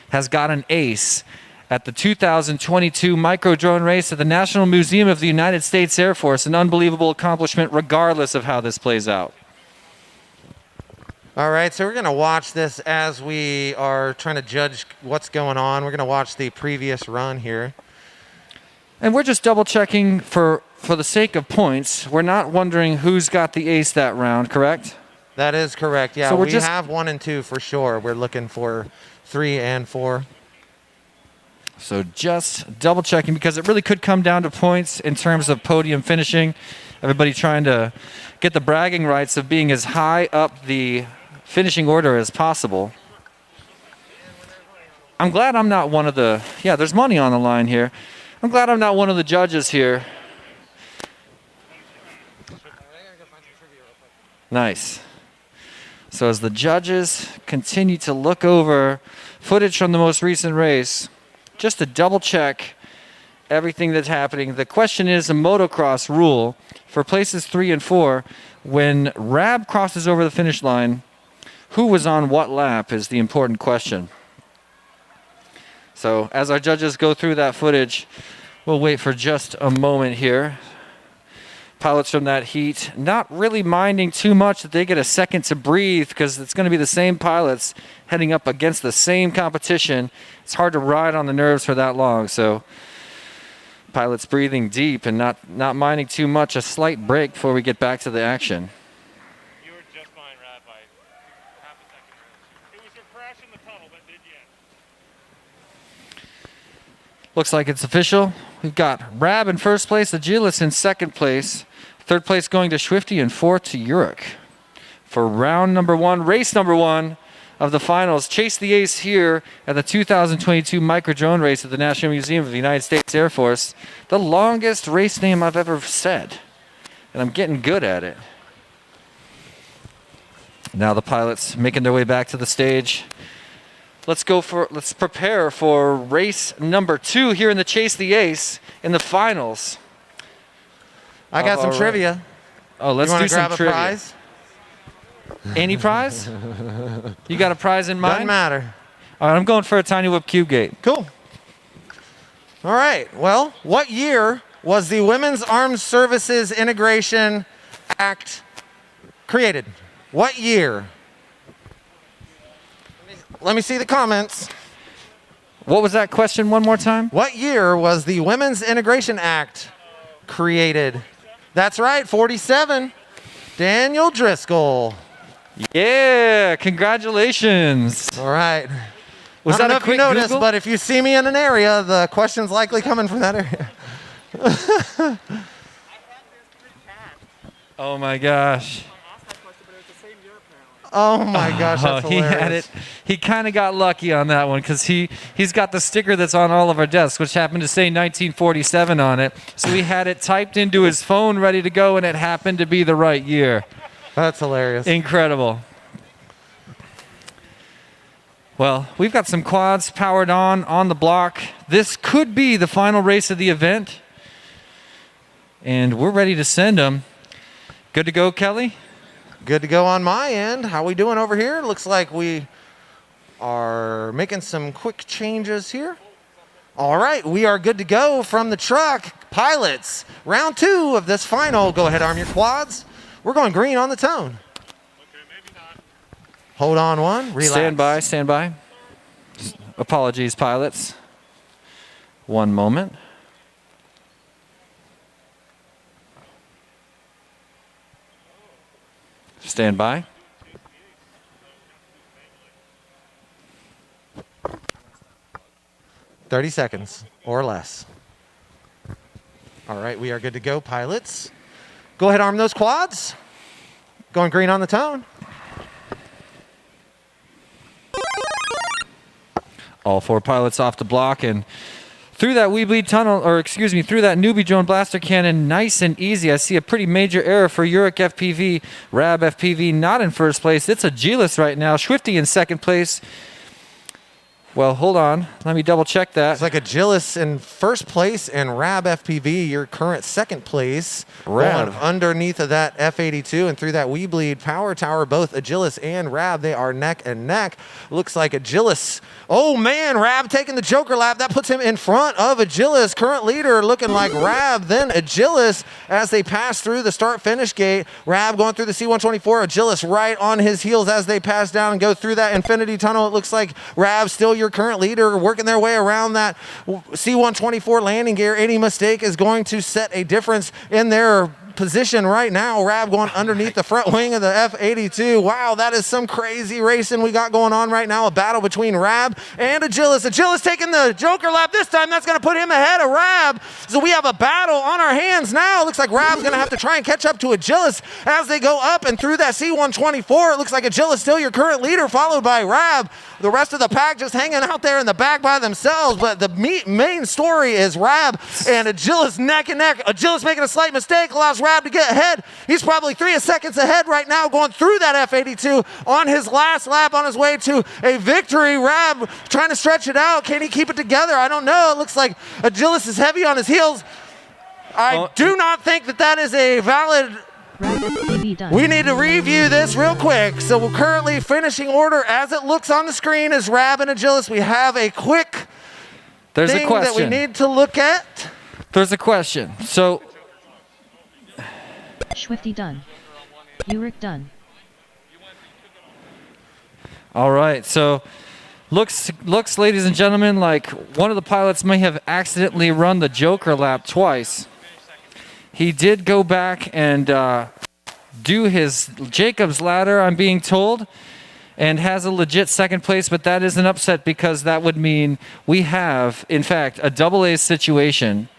has got an ace at the 2022 micro drone race at the National Museum of the United States Air Force. An unbelievable accomplishment regardless of how this plays out. All right, so we're going to watch this as we are trying to judge what's going on. We're going to watch the previous run here. And we're just double checking for the sake of points. We're not wondering who's got the ace that round, correct? That is correct. Yeah, So we have 1 and 2 for sure. We're looking for 3 and 4. So just double checking, because it really could come down to points in terms of podium finishing. Everybody trying to get the bragging rights of being as high up the finishing order as possible. I'm glad I'm not one of the... Yeah, there's money on the line here. I'm glad I'm not one of the judges here. Nice. So as the judges continue to look over footage from the most recent race, just to double check everything that's happening. The question is a motocross rule for places 3 and 4. When Rab crosses over the finish line, who was on what lap is the important question. So as our judges go through that footage, we'll wait for just a moment here. Pilots from that heat not really minding too much that they get a second to breathe, because it's going to be the same pilots heading up against the same competition. It's hard to ride on the nerves for that long. So pilots breathing deep and not minding too much. A slight break before we get back to the action. You were just behind Rad by half a second. It was your crash in the tunnel that did you in. Looks like it's official. We've got Rab in first place, Agilis in second place, third place going to Swifty, and fourth to Uric. For round number 1, race number 1 of the finals. Chase the ace here at the 2022 micro drone race at the National Museum of the United States Air Force. The longest race name I've ever said, and I'm getting good at it. Now the pilots making their way back to the stage. Let's prepare for race number 2 here in the Chase the Ace in the finals. I got some trivia. Oh, let's you do some grab trivia. A prize? Any prize? You got a prize in mind? Doesn't matter. All right, I'm going for a Tiny Whoop Cube Gate. Cool. All right. Well, what year was the Women's Armed Services Integration Act created? What year? Let me see the comments. What was that question one more time? What year was the Women's Integration Act created? That's right, 47. Daniel Driscoll. Yeah, congratulations. All right. Was I don't that know a if you quick noticed, Google? but if you see me in an area, the question's likely coming from that area. Oh my gosh. Oh my gosh, that's he had hilarious. it. He kind of got lucky on that one because he's got the sticker that's on all of our desks, which happened to say 1947 on it. So he had it typed into his phone, ready to go, and it happened to be the right year. That's hilarious. Incredible. Well, we've got some quads powered on the block. This could be the final race of the event, and we're ready to send them. Good to go, Kelly? Good to go on my end. How we doing over here? Looks like we are making some quick changes here. All right, we are good to go from the truck. Pilots, round 2 of this final. Go ahead, arm your quads. We're going green on the tone. Hold on one. Relax. Stand by. Apologies, pilots. One moment. Stand by. "30 seconds or less." All right, we are good to go, pilots. Go ahead, arm those quads. Going green on the tone. All 4 pilots off the block and through that Weebly tunnel, through that newbie drone blaster cannon, nice and easy. I see a pretty major error for Uric FPV. Rab FPV not in first place. It's a G-less right now. Swifty in second place. Well, hold on. Let me double check that. It's like Agilus in first place and Rab FPV, your current second place. Rab. Going underneath of that F82 and through that Weebleed Power Tower, both Agilus and Rab, they are neck and neck. Looks like Agilus. Oh man, Rab taking the Joker lap. That puts him in front of Agilus. Current leader looking like Rab, then Agilus as they pass through the start-finish gate. Rab going through the C-124. Agilus right on his heels as they pass down and go through that infinity tunnel. It looks like Rab still your current leader, working their way around that C-124 landing gear. Any mistake is going to set a difference in their position right now. Rab going underneath the front wing of the F82. Wow, that is some crazy racing we got going on right now. A battle between Rab and Agilus. Agilus taking the Joker lap this time. That's going to put him ahead of Rab. So we have a battle on our hands now. Looks like Rab's going to have to try and catch up to Agilus as they go up and through that C-124. It looks like Agilus still your current leader, followed by Rab. The rest of the pack just hanging out there in the back by themselves. But the main story is Rab and Agilus neck and neck. Agilus making a slight mistake allows Rab to get ahead. He's probably 3 seconds ahead right now going through that F82 on his last lap on his way to a victory. Rab trying to stretch it out. Can he keep it together? I don't know. It looks like Agilus is heavy on his heels. I do not think that is a valid... Rab FPV done. We need to review this real quick. So we're currently finishing order as it looks on the screen is Rab and Agilus. We have a quick There's thing a question. that we need to look at. There's a question. So, Swifty done. Uric done. all right. So, looks, ladies and gentlemen, like one of the pilots may have accidentally run the Joker lap twice. He did go back and do his Jacob's ladder, I'm being told, and has a legit second place, but that is an upset because that would mean we have, in fact, a double A situation.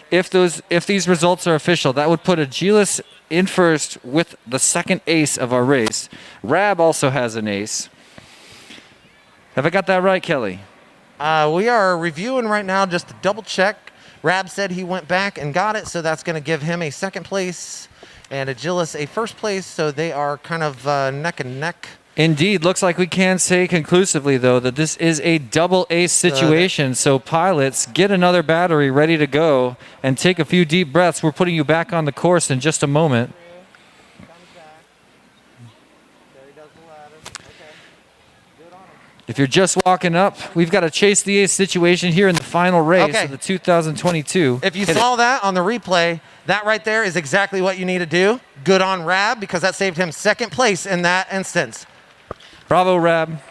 If these results are official, that would put Agilus in first with the second ace of our race. Rab also has an ace. Have I got that right, Kelly? We are reviewing right now just to double check. Rab said he went back and got it, so that's going to give him a second place and Agilus a first place, so they are kind of neck and neck. Indeed. Looks like we can say conclusively, though, that this is a double ace situation. So pilots, get another battery ready to go and take a few deep breaths. We're putting you back on the course in just a moment. If you're just walking up, we've got a chase the ace situation here in the final race Okay. of the 2022. If you Hit saw it. that on the replay, that right there is exactly what you need to do. Good on Rab because that saved him second place in that instance. Bravo, Rab.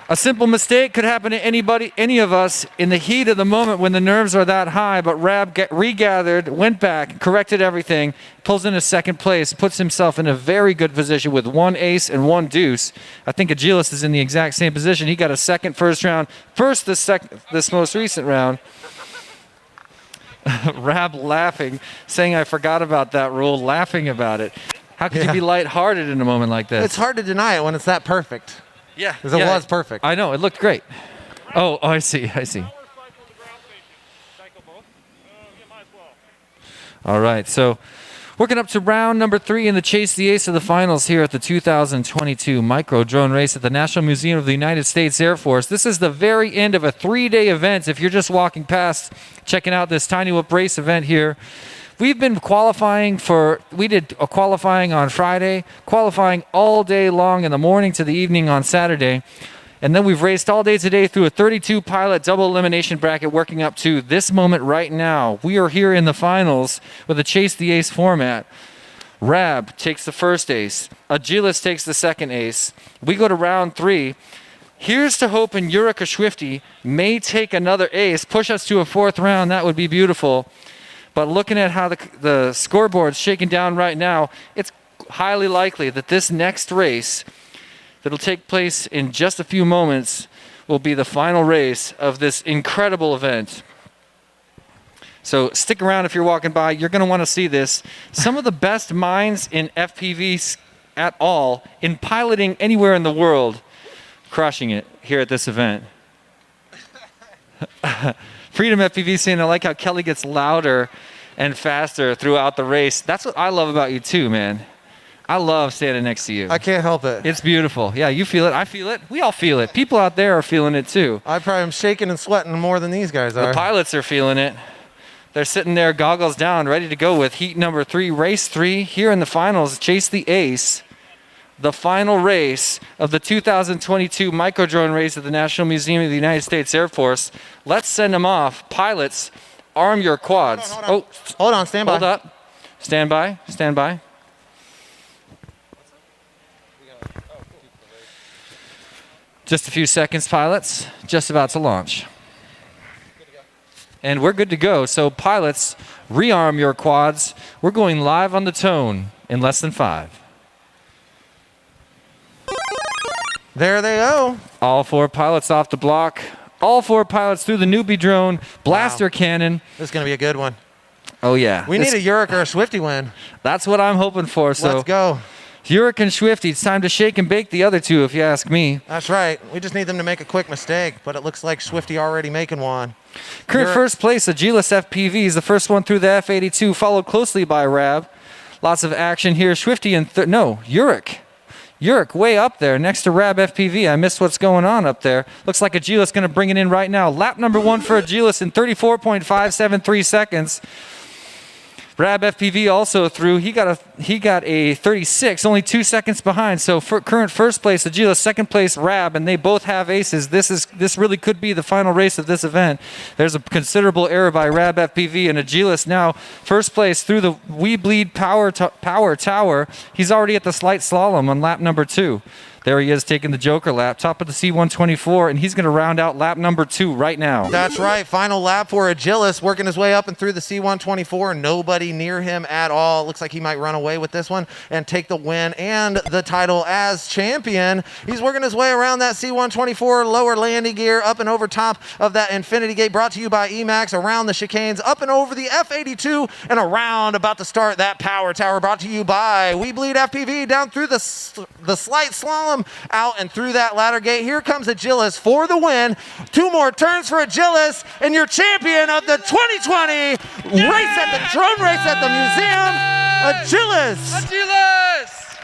A simple mistake could happen to anybody, any of us, in the heat of the moment when the nerves are that high, but Rab regathered, went back, corrected everything, pulls in a second place, puts himself in a very good position with one ace and one deuce. I think Agilus is in the exact same position. He got a second first round, first this most recent round. Rab laughing, saying I forgot about that rule, laughing about it. How could you be lighthearted in a moment like this? It's hard to deny it when it's that perfect. Yeah. Because it was perfect. I know. It looked great. Oh, I see. Power cycle to ground station. Cycle both? Yeah, might as well. All right. So working up to round number 3 in the Chase the Ace of the finals here at the 2022 Micro Drone Race at the National Museum of the United States Air Force. This is the very end of a 3-day event. If you're just walking past, checking out this Tiny Whoop race event here, we've been qualifying we did a qualifying on Friday, qualifying all day long in the morning to the evening on Saturday. And then we've raced all day today through a 32 pilot double elimination bracket working up to this moment right now. We are here in the finals with a Chase the Ace format. Rab takes the first ace. Agilis takes the second ace. We go to round 3. Here's to hoping Urika Swifty may take another ace, push us to a 4th round. That would be beautiful. But looking at how the scoreboard's shaking down right now, it's highly likely that this next race that'll take place in just a few moments will be the final race of this incredible event. So stick around if you're walking by. You're going to want to see this. Some of the best minds in FPV at all, in piloting anywhere in the world, crushing it here at this event. Freedom FPV saying, I like how Kelly gets louder and faster throughout the race. That's what I love about you too, man. I love standing next to you. I can't help it. It's beautiful. Yeah, you feel it. I feel it. We all feel it. People out there are feeling it too. I probably am shaking and sweating more than these guys The are. pilots are feeling it. They're sitting there, goggles down, ready to go with heat number 3, race 3 here in the finals. Chase the Ace, the final race of the 2022 Micro Drone Race at the National Museum of the United States Air Force. Let's send them off. Pilots, arm your quads. Hold on, stand by. Hold up. Stand by. Stand by. Just a few seconds, pilots. Just about to launch. And we're good to go. So pilots, rearm your quads. We're going live on the tone in less than 5. There they go. All 4 pilots off the block. All 4 pilots through the newbie drone. Blaster cannon. This is going to be a good one. Oh, yeah. We need a Urika or a Swifty win. That's what I'm hoping for. So Let's go. Urika and Swifty, it's time to shake and bake the other 2, if you ask me. That's right. We just need them to make a quick mistake, but it looks like Swifty already making one. Current first place, Agilis FPV is the first one through the F-82, followed closely by Rab. Lots of action here. Swifty and Urik. Urik way up there next to Rab FPV. I missed what's going on up there. Looks like Agilis going to bring it in right now. Lap number 1 for Agilis in 34.573 seconds. Rab FPV also through. He got a 36, only 2 seconds behind. So for current first place, Agilis, second place Rab, and they both have aces. This really could be the final race of this event. There's a considerable error by Rab FPV, and Agilis now first place through the We Bleed Power Tower. He's already at the slight slalom on lap number 2. There he is taking the Joker lap, top of the C-124, and he's going to round out lap number 2 right now. That's right. Final lap for Agilis, working his way up and through the C-124. Nobody near him at all. Looks like he might run away with this one and take the win and the title as champion. He's working his way around that C-124, lower landing gear, up and over top of that Infinity Gate, brought to you by Emax, around the chicanes, up and over the F-82, and around about to start that power tower, brought to you by We Bleed FPV, down through the slight slalom, out and through that ladder gate. Here comes Agilis for the win. 2 more turns for Agilis, and your champion of the 2020 race at the drone race at the museum, Agilis. Agilis!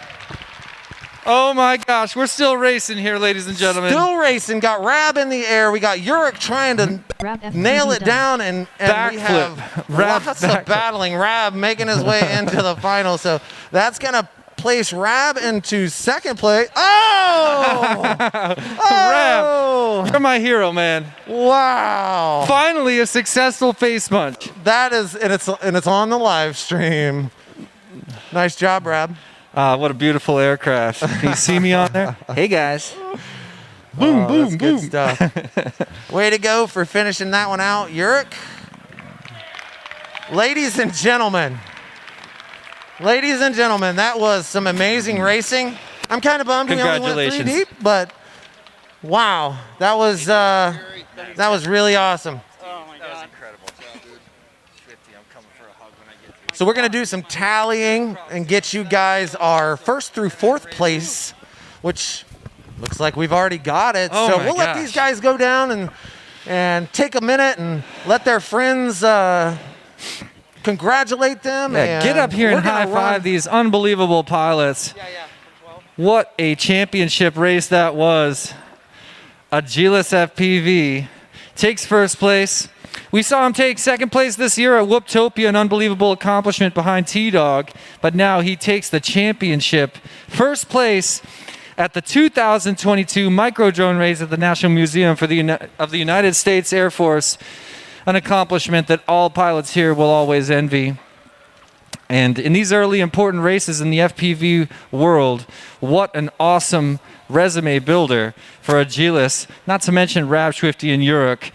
Oh my gosh, we're still racing here, ladies and gentlemen. Still racing. Got Rab in the air. We got Urik trying to nail it down, and we have lots of battling. Rab making his way into the final, so that's going to place Rab into second place. Oh! Rab, you're my hero, man. Wow! Finally, a successful face punch. That is, and it's on the live stream. Nice job, Rab. What a beautiful aircraft. Can you see me on there? Hey guys. Boom, boom, that's boom. Good stuff. Way to go for finishing that one out, Urik. Ladies and gentlemen, that was some amazing racing. I'm kind of bummed we only went 3 deep, but wow, that was really awesome. Oh my God. That was incredible. Dude. Swifty, I'm coming for a hug when I get So we're going to do some tallying and get you guys our first through fourth place, which looks like we've already got it. Oh so my we'll let gosh. these guys go down and take a minute and let their friends congratulate them. Yeah, get up here we're and gonna high five run- these unbelievable pilots. Yeah, from 12. What a championship race that was. Agilis FPV takes first place. We saw him take second place this year at Whooptopia, an unbelievable accomplishment behind T-Dog, but now he takes the championship. First place at the 2022 micro drone race at the National Museum for of the United States Air Force, an accomplishment that all pilots here will always envy. And in these early important races in the FPV world, what an awesome resume builder for Agilis, not to mention Rab Swifty and Uruk.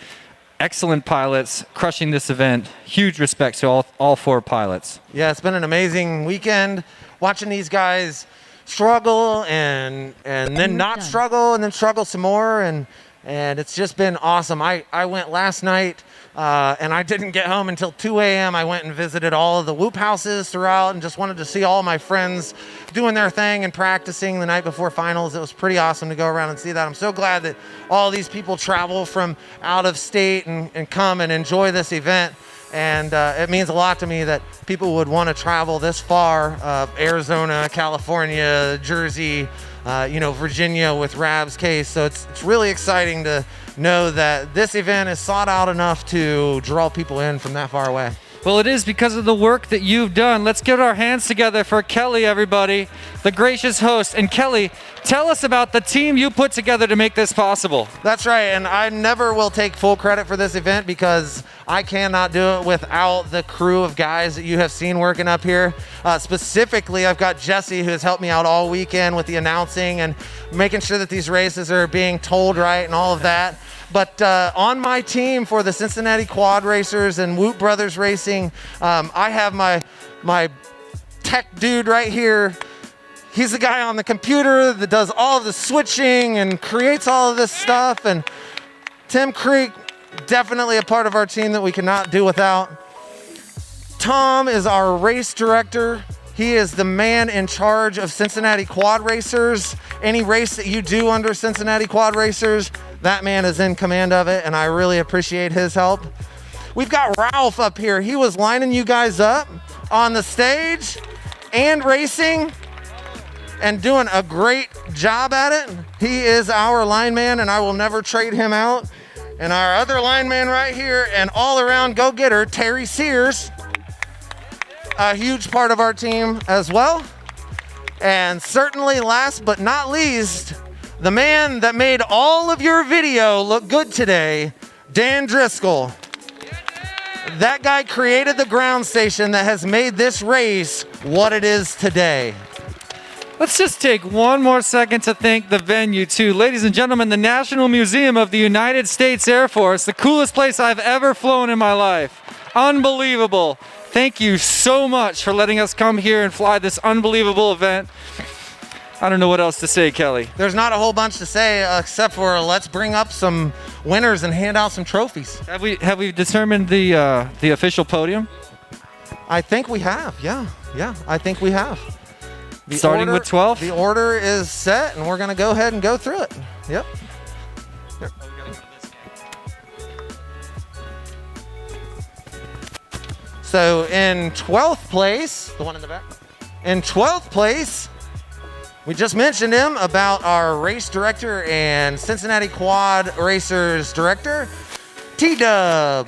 Excellent pilots crushing this event. Huge respect to all four pilots. Yeah, it's been an amazing weekend watching these guys struggle and then not done. struggle and then struggle some more and it's just been awesome. I went last night and I didn't get home until 2 a.m. I went and visited all of the whoop houses throughout and just wanted to see all my friends doing their thing and practicing the night before finals. It was pretty awesome to go around and see that. I'm so glad that all these people travel from out of state and come and enjoy this event. And it means a lot to me that people would want to travel this far, Arizona, California, Jersey, Virginia with Rab's case. So it's really exciting to know that this event is sought out enough to draw people in from that far away. Well, it is because of the work that you've done. Let's get our hands together for Kelly, everybody, the gracious host. And Kelly, tell us about the team you put together to make this possible. That's right, and I never will take full credit for this event because I cannot do it without the crew of guys that you have seen working up here. Specifically, I've got Jesse, who has helped me out all weekend with the announcing and making sure that these races are being told right and all of that. But on my team for the Cincinnati Quad Racers and Whoop Brothers Racing, I have my tech dude right here. He's the guy on the computer that does all of the switching and creates all of this stuff. And Tim Creek, definitely a part of our team that we cannot do without. Tom is our race director. He is the man in charge of Cincinnati Quad Racers. Any race that you do under Cincinnati Quad Racers, that man is in command of it, and I really appreciate his help. We've got Ralph up here. He was lining you guys up on the stage and racing and doing a great job at it. He is our lineman, and I will never trade him out. And our other lineman right here and all-around go-getter, Terry Sears, a huge part of our team as well. And certainly last but not least, the man that made all of your video look good today, Dan Driscoll. That guy created the ground station that has made this race what it is today. Let's just take one more second to thank the venue, too. Ladies and gentlemen, the National Museum of the United States Air Force, the coolest place I've ever flown in my life. Unbelievable. Thank you so much for letting us come here and fly this unbelievable event. I don't know what else to say, Kelly. There's not a whole bunch to say except for let's bring up some winners and hand out some trophies. Have we determined the official podium? I think we have, yeah, I think we have. Starting with 12? The order is set, and we're going to go ahead and go through it. Yep. Here. So in 12th place, the one in the back. In 12th place, we just mentioned him about our race director and Cincinnati Quad Racers director, T-Dub.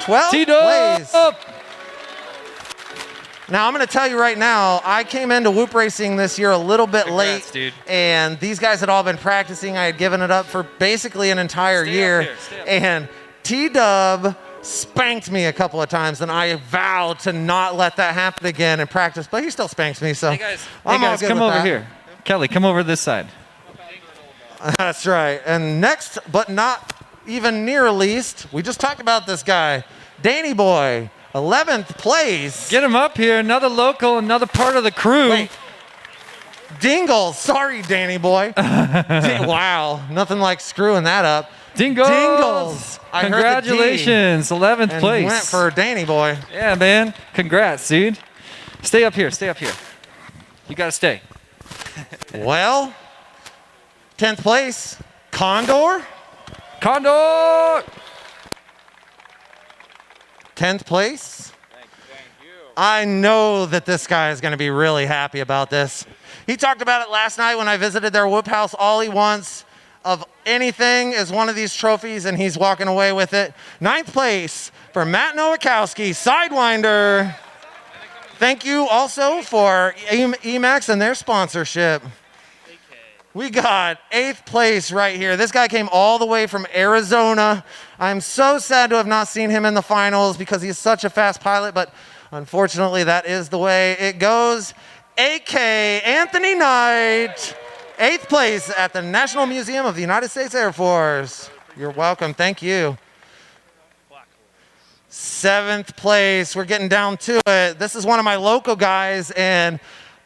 12th place. Now, I'm going to tell you right now, I came into Whoop Racing this year a little bit Congrats, late, dude. and these guys had all been practicing. I had given it up for basically an entire year, and T-Dub spanked me a couple of times, and I vowed to not let that happen again in practice, but he still spanks me, so Hey guys, I'm all good come with over that. here. Kelly, come over this side. That's right. And next, but not even near least, we just talked about this guy, Danny Boy, 11th place. Get him up here. Another local, another part of the crew. Wait. Dingle. Sorry, Danny Boy. Wow. Nothing like screwing that up. Dingles! I heard the D Congratulations, 11th and place. went for Danny boy. Yeah, man. Congrats, dude. Stay up here. Stay up here. You gotta stay. Well, 10th place, Condor. Condor! 10th place. I know that this guy is going to be really happy about this. He talked about it last night when I visited their whoop house. All he wants of anything is one of these trophies, and he's walking away with it. 9th place for Matt Nowakowski, Sidewinder. Thank you also for Emax and their sponsorship. We got 8th place right here. This guy came all the way from Arizona. I'm so sad to have not seen him in the finals because he's such a fast pilot, but unfortunately that is the way it goes. AK Anthony Knight, 8th place at the National Museum of the United States Air Force. You're welcome. Thank you. 7th place. We're getting down to it. This is one of my local guys, and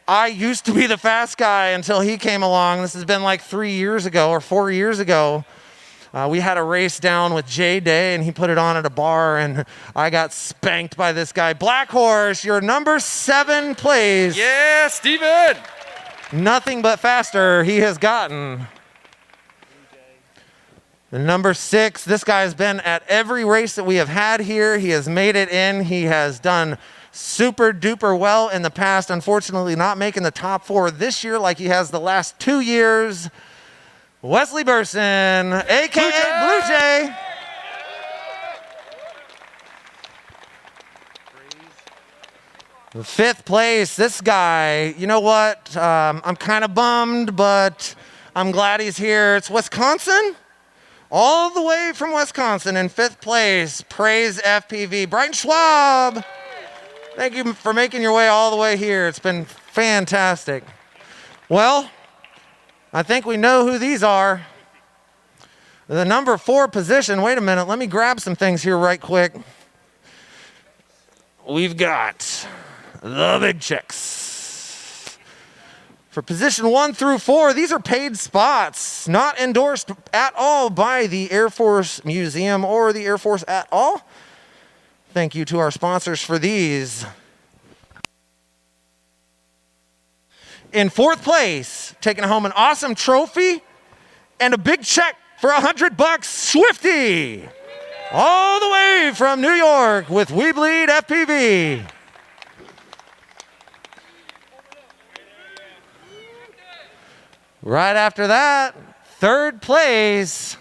I used to be the fast guy until he came along. This has been like 3 years ago or 4 years ago. We had a race down with Jay Day, and he put it on at a bar, and I got spanked by this guy. Black Horse, your number 7 place. Yeah, Steven! Nothing but faster he has gotten. The number 6, this guy has been at every race that we have had here. He has made it in. He has done super duper well in the past. Unfortunately, not making the top 4 this year like he has the last 2 years. Wesley Burson, a.k.a. Blue Jay. The 5th place, this guy, you know what? I'm kind of bummed, but I'm glad he's here. It's Wisconsin. All the way from Wisconsin in 5th place. Praise FPV. Brighton Schwab. Thank you for making your way all the way here. It's been fantastic. Well, I think we know who these are. The number 4 position. Wait a minute. Let me grab some things here right quick. We've got the big chicks. For position 1 through 4, these are paid spots, not endorsed at all by the Air Force Museum or the Air Force at all. Thank you to our sponsors for these. In 4th place, taking home an awesome trophy and a big check for $100, Swifty. All the way from New York with We Bleed FPV. Right after that, 3rd place.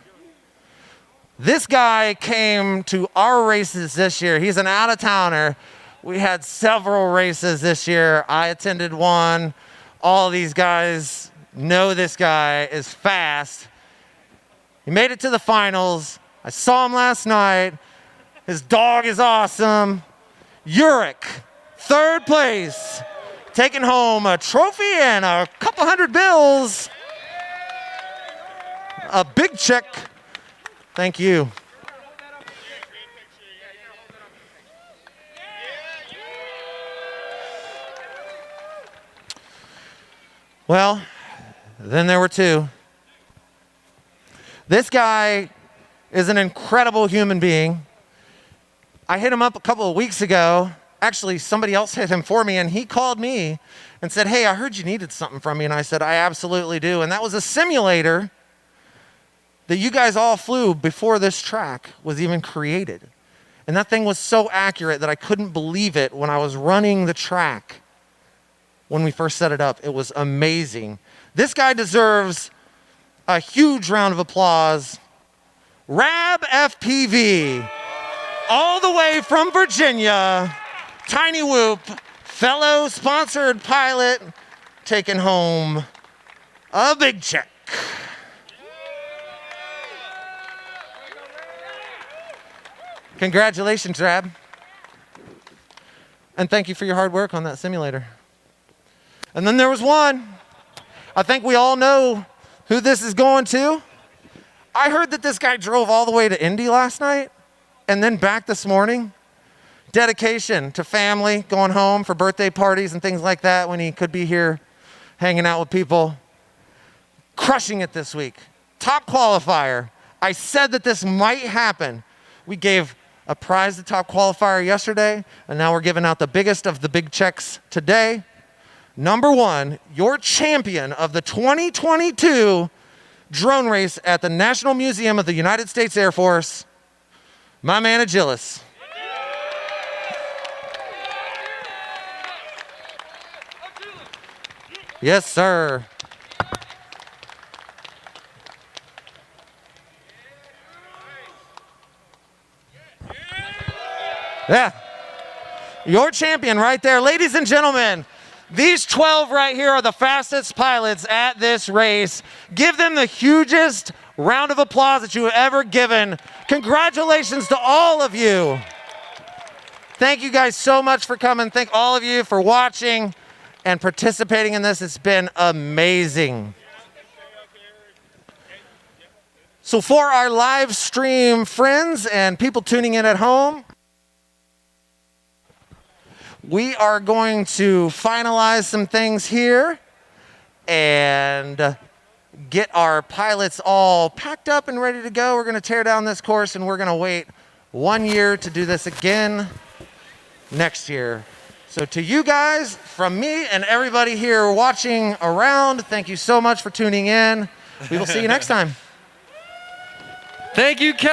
This guy came to our races this year. He's an out-of-towner. We had several races this year. I attended one. All these guys know this guy is fast. He made it to the finals. I saw him last night. His dog is awesome. Uric, 3rd place, taking home a trophy and a couple $100. A big check. Thank you. Well, then there were 2. This guy is an incredible human being. I hit him up a couple of weeks ago. Actually, somebody else hit him for me, and he called me and said, "Hey, I heard you needed something from me." And I said, "I absolutely do." And that was a simulator that you guys all flew before this track was even created. And that thing was so accurate that I couldn't believe it when I was running the track. When we first set it up, it was amazing. This guy deserves a huge round of applause. Rab FPV, all the way from Virginia. Tiny Whoop, fellow sponsored pilot, taking home a big check. Congratulations, Rab. And thank you for your hard work on that simulator. And then there was one. I think we all know who this is going to. I heard that this guy drove all the way to Indy last night and then back this morning. Dedication to family, going home for birthday parties and things like that when he could be here hanging out with people. Crushing it this week. Top qualifier, I said that this might happen. We gave a prize to top qualifier yesterday, and now we're giving out the biggest of the big checks today. Number one, your champion of the 2022 drone race at the National Museum of the United States Air Force, my man Agilis. Yes, sir. Yeah. Your champion right there. Ladies and gentlemen, these 12 right here are the fastest pilots at this race. Give them the hugest round of applause that you have ever given. Congratulations to all of you. Thank you guys so much for coming. Thank all of you for watching and participating in this. It's been amazing. So for our live stream friends and people tuning in at home, we are going to finalize some things here and get our pilots all packed up and ready to go. We're going to tear down this course and we're going to wait 1 year to do this again next year. So to you guys, from me and everybody here watching around, thank you so much for tuning in. We will see you next time. Thank you, Kelly.